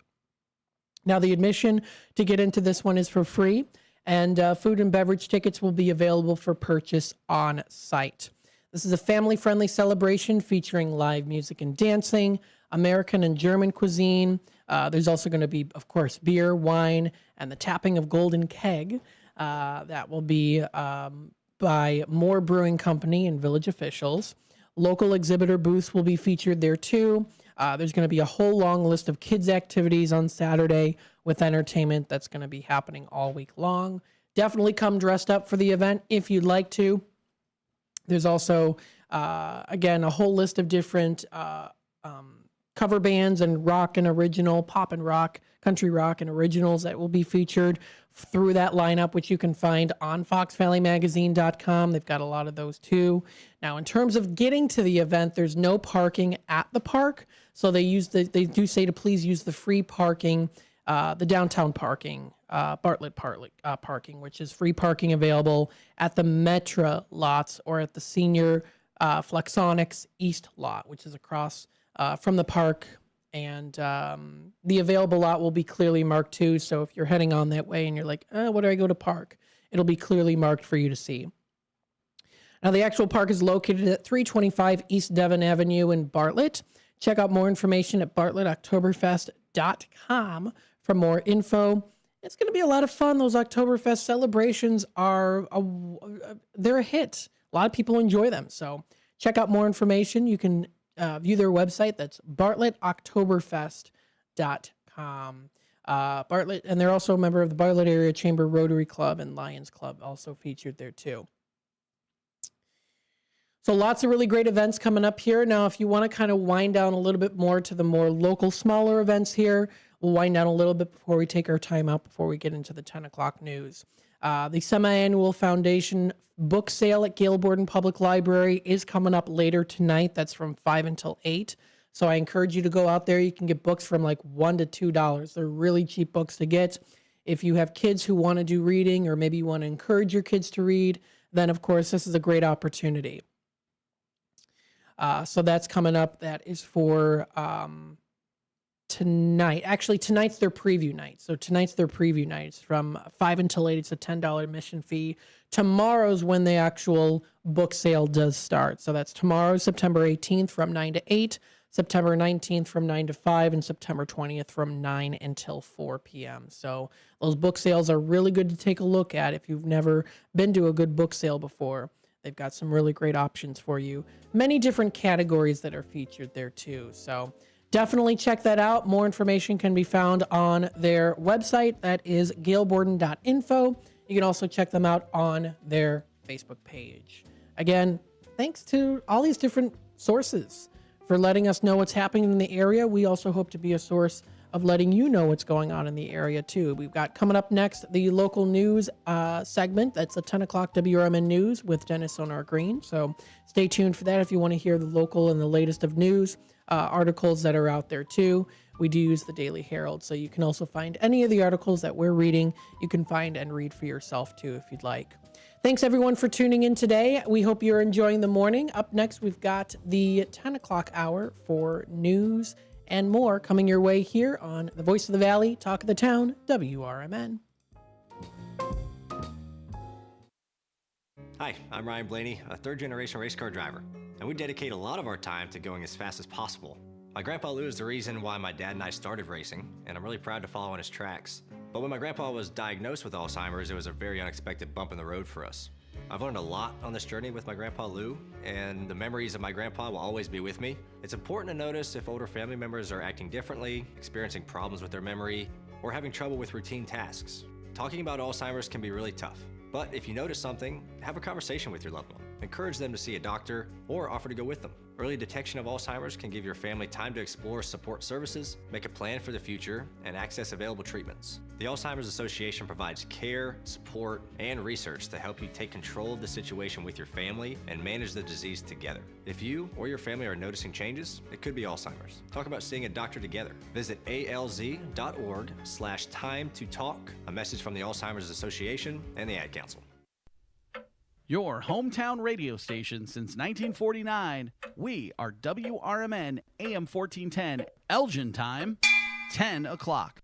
Now, the admission to get into this one is for free, and food and beverage tickets will be available for purchase on site. This is a family-friendly celebration featuring live music and dancing, American and German cuisine. There's also going to be, of course, beer, wine, and the tapping of Golden Keg. That will be by Moore Brewing Company and village officials. Local exhibitor booths will be featured there, too. There's going to be a whole long list of kids' activities on Saturday with entertainment that's going to be happening all week long. Definitely come dressed up for the event if you'd like to. There's also, again, a whole list of different cover bands and rock and original, pop and rock, country rock and originals that will be featured through that lineup, which you can find on foxvalleymagazine.com. They've got a lot of those too. Now, in terms of getting to the event, there's no parking at the park. So they do say to please use the free parking, the downtown parking, Bartlett parking, which is free parking available at the Metra lots or at the Senior Flexonics East lot, which is across from the park, and the available lot will be clearly marked too. So if you're heading on that way and you're like, where do I go to park? It'll be clearly marked for you to see. Now, the actual park is located at 325 East Devon Avenue in Bartlett. Check out more information at bartlettoktoberfest.com for more info. It's going to be a lot of fun. Those Oktoberfest celebrations they're a hit. A lot of people enjoy them. So check out more information. You can view their website. That's bartlettoktoberfest.com. Bartlett, and they're also a member of the Bartlett Area Chamber Rotary Club and Lions Club, also featured there too. So lots of really great events coming up here. Now, if you want to kind of wind down a little bit more to the more local, smaller events here, we'll wind down a little bit before we take our time out before we get into the 10 o'clock news. The semi-annual Foundation book sale at Gail Borden Public Library is coming up later tonight. That's from 5 until 8. So I encourage you to go out there. You can get books from like $1 to $2. They're really cheap books to get. If you have kids who want to do reading, or maybe you want to encourage your kids to read, then of course this is a great opportunity. So that's coming up. That is for tonight. Actually, tonight's their preview night. So tonight's their preview night. It's from 5 until 8. It's a $10 admission fee. Tomorrow's when the actual book sale does start. So that's tomorrow, September 18th from 9 to 8, September 19th from 9 to 5, and September 20th from 9 until 4 p.m. So those book sales are really good to take a look at if you've never been to a good book sale before. They've got some really great options for you. Many different categories that are featured there too. So definitely check that out. More information can be found on their website. That is gailborden.info. You can also check them out on their Facebook page. Again, thanks to all these different sources for letting us know what's happening in the area. We also hope to be a source of letting you know what's going on in the area too. We've got coming up next the local news segment. That's the 10 o'clock WRMN News with Dennis Sonar Green. So stay tuned for that if you want to hear the local and the latest of news articles that are out there too. We do use the Daily Herald, so you can also find any of the articles that we're reading. You can find and read for yourself too if you'd like. Thanks everyone for tuning in today. We hope you're enjoying the morning. Up next, we've got the 10 o'clock hour for news and more coming your way here on the Voice of the Valley, Talk of the Town, WRMN.
Hi, I'm Ryan Blaney, a third-generation race car driver, and we dedicate a lot of our time to going as fast as possible. My grandpa Lou is the reason why my dad and I started racing, and I'm really proud to follow in his tracks. But when my grandpa was diagnosed with Alzheimer's, it was a very unexpected bump in the road for us. I've learned a lot on this journey with my grandpa Lou, and the memories of my grandpa will always be with me. It's important to notice if older family members are acting differently, experiencing problems with their memory, or having trouble with routine tasks. Talking about Alzheimer's can be really tough, but if you notice something, have a conversation with your loved one. Encourage them to see a doctor or offer to go with them. Early detection of Alzheimer's can give your family time to explore support services, make a plan for the future, and access available treatments. The Alzheimer's Association provides care, support, and research to help you take control of the situation with your family and manage the disease together. If you or your family are noticing changes, it could be Alzheimer's. Talk about seeing a doctor together. Visit alz.org/time-to-talk. A message from the Alzheimer's Association and the Ad Council.
Your hometown radio station since 1949. We are WRMN AM 1410, Elgin time, 10 o'clock.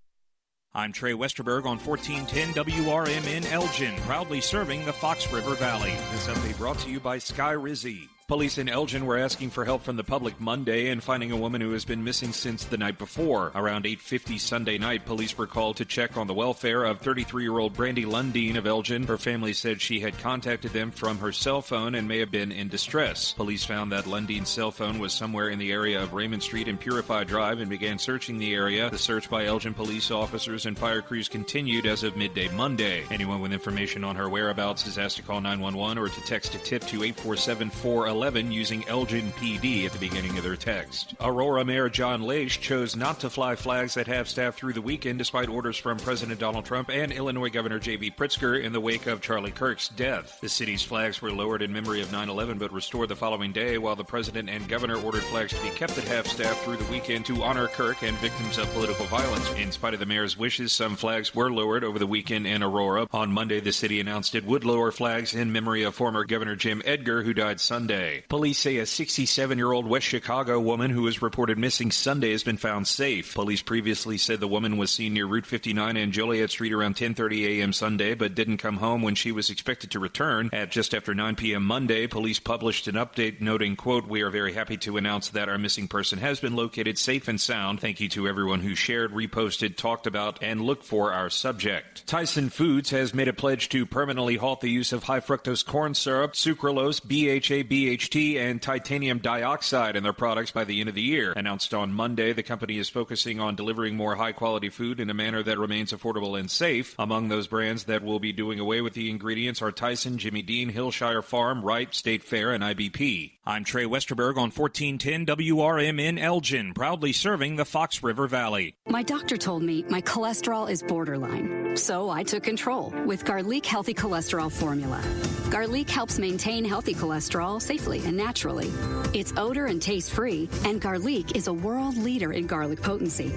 I'm Trey Westerberg on 1410 WRMN Elgin, proudly serving the Fox River Valley. This update brought to you by Sky Rizzi. Police in Elgin were asking for help from the public Monday and finding a woman who has been missing since the night before. Around 8:50 Sunday night, police were called to check on the welfare of 33-year-old Brandy Lundeen of Elgin. Her family said she had contacted them from her cell phone and may have been in distress. Police found that Lundeen's cell phone was somewhere in the area of Raymond Street and Purify Drive and began searching the area. The search by Elgin police officers and fire crews continued as of midday Monday. Anyone with information on her whereabouts is asked to call 911 or to text a tip to 847-411 using Elgin PD at the beginning of their text. Aurora Mayor John Laish chose not to fly flags at half-staff through the weekend despite orders from President Donald Trump and Illinois Governor J.B. Pritzker in the wake of Charlie Kirk's death. The city's flags were lowered in memory of 9/11 but restored the following day, while the president and governor ordered flags to be kept at half-staff through the weekend to honor Kirk and victims of political violence. In spite of the mayor's wishes, some flags were lowered over the weekend in Aurora. On Monday, the city announced it would lower flags in memory of former Governor Jim Edgar, who died Sunday. Police say a 67-year-old West Chicago woman who was reported missing Sunday has been found safe. Police previously said the woman was seen near Route 59 and Joliet Street around 10:30 a.m. Sunday, but didn't come home when she was expected to return. At just after 9 p.m. Monday, police published an update noting, quote, "We are very happy to announce that our missing person has been located safe and sound. Thank you to everyone who shared, reposted, talked about, and looked for our subject." Tyson Foods has made a pledge to permanently halt the use of high fructose corn syrup, sucralose, BHA, DHT and titanium dioxide in their products by the end of the year. Announced on Monday, the company is focusing on delivering more high-quality food in a manner that remains affordable and safe. Among those brands that will be doing away with the ingredients are Tyson, Jimmy Dean, Hillshire Farm, Wright, State Fair, and IBP. I'm Trey Westerberg on 1410 WRMN Elgin, proudly serving the Fox River Valley.
My doctor told me my cholesterol is borderline, so I took control with Garlic Healthy Cholesterol Formula. Garlic helps maintain healthy cholesterol safely and naturally. It's odor and taste-free, and Garlic is a world leader in garlic potency.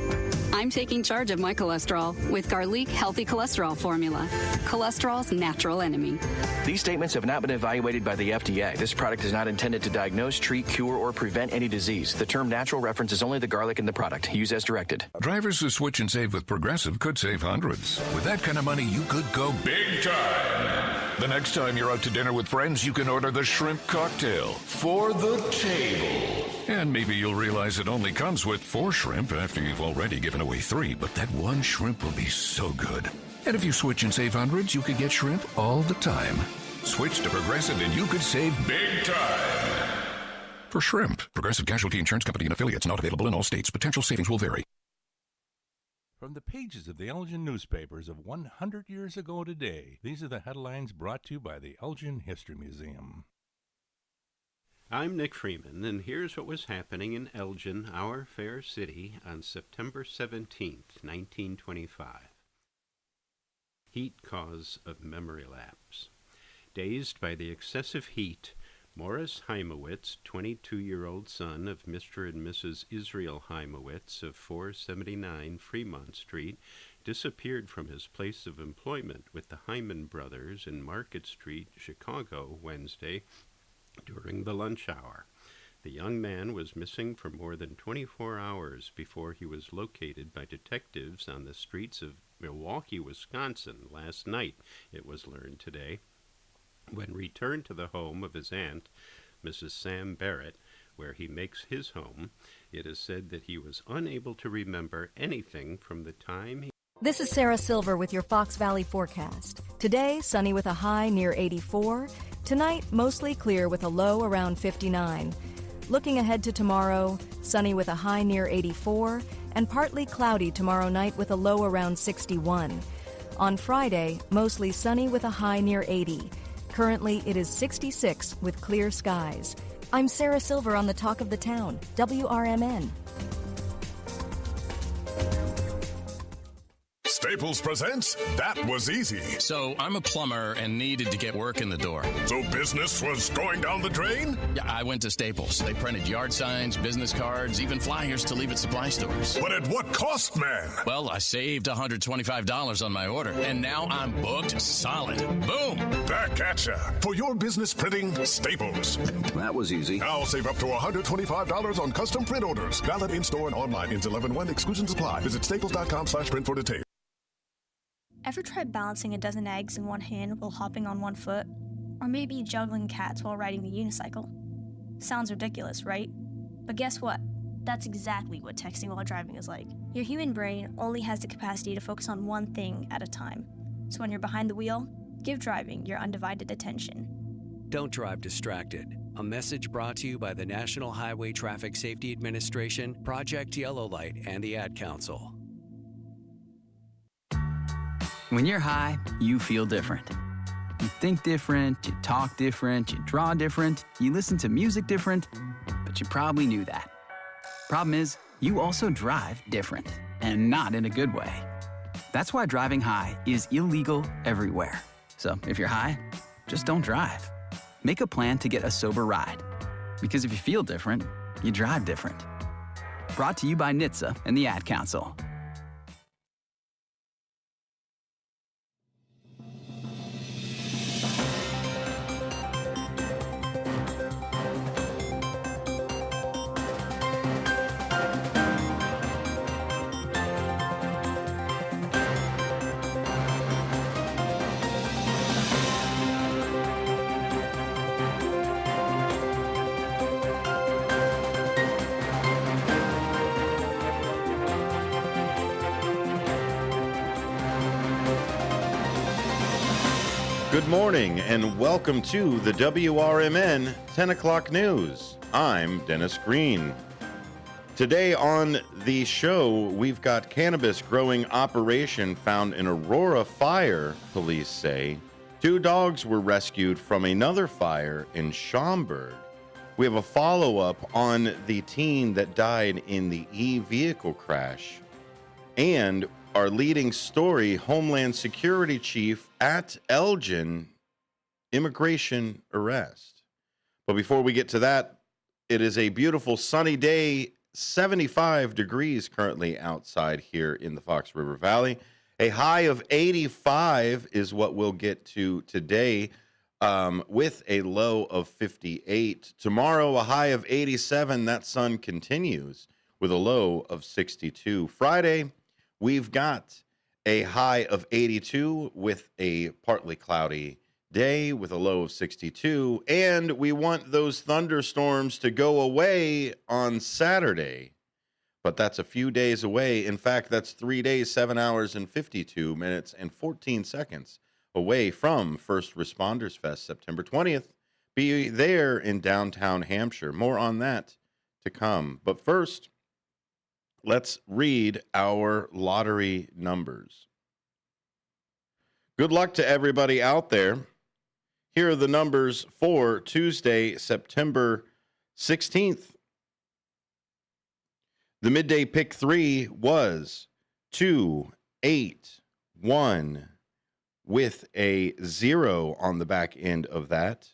I'm taking charge of my cholesterol with Garlic Healthy Cholesterol Formula, cholesterol's natural enemy.
These statements have not been evaluated by the FDA. This product is not intended to diagnose, treat, cure, or prevent any disease. The term natural references only the garlic in the product. Use as directed.
Drivers who switch and save with Progressive could save hundreds. With that kind of money, you could go big time. The next time you're out to dinner with friends, you can order the shrimp cocktail for the table. And maybe you'll realize it only comes with 4 shrimp after you've already given away 3, but that one shrimp will be so good. And if you switch and save hundreds, you could get shrimp all the time. Switch to Progressive and you could save big time. For shrimp, Progressive Casualty Insurance Company and affiliates, not available in all states. Potential savings will vary.
From the pages of the Elgin newspapers of 100 years ago today, these are the headlines brought to you by the Elgin History Museum.
I'm Nick Freeman, and here's what was happening in Elgin, our fair city, on September 17th, 1925. Heat cause of memory lapse. Dazed by the excessive heat, Morris Heimowitz, 22-year-old son of Mr. and Mrs. Israel Heimowitz of 479 Fremont Street, disappeared from his place of employment with the Hyman brothers in Market Street, Chicago, Wednesday, during the lunch hour. The young man was missing for more than 24 hours before he was located by detectives on the streets of Milwaukee, Wisconsin last night, it was learned today. When returned to the home of his aunt, Mrs. Sam Barrett, where he makes his home, it is said that he was unable to remember anything from the time he...
This is Sarah Silver with your Fox Valley forecast. Today, sunny with a high near 84. Tonight, mostly clear with a low around 59. Looking ahead to tomorrow, sunny with a high near 84, and partly cloudy tomorrow night with a low around 61. On Friday, mostly sunny with a high near 80. Currently, it is 66 with clear skies. I'm Sarah Silver on the Talk of the Town, WRMN.
Staples presents That Was Easy.
So I'm a plumber and needed to get work in the door.
So business was going down the drain?
Yeah, I went to Staples. They printed yard signs, business cards, even flyers to leave at supply stores.
But at what cost, man?
Well, I saved $125 on my order, and now I'm booked solid. Boom!
Back at ya. For your business printing, Staples.
That was easy.
Now save up to $125 on custom print orders. Valid in-store and online. Ends 11/1. Exclusions apply. Visit staples.com/print for details.
Ever tried balancing a dozen eggs in one hand while hopping on one foot? Or maybe juggling cats while riding the unicycle? Sounds ridiculous, right? But guess what? That's exactly what texting while driving is like. Your human brain only has the capacity to focus on one thing at a time. So when you're behind the wheel, give driving your undivided attention.
Don't drive distracted. A message brought to you by the National Highway Traffic Safety Administration, Project Yellow Light, and the Ad Council.
When you're high, you feel different. You think different, you talk different, you draw different, you listen to music different, but you probably knew that. Problem is, you also drive different, and not in a good way. That's why driving high is illegal everywhere. So if you're high, just don't drive. Make a plan to get a sober ride. Because if you feel different, you drive different. Brought to you by NHTSA and the Ad Council.
Good morning and welcome to the WRMN 10 o'clock news. I'm Dennis Green. Today on the show, we've got cannabis growing operation found in Aurora fire, police say. 2 dogs were rescued from another fire in Schaumburg. We have a follow-up on the teen that died in the e-vehicle crash. And our leading story, Homeland Security Chief at Elgin, immigration arrest. But before we get to that, it is a beautiful sunny day, 75 degrees currently outside here in the Fox River Valley. A high of 85 is what we'll get to today, with a low of 58. Tomorrow, a high of 87. That sun continues with a low of 62. Friday, we've got a high of 82 with a partly cloudy day with a low of 62. And we want those thunderstorms to go away on Saturday. But that's a few days away. In fact, that's 3 days, 7 hours, and 52 minutes and 14 seconds away from First Responders Fest, September 20th. Be there in downtown Hampshire. More on that to come. But first, let's read our lottery numbers. Good luck to everybody out there. Here are the numbers for Tuesday, September 16th. The midday pick 3 was 2, 8, 1 with a 0 on the back end of that.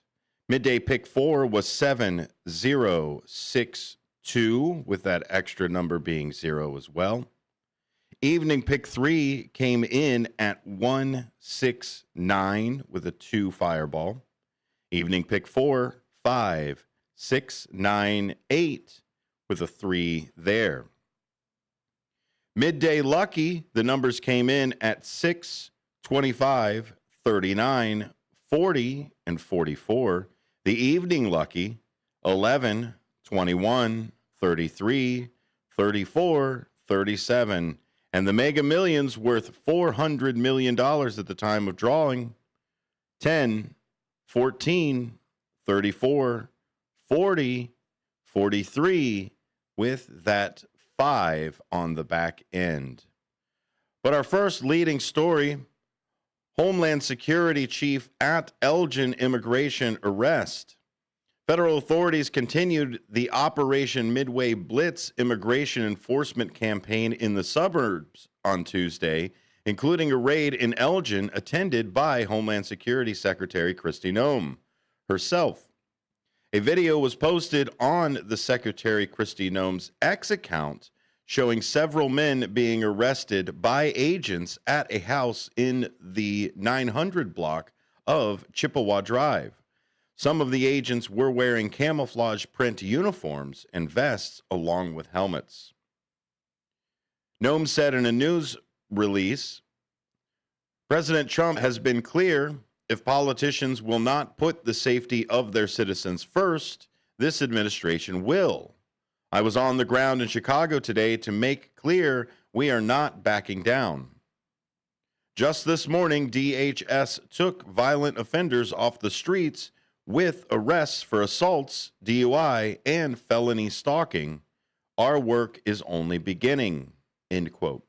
Midday pick 4 was 7, 0, 6, 2 with that extra number being 0 as well. Evening pick 3 came in at 1, 6, 9 with a 2 fireball. Evening pick 4, 5, 6, 9, 8 with a 3 there. Midday lucky, the numbers came in at 6, 25, 39, 40, and 44. The evening lucky, 11, 21, 33, 34, 37. And the Mega Millions worth $400 million at the time of drawing, 10, 14, 34, 40, 43, with that 5 on the back end. But our first leading story, Homeland Security Chief at Elgin immigration arrest. Federal authorities continued the Operation Midway Blitz immigration enforcement campaign in the suburbs on Tuesday, including a raid in Elgin attended by Homeland Security Secretary Kristi Noem herself. A video was posted on the Secretary Kristi Noem's X account showing several men being arrested by agents at a house in the 900 block of Chippewa Drive. Some of the agents were wearing camouflage print uniforms and vests along with helmets. Noem said in a news release, President Trump has been clear, if politicians will not put the safety of their citizens first, this administration will. I was on the ground in Chicago today to make clear we are not backing down. Just this morning, DHS took violent offenders off the streets with arrests for assaults, DUI, and felony stalking. Our work is only beginning, end quote.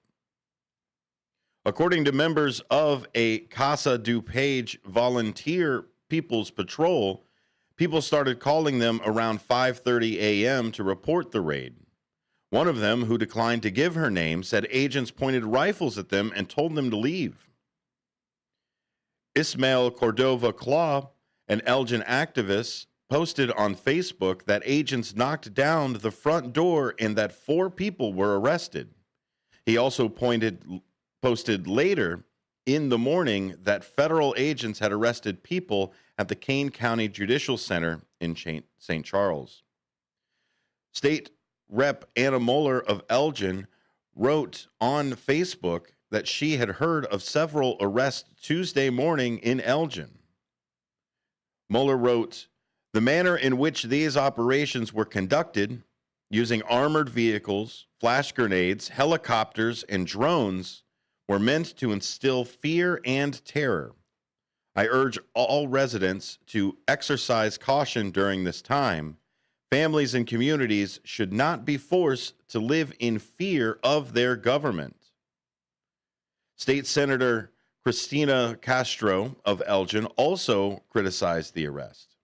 According to members of a Casa DuPage volunteer People's Patrol, people started calling them around 5:30 a.m. to report the raid. One of them, who declined to give her name, said agents pointed rifles at them and told them to leave. Ismael Cordova Claw, an Elgin activist, posted on Facebook that agents knocked down the front door and that 4 people were arrested. He also posted later in the morning that federal agents had arrested people at the Kane County Judicial Center in St. Charles. State Rep. Anna Moeller of Elgin wrote on Facebook that she had heard of several arrests Tuesday morning in Elgin. Moeller wrote, "The manner in which these operations were conducted, using armored vehicles, flash grenades, helicopters, and drones, were meant to instill fear and terror. I urge all residents to exercise caution during this time. Families and communities should not be forced to live in fear of their government. State Senator Cristina Castro of Elgin also criticized the arrest.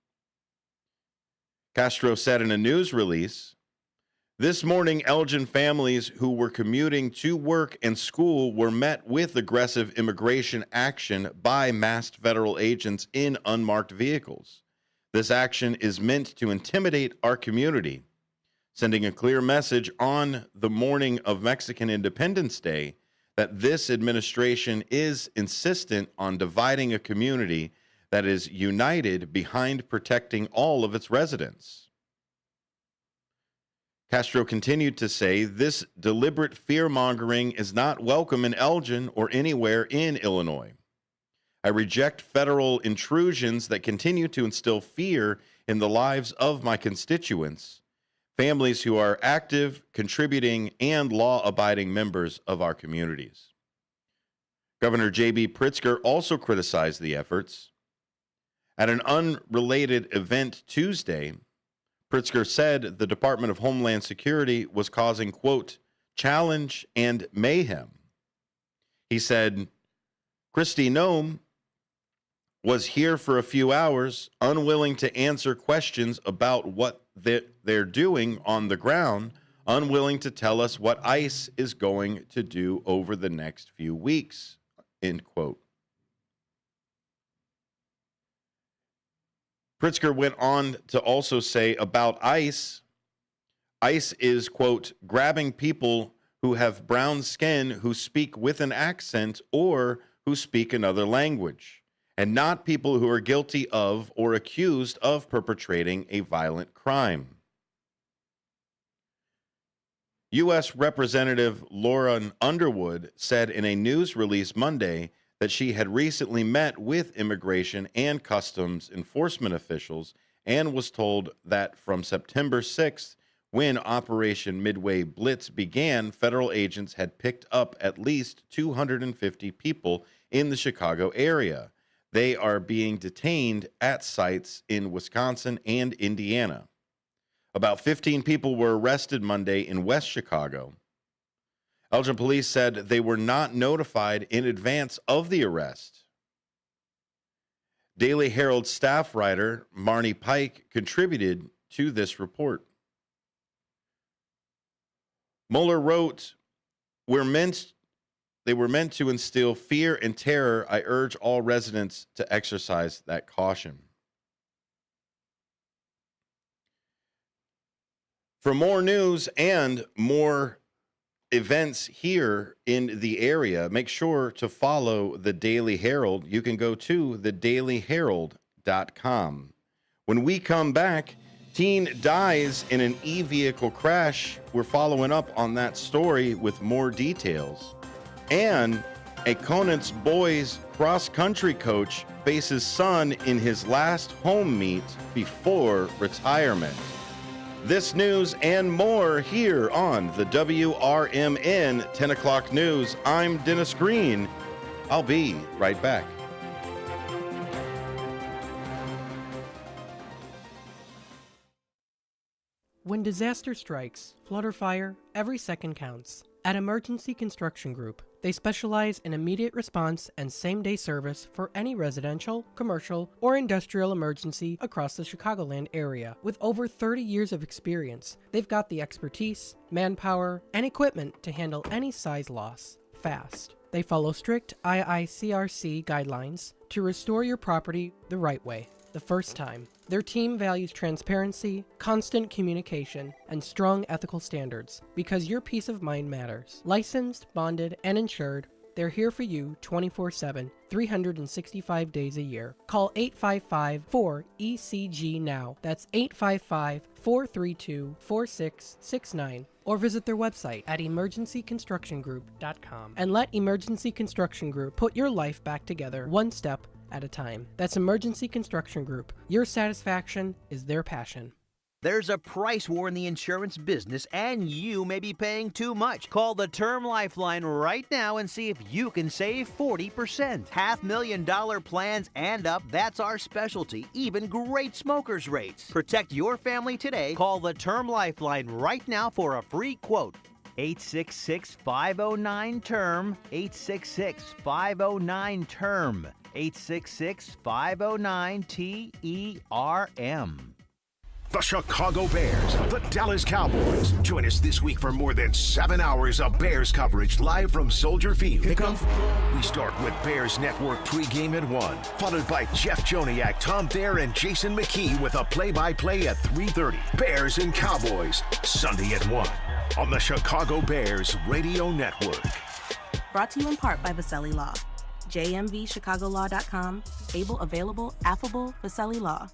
Castro said in a news release, "This morning, Elgin families who were commuting to work and school were met with aggressive immigration action by masked federal agents in unmarked vehicles. This action is meant to intimidate our community, sending a clear message on the morning of Mexican Independence Day that this administration is insistent on dividing a community that is united behind protecting all of its residents." Castro continued to say, "This deliberate fear-mongering is not welcome in Elgin or anywhere in Illinois. I reject federal intrusions that continue to instill fear in the lives of my constituents, families who are active, contributing, and law-abiding members of our communities." Governor J.B. Pritzker also criticized the efforts. At an unrelated event Tuesday, Pritzker said the Department of Homeland Security was causing, quote, challenge and mayhem. He said, "Kristi Noem was here for a few hours, unwilling to answer questions about what they're doing on the ground, unwilling to tell us what ICE is going to do over the next few weeks," end quote. Pritzker went on to also say about ICE is, quote, grabbing people who have brown skin who speak with an accent or who speak another language, and not people who are guilty of or accused of perpetrating a violent crime. U.S. Representative Lauren Underwood said in a news release Monday that she had recently met with immigration and customs enforcement officials and was told that from September 6th, when Operation Midway Blitz began, federal agents had picked up at least 250 people in the Chicago area. They are being detained at sites in Wisconsin and Indiana. About 15 people were arrested Monday in West Chicago. Elgin police said they were not notified in advance of the arrest. Daily Herald staff writer Marnie Pike contributed to this report. Mueller wrote, they were meant to instill fear and terror. I urge all residents to exercise that caution." For more news and more events here in the area, make sure to follow the Daily Herald. You can go to thedailyherald.com. When we come back, teen dies in an e-vehicle crash. We're following up on that story with more details. And a Conant's boys cross-country coach faces son in his last home meet before retirement. This news and more here on the WRMN 10 o'clock news. I'm Dennis Green. I'll be right back.
When disaster strikes, flood or fire, every second counts. At Emergency Construction Group, they specialize in immediate response and same-day service for any residential, commercial, or industrial emergency across the Chicagoland area. With over 30 years of experience, they've got the expertise, manpower, and equipment to handle any size loss fast. They follow strict IICRC guidelines to restore your property the right way, the first time. Their team values transparency, constant communication, and strong ethical standards because your peace of mind matters. Licensed, bonded, and insured, they're here for you 24/7, 365 days a year. Call 855-4ECG now. That's 855-432-4669. Or visit their website at emergencyconstructiongroup.com. And let Emergency Construction Group put your life back together one step at a time. That's Emergency Construction Group. Your satisfaction is their passion.
There's a price war in the insurance business, and you may be paying too much. Call the Term Lifeline right now and see if you can save 40%. $500,000 plans and up, that's our specialty. Even great smokers' rates. Protect your family today. Call the Term Lifeline right now for a free quote. 866-509-TERM. 866-509-TERM. 866-509-TERM.
The Chicago Bears, the Dallas Cowboys. Join us this week for more than 7 hours of Bears coverage live from Soldier Field. We start with Bears Network pregame at 1, followed by Jeff Joniak, Tom Thayer, and Jason McKee with a play-by-play at 3:30. Bears and Cowboys, Sunday at 1 on the Chicago Bears Radio Network.
Brought to you in part by Vasselli Law. jmvchicagolaw.com. Able, available, affable, Vasselli Law.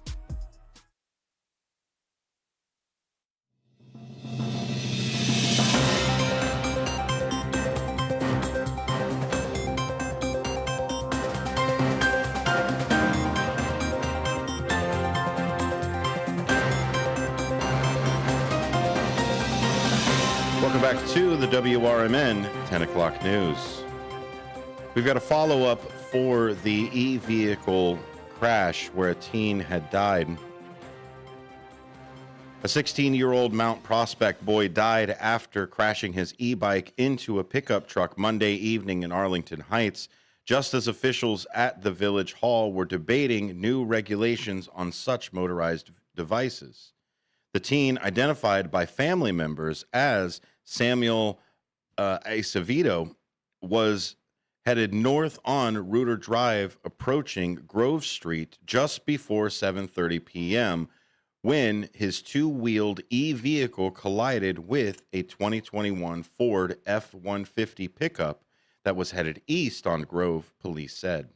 Welcome back to the WRMN 10 o'clock news. We've got a follow-up for the e-vehicle crash where a teen had died. A 16-year-old Mount Prospect boy died after crashing his e-bike into a pickup truck Monday evening in Arlington Heights, just as officials at the Village Hall were debating new regulations on such motorized devices. The teen, identified by family members as Samuel Acevedo, was headed north on Reuter Drive, approaching Grove Street just before 7:30 p.m. when his two-wheeled e-vehicle collided with a 2021 Ford F-150 pickup that was headed east on Grove, police said.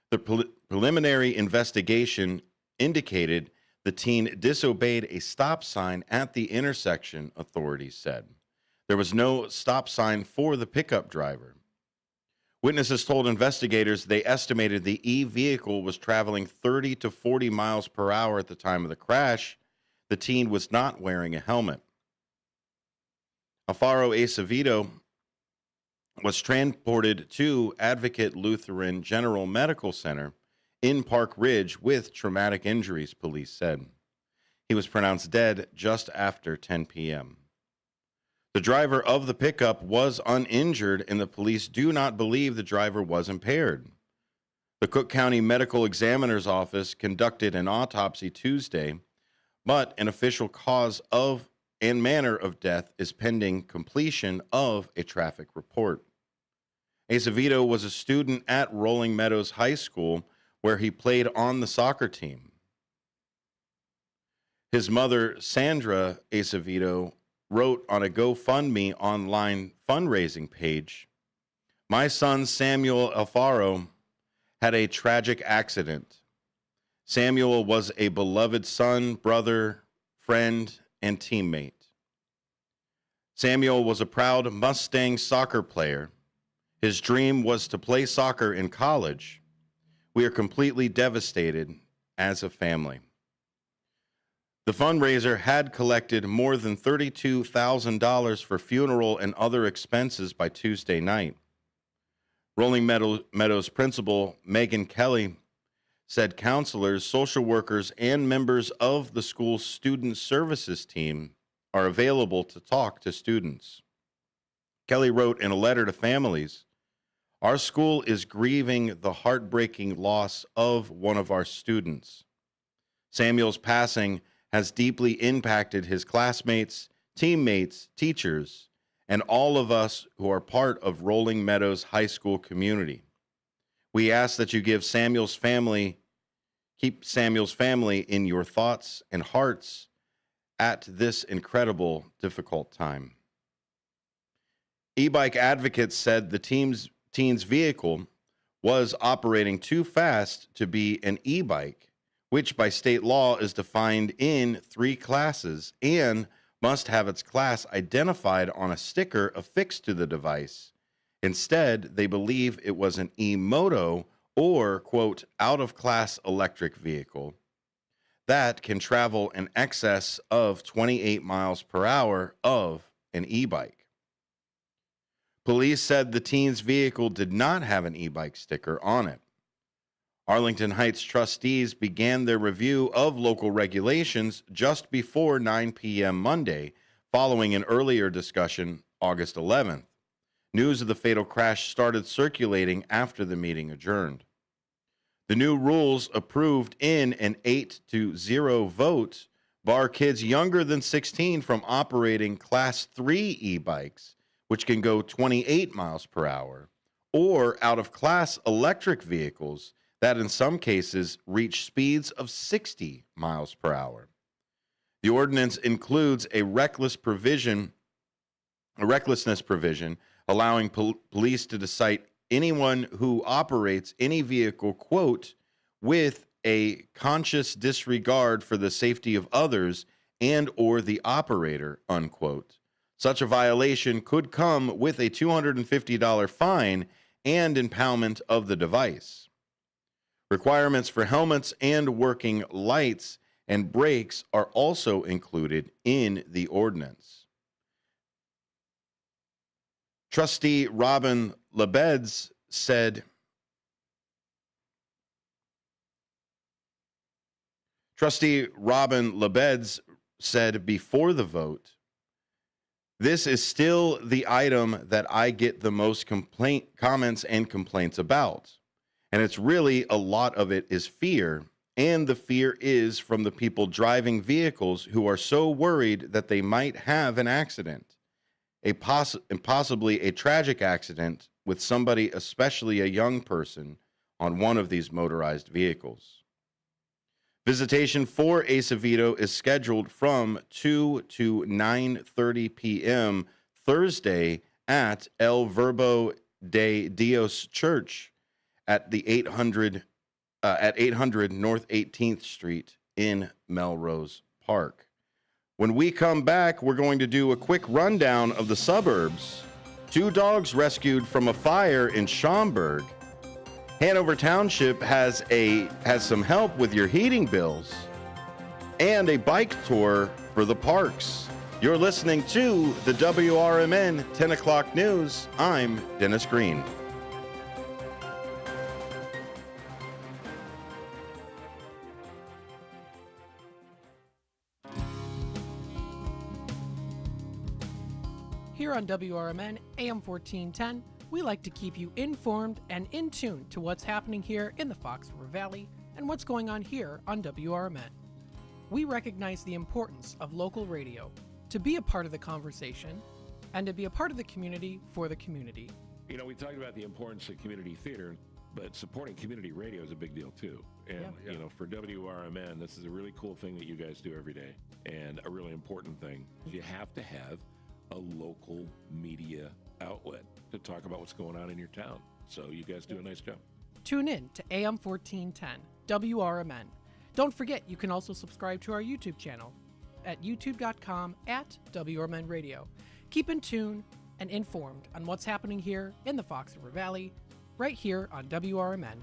The preliminary investigation indicated the teen disobeyed a stop sign at the intersection, authorities said. There was no stop sign for the pickup driver. Witnesses told investigators they estimated the e-vehicle was traveling 30 to 40 miles per hour at the time of the crash. The teen was not wearing a helmet. Alfaro Acevedo was transported to Advocate Lutheran General Medical Center in Park Ridge with traumatic injuries, police said. He was pronounced dead just after 10 p.m. The driver of the pickup was uninjured, and the police do not believe the driver was impaired. The Cook County Medical Examiner's Office conducted an autopsy Tuesday, but an official cause of and manner of death is pending completion of a traffic report. Acevedo was a student at Rolling Meadows High School, where he played on the soccer team. His mother, Sandra Acevedo, wrote on a GoFundMe online fundraising page, "My son Samuel Alfaro had a tragic accident. Samuel was a beloved son, brother, friend, and teammate. Samuel was a proud Mustang soccer player. His dream was to play soccer in college. We are completely devastated as a family." The fundraiser had collected more than $32,000 for funeral and other expenses by Tuesday night. Rolling Meadows principal Megan Kelly said counselors, social workers, and members of the school's student services team are available to talk to students. Kelly wrote in a letter to families, "Our school is grieving the heartbreaking loss of one of our students. Samuel's passing has deeply impacted his classmates, teammates, teachers, and all of us who are part of Rolling Meadows High School community. We ask that you keep Samuel's family in your thoughts and hearts at this incredible, difficult time." E-bike advocates said the teen's vehicle was operating too fast to be an e-bike, which by state law is defined in 3 classes and must have its class identified on a sticker affixed to the device. Instead, they believe it was an e-moto or, quote, out-of-class electric vehicle that can travel in excess of 28 miles per hour of an e-bike. Police said the teen's vehicle did not have an e-bike sticker on it. Arlington Heights trustees began their review of local regulations just before 9 p.m. Monday, following an earlier discussion August 11th. News of the fatal crash started circulating after the meeting adjourned. The new rules, approved in an 8-0 vote, bar kids younger than 16 from operating Class 3 e-bikes, which can go 28 miles per hour, or out-of-class electric vehicles that in some cases reach speeds of 60 miles per hour. The ordinance includes a recklessness provision allowing police to cite anyone who operates any vehicle, quote, with a conscious disregard for the safety of others and or the operator, unquote. Such a violation could come with a $250 fine and impoundment of the device. Requirements for helmets and working lights and brakes are also included in the ordinance. Trustee Robin Lebeds said, before the vote, "This is still the item that I get the most comments and complaints about. And it's really a lot of it is fear. And the fear is from the people driving vehicles who are so worried that they might have an accident, and possibly a tragic accident with somebody, especially a young person, on one of these motorized vehicles." Visitation for Acevedo is scheduled from 2 to 9:30 p.m. Thursday at El Verbo de Dios Church at 800 North 18th Street in Melrose Park. When we come back, we're going to do a quick rundown of the suburbs. 2 dogs rescued from a fire in Schaumburg. Hanover Township has some help with your heating bills. And a bike tour for the parks. You're listening to the WRMN 10 o'clock news. I'm Dennis Green.
Here on WRMN AM 1410, we like to keep you informed and in tune to what's happening here in the Fox River Valley and what's going on here on WRMN. We recognize the importance of local radio to be a part of the conversation and to be a part of the community for the community.
You know, we talked about the importance of community theater, but supporting community radio is a big deal too. And, you know, for WRMN, this is a really cool thing that you guys do every day, and a really important thing. You have to have a local media outlet to talk about what's going on in your town. So you guys do a nice job.
Tune in to AM 1410, WRMN. Don't forget, you can also subscribe to our YouTube channel at youtube.com/WRMN Radio. Keep in tune and informed on what's happening here in the Fox River Valley, right here on WRMN.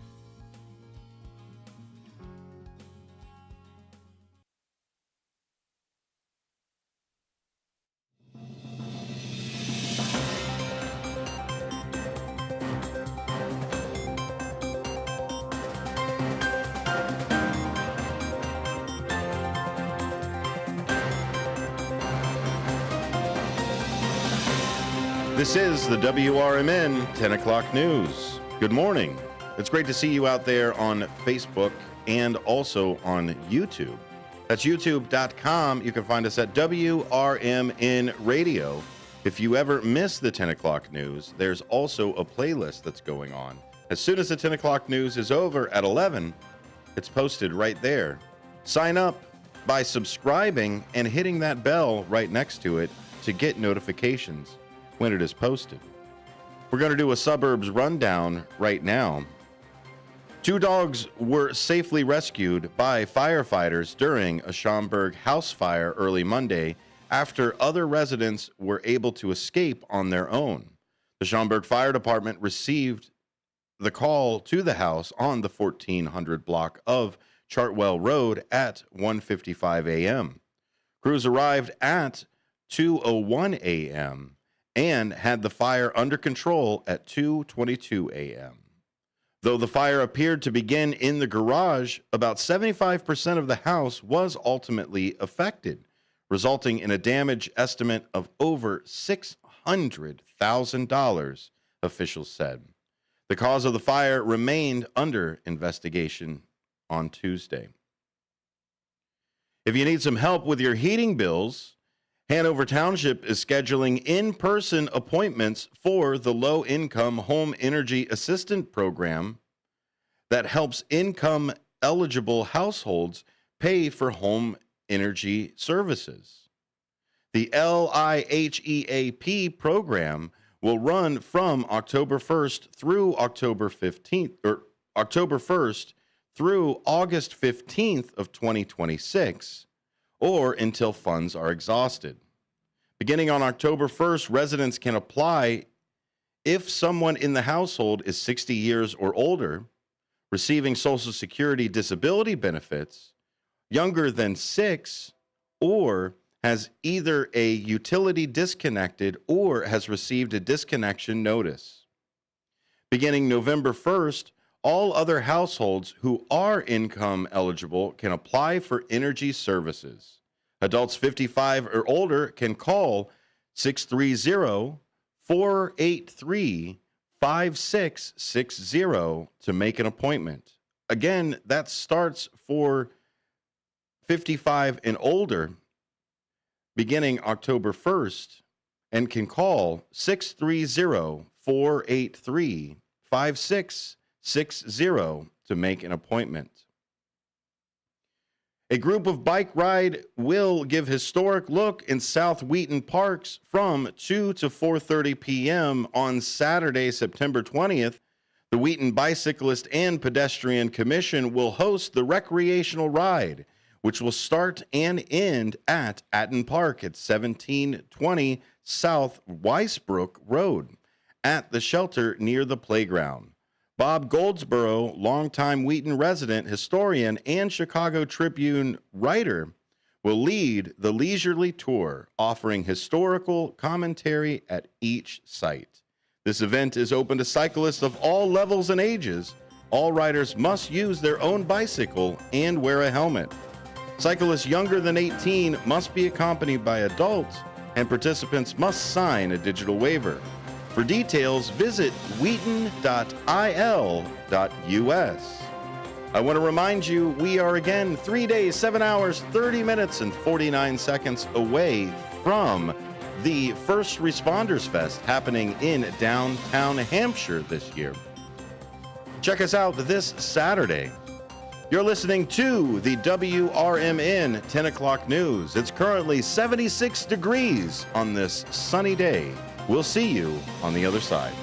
This is the WRMN 10 o'clock news. Good morning. It's great to see you out there on Facebook and also on YouTube. That's youtube.com. You can find us at WRMN Radio. If you ever miss the 10 o'clock news, there's also a playlist that's going on. As soon as the 10 o'clock news is over at 11, it's posted right there. Sign up by subscribing and hitting that bell right next to it to get notifications when it is posted. We're going to do a suburbs rundown right now. 2 dogs were safely rescued by firefighters during a Schaumburg house fire early Monday after other residents were able to escape on their own. The Schaumburg Fire Department received the call to the house on the 1400 block of Chartwell Road at 1:55 a.m. Crews arrived at 2:01 a.m. and had the fire under control at 2:22 a.m. Though the fire appeared to begin in the garage, about 75% of the house was ultimately affected, resulting in a damage estimate of over $600,000, officials said. The cause of the fire remained under investigation on Tuesday. If you need some help with your heating bills, Hanover Township is scheduling in-person appointments for the Low-Income Home Energy Assistant Program that helps income-eligible households pay for home energy services. The LIHEAP program will run from October 1st through October 15th, or October 1st through August 15th of 2026, or until funds are exhausted. Beginning on October 1st, residents can apply if someone in the household is 60 years or older, receiving Social Security disability benefits, younger than 6, or has either a utility disconnected or has received a disconnection notice. Beginning November 1st, all other households who are income eligible can apply for energy services. Adults 55 or older can call 630-483-5660 to make an appointment. Again, that starts for 55 and older beginning October 1st and can call 630-483-5660 to make an appointment. A group of bike ride will give historic look in South Wheaton Parks from 2 to 4:30 p.m. on Saturday, September 20th. The Wheaton Bicyclist and Pedestrian Commission will host the recreational ride, which will start and end at Atten Park at 1720 South Weisbrook Road at the shelter near the playground. Bob Goldsboro, longtime Wheaton resident, historian, and Chicago Tribune writer, will lead the leisurely tour, offering historical commentary at each site. This event is open to cyclists of all levels and ages. All riders must use their own bicycle and wear a helmet. Cyclists younger than 18 must be accompanied by adults, and participants must sign a digital waiver. For details, visit wheaton.il.us. I want to remind you, we are again 3 days, 7 hours, 30 minutes, and 49 seconds away from the First Responders Fest happening in downtown Hampshire this year. Check us out this Saturday. You're listening to the WRMN 10 o'clock news. It's currently 76 degrees on this sunny day. We'll see you on the other side.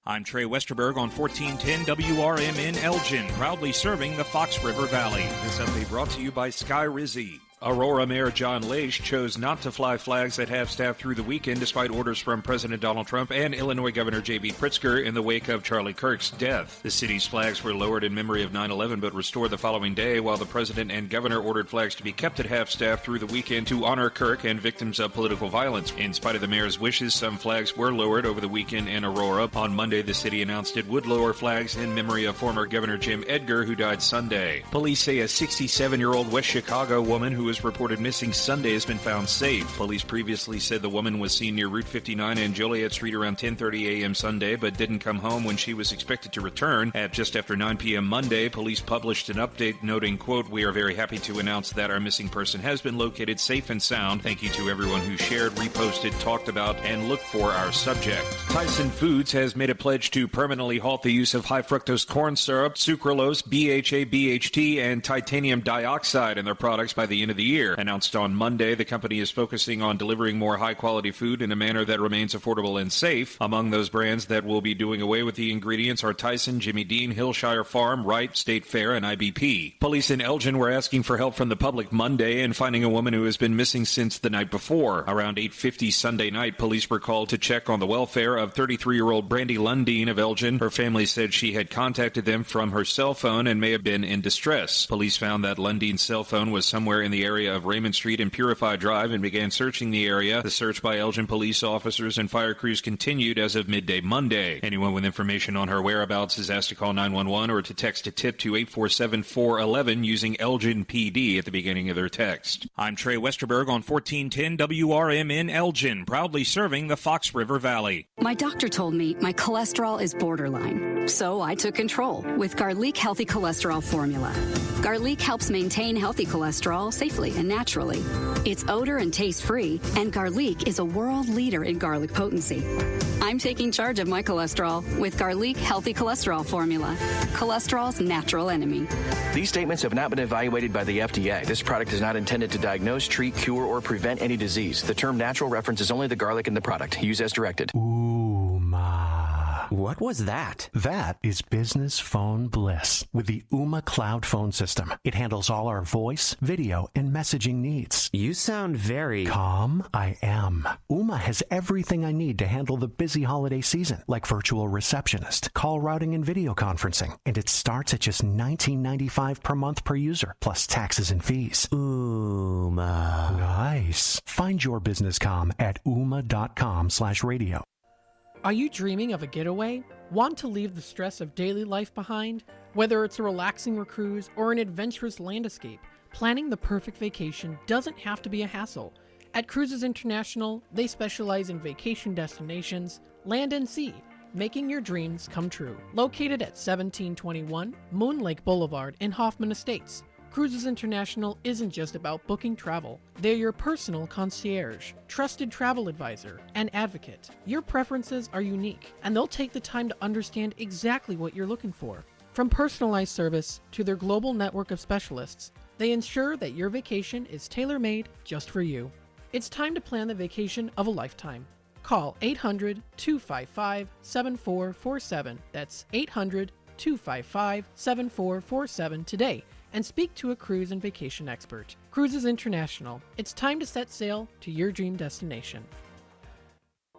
I'm Trey Westerberg on 1410 WRMN Elgin, proudly serving the Fox River Valley. This update brought to you by Sky Rizzi. Aurora Mayor John Leish chose not to fly flags at half-staff through the weekend despite orders from President Donald Trump and Illinois Governor J.B. Pritzker in the wake of Charlie Kirk's death. The city's flags were lowered in memory of 9/11 but restored the following day, while the president and governor ordered flags to be kept at half-staff through the weekend to honor Kirk and victims of political violence. In spite of the mayor's wishes, some flags were lowered over the weekend in Aurora. On Monday, the city announced it would lower flags in memory of former Governor Jim Edgar, who died Sunday. Police say a 67-year-old West Chicago woman who was reported missing Sunday has been found safe. Police previously said the woman was seen near Route 59 and Joliet Street around 10:30 a.m. Sunday, but didn't come home when she was expected to return. At just after 9 p.m. Monday, police published an update noting, quote, "We are very happy to announce that our missing person has been located safe and sound. Thank you to everyone who shared, reposted, talked about, and looked for our subject." Tyson Foods has made a pledge to permanently halt the use of high fructose corn syrup, sucralose, BHA, BHT, and titanium dioxide in their products by the end of the the year. Announced on Monday, the company is focusing on delivering more high-quality food in a manner that remains affordable and safe. Among those brands that will be doing away with the ingredients are Tyson, Jimmy Dean, Hillshire Farm, Wright, State Fair, and IBP. Police in Elgin were asking for help from the public Monday in finding a woman who has been missing since the night before. Around 8:50 Sunday night, police were called to check on the welfare of 33-year-old Brandy Lundeen of Elgin. Her family said she had contacted them from her cell phone and may have been in distress. Police found that Lundeen's cell phone was somewhere in the area of Raymond Street and Purify Drive and began searching the area. The search by Elgin police officers and fire crews continued as of midday Monday. Anyone with information on her whereabouts is asked to call 911 or to text a tip to 847-411 using Elgin PD at the beginning of their text. I'm Trey Westerberg on 1410 WRMN Elgin, proudly serving the Fox River Valley.
My doctor told me my cholesterol is borderline, so I took control with Garlic Healthy Cholesterol Formula. Garlic helps maintain healthy cholesterol safely and naturally. It's odor and taste-free, and Garlic is a world leader in garlic potency. I'm taking charge of my cholesterol with Garlic Healthy Cholesterol Formula, cholesterol's natural enemy.
These statements have not been evaluated by the FDA. This product is not intended to diagnose, treat, cure, or prevent any disease. The term natural references only the garlic in the product. Use as directed.
What was that? That is business phone bliss with the Ooma Cloud phone system. It handles all our voice, video, and messaging needs.
You sound very
calm. I am. Ooma has everything I need to handle the busy holiday season, like virtual receptionist, call routing, and video conferencing. And it starts at just $19.95 per month per user, plus taxes and fees.
Ooma.
Nice. Find your business comm at ooma.com/radio.
Are you dreaming of a getaway? Want to leave the stress of daily life behind? Whether it's a relaxing cruise or an adventurous land escape, planning the perfect vacation doesn't have to be a hassle. At Cruises International, they specialize in vacation destinations, land and sea, making your dreams come true. Located at 1721 Moon Lake Boulevard in Hoffman Estates, Cruises International isn't just about booking travel. They're your personal concierge, trusted travel advisor, and advocate. Your preferences are unique, and they'll take the time to understand exactly what you're looking for. From personalized service to their global network of specialists, they ensure that your vacation is tailor-made just for you. It's time to plan the vacation of a lifetime. Call 800-255-7447. That's 800-255-7447 today. And speak to a cruise and vacation expert. Cruises International. It's time to set sail to your dream destination.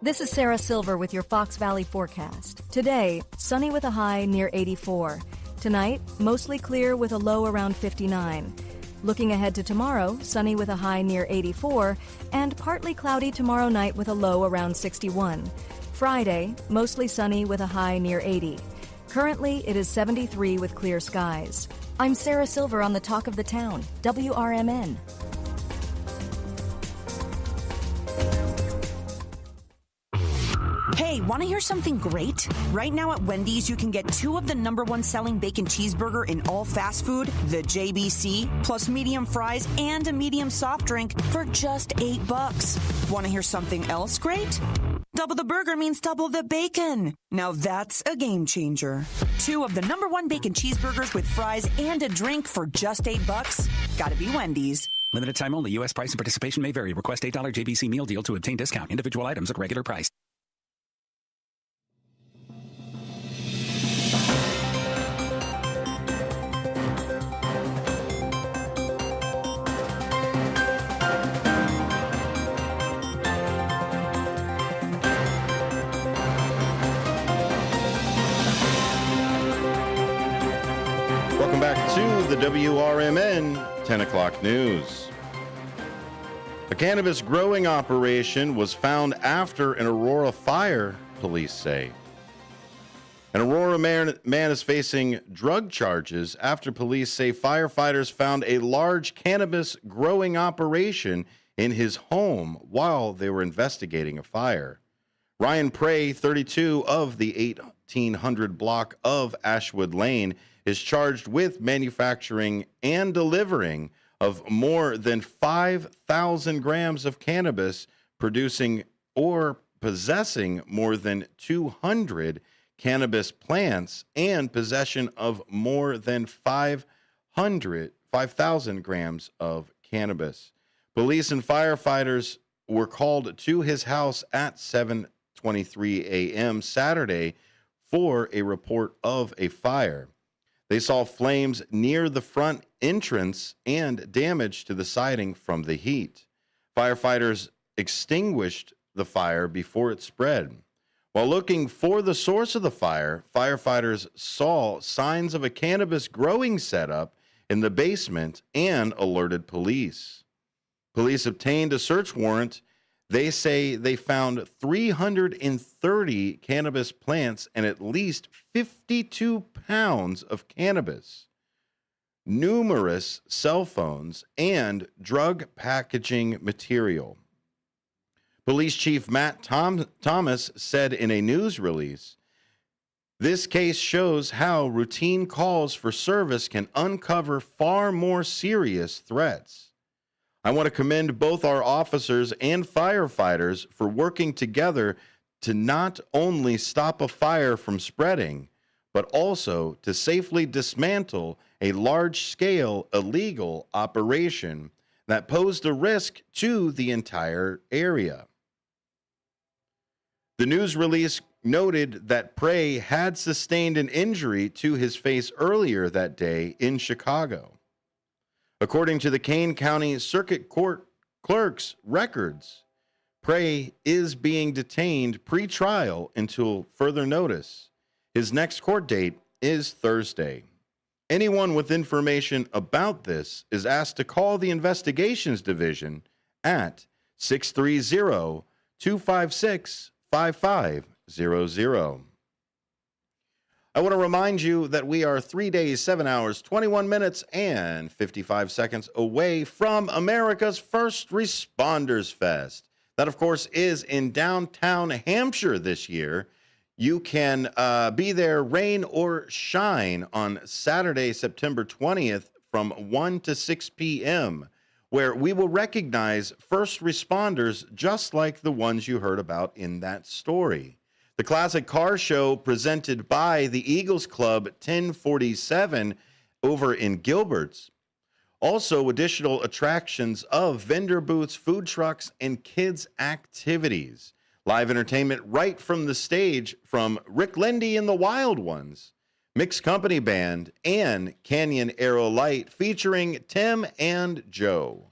This is Sarah Silver with your Fox Valley forecast. Today, sunny with a high near 84. Tonight, mostly clear with a low around 59. Looking ahead to tomorrow, sunny with a high near 84, and partly cloudy tomorrow night with a low around 61. Friday, mostly sunny with a high near 80. Currently, it is 73 with clear skies. I'm Sarah Silver on the Talk of the Town, WRMN.
Hey, want to hear something great? Right now at Wendy's, you can get 2 of the #1 selling bacon cheeseburger in all fast food, the JBC, plus medium fries and a medium soft drink for just $8. Want to hear something else great? Double the burger means double the bacon. Now that's a game changer. 2 of the #1 bacon cheeseburgers with fries and a drink for just $8. Gotta be Wendy's.
Limited time only. U.S. price and participation may vary. Request $8 JBC meal deal to obtain discount. Individual items at regular price.
Welcome back to the WRMN 10 o'clock news. A cannabis growing operation was found after an Aurora fire, police say. An Aurora man is facing drug charges after police say firefighters found a large cannabis growing operation in his home while they were investigating a fire. Ryan Prey, 32, of the 1800 block of Ashwood Lane, is charged with manufacturing and delivering of more than 5,000 grams of cannabis, producing or possessing more than 200 cannabis plants, and possession of more than 5,000 grams of cannabis. Police and firefighters were called to his house at 7:23 a.m. Saturday for a report of a fire. They saw flames near the front entrance and damage to the siding from the heat. Firefighters extinguished the fire before it spread. While looking for the source of the fire, firefighters saw signs of a cannabis growing setup in the basement and alerted police. Police obtained a search warrant. They say they found 330 cannabis plants and at least 52 pounds of cannabis, numerous cell phones, and drug packaging material. Police Chief Matt Thomas said in a news release, "This case shows how routine calls for service can uncover far more serious threats. I want to commend both our officers and firefighters for working together to not only stop a fire from spreading, but also to safely dismantle a large-scale illegal operation that posed a risk to the entire area." The news release noted that Prey had sustained an injury to his face earlier that day in Chicago. According to the Kane County Circuit Court clerk's records, Prey is being detained pre-trial until further notice. His next court date is Thursday. Anyone with information about this is asked to call the Investigations Division at 630-256-5500. I want to remind you that we are 3 days, 7 hours, 21 minutes, and 55 seconds away from America's First Responders Fest. That, of course, is in downtown Hampshire this year. You can be there, rain or shine, on Saturday, September 20th from 1 to 6 p.m., where we will recognize first responders just like the ones you heard about in that story. The Classic Car Show, presented by the Eagles Club 1047 over in Gilbert's. Also, additional attractions of vendor booths, food trucks, and kids' activities. Live entertainment right from the stage from Rick Lindy and the Wild Ones, Mixed Company Band, and Canyon Arrow Light featuring Tim and Joe.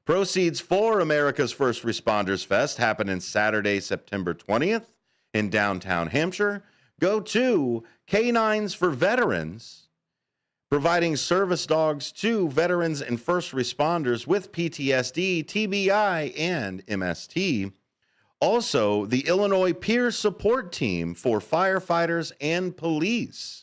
Proceeds for America's First Responders Fest happening Saturday, September 20th in downtown Hampshire. Go to Canines for Veterans, providing service dogs to veterans and first responders with PTSD, TBI, and MST. Also, the Illinois Peer Support Team for firefighters and police.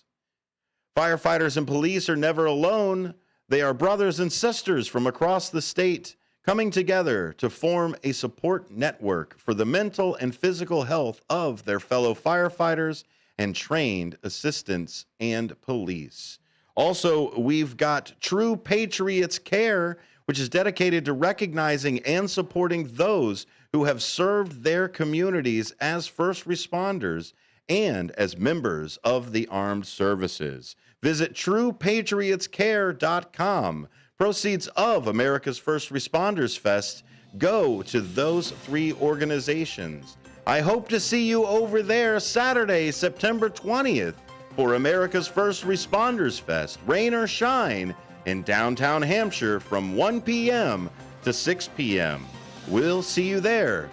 Firefighters and police are never alone. They are brothers and sisters from across the state, coming together to form a support network for the mental and physical health of their fellow firefighters and trained assistants and police. Also, we've got True Patriots Care, which is dedicated to recognizing and supporting those who have served their communities as first responders and as members of the armed services. Visit TruePatriotsCare.com. Proceeds of America's First Responders Fest go to those three organizations. I hope to see you over there Saturday, September 20th for America's First Responders Fest, rain or shine, in downtown Hampshire from 1 p.m. to 6 p.m. We'll see you there.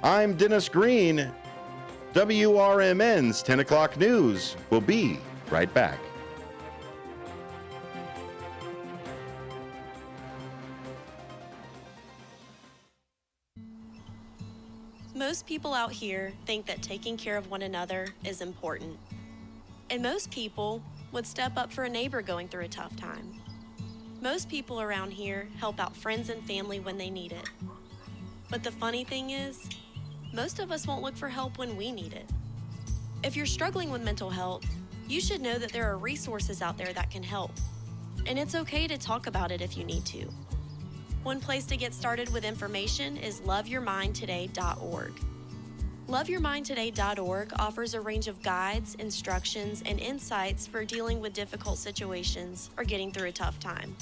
I'm Dennis Green. WRMN's 10 o'clock news will be right back.
Most people out here think that taking care of one another is important. And most people would step up for a neighbor going through a tough time. Most people around here help out friends and family when they need it. But the funny thing is, most of us won't look for help when we need it. If you're struggling with mental health, you should know that there are resources out there that can help. And it's okay to talk about it if you need to. One place to get started with information is loveyourmindtoday.org. Loveyourmindtoday.org offers a range of guides, instructions, and insights for dealing with difficult situations or getting through a tough time.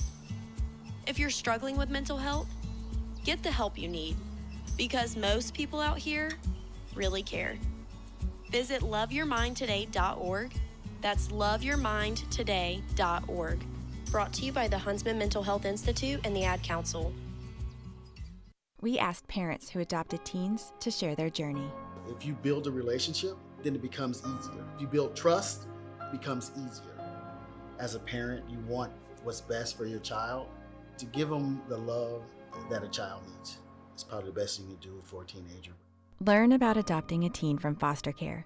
If you're struggling with mental health, get the help you need, because most people out here really care. Visit loveyourmindtoday.org. That's loveyourmindtoday.org. Brought to you by the Huntsman Mental Health Institute and the Ad Council.
We asked parents who adopted teens to share their journey.
If you build a relationship, then it becomes easier. If you build trust, it becomes easier. As a parent, you want what's best for your child. To give them the love that a child needs is probably the best you can do for a teenager.
Learn about adopting a teen from foster care.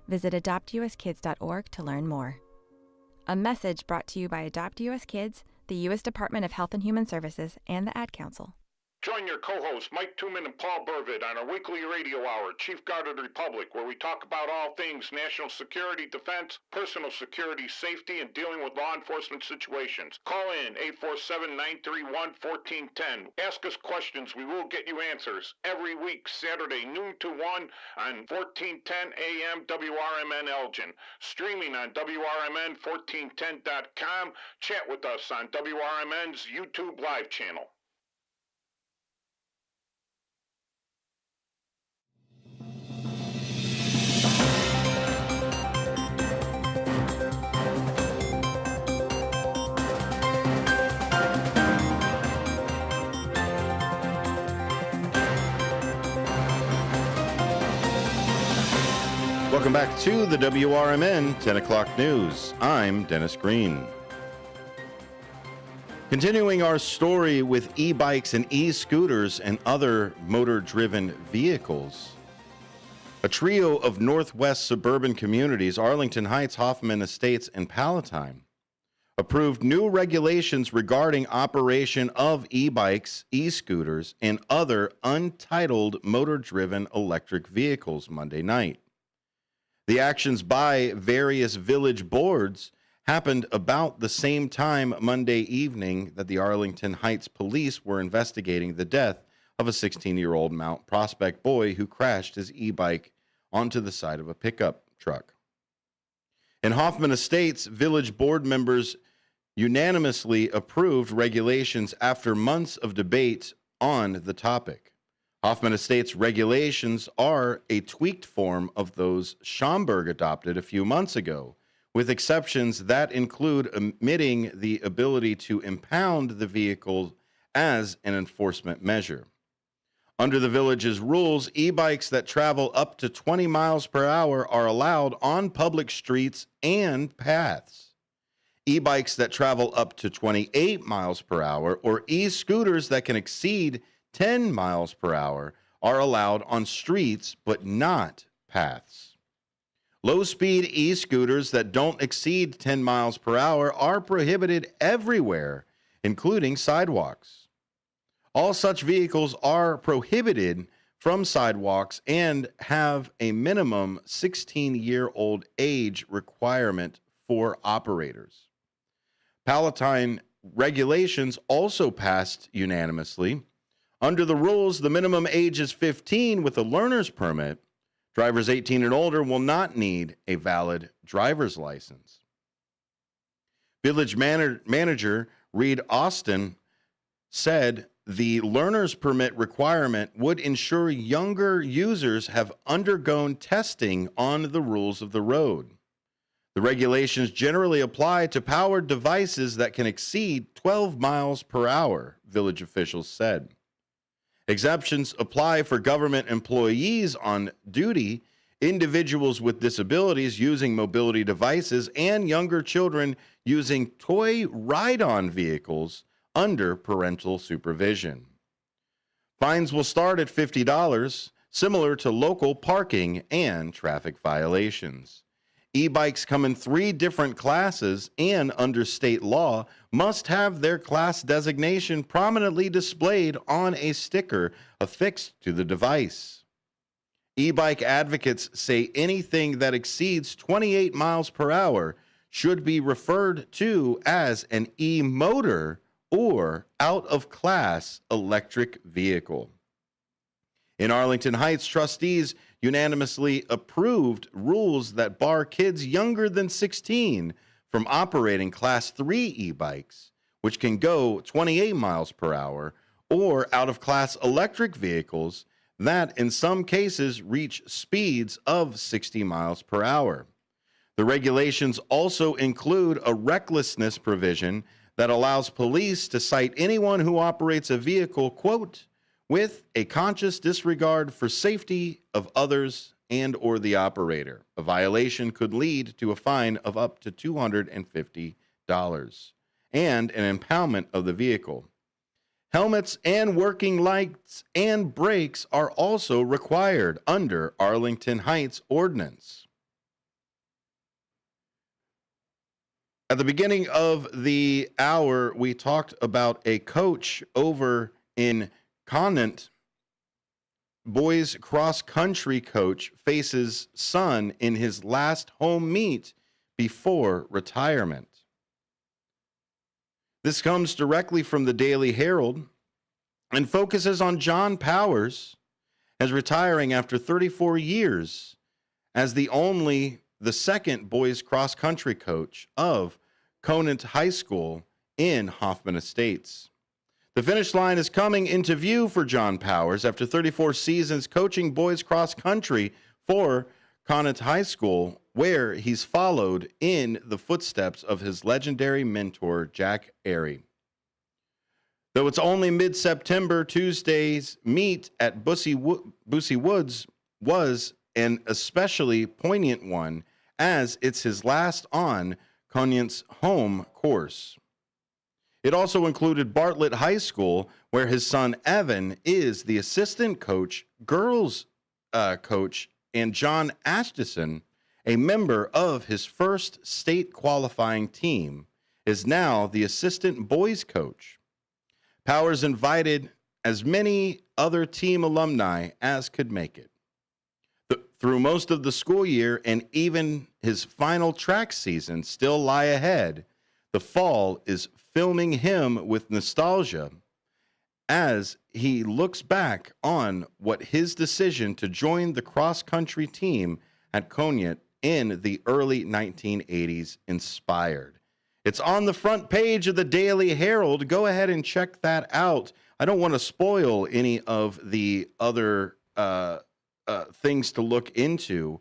Visit adoptuskids.org to learn more. A message brought to you by Adopt US Kids, the U.S. Department of Health and Human Services, and the Ad Council.
Join your co-hosts Mike Tooman and Paul Burvid on our weekly radio hour, Chief Guard of the Republic, where we talk about all things national security, defense, personal security, safety, and dealing with law enforcement situations. Call in 847-931-1410. Ask us questions. We will get you answers. Every week, Saturday, noon to 1 on 1410 AM WRMN Elgin. Streaming on WRMN1410.com. Chat with us on WRMN's YouTube live channel.
Welcome back to the WRMN 10 o'clock news. I'm Dennis Green. Continuing our story with e-bikes and e-scooters and other motor-driven vehicles. A trio of Northwest suburban communities, Arlington Heights, Hoffman Estates, and Palatine, approved new regulations regarding operation of e-bikes, e-scooters, and other untitled motor-driven electric vehicles Monday night. The actions by various village boards happened about the same time Monday evening that the Arlington Heights police were investigating the death of a 16-year-old Mount Prospect boy who crashed his e-bike onto the side of a pickup truck. In Hoffman Estates, village board members unanimously approved regulations after months of debate on the topic. Hoffman Estates regulations are a tweaked form of those Schaumburg adopted a few months ago, with exceptions that include omitting the ability to impound the vehicle as an enforcement measure. Under the village's rules, e-bikes that travel up to 20 miles per hour are allowed on public streets and paths. E-bikes that travel up to 28 miles per hour or e-scooters that can exceed 10 miles per hour are allowed on streets but not paths. Low-speed e-scooters that don't exceed 10 miles per hour are prohibited everywhere, including sidewalks. All such vehicles are prohibited from sidewalks and have a minimum 16-year-old age requirement for operators. Palatine regulations also passed unanimously. Under the rules, the minimum age is 15 with a learner's permit. Drivers 18 and older will not need a valid driver's license. Village manager Reed Austin said the learner's permit requirement would ensure younger users have undergone testing on the rules of the road. The regulations generally apply to powered devices that can exceed 12 miles per hour, village officials said. Exceptions apply for government employees on duty, individuals with disabilities using mobility devices, and younger children using toy ride-on vehicles under parental supervision. Fines will start at $50, similar to local parking and traffic violations. E-bikes come in 3 different classes and, under state law, must have their class designation prominently displayed on a sticker affixed to the device. E-bike advocates say anything that exceeds 28 miles per hour should be referred to as an e-motor or out-of-class electric vehicle. In Arlington Heights, trustees unanimously approved rules that bar kids younger than 16 from operating Class 3 e-bikes, which can go 28 miles per hour, or out-of-class electric vehicles that in some cases reach speeds of 60 miles per hour. The regulations also include a recklessness provision that allows police to cite anyone who operates a vehicle, quote, with a conscious disregard for safety of others and or the operator. A violation could lead to a fine of up to $250 and an impoundment of the vehicle. Helmets and working lights and brakes are also required under Arlington Heights Ordinance. At the beginning of the hour, we talked about a coach over in Conant. Boys cross-country coach faces son in his last home meet before retirement. This comes directly from the Daily Herald and focuses on John Powers as retiring after 34 years as the second boys cross-country coach of Conant High School in Hoffman Estates. The finish line is coming into view for John Powers after 34 seasons coaching boys cross-country for Conant High School, where he's followed in the footsteps of his legendary mentor, Jack Airy. Though it's only mid-September, Tuesday's meet at Bussy Woods was an especially poignant one, as it's his last on Conant's home course. It also included Bartlett High School, where his son Evan is the assistant coach, girls coach, and John Ashton, a member of his first state qualifying team, is now the assistant boys coach. Powers invited as many other team alumni as could make it. Through most of the school year and even his final track season still lie ahead, the fall is filming him with nostalgia as he looks back on what his decision to join the cross-country team at Conant in the early 1980s inspired. It's on the front page of the Daily Herald. Go ahead and check that out. I don't want to spoil any of the other things to look into.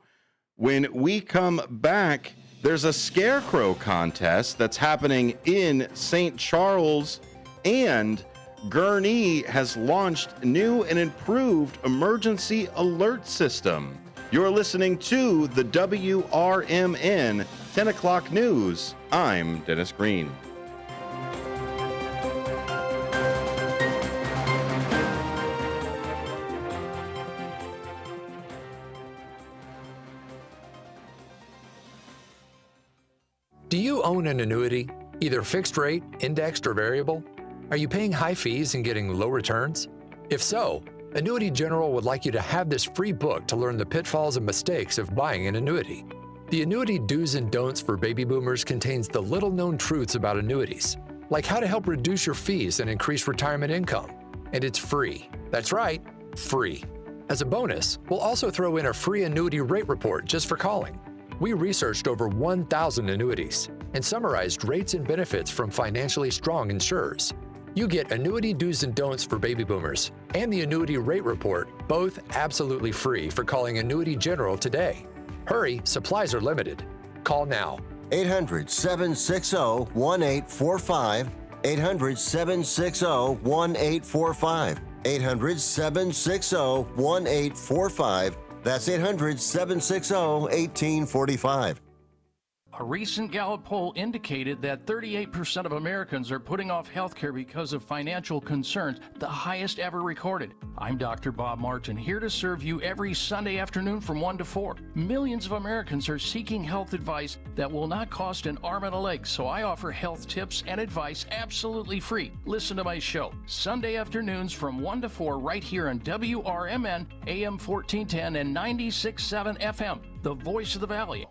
When we come back, there's a scarecrow contest that's happening in St. Charles, and Gurnee has launched new and improved emergency alert system. You're listening to the WRMN 10 o'clock news. I'm Dennis Green.
Do you own an annuity, either fixed rate, indexed, or variable? Are you paying high fees and getting low returns? If so, Annuity General would like you to have this free book to learn the pitfalls and mistakes of buying an annuity. The Annuity Do's and Don'ts for Baby Boomers contains the little-known truths about annuities, like how to help reduce your fees and increase retirement income. And it's free. That's right, free. As a bonus, we'll also throw in a free annuity rate report just for calling. We researched over 1,000 annuities and summarized rates and benefits from financially strong insurers. You get Annuity Do's and Don'ts for Baby Boomers and the Annuity Rate Report, both absolutely free for calling Annuity General today. Hurry, supplies are limited. Call now.
800-760-1845. 800-760-1845. 800-760-1845. That's 800-760-1845.
A recent Gallup poll indicated that 38% of Americans are putting off health care because of financial concerns, the highest ever recorded. I'm Dr. Bob Martin, here to serve you every Sunday afternoon from 1 to 4. Millions of Americans are seeking health advice that will not cost an arm and a leg, so I offer health tips and advice absolutely free. Listen to my show, Sunday afternoons from 1 to 4 right here on WRMN, AM 1410 and 96.7 FM, the voice of the Valley.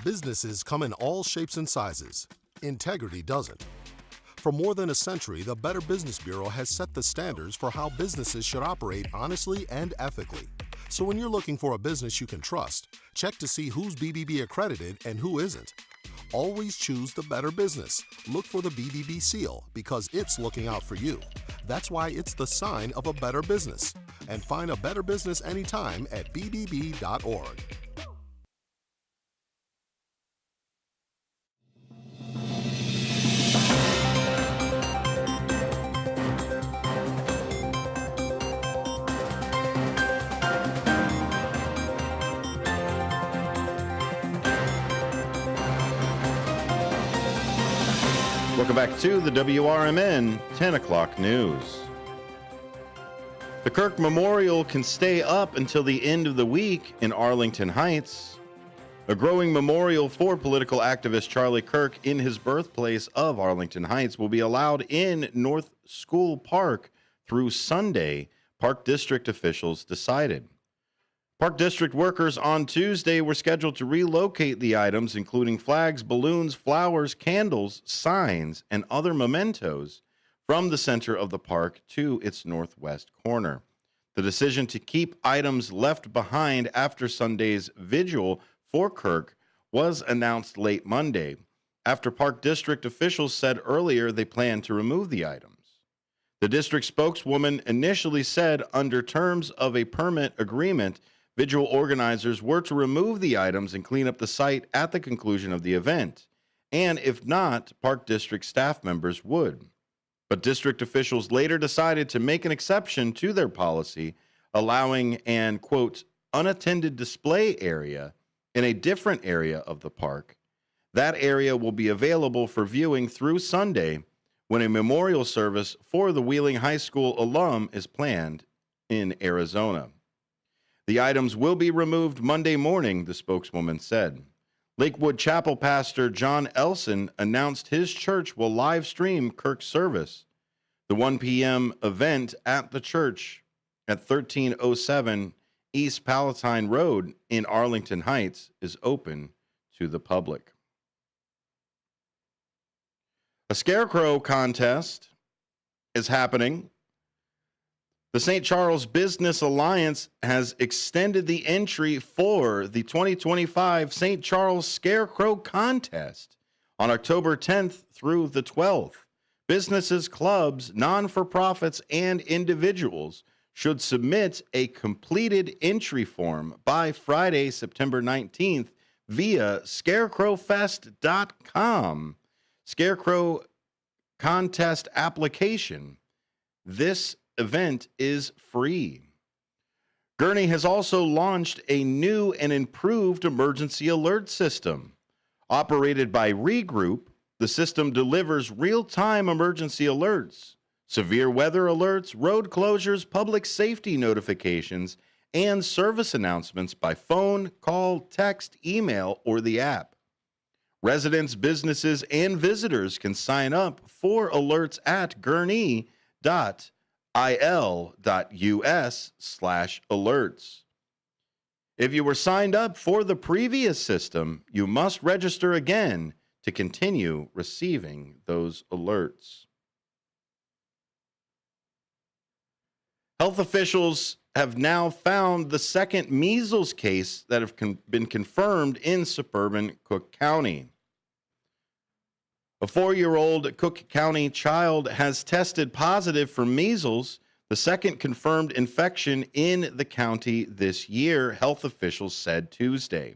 Businesses come in all shapes and sizes. Integrity doesn't. For more than a century, the Better Business Bureau has set the standards for how businesses should operate honestly and ethically. So when you're looking for a business you can trust, check to see who's BBB accredited and who isn't. Always choose the better business. Look for the BBB seal because it's looking out for you. That's why it's the sign of a better business. And find a better business anytime at bbb.org.
Welcome back to the WRMN 10 o'clock news. The Kirk Memorial can stay up until the end of the week in Arlington Heights. A growing memorial for political activist Charlie Kirk in his birthplace of Arlington Heights will be allowed in North School Park through Sunday, Park District officials decided. Park District workers on Tuesday were scheduled to relocate the items, including flags, balloons, flowers, candles, signs, and other mementos, from the center of the park to its northwest corner. The decision to keep items left behind after Sunday's vigil for Kirk was announced late Monday, after Park District officials said earlier they plan to remove the items. The district spokeswoman initially said under terms of a permit agreement, vigil organizers were to remove the items and clean up the site at the conclusion of the event, and if not, Park District staff members would. But district officials later decided to make an exception to their policy, allowing an, quote, unattended display area in a different area of the park. That area will be available for viewing through Sunday, when a memorial service for the Wheeling High School alum is planned in Arizona. The items will be removed Monday morning, the spokeswoman said. Lakewood Chapel pastor John Elson announced his church will live stream Kirk's service. The 1 p.m. event at the church at 1307 East Palatine Road in Arlington Heights is open to the public. A scarecrow contest is happening. The St. Charles Business Alliance has extended the entry for the 2025 St. Charles Scarecrow Contest on October 10th through the 12th. Businesses, clubs, non-for-profits, and individuals should submit a completed entry form by Friday, September 19th via scarecrowfest.com. Scarecrow Contest application. This event is free. Gurney has also launched a new and improved emergency alert system. Operated by Regroup, the system delivers real-time emergency alerts, severe weather alerts, road closures, public safety notifications, and service announcements by phone, call, text, email, or the app. Residents, businesses, and visitors can sign up for alerts at gurney.il.us/alerts. If you were signed up for the previous system, you must register again to continue receiving those alerts. Health officials have now found the second measles case that have been confirmed in suburban Cook County. A 4-year-old Cook County child has tested positive for measles, the second confirmed infection in the county this year, health officials said Tuesday.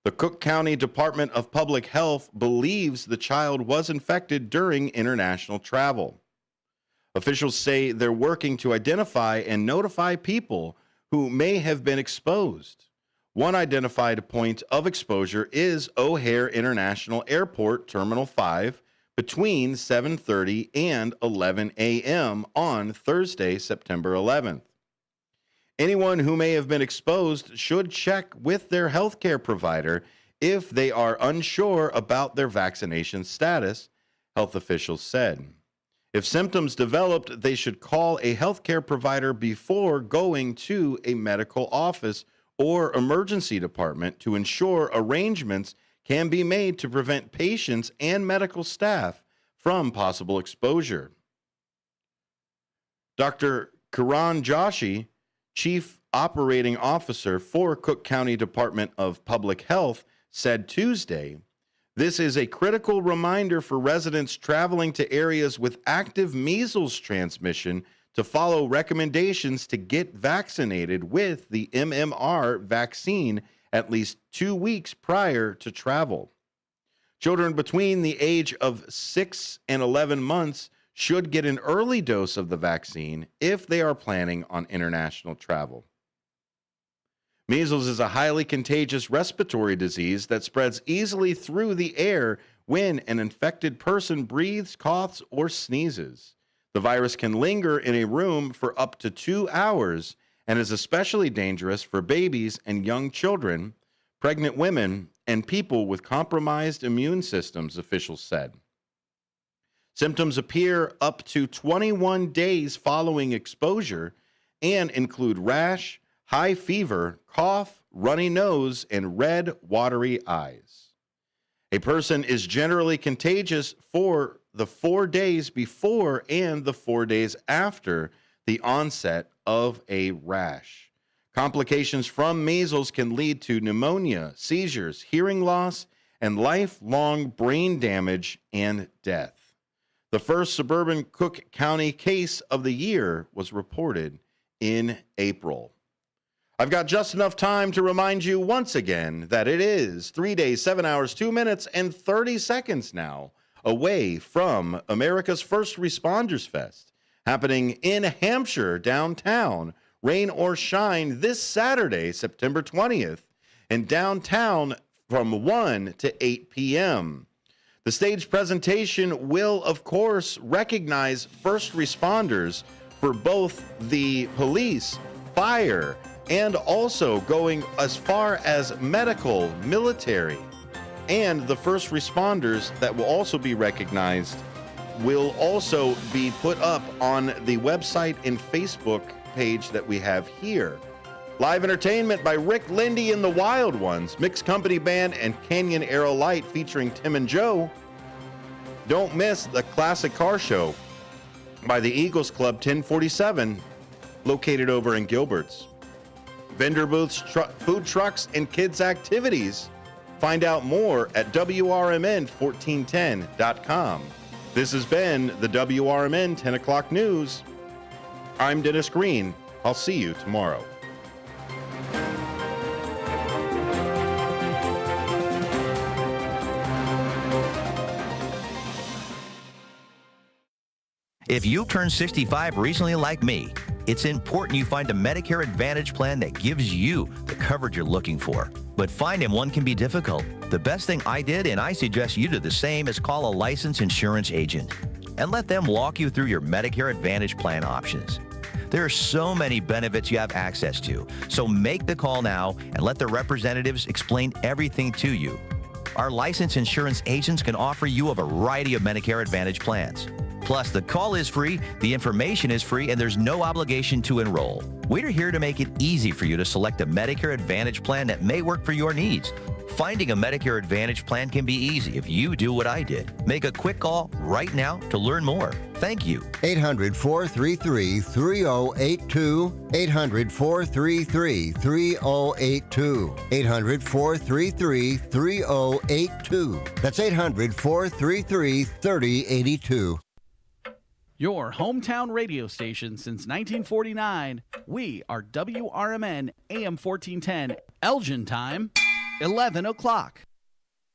The Cook County Department of Public Health believes the child was infected during international travel. Officials say they're working to identify and notify people who may have been exposed. One identified point of exposure is O'Hare International Airport Terminal 5 between 7:30 and 11 a.m. on Thursday, September 11th. Anyone who may have been exposed should check with their healthcare provider if they are unsure about their vaccination status, health officials said. If symptoms developed, they should call a healthcare provider before going to a medical office or emergency department to ensure arrangements can be made to prevent patients and medical staff from possible exposure. Dr. Kiran Joshi, Chief Operating Officer for Cook County Department of Public Health, said Tuesday, This is a critical reminder for residents traveling to areas with active measles transmission to follow recommendations to get vaccinated with the MMR vaccine at least 2 weeks prior to travel. Children between the age of 6 and 11 months should get an early dose of the vaccine if they are planning on international travel. Measles is a highly contagious respiratory disease that spreads easily through the air when an infected person breathes, coughs, or sneezes. The virus can linger in a room for up to 2 hours and is especially dangerous for babies and young children, pregnant women, and people with compromised immune systems, officials said. Symptoms appear up to 21 days following exposure and include rash, high fever, cough, runny nose, and red, watery eyes. A person is generally contagious for the 4 days before and the 4 days after the onset of a rash. Complications from measles can lead to pneumonia, seizures, hearing loss, and lifelong brain damage and death. The first suburban Cook County case of the year was reported in April. I've got just enough time to remind you once again that it is 3 days, 7 hours, 2 minutes, and 30 seconds now away from America's First Responders Fest, happening in Hampshire, downtown, rain or shine, this Saturday, September 20th, in downtown from 1 to 8 p.m. The stage presentation will, of course, recognize first responders for both the police, fire, and also going as far as medical, military, and the first responders that will also be recognized will also be put up on the website and Facebook page that we have here. Live entertainment by Rick Lindy and the Wild Ones, Mixed Company Band, and Canyon Arrow Light featuring Tim and Joe. Don't miss the Classic Car Show by the Eagles Club 1047, located over in Gilbert's. Vendor booths, food trucks, and kids' activities. Find out more at WRMN1410.com. This has been the WRMN 10 o'clock news. I'm Dennis Green. I'll see you tomorrow.
If you turned 65 recently like me, it's important you find a Medicare Advantage plan that gives you the coverage you're looking for. But finding one can be difficult. The best thing I did, and I suggest you do the same, is call a licensed insurance agent and let them walk you through your Medicare Advantage plan options. There are so many benefits you have access to, so make the call now and let the representatives explain everything to you. Our licensed insurance agents can offer you a variety of Medicare Advantage plans. Plus, the call is free, the information is free, and there's no obligation to enroll. We're here to make it easy for you to select a Medicare Advantage plan that may work for your needs. Finding a Medicare Advantage plan can be easy if you do what I did. Make a quick call right now to learn more. Thank you.
800-433-3082. 800-433-3082. 800-433-3082. That's 800-433-3082.
Your hometown radio station since 1949. We are WRMN AM 1410. Elgin time, 11 o'clock.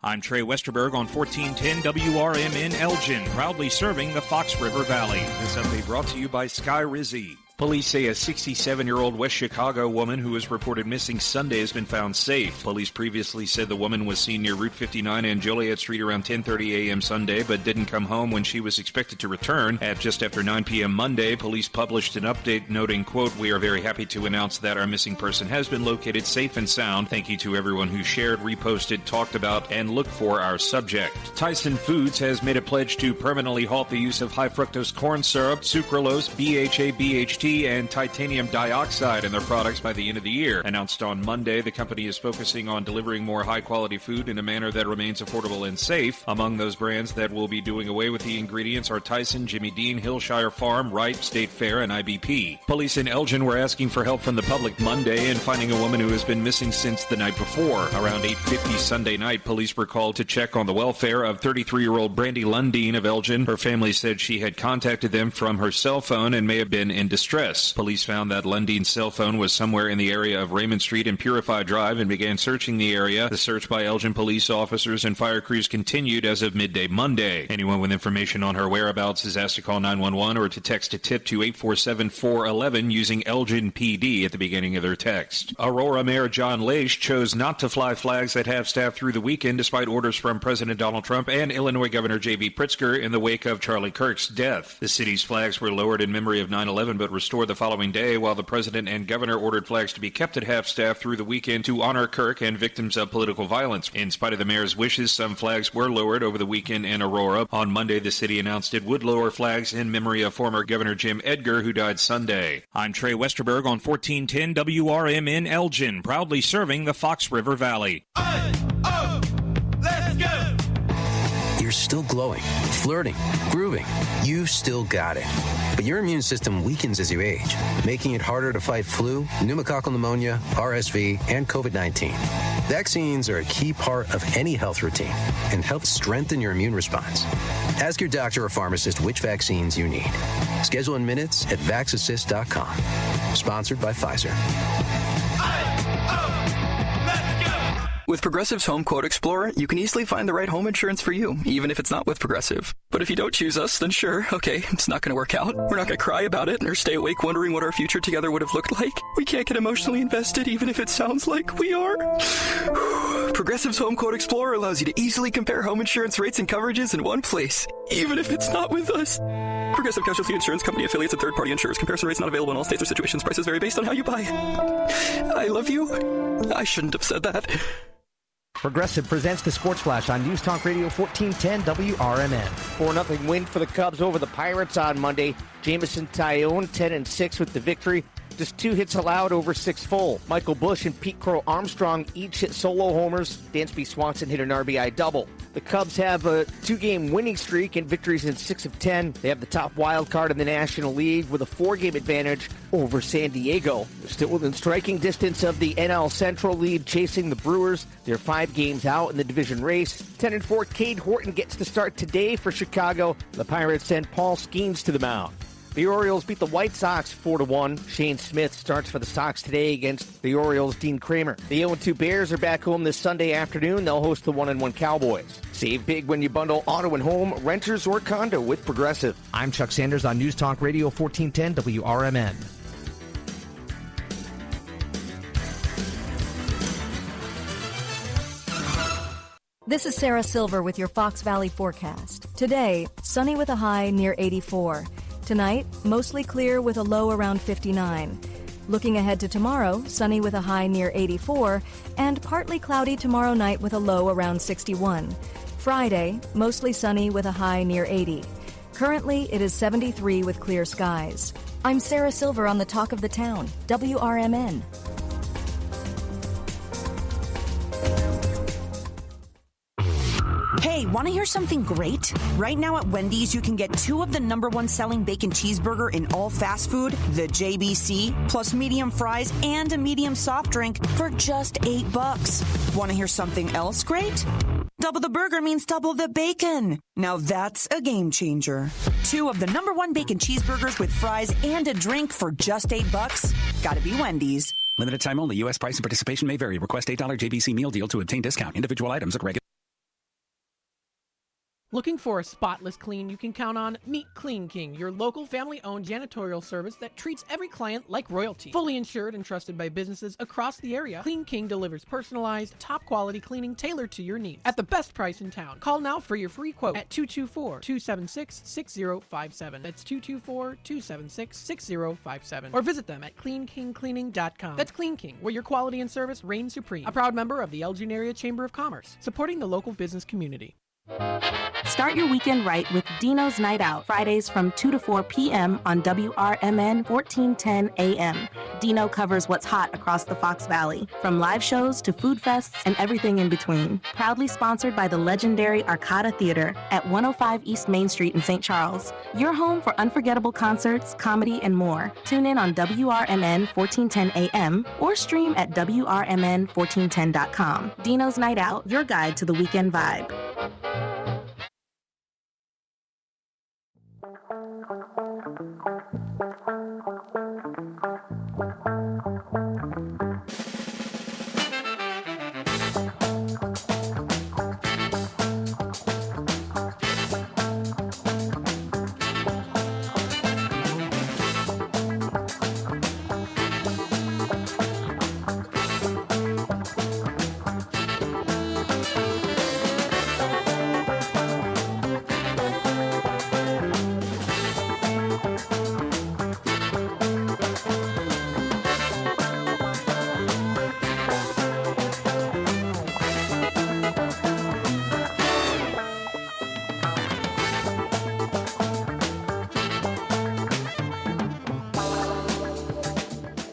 I'm Trey Westerberg on 1410 WRMN Elgin, proudly serving the Fox River Valley. This update brought to you by Sky Rizzi. Police say a 67-year-old West Chicago woman who was reported missing Sunday has been found safe. Police previously said the woman was seen near Route 59 and Joliet Street around 10:30 a.m. Sunday, but didn't come home when she was expected to return. At just after 9 p.m. Monday, police published an update noting, quote, "We are very happy to announce that our missing person has been located safe and sound. Thank you to everyone who shared, reposted, talked about, and looked for our subject." Tyson Foods has made a pledge to permanently halt the use of high fructose corn syrup, sucralose, BHA, BHT, HT and titanium dioxide in their products by the end of the year. Announced on Monday, the company is focusing on delivering more high-quality food in a manner that remains affordable and safe. Among those brands that will be doing away with the ingredients are Tyson, Jimmy Dean, Hillshire Farm, Wright, State Fair, and IBP. Police in Elgin were asking for help from the public Monday in finding a woman who has been missing since the night before. Around 8:50 Sunday night, police were called to check on the welfare of 33-year-old Brandy Lundeen of Elgin. Her family said she had contacted them from her cell phone and may have been in distress. Police found that Lundeen's cell phone was somewhere in the area of Raymond Street and Purify Drive and began searching the area. The search by Elgin police officers and fire crews continued as of midday Monday. Anyone with information on her whereabouts is asked to call 911 or to text a tip to 847-411 using Elgin PD at the beginning of their text. Aurora Mayor John Leish chose not to fly flags at half-staff through the weekend despite orders from President Donald Trump and Illinois Governor J.B. Pritzker in the wake of Charlie Kirk's death. The city's flags were lowered in memory of 9/11 but restored the following day, while the president and governor ordered flags to be kept at half-staff through the weekend to honor Kirk and victims of political violence. In spite of the mayor's wishes, some flags were lowered over the weekend in Aurora. On Monday, the city announced it would lower flags in memory of former Governor Jim Edgar, who died Sunday. I'm Trey Westerberg on 1410 WRMN Elgin, proudly serving the Fox River Valley.
Let's go! You're still glowing, flirting, grooving. You've still got it. But your immune system weakens as you age, making it harder to fight flu, pneumococcal pneumonia, RSV, and COVID-19. Vaccines are a key part of any health routine and help strengthen your immune response. Ask your doctor or pharmacist which vaccines you need. Schedule in minutes at vaxassist.com. Sponsored by Pfizer.
With Progressive's Home Quote Explorer, you can easily find the right home insurance for you, even if it's not with Progressive. But if you don't choose us, then sure, okay, it's not going to work out. We're not going to cry about it or stay awake wondering what our future together would have looked like. We can't get emotionally invested, even if it sounds like we are. Progressive's Home Quote Explorer allows you to easily compare home insurance rates and coverages in one place, even if it's not with us. Progressive Casualty Insurance Company affiliates and third-party insurers. Comparison rates not available in all states or situations. Prices vary based on how you buy. I love you. I shouldn't have said that.
Progressive presents the Sports Flash on News Talk Radio 1410 WRMN.
4-0 win for the Cubs over the Pirates on Monday. Jamison Tyone 10-6 with the victory. Just 2 hits allowed over 6 full. Michael Busch and Pete Crow Armstrong each hit solo homers. Dansby Swanson hit an RBI double. The Cubs have a 2-game winning streak and victories in 6 of 10. They have the top wild card in the National League with a 4-game advantage over San Diego. They're still within striking distance of the NL Central lead, chasing the Brewers. They're 5 games out in the division race. 10-4, Cade Horton gets the start today for Chicago. The Pirates send Paul Skeens to the mound. The Orioles beat the White Sox 4-1. Shane Smith starts for the Sox today against the Orioles' Dean Kramer. The 0-2 Bears are back home this Sunday afternoon. They'll host the 1-1 Cowboys. Save big when you bundle auto and home, renters, or condo with Progressive.
I'm Chuck Sanders on News Talk Radio 1410 WRMN.
This is Sarah Silver with your Fox Valley forecast. Today, sunny with a high near 84. Tonight, mostly clear with a low around 59. Looking ahead to tomorrow, sunny with a high near 84, and partly cloudy tomorrow night with a low around 61. Friday, mostly sunny with a high near 80. Currently, it is 73 with clear skies. I'm Sarah Silver on the Talk of the Town, WRMN.
Hey, want to hear something great? Right now at Wendy's, you can get 2 of the #1 selling bacon cheeseburger in all fast food, the JBC, plus medium fries and a medium soft drink for just $8. Want to hear something else great? Double the burger means double the bacon. Now that's a game changer. 2 of the #1 bacon cheeseburgers with fries and a drink for just $8. Gotta be Wendy's.
Limited time only. U.S. price and participation may vary. Request $8 JBC meal deal to obtain discount. Individual items at regular.
Looking for a spotless clean you can count on? Meet Clean King, your local family-owned janitorial service that treats every client like royalty. Fully insured and trusted by businesses across the area, Clean King delivers personalized, top-quality cleaning tailored to your needs at the best price in town. Call now for your free quote at 224-276-6057. That's 224-276-6057. Or visit them at cleankingcleaning.com. That's Clean King, where your quality and service reign supreme. A proud member of the Elgin Area Chamber of Commerce, supporting the local business community.
Start your weekend right with Dino's Night Out, Fridays from 2 to 4 p.m. on WRMN 1410 AM. Dino covers what's hot across the Fox Valley, from live shows to food fests and everything in between. Proudly sponsored by the legendary Arcada Theater at 105 East Main Street in St. Charles. Your home for unforgettable concerts, comedy, and more. Tune in on WRMN 1410 AM or stream at WRMN1410.com. Dino's Night Out, your guide to the weekend vibe.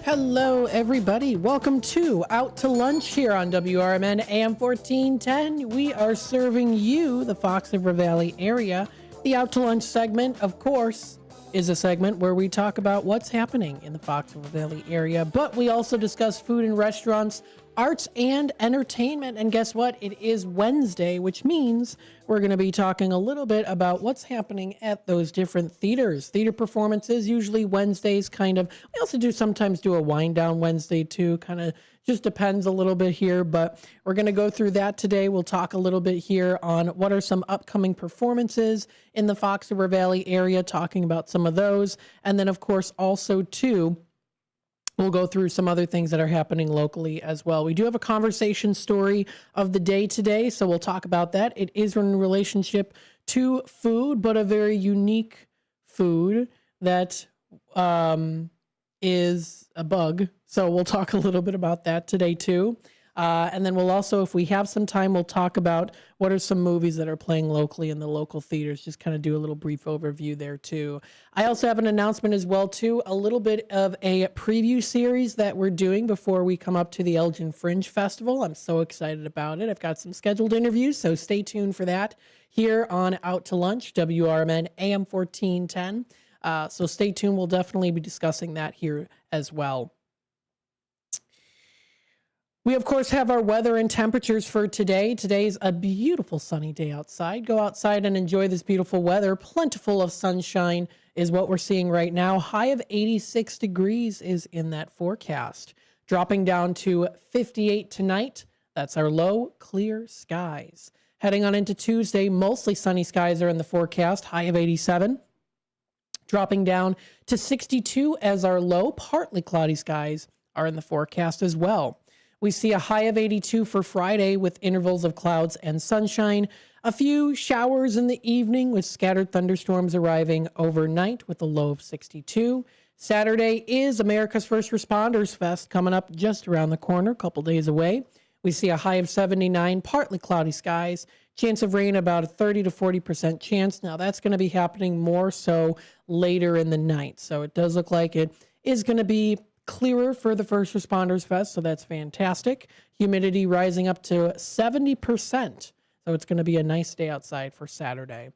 Hello, everybody. Welcome to Out to Lunch here on WRMN AM 1410. We are serving you, the Fox River Valley area. The Out to Lunch segment, of course, is a segment where we talk about what's happening in the Fox River Valley area, but we also discuss food and restaurants, arts and entertainment. And guess what? It is Wednesday, which means we're going to be talking a little bit about what's happening at those different theaters. Theater performances, usually Wednesdays, kind of. We also sometimes do a wind down Wednesday too, kind of just depends a little bit here, but we're going to go through that today. We'll talk a little bit here on what are some upcoming performances in the Fox River Valley area, talking about some of those. And then, of course, also too, we'll go through some other things that are happening locally as well. We do have a conversation story of the day today, so we'll talk about that. It is in relationship to food, but a very unique food that is a bug. So we'll talk a little bit about that today too. And then we'll also, if we have some time, we'll talk about what are some movies that are playing locally in the local theaters, just kind of do a little brief overview there too. I also have an announcement as well too, a little bit of a preview series that we're doing before we come up to the Elgin Fringe Festival. I'm so excited about it. I've got some scheduled interviews, so stay tuned for that here on Out to Lunch, WRMN AM 1410. So stay tuned. We'll definitely be discussing that here as well. We, of course, have our weather and temperatures for today. Today's a beautiful sunny day outside. Go outside and enjoy this beautiful weather. Plentiful of sunshine is what we're seeing right now. High of 86 degrees is in that forecast. Dropping down to 58 tonight. That's our low, clear skies. Heading on into Tuesday, mostly sunny skies are in the forecast. High of 87. Dropping down to 62 as our low, partly cloudy skies are in the forecast as well. We see a high of 82 for Friday with intervals of clouds and sunshine. A few showers in the evening with scattered thunderstorms arriving overnight with a low of 62. Saturday is America's First Responders Fest coming up just around the corner, a couple days away. We see a high of 79, partly cloudy skies. Chance of rain about a 30 to 40% chance. Now that's going to be happening more so later in the night. So it does look like it is going to be clearer for the First Responders Fest, so that's fantastic. Humidity rising up to 70%, so it's going to be a nice day outside for Saturday.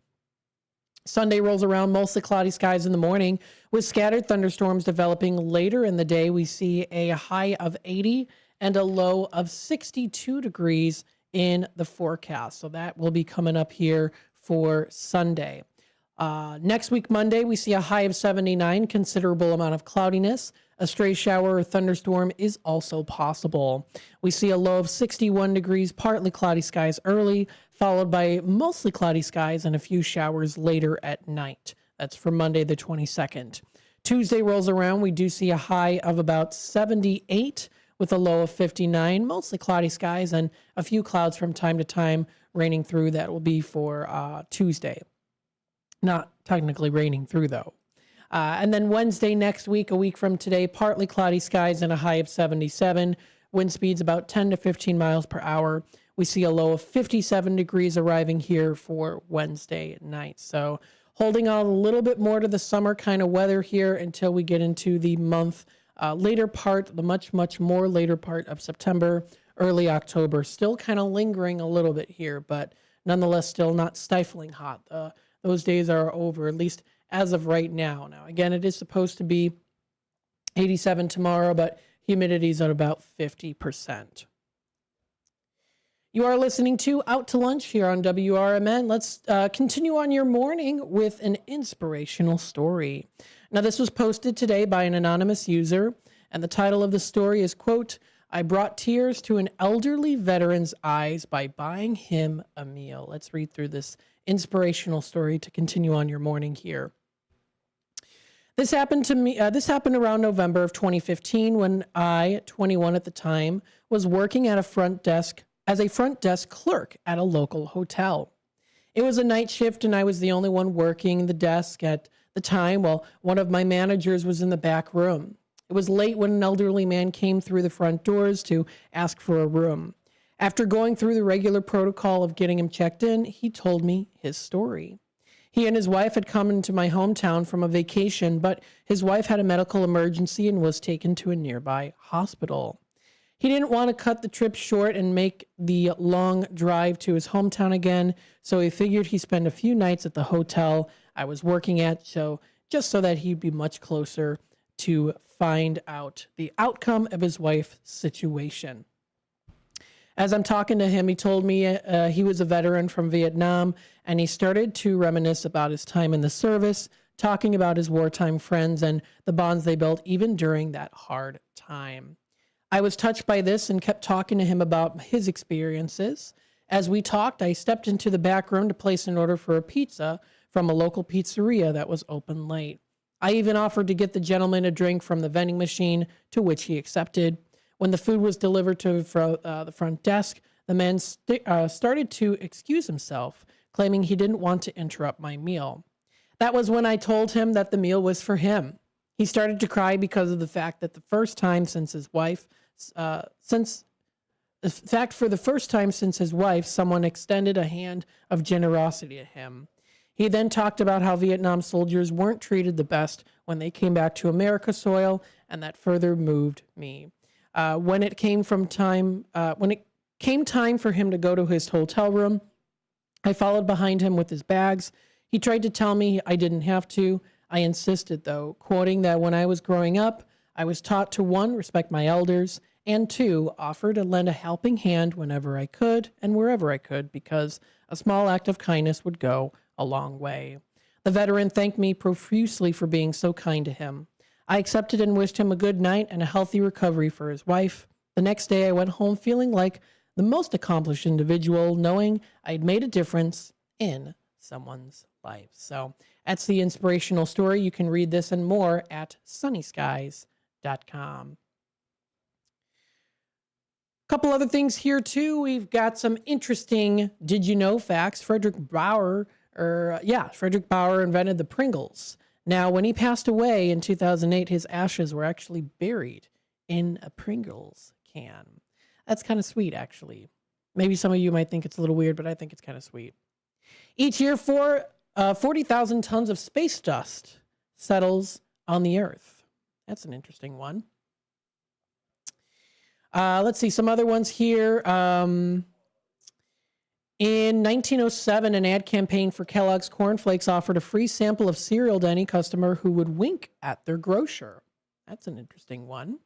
Sunday rolls around, mostly cloudy skies in the morning with scattered thunderstorms developing later in the day. We see a high of 80 and a low of 62 degrees in the forecast, so that will be coming up here for Sunday. Next week, Monday, we see a high of 79, considerable amount of cloudiness. A stray shower or thunderstorm is also possible. We see a low of 61 degrees, partly cloudy skies early, followed by mostly cloudy skies and a few showers later at night. That's for Monday the 22nd. Tuesday rolls around. We do see a high of about 78 with a low of 59, mostly cloudy skies and a few clouds from time to time raining through. That will be for Tuesday. Not technically raining through, though. And then Wednesday next week, a week from today, partly cloudy skies and a high of 77. Wind speeds about 10 to 15 miles per hour. We see a low of 57 degrees arriving here for Wednesday night. So holding on a little bit more to the summer kind of weather here until we get into the month later part, the much more later part of September, early October. Still kind of lingering a little bit here, but nonetheless still not stifling hot. Those days are over, at least as of right now. Now, again, it is supposed to be 87 tomorrow, but humidity is at about 50%. You are listening to Out to Lunch here on WRMN. Let's continue on your morning with an inspirational story. Now, this was posted today by an anonymous user, and the title of the story is, quote, "I brought tears to an elderly veteran's eyes by buying him a meal." Let's read through this inspirational story to continue on your morning here. This happened to me. This happened around November of 2015 when I, 21 at the time, was working at a front desk as a front desk clerk at a local hotel. It was a night shift and I was the only one working the desk at the time while one of my managers was in the back room. It was late when an elderly man came through the front doors to ask for a room. After going through the regular protocol of getting him checked in, he told me his story. He and his wife had come into my hometown from a vacation, but his wife had a medical emergency and was taken to a nearby hospital. He didn't want to cut the trip short and make the long drive to his hometown again, so he figured he'd spend a few nights at the hotel I was working at, just so that he'd be much closer to find out the outcome of his wife's situation. As I'm talking to him, he told me he was a veteran from Vietnam, and he started to reminisce about his time in the service, talking about his wartime friends and the bonds they built even during that hard time. I was touched by this and kept talking to him about his experiences. As we talked, I stepped into the back room to place an order for a pizza from a local pizzeria that was open late. I even offered to get the gentleman a drink from the vending machine, to which he accepted. When the food was delivered to the front desk, the man started to excuse himself, claiming he didn't want to interrupt my meal. That was when I told him that the meal was for him. He started to cry because of the fact that for the first time since his wife, someone extended a hand of generosity to him. He then talked about how Vietnam soldiers weren't treated the best when they came back to America soil, and that further moved me. When it came time for him to go to his hotel room, I followed behind him with his bags. He tried to tell me I didn't have to. I insisted, though, quoting that when I was growing up, I was taught to, 1, respect my elders, and 2, offer to lend a helping hand whenever I could and wherever I could, because a small act of kindness would go a long way. The veteran thanked me profusely for being so kind to him. I accepted and wished him a good night and a healthy recovery for his wife. The next day, I went home feeling like the most accomplished individual, knowing I'd made a difference in someone's life. So that's the inspirational story. You can read this and more at sunnyskies.com. A couple other things here, too. We've got some interesting did you know facts. Frederick Bauer invented the Pringles. Now, when he passed away in 2008, his ashes were actually buried in a Pringles can. That's kind of sweet, actually. Maybe some of you might think it's a little weird, but I think it's kind of sweet. Each year, 40,000 tons of space dust settles on the Earth. That's an interesting one. Let's see, some other ones here. In 1907, an ad campaign for Kellogg's Corn Flakes offered a free sample of cereal to any customer who would wink at their grocer. That's an interesting one.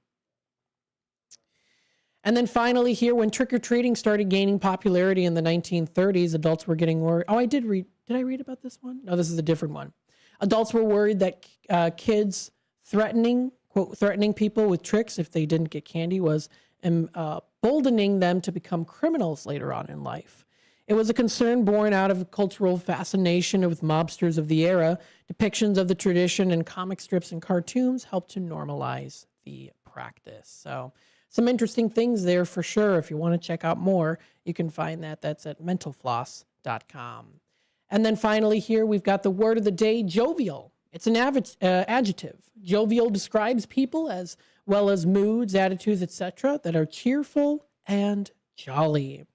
And then finally here, when trick-or-treating started gaining popularity in the 1930s, adults were getting worried. Oh, did I read about this one? No, this is a different one. Adults were worried that kids threatening people with tricks if they didn't get candy was emboldening them to become criminals later on in life. It was a concern born out of cultural fascination with mobsters of the era. Depictions of the tradition in comic strips and cartoons helped to normalize the practice. So some interesting things there for sure. If you want to check out more, you can find that. That's at mentalfloss.com. And then finally here, we've got the word of the day, jovial. It's an adjective. Jovial describes people as well as moods, attitudes, etc. that are cheerful and jolly.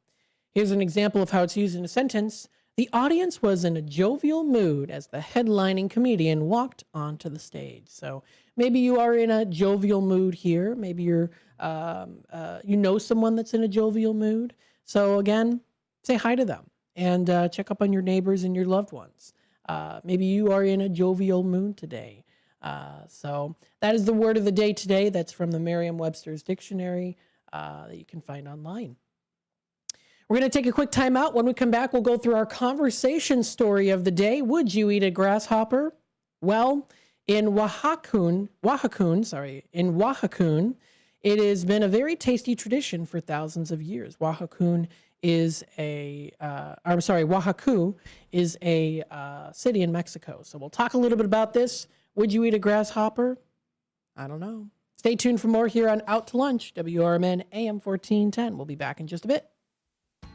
Here's an example of how it's used in a sentence. The audience was in a jovial mood as the headlining comedian walked onto the stage. So maybe you are in a jovial mood here. Maybe you're, you know someone that's in a jovial mood. So again, say hi to them and check up on your neighbors and your loved ones. Maybe you are in a jovial mood today. So that is the word of the day today. That's from the Merriam-Webster's dictionary that you can find online. We're going to take a quick time out. When we come back, we'll go through our conversation story of the day. Would you eat a grasshopper? Well, in Oaxaca, it has been a very tasty tradition for thousands of years. Oaxaca is a city in Mexico. So we'll talk a little bit about this. Would you eat a grasshopper? I don't know. Stay tuned for more here on Out to Lunch, WRMN AM 1410. We'll be back in just a bit.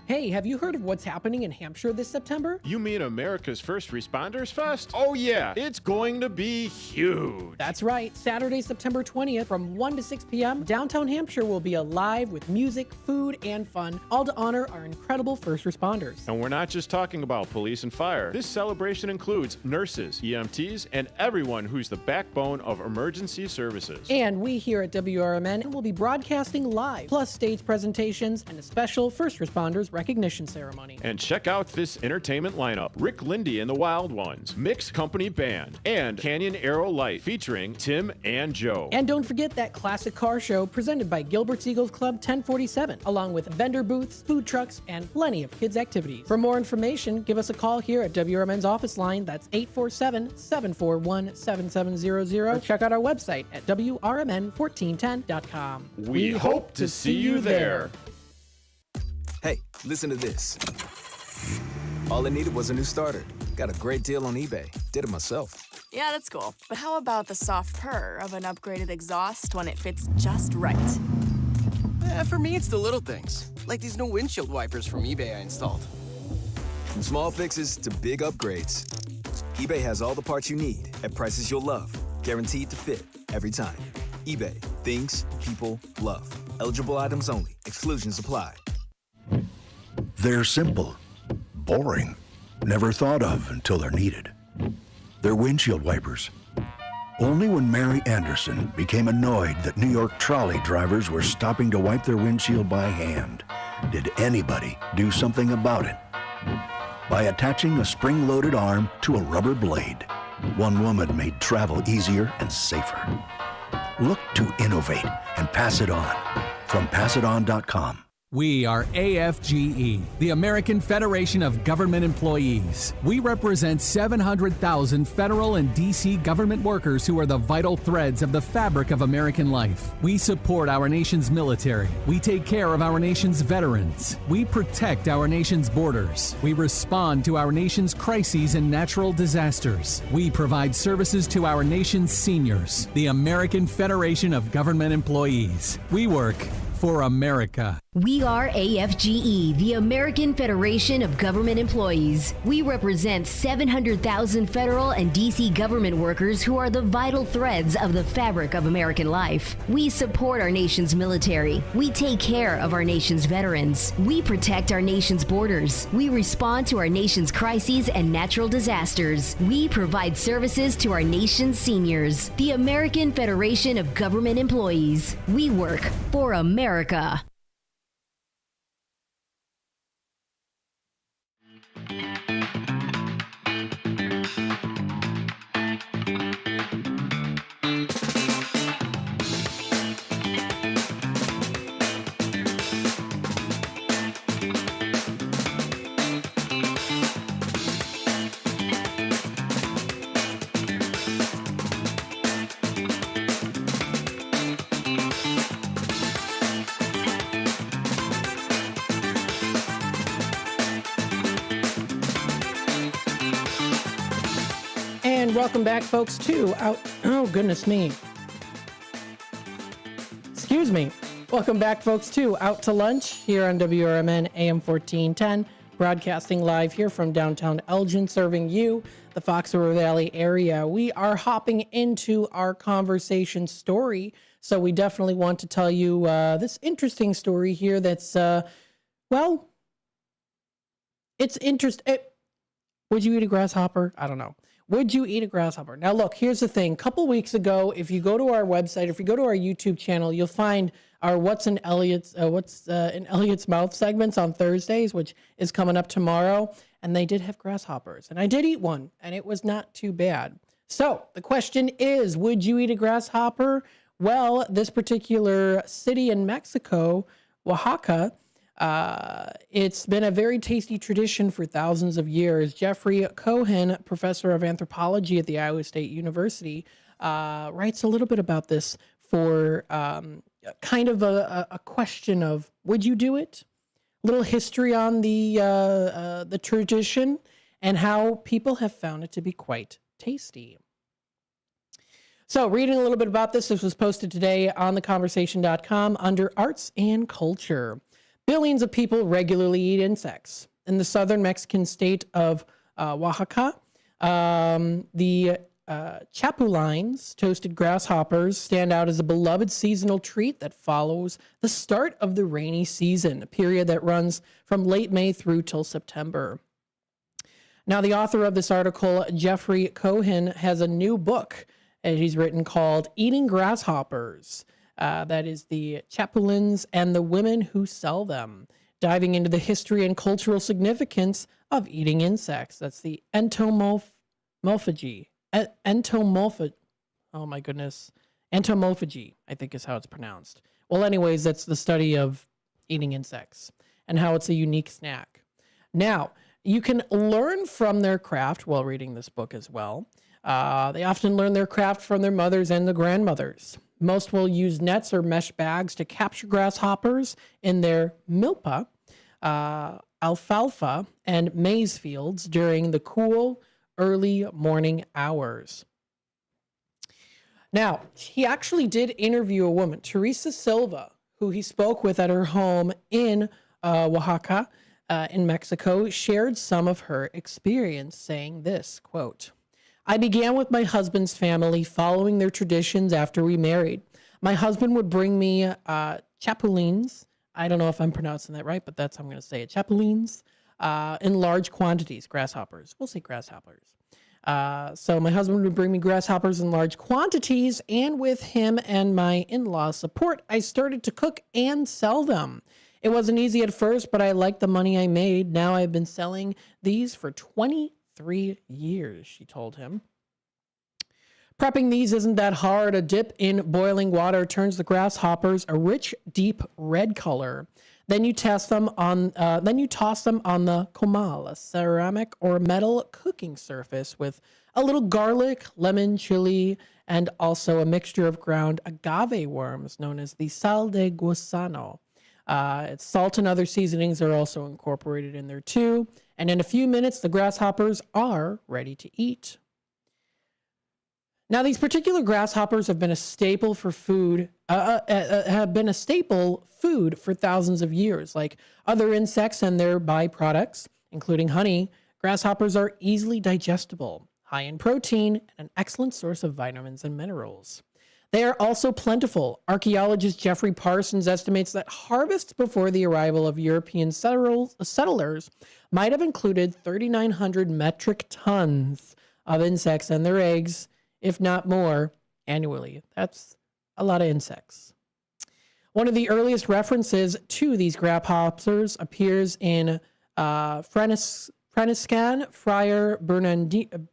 Hey, have you heard of what's happening in Hampshire this September?
You mean America's First Responders Fest? Oh yeah, it's going to be huge.
That's right. Saturday, September 20th from 1 to 6 p.m., downtown Hampshire will be alive with music, food, and fun, all to honor our incredible first responders.
And we're not just talking about police and fire. This celebration includes nurses, EMTs, and everyone who's the backbone of emergency services.
And we here at WRMN will be broadcasting live, plus stage presentations and a special first responders recognition ceremony.
And check out this entertainment lineup. Rick Lindy and the Wild Ones, Mixed Company Band, and Canyon Arrow Light featuring Tim and Joe.
And don't forget that classic car show presented by Gilbert's Eagles Club 1047, along with vendor booths, food trucks, and plenty of kids' activities. For more information, give us a call here at WRMN's office line. That's 847-741-7700. Or check out our website at WRMN1410.com.
We hope to see you there.
Hey, listen to this. All I needed was a new starter. Got a great deal on eBay. Did it myself.
Yeah, that's cool. But how about the soft purr of an upgraded exhaust when it fits just right?
For me, it's the little things, like these new windshield wipers from eBay I installed.
From small fixes to big upgrades, eBay has all the parts you need at prices you'll love, guaranteed to fit every time. eBay, things people love. Eligible items only. Exclusions apply.
They're simple, boring, never thought of until they're needed. They're windshield wipers. Only when Mary Anderson became annoyed that New York trolley drivers were stopping to wipe their windshield by hand did anybody do something about it. By attaching a spring-loaded arm to a rubber blade, one woman made travel easier and safer. Look to innovate and pass it on. From passiton.com.
We are AFGE, the American Federation of Government Employees. We represent 700,000 federal and D.C. government workers who are the vital threads of the fabric of American life. We support our nation's military. We take care of our nation's veterans. We protect our nation's borders. We respond to our nation's crises and natural disasters. We provide services to our nation's seniors. The American Federation of Government Employees. We work for America.
We are AFGE, the American Federation of Government Employees. We represent 700,000 federal and D.C. government workers who are the vital threads of the fabric of American life. We support our nation's military. We take care of our nation's veterans. We protect our nation's borders. We respond to our nation's crises and natural disasters. We provide services to our nation's seniors. The American Federation of Government Employees. We work for America.
And welcome back, folks, to oh, goodness me. Excuse me. Welcome back, folks, to Out to Lunch here on WRMN AM 1410, broadcasting live here from downtown Elgin, serving you, the Fox River Valley area. We are hopping into our conversation story, so we definitely want to tell you this interesting story here that's, well, It's interesting. Would you eat a grasshopper? I don't know. Would you eat a grasshopper? Now, look, here's the thing. A couple weeks ago, if you go to our website, if you go to our YouTube channel, you'll find our What's in Elliot's Mouth segments on Thursdays, which is coming up tomorrow. And they did have grasshoppers. And I did eat one, and it was not too bad. So the question is, would you eat a grasshopper? Well, this particular city in Mexico, Oaxaca, it's been a very tasty tradition for thousands of years. Jeffrey Cohen, professor of anthropology at the Iowa State University, writes a little bit about this for kind of a question of, would you do it? A little history on the tradition and how people have found it to be quite tasty. So reading a little bit about this was posted today on theconversation.com under arts and culture. Billions of people regularly eat insects. In the southern Mexican state of Oaxaca, the chapulines, toasted grasshoppers, stand out as a beloved seasonal treat that follows the start of the rainy season, a period that runs from late May through till September. Now, the author of this article, Jeffrey Cohen, has a new book that he's written called Eating Grasshoppers. That is the chapulines and the women who sell them, diving into the history and cultural significance of eating insects. That's the entomophagy. Oh my goodness. Entomophagy, I think is how it's pronounced. Well, anyways, that's the study of eating insects and how it's a unique snack. Now, you can learn from their craft while reading this book as well. They often learn their craft from their mothers and their grandmothers. Most will use nets or mesh bags to capture grasshoppers in their milpa, alfalfa, and maize fields during the cool, early morning hours. Now, he actually did interview a woman, Teresa Silva, who he spoke with at her home in Oaxaca, in Mexico, shared some of her experience, saying this, quote, I began with my husband's family following their traditions after we married. My husband would bring me chapulines. I don't know if I'm pronouncing that right, but that's how I'm going to say it. Chapulines in large quantities. Grasshoppers. We'll say grasshoppers. So my husband would bring me grasshoppers in large quantities, and with him and my in-laws' support, I started to cook and sell them. It wasn't easy at first, but I liked the money I made. Now I've been selling these for 23 years, she told him. Prepping these isn't that hard. A dip in boiling water turns the grasshoppers a rich, deep red color. Then you toss them on the comal, a ceramic or metal cooking surface with a little garlic, lemon, chili, and also a mixture of ground agave worms known as the sal de gusano. It's salt and other seasonings are also incorporated in there too. And in a few minutes, the grasshoppers are ready to eat. Now, these particular grasshoppers have been a staple for food, for thousands of years. Like other insects and their byproducts, including honey, grasshoppers are easily digestible, high in protein, and an excellent source of vitamins and minerals. They are also plentiful. Archaeologist Jeffrey Parsons estimates that harvests before the arrival of European settlers might have included 3,900 metric tons of insects and their eggs, if not more, annually. That's a lot of insects. One of the earliest references to these grasshoppers appears in Franciscan Friar Bernardino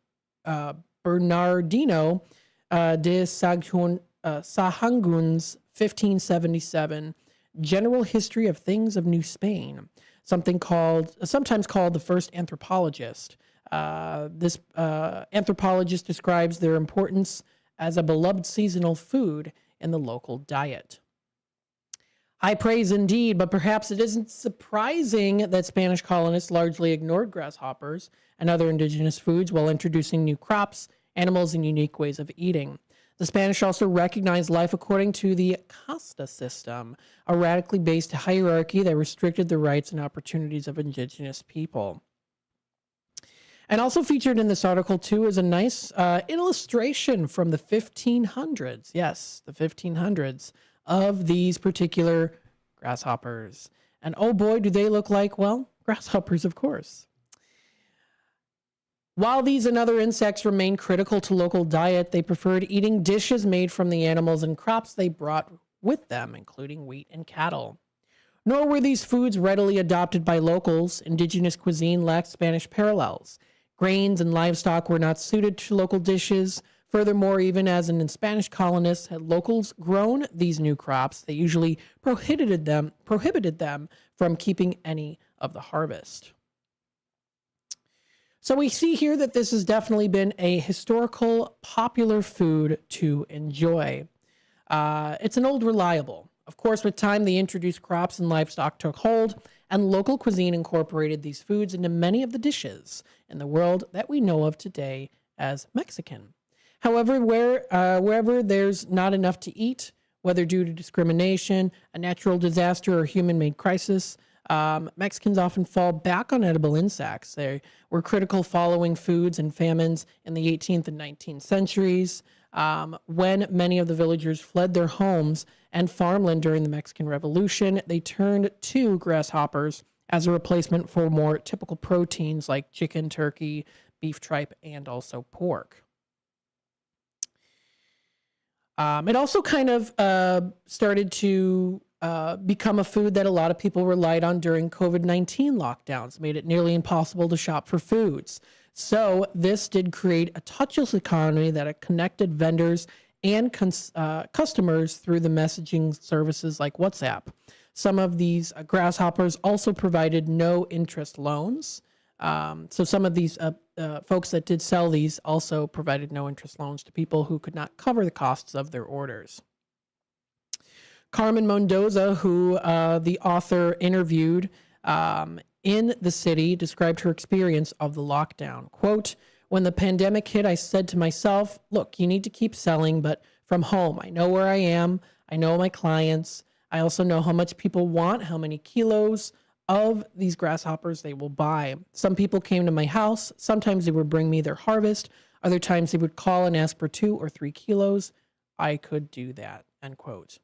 de Sahagún's 1577 General History of Things of New Spain, sometimes called the first anthropologist. This anthropologist describes their importance as a beloved seasonal food in the local diet. High praise indeed, but perhaps it isn't surprising that Spanish colonists largely ignored grasshoppers and other indigenous foods while introducing new crops, animals, and unique ways of eating. The Spanish also recognized life according to the casta system, a radically based hierarchy that restricted the rights and opportunities of indigenous people. And also featured in this article, too, is a nice illustration from the 1500s. Yes, the 1500s of these particular grasshoppers. And oh boy, do they look like, well, grasshoppers, of course. While these and other insects remain critical to local diet, they preferred eating dishes made from the animals and crops they brought with them, including wheat and cattle. Nor were these foods readily adopted by locals. Indigenous cuisine lacked Spanish parallels. Grains and livestock were not suited to local dishes. Furthermore, even as in Spanish colonists had locals grown these new crops, they usually prohibited them from keeping any of the harvest. So we see here that this has definitely been a historical, popular food to enjoy. It's an old reliable. Of course, with time, the introduced crops and livestock took hold, and local cuisine incorporated these foods into many of the dishes in the world that we know of today as Mexican. However, wherever there's not enough to eat, whether due to discrimination, a natural disaster, or human-made crisis, Mexicans often fall back on edible insects. They were critical following foods and famines in the 18th and 19th centuries, when many of the villagers fled their homes and farmland during the Mexican Revolution. They turned to grasshoppers as a replacement for more typical proteins like chicken, turkey, beef tripe, and also pork. It also kind of started to become a food that a lot of people relied on during COVID-19 lockdowns, made it nearly impossible to shop for foods. So this did create a touchless economy that connected vendors and customers through the messaging services like WhatsApp. Some of these grasshoppers also provided no interest loans. So some of these folks that did sell these also provided no interest loans to people who could not cover the costs of their orders. Carmen Mendoza, who the author interviewed in the city, described her experience of the lockdown. Quote, "When the pandemic hit, I said to myself, look, you need to keep selling, but from home. I know where I am. I know my clients. I also know how much people want, how many kilos of these grasshoppers they will buy. Some people came to my house. Sometimes they would bring me their harvest. Other times they would call and ask for 2 or 3 kilos. I could do that," end quote.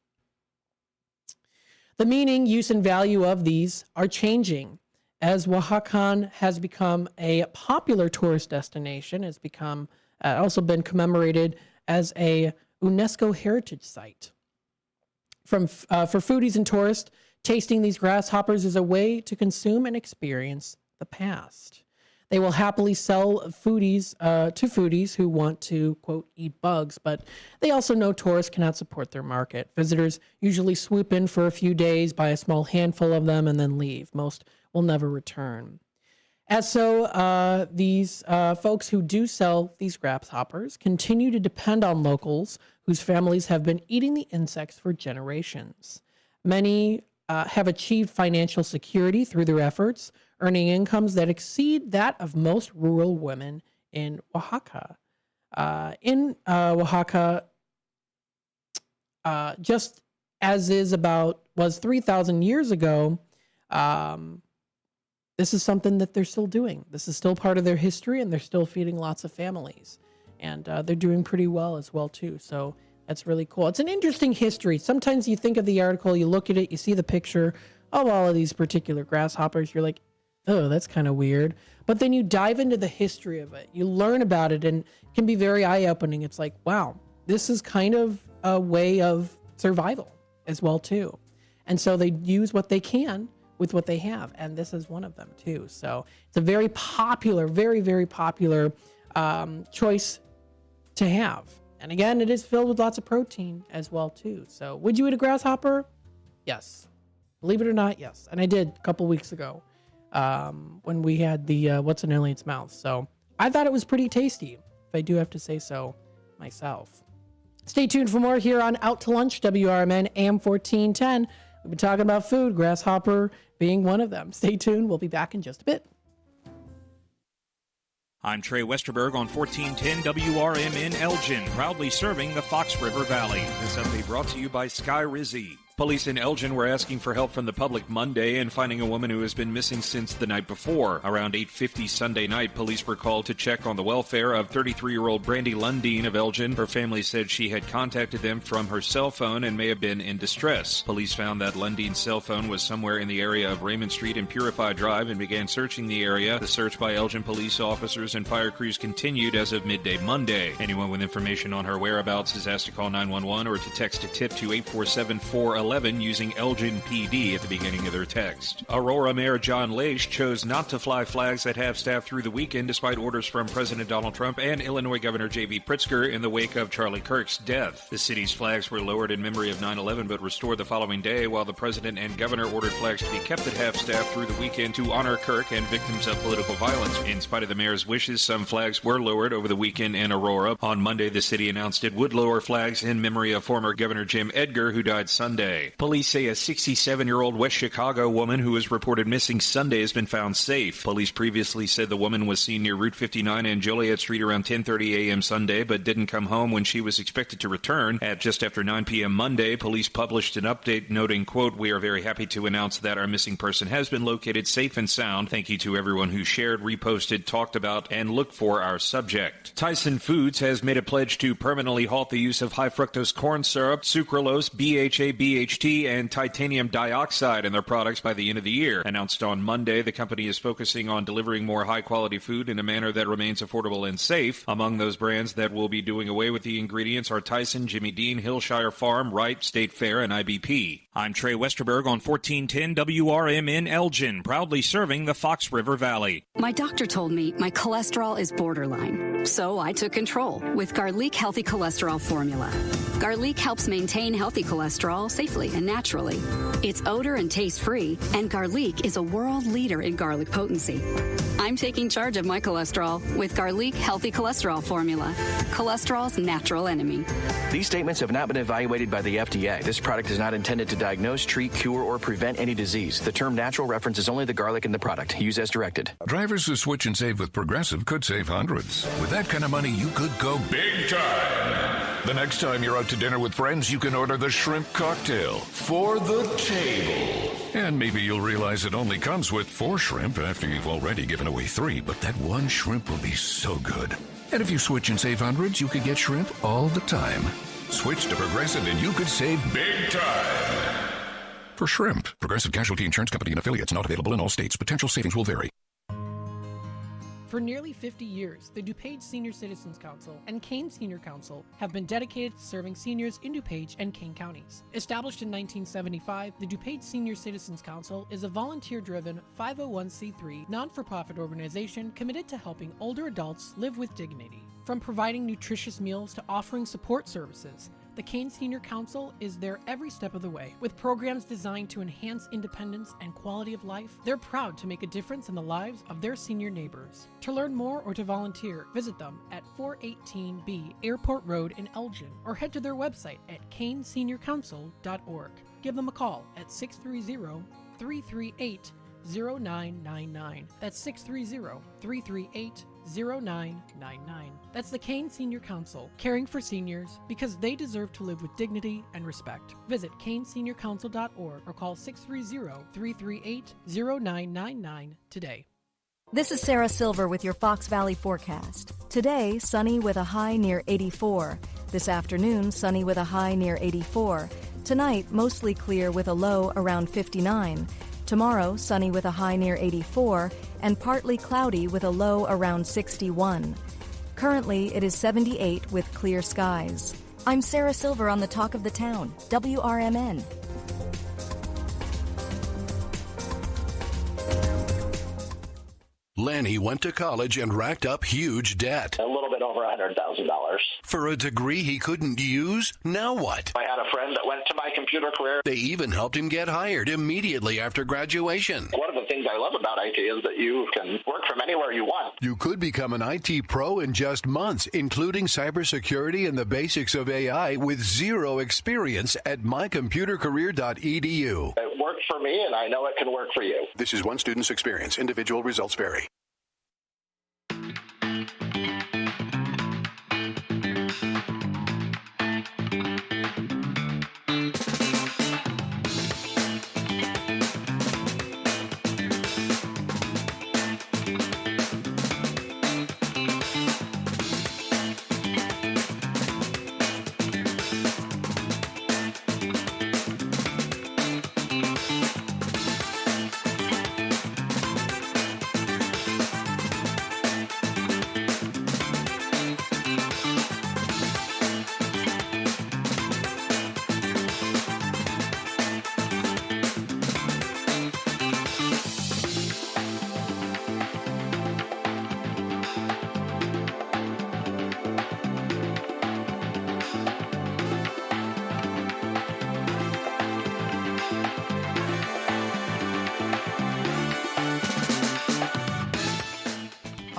The meaning, use, and value of these are changing. As Oaxacan has become a popular tourist destination, has become also been commemorated as a UNESCO heritage site. For foodies and tourists, tasting these grasshoppers is a way to consume and experience the past. They will happily sell foodies to foodies who want to, quote, eat bugs, but they also know tourists cannot support their market. Visitors usually swoop in for a few days, buy a small handful of them, and then leave. Most will never return. As so, these folks who do sell these grasshoppers continue to depend on locals whose families have been eating the insects for generations. Many have achieved financial security through their efforts, earning incomes that exceed that of most rural women in Oaxaca. Oaxaca, just as was 3,000 years ago, this is something that they're still doing. This is still part of their history, and they're still feeding lots of families. And they're doing pretty well as well, too. So that's really cool. It's an interesting history. Sometimes you think of the article, you look at it, you see the picture of all of these particular grasshoppers. You're like, oh, that's kind of weird. But then you dive into the history of it. You learn about it, and it can be very eye-opening. It's like, wow, this is kind of a way of survival as well, too. And so they use what they can with what they have, and this is one of them, too. So it's a very popular, very, very popular choice to have. And again, it is filled with lots of protein as well, too. So would you eat a grasshopper? Yes. Believe it or not, yes. And I did a couple weeks ago when we had the What's in Alien's Mouth. So I thought it was pretty tasty, if I do have to say so myself. Stay tuned for more here on Out to Lunch, WRMN AM 1410. We've been talking about food, grasshopper being one of them. Stay tuned. We'll be back in just a bit.
I'm Trey Westerberg on 1410 WRMN Elgin, proudly serving the Fox River Valley. This update brought to you by Sky Rizzi. Police in Elgin were asking for help from the public Monday and finding a woman who has been missing since the night before. Around 8:50 Sunday night, police were called to check on the welfare of 33-year-old Brandy Lundeen of Elgin. Her family said she had contacted them from her cell phone and may have been in distress. Police found that Lundeen's cell phone was somewhere in the area of Raymond Street and Purify Drive and began searching the area. The search by Elgin police officers and fire crews continued as of midday Monday. Anyone with information on her whereabouts is asked to call 911 or to text a tip to 847-411 using Elgin PD at the beginning of their text. Aurora Mayor John Laish chose not to fly flags at half-staff through the weekend despite orders from President Donald Trump and Illinois Governor J.B. Pritzker in the wake of Charlie Kirk's death. The city's flags were lowered in memory of 9/11 but restored the following day, while the president and governor ordered flags to be kept at half-staff through the weekend to honor Kirk and victims of political violence. In spite of the mayor's wishes, some flags were lowered over the weekend in Aurora. On Monday, the city announced it would lower flags in memory of former Governor Jim Edgar, who died Sunday. Police say a 67-year-old West Chicago woman who was reported missing Sunday has been found safe. Police previously said the woman was seen near Route 59 and Joliet Street around 10:30 a.m. Sunday, but didn't come home when she was expected to return. At just after 9 p.m. Monday, police published an update noting, quote, "We are very happy to announce that our missing person has been located safe and sound. Thank you to everyone who shared, reposted, talked about, and looked for our subject." Tyson Foods has made a pledge to permanently halt the use of high-fructose corn syrup, sucralose, BHA, BHT, and titanium dioxide in their products by the end of the year. Announced on Monday, the company is focusing on delivering more high-quality food in a manner that remains affordable and safe. Among those brands that will be doing away with the ingredients are Tyson, Jimmy Dean, Hillshire Farm, Wright, State Fair, and IBP. I'm Trey Westerberg on 1410 WRMN Elgin, proudly serving the Fox River Valley.
My doctor told me my cholesterol is borderline, so I took control with Garlic Healthy Cholesterol Formula. Garlic helps maintain healthy cholesterol safely and naturally. It's odor and taste-free, and Garlic is a world leader in garlic potency. I'm taking charge of my cholesterol with Garlic Healthy Cholesterol Formula, cholesterol's natural enemy.
These statements have not been evaluated by the FDA. This product is not intended to diagnose, treat, cure, or prevent any disease. The term natural references only the garlic in the product. Use as directed.
Drivers who switch and save with Progressive could save hundreds. With that kind of money, you could go big time. The next time you're out to dinner with friends, you can order the shrimp cocktail for the table. And maybe you'll realize it only comes with 4 shrimp after you've already given away 3, but that one shrimp will be so good. And if you switch and save hundreds, you could get shrimp all the time. Switch to Progressive and you could save big time. For shrimp, Progressive Casualty Insurance Company and affiliates, not available in all states. Potential savings will vary.
For nearly 50 years, the DuPage Senior Citizens Council and Kane Senior Council have been dedicated to serving seniors in DuPage and Kane counties. Established in 1975, the DuPage Senior Citizens Council is a volunteer-driven 501c3 non-for-profit organization committed to helping older adults live with dignity. From providing nutritious meals to offering support services, the Kane Senior Council is there every step of the way. With programs designed to enhance independence and quality of life, they're proud to make a difference in the lives of their senior neighbors. To learn more or to volunteer, visit them at 418B Airport Road in Elgin or head to their website at caneseniorcouncil.org. Give them a call at 630-338-0999. That's 630-338-0999. That's the Kane Senior Council, caring for seniors because they deserve to live with dignity and respect. Visit caneseniorcouncil.org or call 630-338-0999 today.
This is Sarah Silver with your Fox Valley forecast. Today, sunny with a high near 84. This afternoon, sunny with a high near 84. Tonight, mostly clear with a low around 59. Tomorrow, sunny with a high near 84 and partly cloudy with a low around 61. Currently, it is 78 with clear skies. I'm Sarah Silver on the Talk of the Town, WRMN.
Lanny went to college and racked up huge debt.
A little bit over $100,000.
For a degree he couldn't use? Now what?
I had a friend that went to my computer career.
They even helped him get hired immediately after graduation.
One of the things I love about IT is that you can work from anywhere you want.
You could become an IT pro in just months, including cybersecurity and the basics of AI with zero experience at mycomputercareer.edu.
It worked for me, and I know it can work for you.
This is one student's experience. Individual results vary.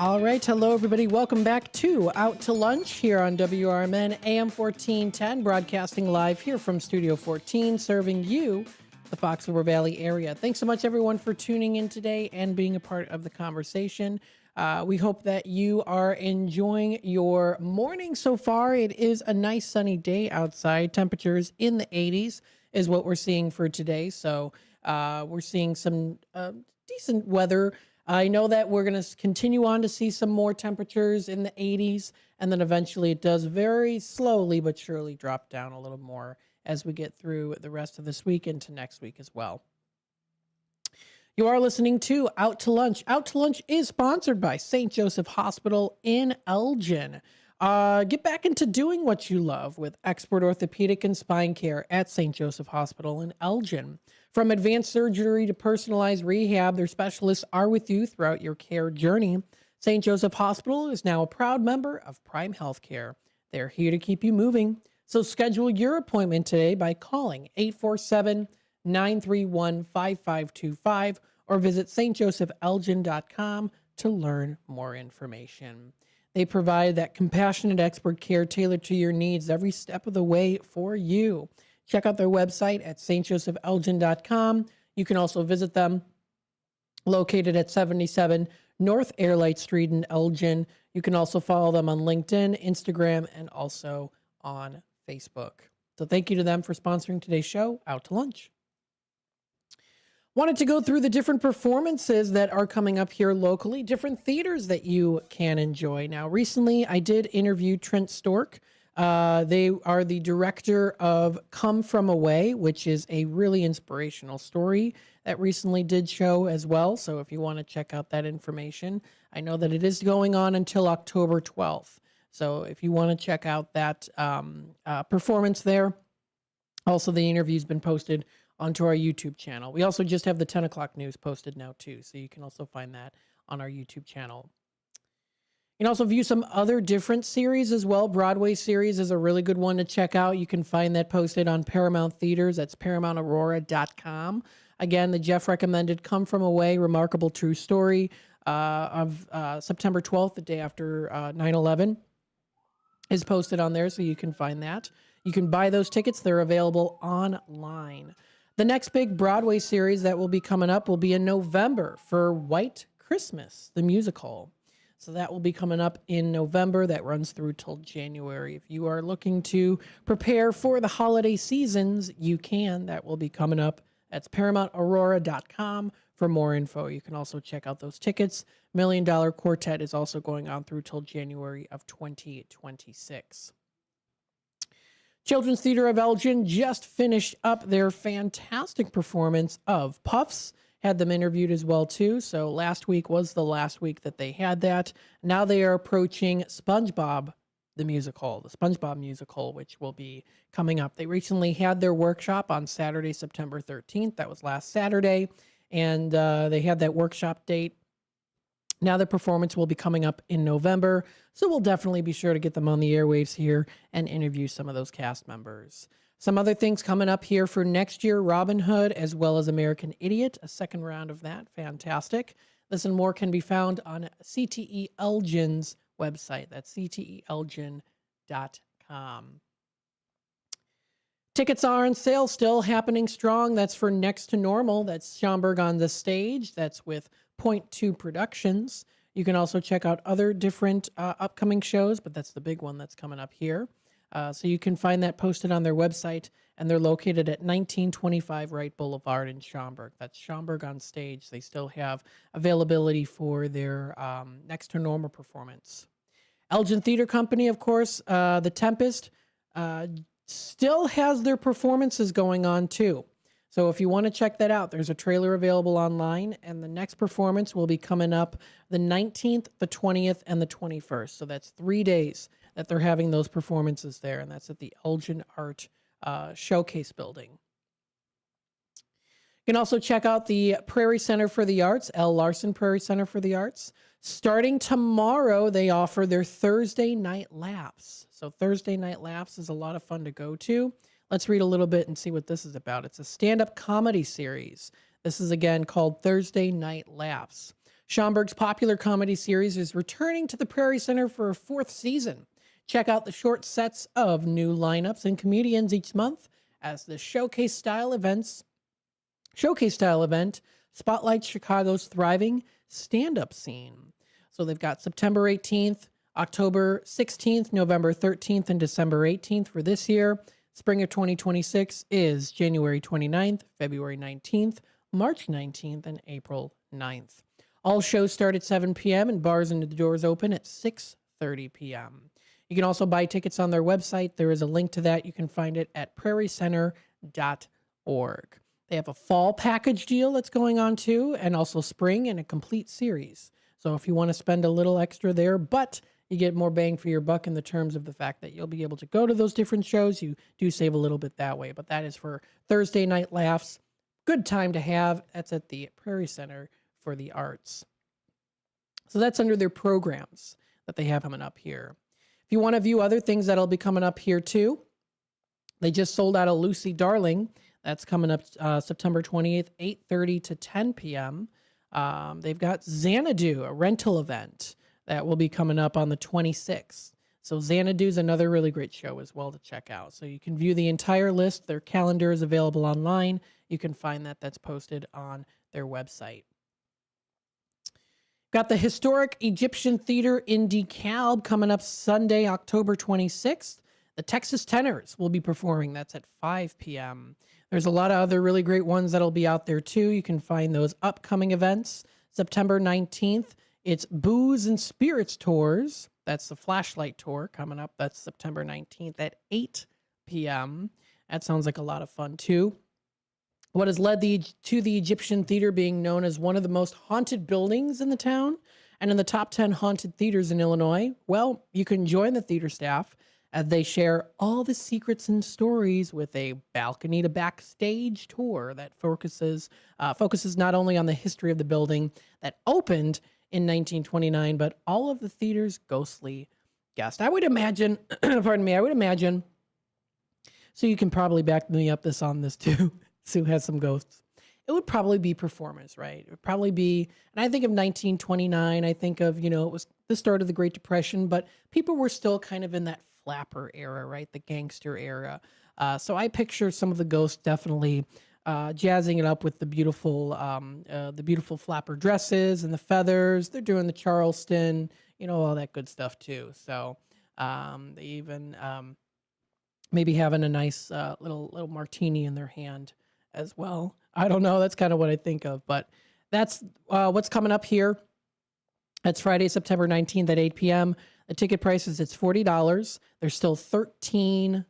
All right. Hello, everybody. Welcome back to Out to Lunch here on WRMN AM 1410, broadcasting live here from Studio 14, serving you, the Fox River Valley area. Thanks so much, everyone, for tuning in today and being a part of the conversation. We hope that you are enjoying your morning so far. It is a nice sunny day outside. Temperatures in the 80s is what we're seeing for today. So we're seeing some decent weather. I know that we're going to continue on to see some more temperatures in the 80s, and then eventually it does very slowly but surely drop down a little more as we get through the rest of this week into next week as well. You are listening to Out to Lunch. Out to Lunch is sponsored by St. Joseph Hospital in Elgin. Get back into doing what you love with expert orthopedic and spine care at St. Joseph Hospital in Elgin. From advanced surgery to personalized rehab, their specialists are with you throughout your care journey. St. Joseph Hospital is now a proud member of Prime Healthcare. They're here to keep you moving. So schedule your appointment today by calling 847-931-5525 or visit stjosephelgin.com to learn more information. They provide that compassionate expert care tailored to your needs every step of the way for you. Check out their website at stjosephelgin.com. You can also visit them located at 77 North Airlight Street in Elgin. You can also follow them on LinkedIn, Instagram, and also on Facebook. So thank you to them for sponsoring today's show, Out to Lunch. Wanted to go through the different performances that are coming up here locally, different theaters that you can enjoy. Now, recently I did interview Trent Stork. They are the director of Come From Away, which is a really inspirational story that recently did show as well. So if you want to check out that information, I know that it is going on until October 12th. So if you want to check out that performance there, also the interview's been posted onto our YouTube channel. We also just have the 10 o'clock news posted now too, so you can also find that on our YouTube channel. You can also view some other different series as well. Broadway series is a really good one to check out. You can find that posted on Paramount Theaters. That's ParamountAurora.com. Again, the Jeff recommended Come From Away, Remarkable True Story of September 12th, the day after 9/11, is posted on there, so you can find that. You can buy those tickets. They're available online. The next big Broadway series that will be coming up will be in November for White Christmas, the musical. So that will be coming up in November. That runs through till January. If you are looking to prepare for the holiday seasons, you can. That will be coming up. That's ParamountAurora.com for more info. You can also check out those tickets. $1 Million Quartet is also going on through till January of 2026. Children's Theater of Elgin just finished up their fantastic performance of Puffs. Had them interviewed as well, too. So last week was the last week that they had that. Now they are approaching SpongeBob, the musical, which will be coming up. They recently had their workshop on Saturday, September 13th. That was last Saturday. And they had that workshop date. Now the performance will be coming up in November. So we'll definitely be sure to get them on the airwaves here and interview some of those cast members. Some other things coming up here for next year, Robin Hood, as well as American Idiot, a second round of that. Fantastic. This and more can be found on CTE Elgin's website. That's cteelgin.com. Tickets are on sale, still happening strong. That's for Next to Normal. That's Schaumburg on the Stage. That's with Point 2 Productions. You can also check out other different upcoming shows, but that's the big one that's coming up here. So you can find that posted on their website, and they're located at 1925 Wright Boulevard in Schaumburg. That's Schaumburg on Stage. They still have availability for their Next to Normal performance. Elgin Theater Company, of course, The Tempest, still has their performances going on too. So if you want to check that out, there's a trailer available online, and the next performance will be coming up the 19th, the 20th, and the 21st. So that's 3 days that they're having those performances there, and that's at the Elgin Art Showcase Building. You can also check out the Prairie Center for the Arts, L. Larson Prairie Center for the Arts. Starting tomorrow, they offer their Thursday Night Laughs. So Thursday Night Laughs is a lot of fun to go to. Let's read a little bit and see what this is about. It's a stand-up comedy series. This is, again, called Thursday Night Laughs. Schomburg's popular comedy series is returning to the Prairie Center for a 4th season. Check out the short sets of new lineups and comedians each month as the showcase-style event spotlights Chicago's thriving stand-up scene. So they've got September 18th, October 16th, November 13th, and December 18th for this year. Spring of 2026 is January 29th, February 19th, March 19th, and April 9th. All shows start at 7 p.m. and bars and the doors open at 6:30 p.m. You can also buy tickets on their website. There is a link to that. You can find it at prairiecenter.org. They have a fall package deal that's going on too, and also spring and a complete series. So if you want to spend a little extra there, but you get more bang for your buck in the terms of the fact that you'll be able to go to those different shows, you do save a little bit that way. But that is for Thursday Night Laughs. Good time to have. That's at the Prairie Center for the Arts. So that's under their programs that they have coming up here. If you want to view other things that'll be coming up here too, they just sold out a Lucy Darling. That's coming up September 28th, 8:30 to 10 p.m. They've got Xanadu, a rental event that will be coming up on the 26th. So Xanadu is another really great show as well to check out. So you can view the entire list. Their calendar is available online. You can find that. That's posted on their website. Got the historic Egyptian Theater in DeKalb coming up Sunday, October 26th. The Texas Tenors will be performing. That's at 5 p.m. There's a lot of other really great ones that'll be out there too. You can find those upcoming events. September 19th, it's Booze and Spirits Tours. That's the Flashlight Tour coming up. That's September 19th at 8 p.m. That sounds like a lot of fun too. What has led to the Egyptian Theater being known as one of the most haunted buildings in the town and in the top 10 haunted theaters in Illinois? Well, you can join the theater staff as they share all the secrets and stories with a balcony to backstage tour that focuses not only on the history of the building that opened in 1929, but all of the theater's ghostly guests. I would imagine, so you can probably back me up on this too. Sue has some ghosts. It would probably be performers, right? It would probably be, and I think of 1929, I think of, it was the start of the Great Depression, but people were still kind of in that flapper era, right? The gangster era. So I picture some of the ghosts definitely jazzing it up with the beautiful flapper dresses and the feathers. They're doing the Charleston, all that good stuff too. So they even maybe having a nice little martini in their hand as well. I don't know. That's kind of what I think of, but that's what's coming up here. That's Friday, September 19th at 8 p.m. The ticket prices, it's $40. There's still 13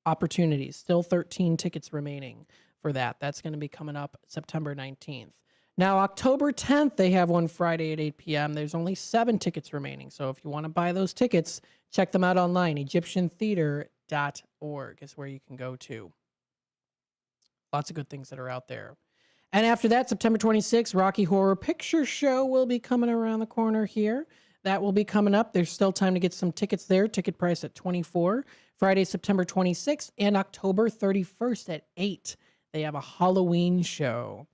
opportunities, still 13 tickets remaining for that. That's going to be coming up September 19th. Now, October 10th, they have one Friday at 8 p.m. There's only 7 tickets remaining. So if you want to buy those tickets, check them out online. EgyptianTheater.org is where you can go to. Lots of good things that are out there. And after that, September 26th, Rocky Horror Picture Show will be coming around the corner here. That will be coming up. There's still time to get some tickets there. Ticket price at $24. Friday, September 26th and October 31st at 8. They have a Halloween show.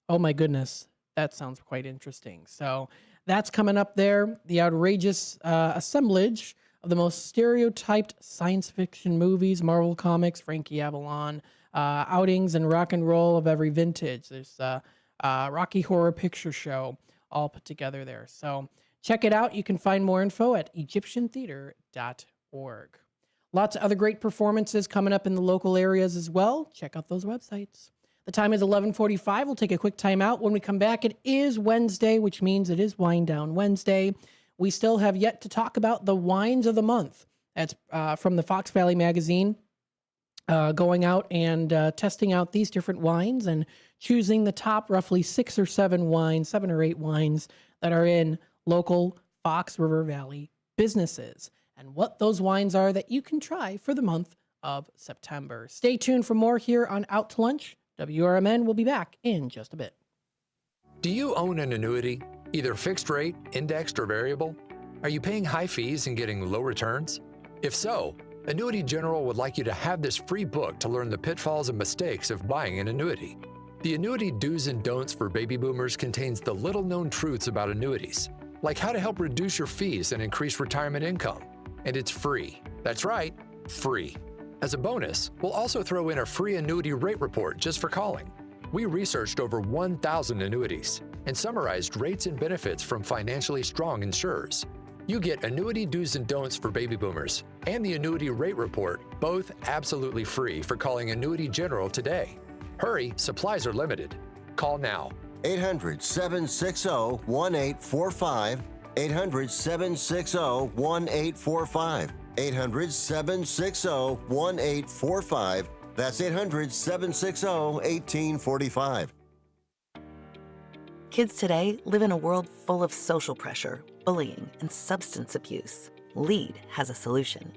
Oh my goodness. That sounds quite interesting. So that's coming up there. The outrageous assemblage of the most stereotyped science fiction movies, Marvel Comics, Frankie Avalon, outings and rock and roll of every vintage. There's Rocky Horror Picture Show all put together there. So check it out. You can find more info at EgyptianTheater.org. Lots of other great performances coming up in the local areas as well. Check out those websites. The time is 11:45. We'll take a quick time out. When we come back, it is Wednesday, which means it is Wine Down Wednesday. We still have yet to talk about the wines of the month. That's from the Fox Valley Magazine. Going out and testing out these different wines and choosing the top roughly 7 or 8 wines that are in local Fox River Valley businesses and what those wines are that you can try for the month of September. Stay tuned for more here on Out to Lunch. WRMN will be back in just a bit.
Do you own an annuity, either fixed rate, indexed, or variable? Are you paying high fees and getting low returns? If so, Annuity General would like you to have this free book to learn the pitfalls and mistakes of buying an annuity. The annuity do's and don'ts for baby boomers contains the little-known truths about annuities, like how to help reduce your fees and increase retirement income. And it's free. That's right, free. As a bonus, we'll also throw in a free annuity rate report just for calling. We researched over 1,000 annuities and summarized rates and benefits from financially strong insurers. You get annuity do's and don'ts for baby boomers and the annuity rate report, both absolutely free for calling Annuity General today. Hurry, supplies are limited. Call now.
800-760-1845. 800-760-1845. 800-760-1845. That's 800-760-1845.
Kids today live in a world full of social pressure, bullying, and substance abuse. LEAD has a solution.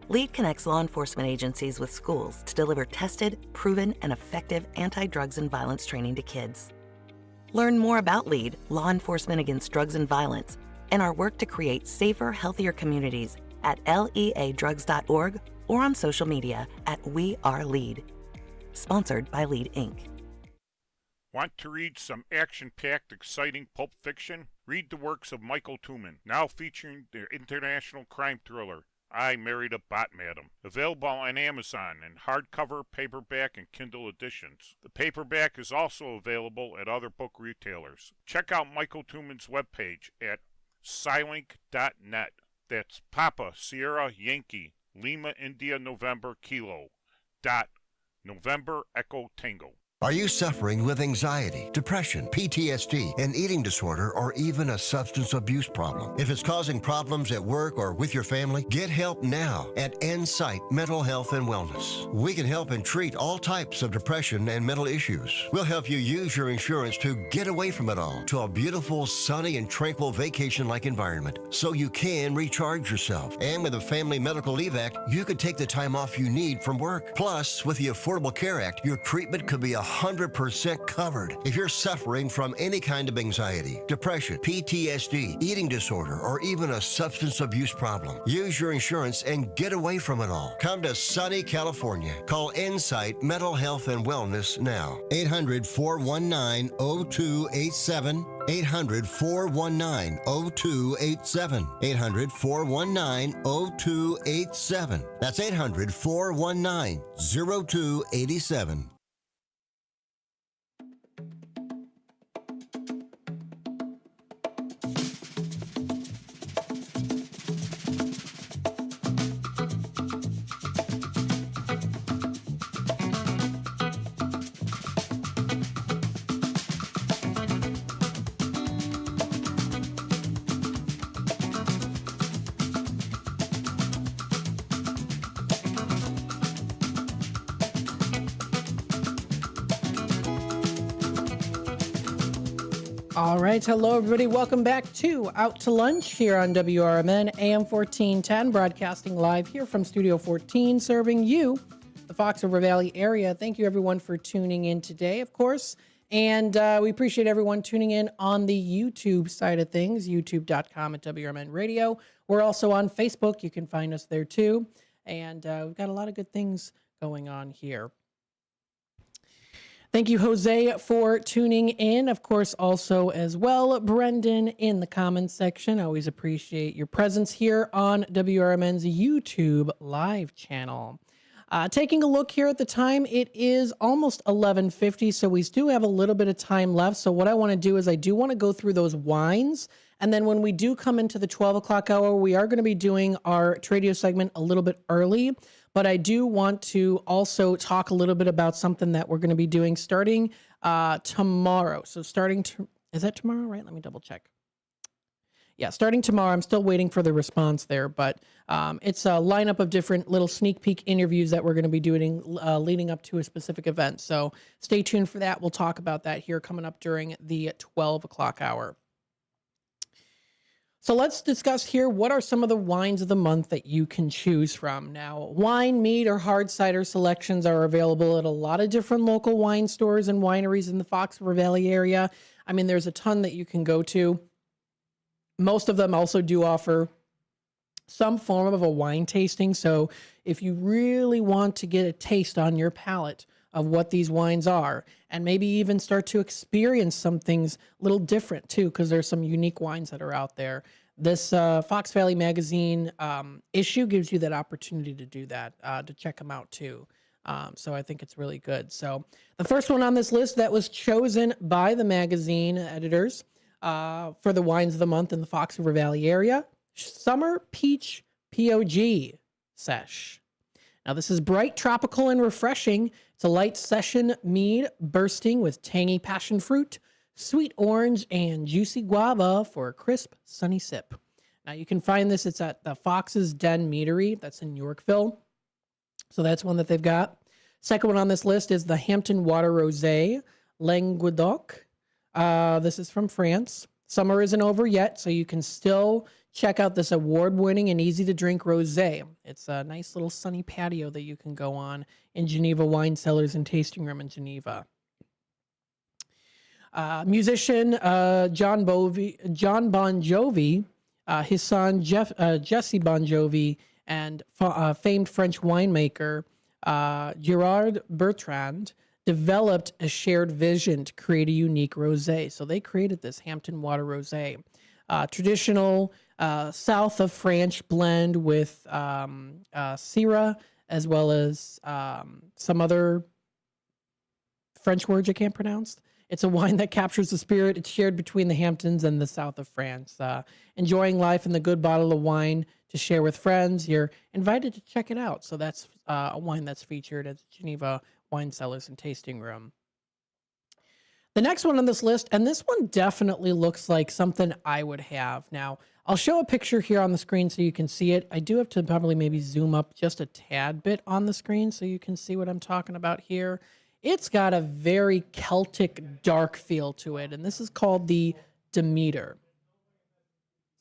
LEAD connects law enforcement agencies with schools to deliver tested, proven, and effective anti-drugs and violence training to kids. Learn more about LEAD, Law Enforcement Against Drugs and Violence, and our work to create safer, healthier communities at leadrugs.org or on social media at We Are LEAD. Sponsored by LEAD, Inc.
Want to read some action-packed, exciting pulp fiction? Read the works of Michael Tooman, now featuring their international crime thriller, I Married a Bot Madam. Available on Amazon in hardcover, paperback, and Kindle editions. The paperback is also available at other book retailers. Check out Michael Tooman's webpage at Scilink.net. That's Papa Sierra Yankee Lima India November Kilo November Echo Tango.
Are you suffering with anxiety, depression, PTSD, an eating disorder, or even a substance abuse problem? If it's causing problems at work or with your family, get help now at Insight Mental Health and Wellness. We can help and treat all types of depression and mental issues. We'll help you use your insurance to get away from it all to a beautiful, sunny, and tranquil vacation-like environment so you can recharge yourself. And with a Family Medical Leave Act, you could take the time off you need from work. Plus, with the Affordable Care Act, your treatment could be 100% covered. If you're suffering from any kind of anxiety, depression, PTSD, eating disorder, or even a substance abuse problem, use your insurance and get away from it all. Come to sunny California. Call Insight Mental Health and Wellness now. 800-419-0287. 800-419-0287. 800-419-0287. That's 800-419-0287.
All right. Hello, everybody. Welcome back to Out to Lunch here on WRMN AM 1410, broadcasting live here from Studio 14, serving you, the Fox River Valley area. Thank you, everyone, for tuning in today, of course. And we appreciate everyone tuning in on the YouTube side of things, youtube.com/WRMN Radio. We're also on Facebook. You can find us there, too. And we've got a lot of good things going on here. Thank you, Jose, for tuning in. Of course, also as well, Brendan in the comments section. Always appreciate your presence here on WRMN's YouTube live channel. Taking a look here at the time, it is almost 11:50, so we do have a little bit of time left. So what I want to do is I do want to go through those wines. And then when we do come into the 12 o'clock hour, we are going to be doing our Tradio segment a little bit early. But I do want to also talk a little bit about something that we're going to be doing starting tomorrow. So is that tomorrow, right? Let me double check. Yeah, starting tomorrow. I'm still waiting for the response there, but it's a lineup of different little sneak peek interviews that we're going to be doing leading up to a specific event. So stay tuned for that. We'll talk about that here coming up during the 12 o'clock hour. So let's discuss here what are some of the wines of the month that you can choose from. Now, wine, mead, or hard cider selections are available at a lot of different local wine stores and wineries in the Fox River Valley area. I mean, there's a ton that you can go to. Most of them also do offer some form of a wine tasting. So if you really want to get a taste on your palate of what these wines are, and maybe even start to experience some things a little different too, because there's some unique wines that are out there. This Fox Valley Magazine issue gives you that opportunity to do that, to check them out too. So I think it's really good. So the first one on this list that was chosen by the magazine editors for the wines of the month in the Fox River Valley area, Summer Peach POG Sesh. Now this is bright, tropical, and refreshing. It's a light session mead bursting with tangy passion fruit, sweet orange, and juicy guava for a crisp, sunny sip. Now you can find this. It's at the Fox's Den Meadery. That's in Yorkville. So that's one that they've got. Second one on this list is the Hampton Water Rosé Languedoc. This is from France. Summer isn't over yet, so you can still check out this award-winning and easy-to-drink rosé. It's a nice little sunny patio that you can go on in Geneva Wine Cellars and Tasting Room in Geneva. Musician John Bon Jovi, his son Jesse Bon Jovi, and famed French winemaker Gerard Bertrand developed a shared vision to create a unique rosé. So they created this Hampton Water Rosé, traditional south of French blend with Syrah, as well as some other French words I can't pronounce. It's a wine that captures the spirit. It's shared between the Hamptons and the south of France. Enjoying life and the good bottle of wine to share with friends. You're invited to check it out. So that's a wine that's featured at Geneva Wine Cellars and Tasting Room. The next one on this list, and this one definitely looks like something I would have. Now, I'll show a picture here on the screen so you can see it. I do have to probably maybe zoom up just a tad bit on the screen so you can see what I'm talking about here. It's got a very Celtic dark feel to it, and this is called the Demeter.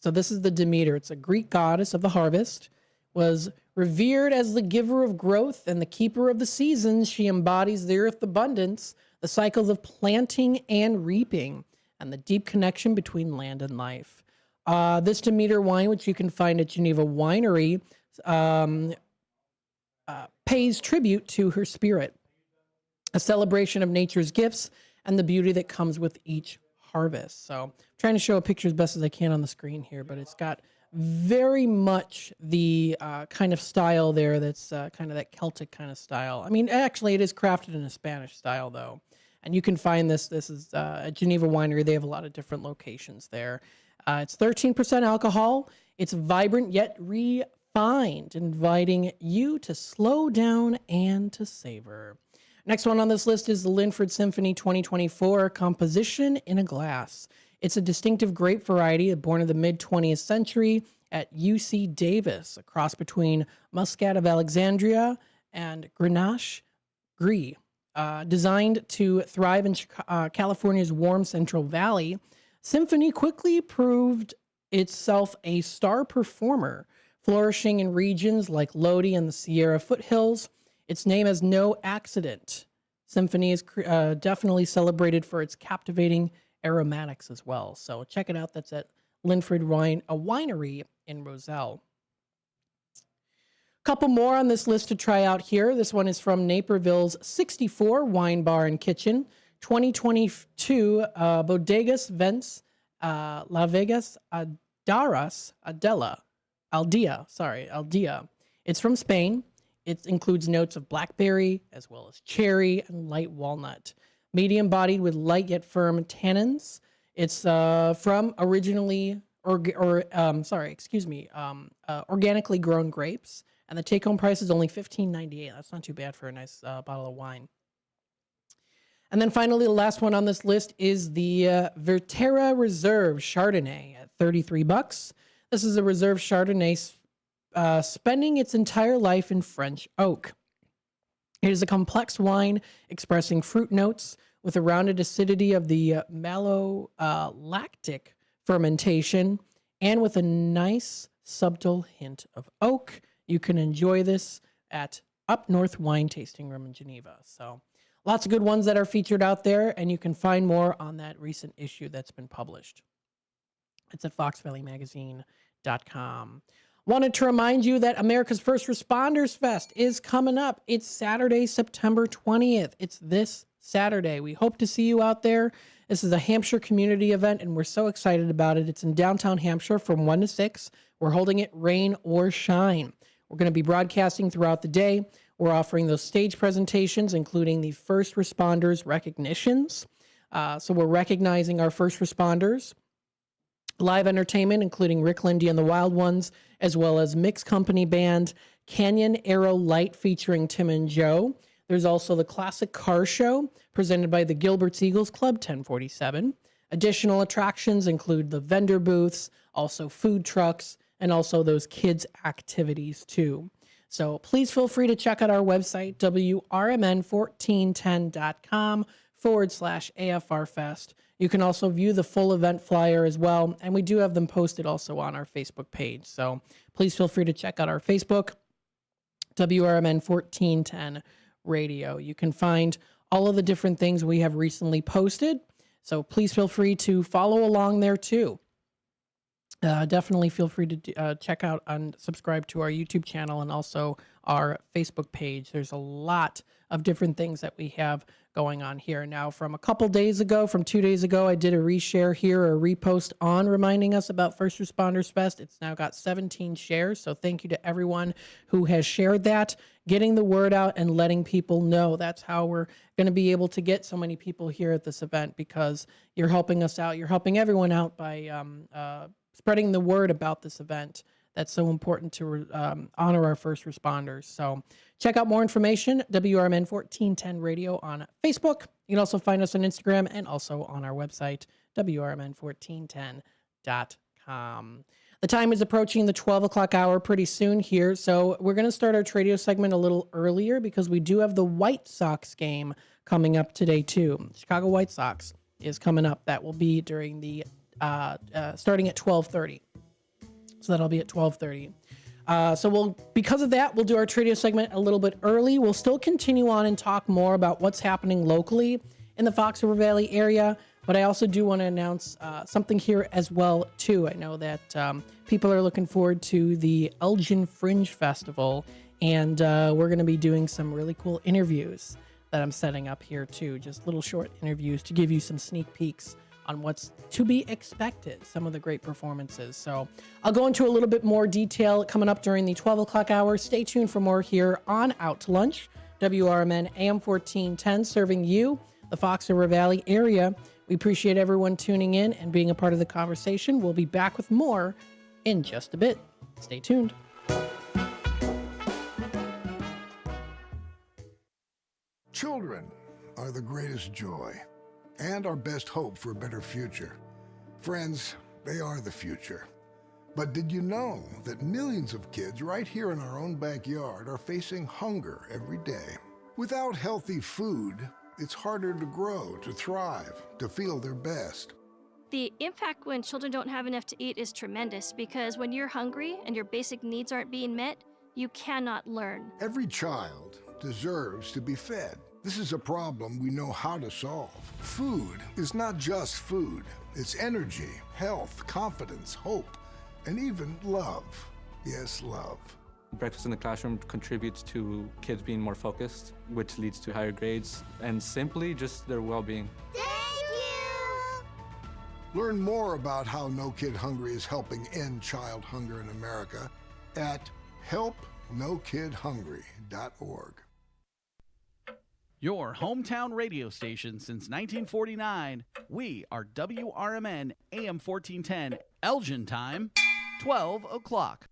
So this is the Demeter. It's a Greek goddess of the harvest, was revered as the giver of growth and the keeper of the seasons. She embodies the earth's abundance, the cycles of planting and reaping, and the deep connection between land and life. This Demeter wine, which you can find at Geneva Winery, pays tribute to her spirit, a celebration of nature's gifts and the beauty that comes with each harvest. So I'm trying to show a picture as best as I can on the screen here, but it's got very much the kind of style there that's kind of that Celtic kind of style. I mean, actually, it is crafted in a Spanish style, though. And you can find this. This is at Geneva Winery. They have a lot of different locations there. It's 13% alcohol. It's vibrant yet refined, inviting you to slow down and to savor. Next one on this list is the Linford Symphony 2024 Composition in a Glass. It's a distinctive grape variety born in the mid-20th century at UC Davis, a cross between Muscat of Alexandria and Grenache Gris. Designed to thrive in California's warm Central Valley, Symphony quickly proved itself a star performer, flourishing in regions like Lodi and the Sierra foothills. Its name is no accident. Symphony is definitely celebrated for its captivating aromatics as well. So check it out. That's at Linford Winery in Roselle. Couple more on this list to try out here. This one is from Naperville's 64 Wine Bar and Kitchen, 2022 Bodegas Vents La Vegas Aldea. It's from Spain. It includes notes of blackberry as well as cherry and light walnut. Medium bodied with light yet firm tannins. It's from organically grown grapes. And the take-home price is only $15.98. That's not too bad for a nice bottle of wine. And then finally, the last one on this list is the Verterra Reserve Chardonnay at $33. This is a Reserve Chardonnay spending its entire life in French oak. It is a complex wine expressing fruit notes with a rounded acidity of the malolactic fermentation and with a nice subtle hint of oak. You can enjoy this at Up North Wine Tasting Room in Geneva. So lots of good ones that are featured out there, and you can find more on that recent issue that's been published. It's at foxvalleymagazine.com. Wanted to remind you that America's First Responders Fest is coming up. It's Saturday, September 20th. It's this Saturday. We hope to see you out there. This is a Hampshire community event, and we're so excited about it. It's in downtown Hampshire from 1 to 6. We're holding it rain or shine. We're going to be broadcasting throughout the day. We're offering those stage presentations, including the first responders recognitions. So we're recognizing our first responders. Live entertainment, including Rick Lindy and the Wild Ones, as well as mixed company band Canyon Arrow Light featuring Tim and Joe. There's also the Classic Car Show presented by the Gilbert's Eagles Club 1047. Additional attractions include the vendor booths, also food trucks, and also those kids' activities too. So please feel free to check out our website, WRMN1410.com/AFRFest. You can also view the full event flyer as well, and we do have them posted also on our Facebook page. So please feel free to check out our Facebook, WRMN 1410 Radio. You can find all of the different things we have recently posted, so please feel free to follow along there too. Definitely feel free to check out and subscribe to our YouTube channel and also our Facebook page. There's a lot of different things that we have going on here. Now, from 2 days ago, I did a reshare here or a repost on reminding us about First Responders Fest. It's now got 17 shares, so thank you to everyone who has shared that, getting the word out and letting people know. That's how we're going to be able to get so many people here at this event, because you're helping us out. You're helping everyone out by spreading the word about this event. That's so important to honor our first responders. So check out more information, WRMN 1410 Radio on Facebook. You can also find us on Instagram and also on our website, WRMN1410.com. The time is approaching the 12 o'clock hour pretty soon here, so we're going to start our Tradio segment a little earlier because we do have the White Sox game coming up today too. Chicago White Sox is coming up. That will be during the starting at 12:30. So that'll be at 12:30. Because of that, we'll do our Tradio segment a little bit early. We'll still continue on and talk more about what's happening locally in the Fox River Valley area. But I also do want to announce something here as well, too. I know that people are looking forward to the Elgin Fringe Festival, and we're going to be doing some really cool interviews that I'm setting up here, too. Just little short interviews to give you some sneak peeks on what's to be expected, some of the great performances. So I'll go into a little bit more detail coming up during the 12 o'clock hour. Stay tuned for more here on Out to Lunch, WRMN AM 1410, serving you, the Fox River Valley area. We appreciate everyone tuning in and being a part of the conversation. We'll be back with more in just a bit. Stay tuned.
Children are the greatest joy and our best hope for a better future. Friends, they are the future. But did you know that millions of kids right here in our own backyard are facing hunger every day? Without healthy food, it's harder to grow, to thrive, to feel their best.
The impact when children don't have enough to eat is tremendous, because when you're hungry and your basic needs aren't being met, you cannot learn.
Every child deserves to be fed. This is a problem we know how to solve. Food is not just food. It's energy, health, confidence, hope, and even love. Yes, love.
Breakfast in the classroom contributes to kids being more focused, which leads to higher grades, and simply just their well-being.
Thank you! Learn more about how No Kid Hungry is helping end child hunger in America at helpnokidhungry.org.
Your hometown radio station since 1949. We are WRMN AM 1410, Elgin time, 12 o'clock.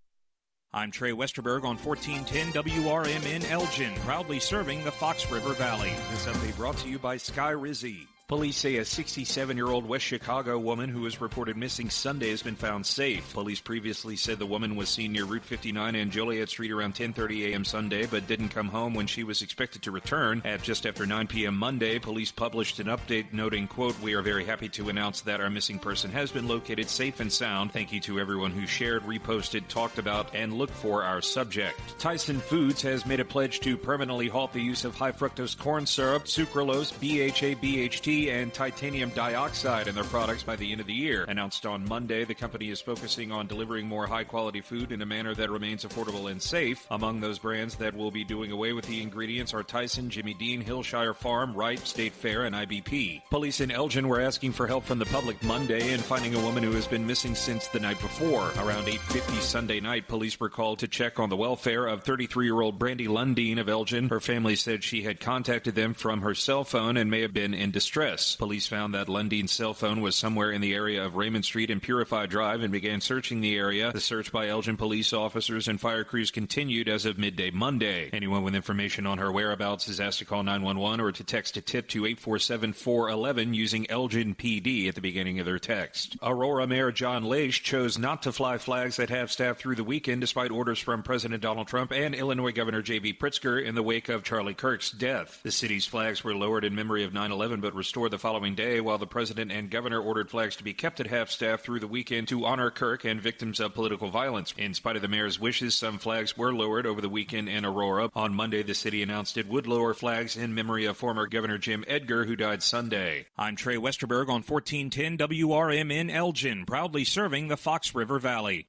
I'm Trey Westerberg on 1410 WRMN Elgin, proudly serving the Fox River Valley. This update brought to you by Sky Rizzi. Police say a 67-year-old West Chicago woman who was reported missing Sunday has been found safe. Police previously said the woman was seen near Route 59 and Joliet Street around 10:30 a.m. Sunday, but didn't come home when she was expected to return. At just after 9 p.m. Monday, police published an update noting, quote, "We are very happy to announce that our missing person has been located safe and sound. Thank you to everyone who shared, reposted, talked about, and looked for our subject." Tyson Foods has made a pledge to permanently halt the use of high fructose corn syrup, sucralose, BHA, BHT, PET and titanium dioxide in their products by the end of the year. Announced on Monday, the company is focusing on delivering more high-quality food in a manner that remains affordable and safe. Among those brands that will be doing away with the ingredients are Tyson, Jimmy Dean, Hillshire Farm, Wright, State Fair, and IBP. Police in Elgin were asking for help from the public Monday in finding a woman who has been missing since the night before. Around 8:50 Sunday night, police were called to check on the welfare of 33-year-old Brandy Lundeen of Elgin. Her family said she had contacted them from her cell phone and may have been in distress. Police found that Lundeen's cell phone was somewhere in the area of Raymond Street and Purify Drive and began searching the area. The search by Elgin police officers and fire crews continued as of midday Monday. Anyone with information on her whereabouts is asked to call 911 or to text a tip to 847-411 using Elgin PD at the beginning of their text. Aurora Mayor John Leish chose not to fly flags at half-staff through the weekend despite orders from President Donald Trump and Illinois Governor J.B. Pritzker in the wake of Charlie Kirk's death. The city's flags were lowered in memory of 9/11 but restored the following day, while the president and governor ordered flags to be kept at half-staff through the weekend to honor Kirk and victims of political violence. In spite of the mayor's wishes, some flags were lowered over the weekend in Aurora. On Monday, the city announced it would lower flags in memory of former Governor Jim Edgar, who died Sunday. I'm Trey Westerberg on 1410 WRMN Elgin, proudly serving the Fox River Valley.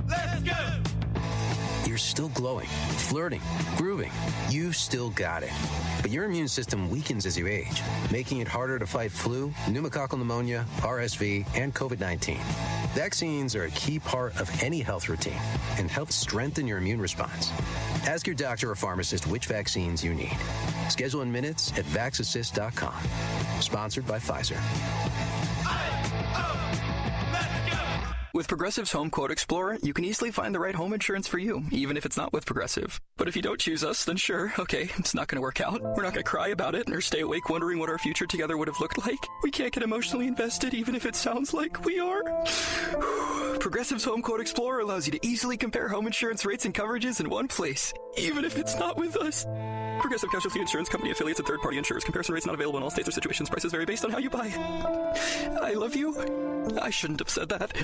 Let's go! You're still glowing, flirting, grooving. You still got it. But your immune system weakens as you age, making it harder to fight flu, pneumococcal pneumonia, RSV, and COVID-19. Vaccines are a key part of any health routine and help strengthen your immune response. Ask your doctor or pharmacist which vaccines you need. Schedule in minutes at vaxassist.com. Sponsored by Pfizer.
With Progressive's Home Quote Explorer, you can easily find the right home insurance for you, even if it's not with Progressive. But if you don't choose us, then sure, okay, it's not going to work out. We're not going to cry about it or stay awake wondering what our future together would have looked like. We can't get emotionally invested, even if it sounds like we are. Progressive's Home Quote Explorer allows you to easily compare home insurance rates and coverages in one place, even if it's not with us. Progressive Casualty Insurance Company affiliates and third-party insurers. Comparison rates not available in all states or situations. Prices vary based on how you buy. I love you. I shouldn't have said that.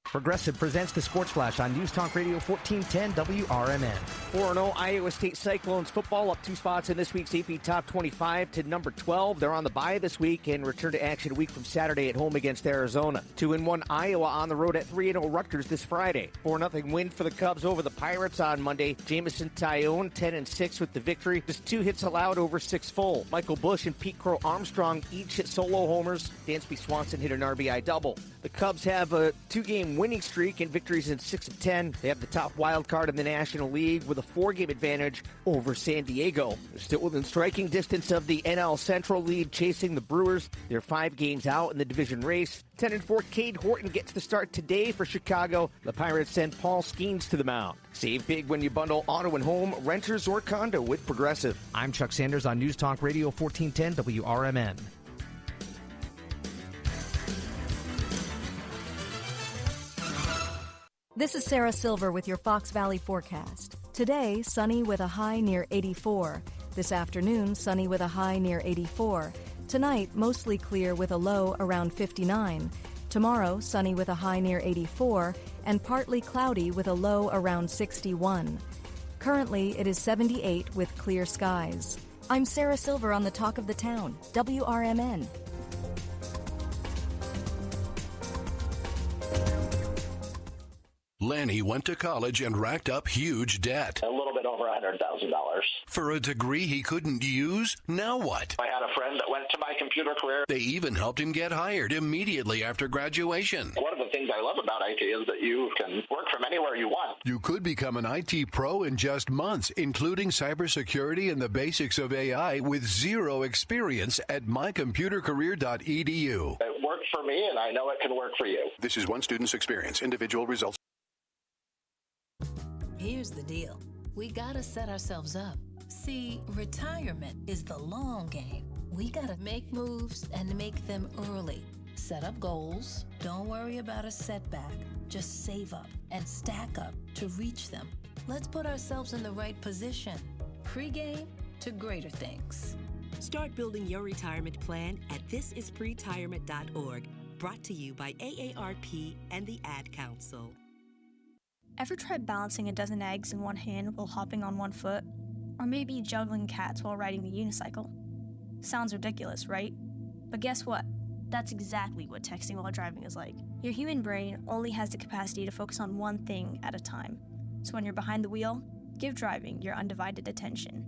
Progressive presents the Sports Flash on News Talk Radio 1410 WRMN. 4-0 Iowa State Cyclones football up 2 spots in this week's AP Top 25 to number 12. They're on the bye this week and return to action a week from Saturday at home against Arizona. 2-1 Iowa on the road at 3-0 Rutgers this Friday. 4-0 win for the Cubs over the Pirates on Monday. Jamison Tyone 10-6 with the victory. Just 2 hits allowed over 6 full. Michael Busch and Pete Crow Armstrong each hit solo homers. Dansby Swanson hit an RBI double. The Cubs have a 2-game winning streak and victories in 6 of 10. They have the top wild card in the National League with a 4-game advantage over San Diego. They're still within striking distance of the NL Central lead, chasing the Brewers. They're 5 games out in the division race. 10-4 Cade Horton gets the start today for Chicago. The Pirates send Paul Skeens to the mound. Save big when you bundle auto and home, renters, or condo with Progressive. I'm Chuck Sanders on News Talk Radio 1410 WRMN.
This is Sarah Silver with your Fox Valley forecast. Today, sunny with a high near 84. This afternoon, sunny with a high near 84. Tonight, mostly clear with a low around 59. Tomorrow, sunny with a high near 84 and partly cloudy with a low around 61. Currently, it is 78 with clear skies. I'm Sarah Silver on the Talk of the Town, WRMN.
Lanny went to college and racked up huge debt.
A little bit over $100,000.
For a degree he couldn't use? Now what?
I had a friend that went to my computer career.
They even helped him get hired immediately after graduation.
One of the things I love about IT is that you can work from anywhere you want.
You could become an IT pro in just months, including cybersecurity and the basics of AI with zero experience at mycomputercareer.edu.
It worked for me, and I know it can work for you.
This is one student's experience. Individual results.
Here's the deal. We gotta set ourselves up. See, retirement is the long game. We gotta make moves and make them early. Set up goals. Don't worry about a setback. Just save up and stack up to reach them. Let's put ourselves in the right position. Pre-game to greater things.
Start building your retirement plan at thisispretirement.org. Brought to you by AARP and the Ad Council.
Ever tried balancing a dozen eggs in one hand while hopping on one foot? Or maybe juggling cats while riding the unicycle? Sounds ridiculous, right? But guess what? That's exactly what texting while driving is like. Your human brain only has the capacity to focus on one thing at a time. So when you're behind the wheel, give driving your undivided attention.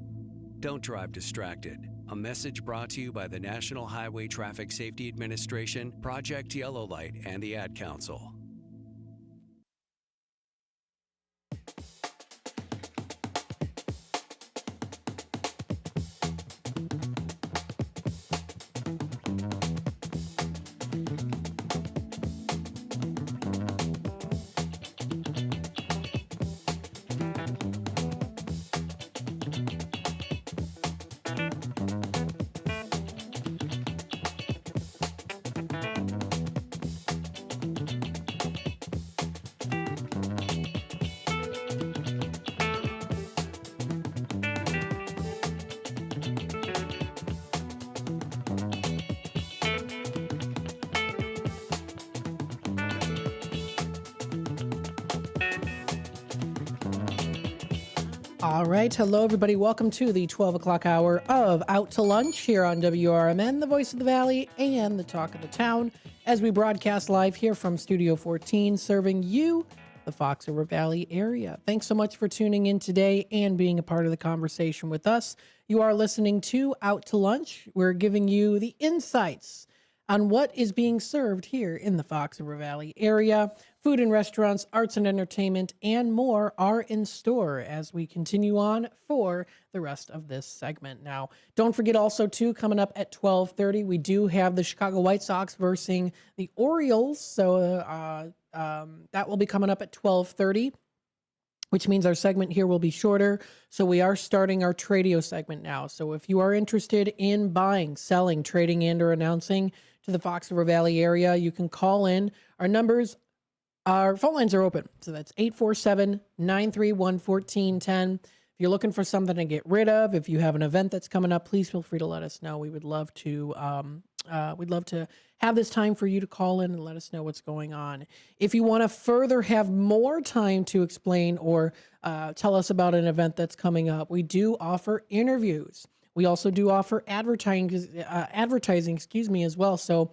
Don't drive distracted. A message brought to you by the National Highway Traffic Safety Administration, Project Yellow Light, and the Ad Council.
All right. Hello, everybody. Welcome to the 12 o'clock hour of Out to Lunch here on WRMN, the voice of the Valley and the talk of the town, as we broadcast live here from Studio 14, serving you, the Fox River Valley area. Thanks so much for tuning in today and being a part of the conversation with us. You are listening to Out to Lunch. We're giving you the insights on what is being served here in the Fox River Valley area. Food and restaurants, arts and entertainment, and more are in store as we continue on for the rest of this segment. Now, don't forget also, too, coming up at 12:30, we do have the Chicago White Sox versus the Orioles. So that will be coming up at 12:30. Which means our segment here will be shorter. So we are starting our Tradio segment now. So if you are interested in buying, selling, trading, and or announcing to the Fox River Valley area, you can call in. Our phone lines are open. So that's 847-931-1410. If you're looking for something to get rid of, if you have an event that's coming up, please feel free to let us know. We would love to have this time for you to call in and let us know what's going on. If you want to further have more time to explain or tell us about an event that's coming up, we do offer interviews. We also do offer advertising, as well. So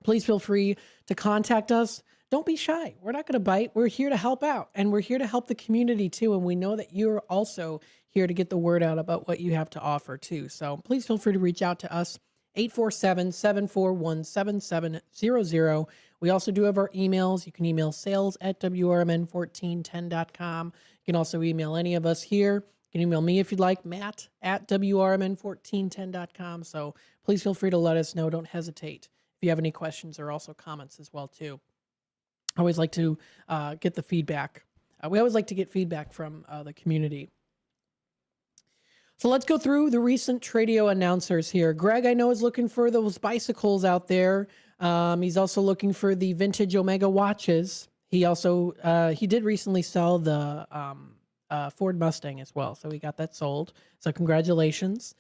please feel free to contact us. Don't be shy. We're not going to bite. We're here to help out, and we're here to help the community too. And we know that you're also here to get the word out about what you have to offer too. So please feel free to reach out to us. 847-741-7700. We also do have our emails. You can email sales@WRMN1410.com. You can also email any of us here. You can email me if you'd like, Matt@WRMN1410.com. So please feel free to let us know. Don't hesitate. If you have any questions or also comments as well, too. I always like to get the feedback. We always like to get feedback from the community. So let's go through the recent Tradio announcers here. Greg, I know, is looking for those bicycles out there. He's also looking for the vintage Omega watches. He did recently sell the Ford Mustang as well. So he got that sold. So congratulations.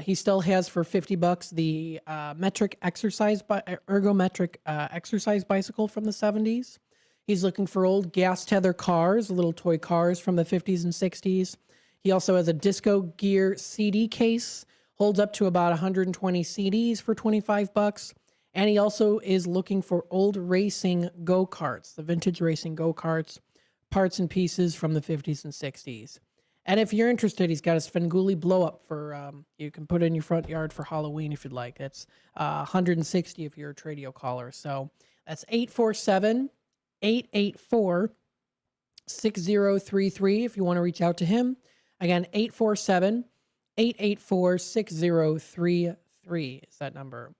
He still has for $50 the ergometric exercise bicycle from the 70s. He's looking for old gas tether cars, little toy cars from the 50s and 60s. He also has a Disco Gear CD case, holds up to about 120 CDs for $25. And he also is looking for old racing go-karts, the vintage racing go-karts, parts and pieces from the 50s and 60s. And if you're interested, he's got a Svengoolie blow-up for, you can put it in your front yard for Halloween if you'd like. That's $160 if you're a Tradio caller. So that's 847-884-6033 if you want to reach out to him. Again, 847-884-6033 is that number.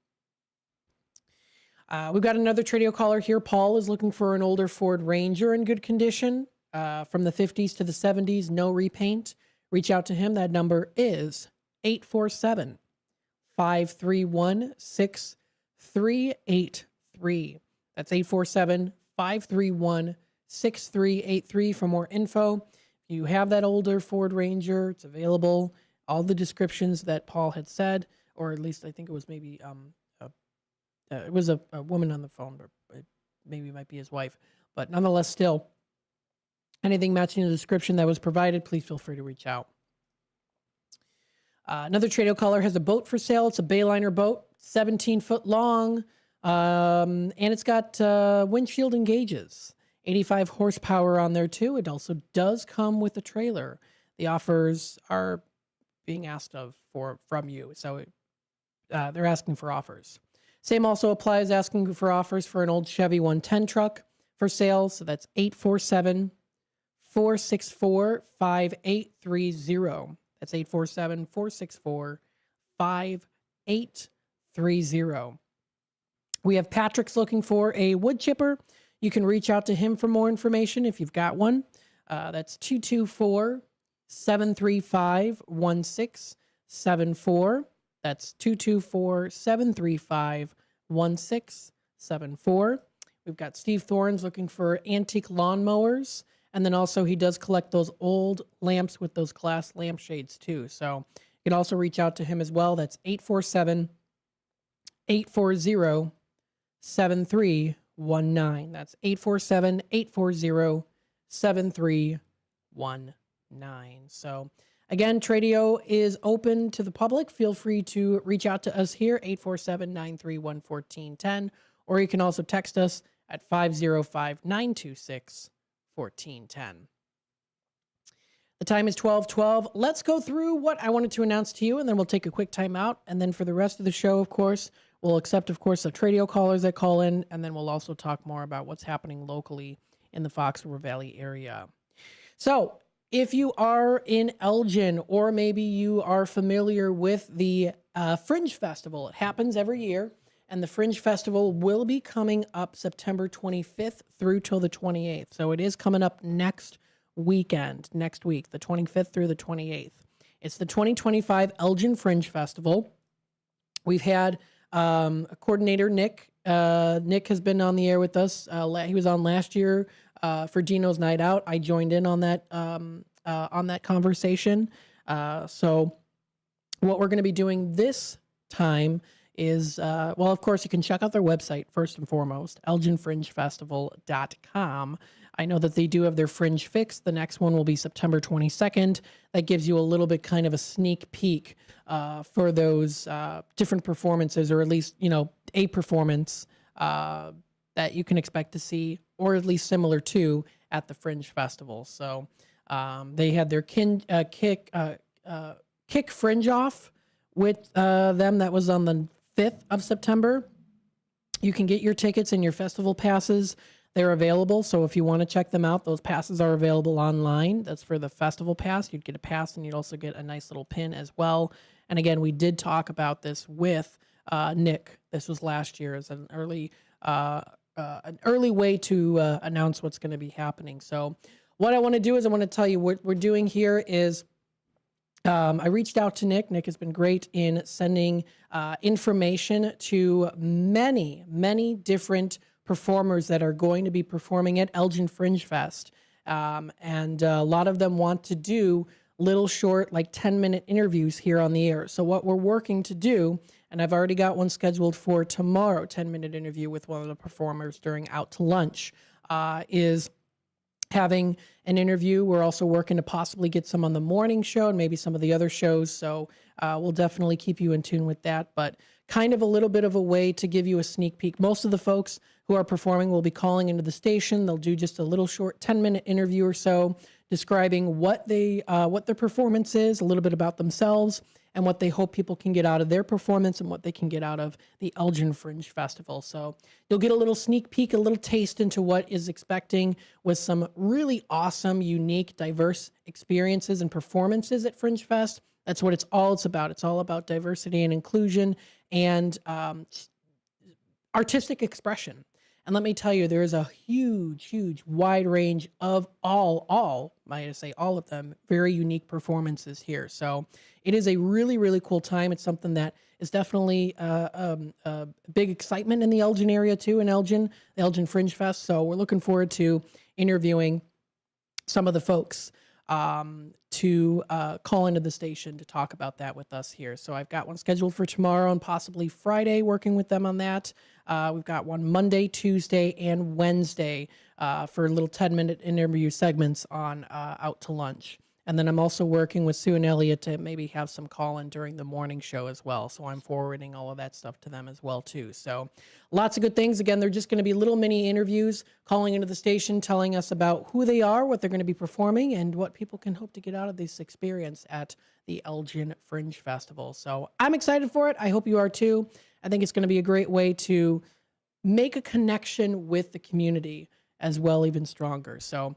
We've got another Tradio caller here. Paul is looking for an older Ford Ranger in good condition. From the 50s to the 70s, no repaint. Reach out to him. That number is 847-531-6383. That's 847-531-6383 for more info. If you have that older Ford Ranger, it's available. All the descriptions that Paul had said, or at least I think it was maybe it was a woman on the phone, but maybe it might be his wife. But nonetheless, still, anything matching the description that was provided, please feel free to reach out. Another Tradio caller has a boat for sale. It's a Bayliner boat, 17 foot long, and it's got windshield and gauges. 85 horsepower on there too. It also does come with a trailer. The offers are being asked from you, so they're asking for offers. Same also applies, asking for offers for an old Chevy 110 truck for sale. So that's 847-464-5830. That's 847-464-5830. We have Patrick's looking for a wood chipper. You can reach out to him for more information if you've got one. That's 224-735-1674. That's 224-735-1674. We've got Steve Thorns looking for antique lawnmowers. And then also he does collect those old lamps with those glass lampshades too. So you can also reach out to him as well. That's 847-840-7319. That's 847-840-7319. So again, Tradio is open to the public. Feel free to reach out to us here, 847-931-1410, or you can also text us at 505-926-1410. The time is 12:12. Let's go through what I wanted to announce to you, and then we'll take a quick time out. And then for the rest of the show, of course, we'll accept, of course, the Tradio callers that call in, and then we'll also talk more about what's happening locally in the Fox River Valley area. So if you are in Elgin, or maybe you are familiar with the Fringe Festival, it happens every year, and the Fringe Festival will be coming up September 25th through till the 28th. So it is coming up next week, the 25th through the 28th. It's the 2025 Elgin Fringe Festival. We've had a coordinator, Nick. Nick has been on the air with us. He was on last year for Dino's Night Out. I joined in on that conversation. So what we're going to be doing this time is, well, of course, you can check out their website first and foremost, elginfringefestival.com. I know that they do have their Fringe Fix. The next one will be September 22nd. That gives you a little bit kind of a sneak peek for those different performances, or at least, a performance that you can expect to see, or at least similar to, at the Fringe Festival. So they had their kick Fringe off with them. That was on the 5th of September. You can get your tickets and your festival passes. They're available, so if you want to check them out, those passes are available online. That's for the festival pass. You'd get a pass, and you'd also get a nice little pin as well. And again, we did talk about this with Nick. This was last year as an early way to announce what's going to be happening. So what I want to do is I want to tell you what we're doing here is I reached out to Nick. Nick has been great in sending information to many, many different performers that are going to be performing at Elgin Fringe Fest. And a lot of them want to do little short, like 10-minute interviews here on the air. So what we're working to do, and I've already got one scheduled for tomorrow, 10-minute interview with one of the performers during Out to Lunch, is having an interview. We're also working to possibly get some on the morning show and maybe some of the other shows. So we'll definitely keep you in tune with that. But kind of a little bit of a way to give you a sneak peek. Most of the folks who are performing will be calling into the station. They'll do just a little short 10-minute interview or so describing what their performance is, a little bit about themselves, and what they hope people can get out of their performance and what they can get out of the Elgin Fringe Festival. So you'll get a little sneak peek, a little taste into what is expecting with some really awesome, unique, diverse experiences and performances at Fringe Fest. That's what it's about. It's all about diversity and inclusion and artistic expression. And let me tell you, there is a huge, huge wide range of might I say, all of them, very unique performances here. So it is a really, really cool time. It's something that is definitely a big excitement in the Elgin area too, in Elgin, the Elgin Fringe Fest. So we're looking forward to interviewing some of the folks to call into the station to talk about that with us here. So I've got one scheduled for tomorrow and possibly Friday, working with them on that. We've got one Monday, Tuesday, and Wednesday for little 10-minute interview segments on Out to Lunch. And then I'm also working with Sue and Elliot to maybe have some call-in during the morning show as well. So I'm forwarding all of that stuff to them as well, too. So lots of good things. Again, they're just going to be little mini interviews, calling into the station, telling us about who they are, what they're going to be performing, and what people can hope to get out of this experience at the Elgin Fringe Festival. So I'm excited for it. I hope you are, too. I think it's going to be a great way to make a connection with the community as well, even stronger. So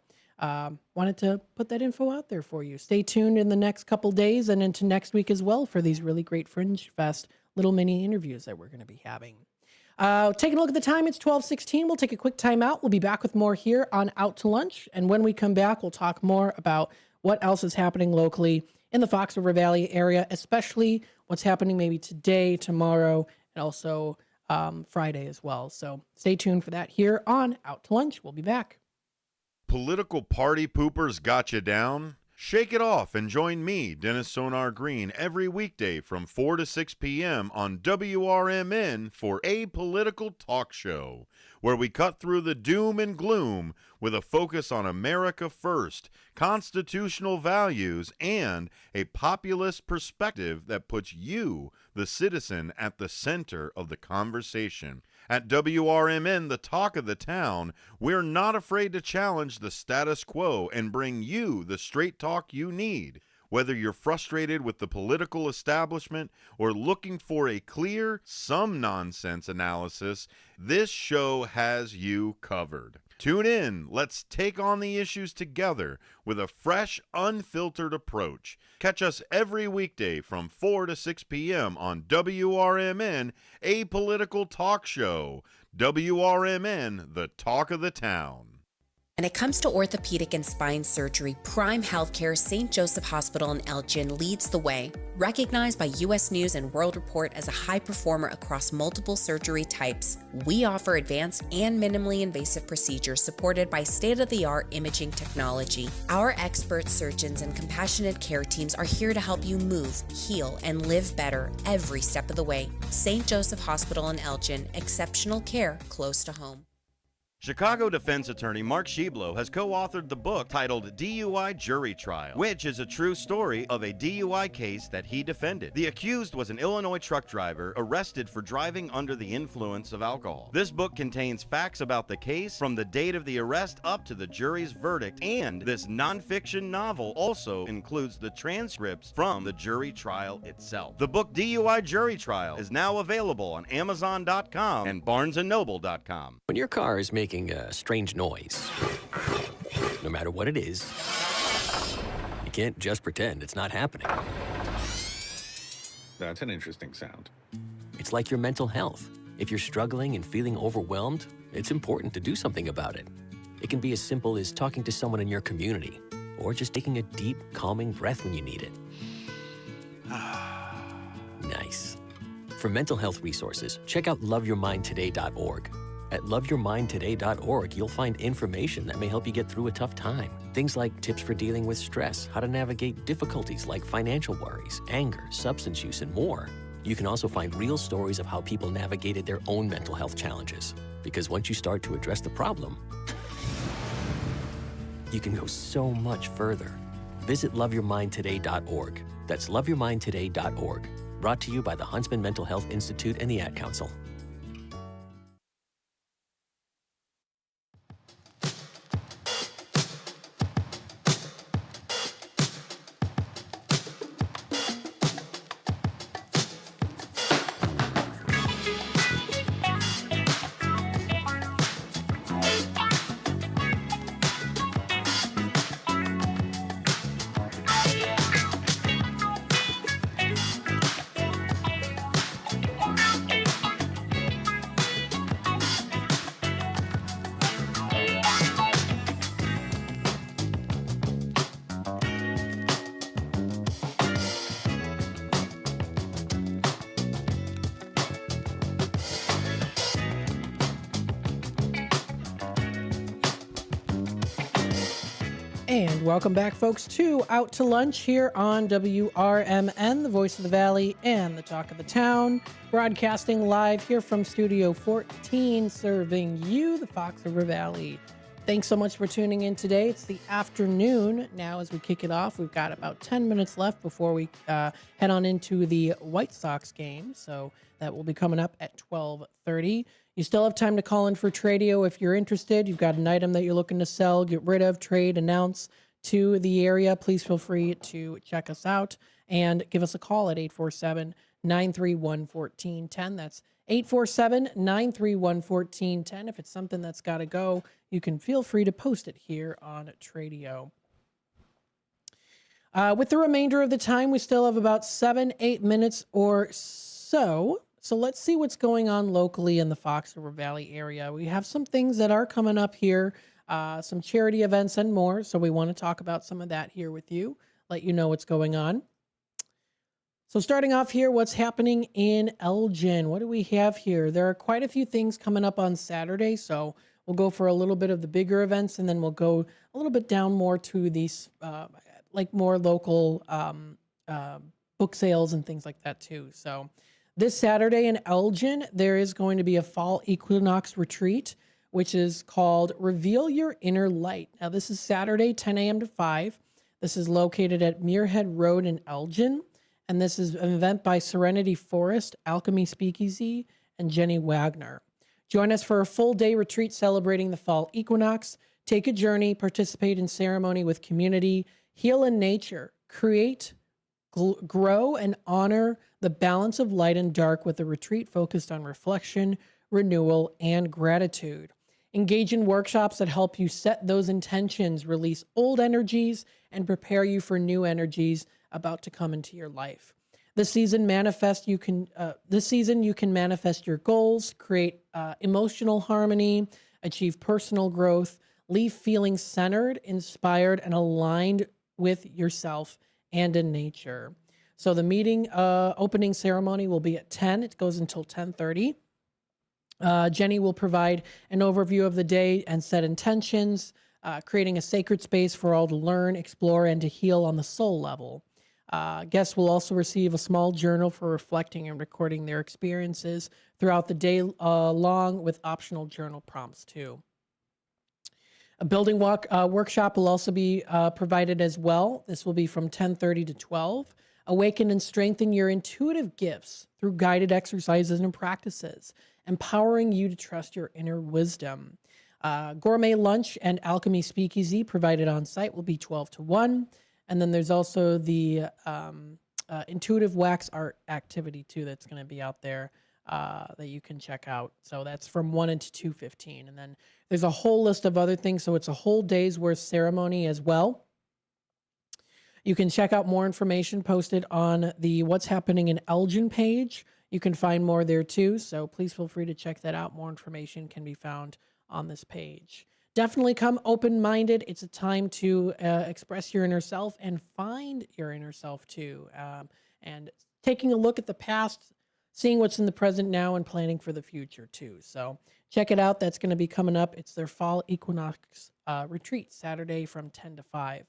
wanted to put that info out there for you. Stay tuned in the next couple days and into next week as well for these really great Fringe Fest little mini interviews that we're going to be having. Taking a look at the time, it's 12:16. We'll take a quick time out. We'll be back with more here on Out to Lunch. And when we come back, we'll talk more about what else is happening locally in the Fox River Valley area, especially what's happening maybe today, tomorrow, and also Friday as well. So stay tuned for that here on Out to Lunch. We'll be back.
Political party poopers got you down? Shake it off and join me, Dennis Sonar Green, every weekday from 4 to 6 p.m. on WRMN for A Political Talk Show, where we cut through the doom and gloom with a focus on America first, constitutional values, and a populist perspective that puts you, the citizen, at the center of the conversation. At WRMN, the talk of the town, we're not afraid to challenge the status quo and bring you the straight talk you need. Whether you're frustrated with the political establishment or looking for a clear, some nonsense analysis, this show has you covered. Tune in. Let's take on the issues together with a fresh, unfiltered approach. Catch us every weekday from 4 to 6 p.m. on WRMN, A Political Talk Show. WRMN, the talk of the town.
When it comes to orthopedic and spine surgery, Prime Healthcare St. Joseph Hospital in Elgin leads the way. Recognized by U.S. News and World Report as a high performer across multiple surgery types, we offer advanced and minimally invasive procedures supported by state-of-the-art imaging technology. Our expert surgeons and compassionate care teams are here to help you move, heal, and live better every step of the way. St. Joseph Hospital in Elgin, exceptional care close to home.
Chicago defense attorney Mark Schieblo has co-authored the book titled DUI Jury Trial, which is a true story of a DUI case that he defended. The accused was an Illinois truck driver arrested for driving under the influence of alcohol. This book contains facts about the case from the date of the arrest up to the jury's verdict, and this nonfiction novel also includes the transcripts from the jury trial itself. The book DUI Jury Trial is now available on Amazon.com and BarnesandNoble.com.
When your car is making a strange noise, no matter what it is, you can't just pretend it's not happening.
That's an interesting sound.
It's like your mental health. If you're struggling and feeling overwhelmed, it's important to do something about it. It can be as simple as talking to someone in your community, or just taking a deep, calming breath when you need it. Nice. For mental health resources, check out loveyourmindtoday.org. At loveyourmindtoday.org, you'll find information that may help you get through a tough time. Things like tips for dealing with stress, how to navigate difficulties like financial worries, anger, substance use, and more. You can also find real stories of how people navigated their own mental health challenges. Because once you start to address the problem, you can go so much further. Visit loveyourmindtoday.org. That's loveyourmindtoday.org. Brought to you by the Huntsman Mental Health Institute and the Ad Council.
And welcome back, folks, to Out to Lunch here on WRMN, the voice of the valley and the talk of the town. Broadcasting live here from Studio 14, serving you, the Fox River Valley. Thanks so much for tuning in today. It's the afternoon now as we kick it off. We've got about 10 minutes left before we head on into the White Sox game. So that will be coming up at 12:30. You still have time to call in for Tradio if you're interested. You've got an item that you're looking to sell, get rid of, trade, announce to the area. Please feel free to check us out and give us a call at 847-931-1410. That's 847-931-1410. If it's something that's got to go, you can feel free to post it here on Tradio. With the remainder of the time, we still have about 7-8 minutes or so. So let's see what's going on locally in the Fox River Valley area. We have some things that are coming up here, some charity events and more. So we want to talk about some of that here with you, let you know what's going on. So starting off here, what's happening in Elgin? What do we have here? There are quite a few things coming up on Saturday, so we'll go for a little bit of the bigger events, and then we'll go a little bit down more to these, like more local book sales and things like that too. So this Saturday in Elgin, there is going to be a fall equinox retreat, which is called Reveal Your Inner Light. Now this is Saturday, 10 a.m. to 5. This is located at Muirhead Road in Elgin. And this is an event by Serenity Forest, Alchemy Speakeasy, and Jenny Wagner. Join us for a full-day retreat celebrating the fall equinox. Take a journey, participate in ceremony with community, heal in nature, create, grow, and honor the balance of light and dark with a retreat focused on reflection, renewal, and gratitude. Engage in workshops that help you set those intentions, release old energies, and prepare you for new energies about to come into your life. This season you can manifest your goals, create emotional harmony, achieve personal growth, leave feeling centered, inspired, and aligned with yourself and in nature. So the meeting opening ceremony will be at 10. It goes until 10:30. Jenny will provide an overview of the day and set intentions, creating a sacred space for all to learn, explore, and to heal on the soul level. Guests will also receive a small journal for reflecting and recording their experiences throughout the day long with optional journal prompts too. A building workshop will also be provided as well. This will be from 10:30 to 12. Awaken and strengthen your intuitive gifts through guided exercises and practices, empowering you to trust your inner wisdom. Gourmet lunch and alchemy speakeasy provided on site will be 12 to 1. And then there's also the intuitive wax art activity too that's going to be out there that you can check out. So that's from 1 to 2:15. And then there's a whole list of other things. So it's a whole day's worth ceremony as well. You can check out more information posted on the What's Happening in Elgin page. You can find more there too. So please feel free to check that out. More information can be found on this page. Definitely come open-minded. It's a time to express your inner self and find your inner self too. And taking a look at the past, seeing what's in the present now, and planning for the future too. So check it out. That's going to be coming up. It's their fall equinox retreat, Saturday from 10 to 5.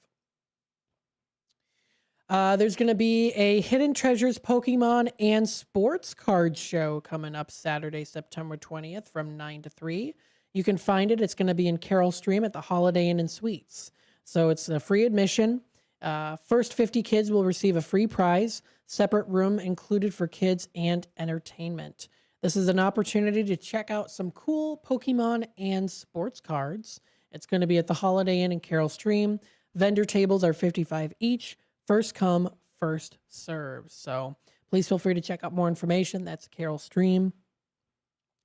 There's going to be a Hidden Treasures Pokemon and Sports Card Show coming up Saturday, September 20th from 9 to 3. You can find it. It's going to be in Carroll Stream at the Holiday Inn and Suites. So it's a free admission. First 50 kids will receive a free prize, separate room included for kids and entertainment. This is an opportunity to check out some cool Pokemon and sports cards. It's going to be at the Holiday Inn in Carroll Stream. Vendor tables are $55 each. First come, first serve. So please feel free to check out more information. That's Carroll Stream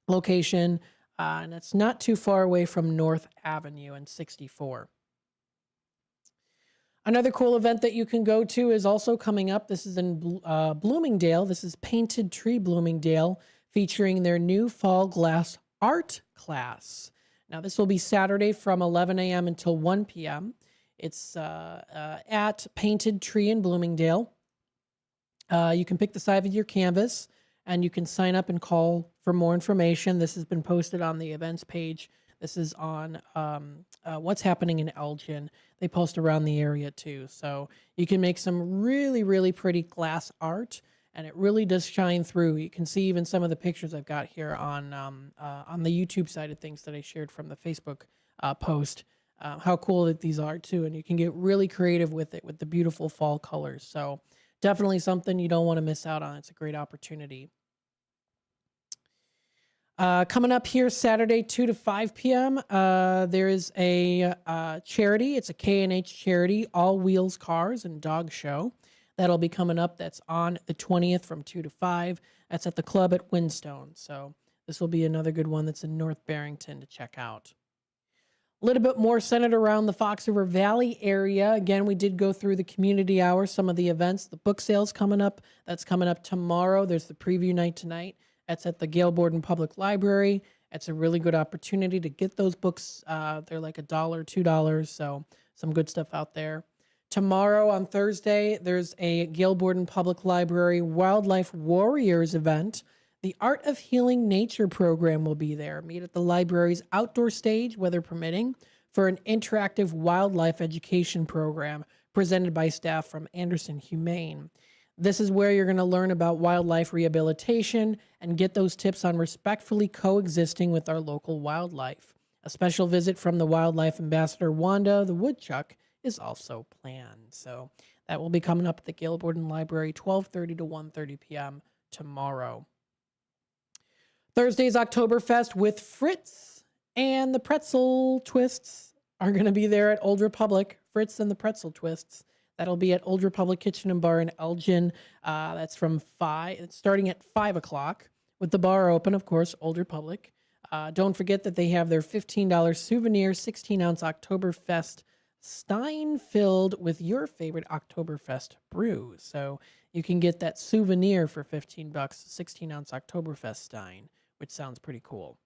location. And it's not too far away from North Avenue and 64. Another cool event that you can go to is also coming up. This is in Bloomingdale. This is Painted Tree Bloomingdale, featuring their new fall glass art class. Now, this will be Saturday from 11 a.m. until 1 p.m. It's at Painted Tree in Bloomingdale. You can pick the size of your canvas, and you can sign up and call for more information. This has been posted on the events page. This is on What's Happening in Elgin. They post around the area too. So you can make some really, really pretty glass art, and it really does shine through. You can see even some of the pictures I've got here on the YouTube side of things that I shared from the Facebook post how cool that these are too. And you can get really creative with it, with the beautiful fall colors. So definitely something you don't want to miss out on. It's a great opportunity. Coming up here Saturday, 2 to 5 p.m., there is a charity. It's a K&H charity, All Wheels Cars and Dog Show. That'll be coming up. That's on the 20th from 2 to 5. That's at the club at Windstone. So this will be another good one that's in North Barrington to check out. A little bit more centered around the Fox River Valley area. Again, we did go through the community hour, some of the events. The book sale's coming up. That's coming up tomorrow. There's the preview night tonight. That's at the Gail Borden Public Library. It's a really good opportunity to get those books. They're like $1, $2, so some good stuff out there. Tomorrow on Thursday, there's a Gail Borden Public Library Wildlife Warriors event. The Art of Healing Nature program will be there. Meet at the library's outdoor stage, weather permitting, for an interactive wildlife education program presented by staff from Anderson Humane. This is where you're going to learn about wildlife rehabilitation and get those tips on respectfully coexisting with our local wildlife. A special visit from the wildlife ambassador, Wanda the Woodchuck, is also planned. So that will be coming up at the Gail Borden Library, 12:30 to 1:30 p.m. tomorrow. Thursday's Oktoberfest with Fritz and the Pretzel Twists are going to be there at Old Republic. Fritz and the Pretzel Twists. That'll be at Old Republic Kitchen and Bar in Elgin. That's from 5. It's starting at 5 o'clock with the bar open, of course, Old Republic. Don't forget that they have their $15 souvenir 16-ounce Oktoberfest stein filled with your favorite Oktoberfest brew. So you can get that souvenir for $15, 16-ounce Oktoberfest stein, which sounds pretty cool.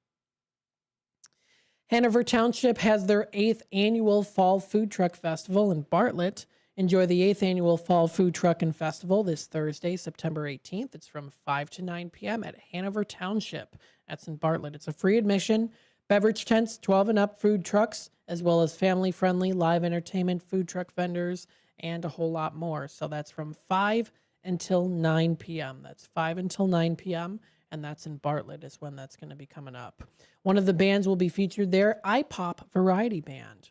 Hanover Township has their 8th annual Fall Food Truck Festival in Bartlett. Enjoy the 8th annual Fall Food Truck and Festival this Thursday, September 18th. It's from 5 to 9 p.m. at Hanover Township. That's in Bartlett. It's a free admission. Beverage tents, 12 and up food trucks, as well as family-friendly live entertainment, food truck vendors, and a whole lot more. So that's from 5 until 9 p.m. That's 5 until 9 p.m., and that's in Bartlett is when that's going to be coming up. One of the bands will be featured there, iPop Variety Band.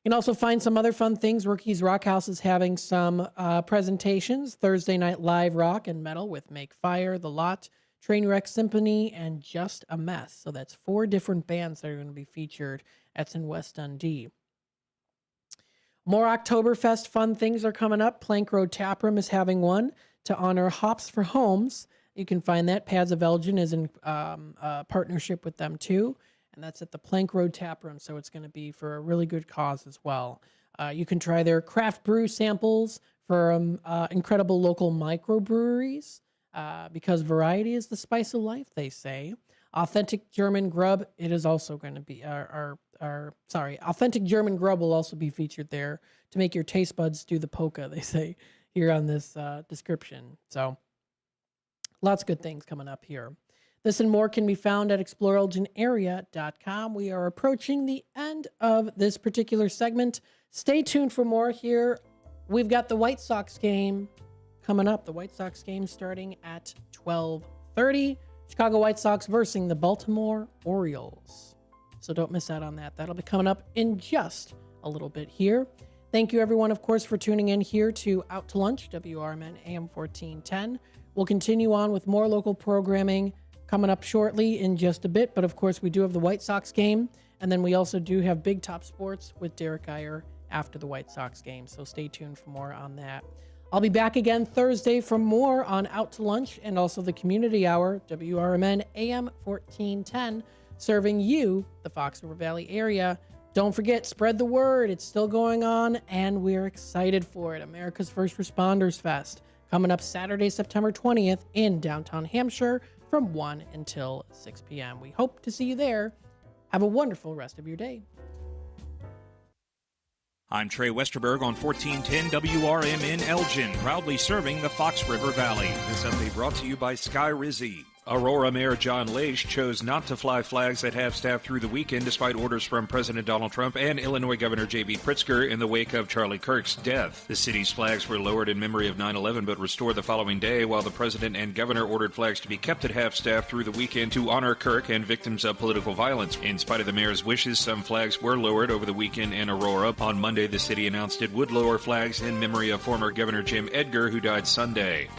You can also find some other fun things. Ricky's Rock House is having some presentations. Thursday night live rock and metal with Make Fire, The Lot, Trainwreck Symphony, and Just a Mess. So that's 4 different bands that are going to be featured. That's in West Dundee. More Oktoberfest fun things are coming up. Plank Road Taproom is having one to honor Hops for Homes. You can find that. Pads of Elgin is in partnership with them too. And that's at the Plank Road Taproom, so it's going to be for a really good cause as well. You can try their craft brew samples from incredible local microbreweries because variety is the spice of life, they say. Authentic German grub, it is also going to be, authentic German grub will also be featured there to make your taste buds do the polka, they say here on this description. So lots of good things coming up here. This and more can be found at exploreelginarea.com. We are approaching the end of this particular segment. Stay tuned for more here. We've got the White Sox game coming up. The White Sox game starting at 12:30. Chicago White Sox versus the Baltimore Orioles. So don't miss out on that. That'll be coming up in just a little bit here. Thank you, everyone, of course, for tuning in here to Out to Lunch, WRMN AM 1410. We'll continue on with more local programming coming up shortly in just a bit. But, of course, we do have the White Sox game. And then we also do have Big Top Sports with Derek Iyer after the White Sox game. So stay tuned for more on that. I'll be back again Thursday for more on Out to Lunch and also the Community Hour, WRMN AM 1410, serving you, the Fox River Valley area. Don't forget, spread the word. It's still going on, and we're excited for it. America's First Responders Fest, coming up Saturday, September 20th in downtown Hampshire from 1 until 6 p.m. We hope to see you there. Have a wonderful rest of your day.
I'm Trey Westerberg on 1410 WRMN Elgin, proudly serving the Fox River Valley. This update brought to you by Sky Rizzi. Aurora Mayor John Laish chose not to fly flags at half-staff through the weekend despite orders from President Donald Trump and Illinois Governor J.B. Pritzker in the wake of Charlie Kirk's death. The city's flags were lowered in memory of 9/11 but restored the following day, while the president and governor ordered flags to be kept at half-staff through the weekend to honor Kirk and victims of political violence. In spite of the mayor's wishes, some flags were lowered over the weekend in Aurora. On Monday, the city announced it would lower flags in memory of former Governor Jim Edgar, who died Sunday.